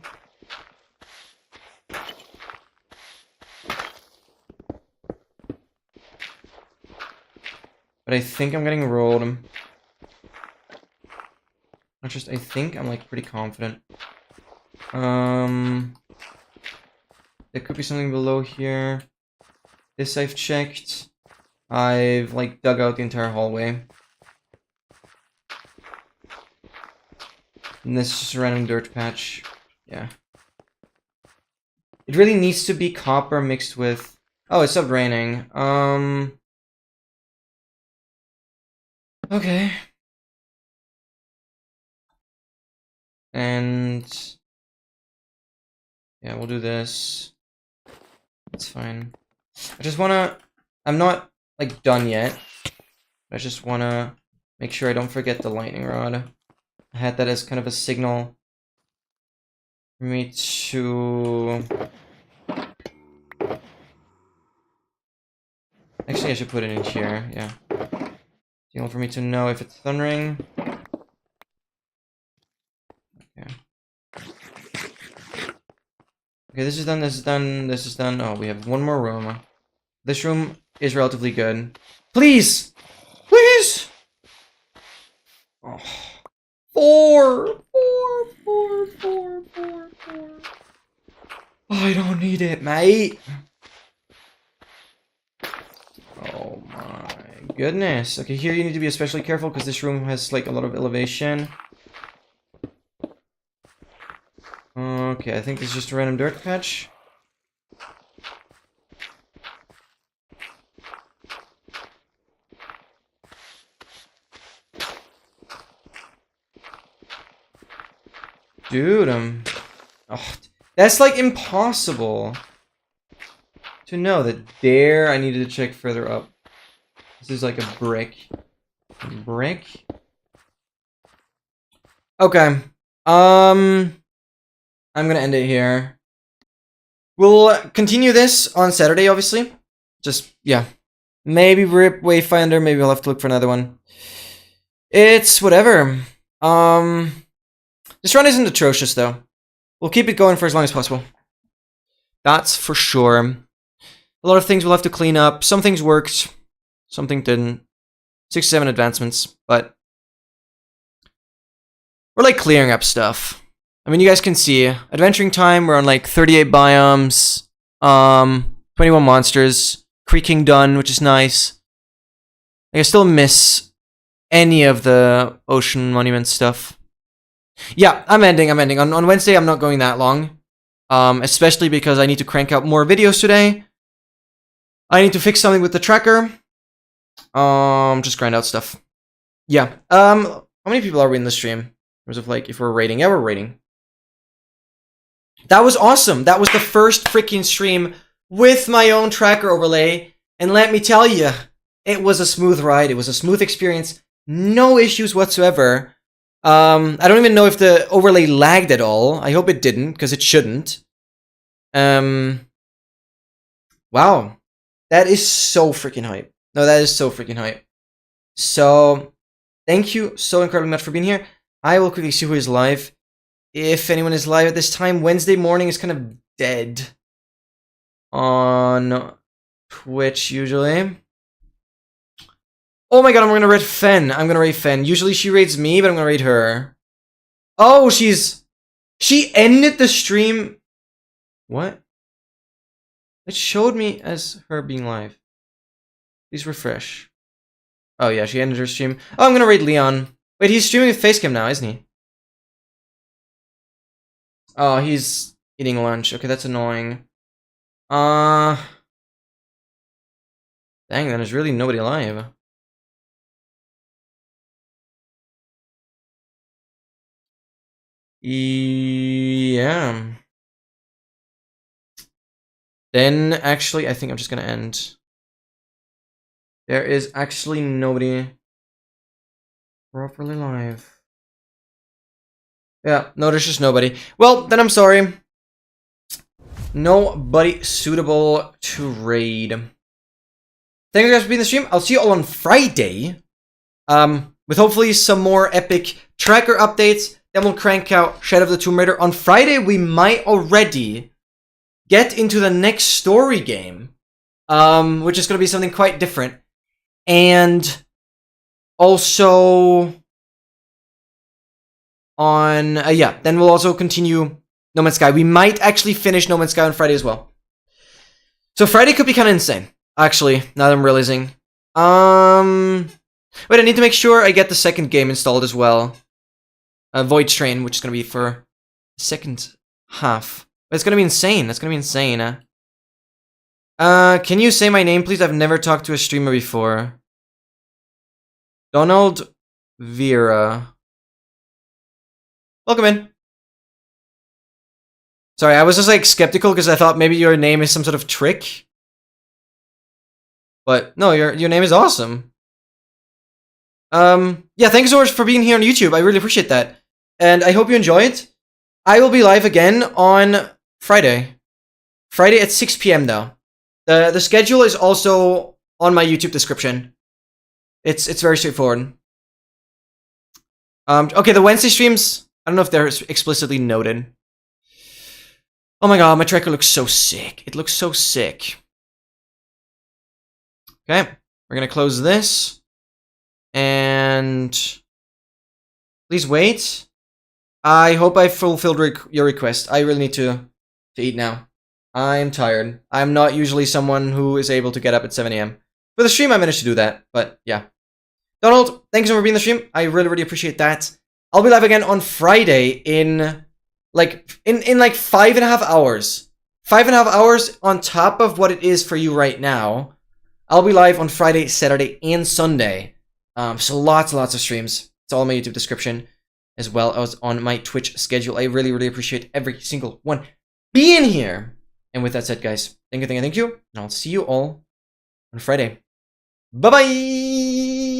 But I think I'm getting rolled. Not just I think, I'm like pretty confident. There could be something below here. This I've checked. I've like dug out the entire hallway. And this is just a random dirt patch. Yeah. It really needs to be copper mixed with... Oh, it stopped raining. Okay. And Yeah, we'll do this. That's fine. I just wanna... I'm not, like, done yet. I just wanna make sure I don't forget the lightning rod. I had that as kind of a signal for me to... Actually, I should put it in here, yeah. Signal for me to know if it's thundering. Okay. Okay, this is done, this is done, this is done. Oh, we have one more room. This room is relatively good. Please! Please! Oh. 4! Oh, I don't need it, mate. Oh my goodness. Okay, here you need to be especially careful because this room has like a lot of elevation. Okay, I think this is just a random dirt patch. Dude, oh, that's like impossible to know that there I needed to check further up. This is like a brick. Brick? Okay. I'm gonna end it here. We'll continue this on Saturday, obviously. Just, yeah. Maybe rip Wayfinder, maybe I'll have to look for another one. It's whatever. This run isn't atrocious, though. We'll keep it going for as long as possible. That's for sure. A lot of things we'll have to clean up. Some things worked. Something didn't. 6 to 7 advancements, but... we're, like, clearing up stuff. I mean, you guys can see. Adventuring time, we're on, like, 38 biomes. 21 monsters. Creaking done, which is nice. I still miss any of the ocean monument stuff. Yeah, I'm ending. On Wednesday, I'm not going that long. Especially because I need to crank out more videos today. I need to fix something with the tracker. Just grind out stuff. Yeah. How many people are we in the stream? In terms of, like, if we're rating. Yeah, we're rating. That was awesome. That was the first freaking stream with my own tracker overlay. And let me tell you, it was a smooth ride. It was a smooth experience. No issues whatsoever. I don't even know if the overlay lagged at all. I hope it didn't, because it shouldn't. Wow. That is so freaking hype. No, that is so freaking hype. So, thank you so incredibly much for being here. I will quickly see who is live. If anyone is live at this time, Wednesday morning is kind of dead on Twitch usually. Oh my god, I'm gonna raid Fen. I'm gonna raid Fen. Usually she raids me, but I'm gonna raid her. Oh, she ended the stream. What? It showed me as her being live. Please refresh. Oh yeah, she ended her stream. Oh, I'm gonna raid Leon. Wait, he's streaming with Facecam now, isn't he? Oh, he's eating lunch. Okay, that's annoying. Dang, then there's really nobody alive. Yeah. Then, actually, I think I'm just gonna end. There is actually nobody properly live. Yeah, no, there's just nobody. Well, then I'm sorry. Nobody suitable to raid. Thank you guys for being in the stream. I'll see you all on Friday. With hopefully some more epic tracker updates. Then we'll crank out Shadow of the Tomb Raider. On Friday, we might already get into the next story game. Which is going to be something quite different. And also on, yeah, then we'll also continue No Man's Sky. We might actually finish No Man's Sky on Friday as well. So Friday could be kind of insane, actually, now that I'm realizing. Wait, I need to make sure I get the second game installed as well. Void Strain, which is going to be for the second half. But it's going to be insane. That's going to be insane. Can you say my name, please? I've never talked to a streamer before. Donald Vera. Welcome in. Sorry, I was just like skeptical because I thought maybe your name is some sort of trick. But no, your name is awesome. Yeah, thanks so much for being here on YouTube. I really appreciate that. And I hope you enjoyed. I will be live again on Friday. Friday at 6 p.m. though. The schedule is also on my YouTube description. It's very straightforward. Okay, the Wednesday streams, I don't know if they're explicitly noted. Oh my god, my tracker looks so sick. It looks so sick. Okay, we're gonna close this. And please wait. I hope I fulfilled your request. I really need to eat now. I'm tired. I'm not usually someone who is able to get up at 7 a.m. For the stream, I managed to do that, but yeah. Donald, thanks for being on the stream. I really, really appreciate that. I'll be live again on Friday in like 5.5 hours. 5.5 hours on top of what it is for you right now. I'll be live on Friday, Saturday, and Sunday. So lots and lots of streams. It's all in my YouTube description, as well as on my Twitch schedule. I really, really appreciate every single one being here. And with that said, guys, thank you, and I'll see you all on Friday. Bye-bye!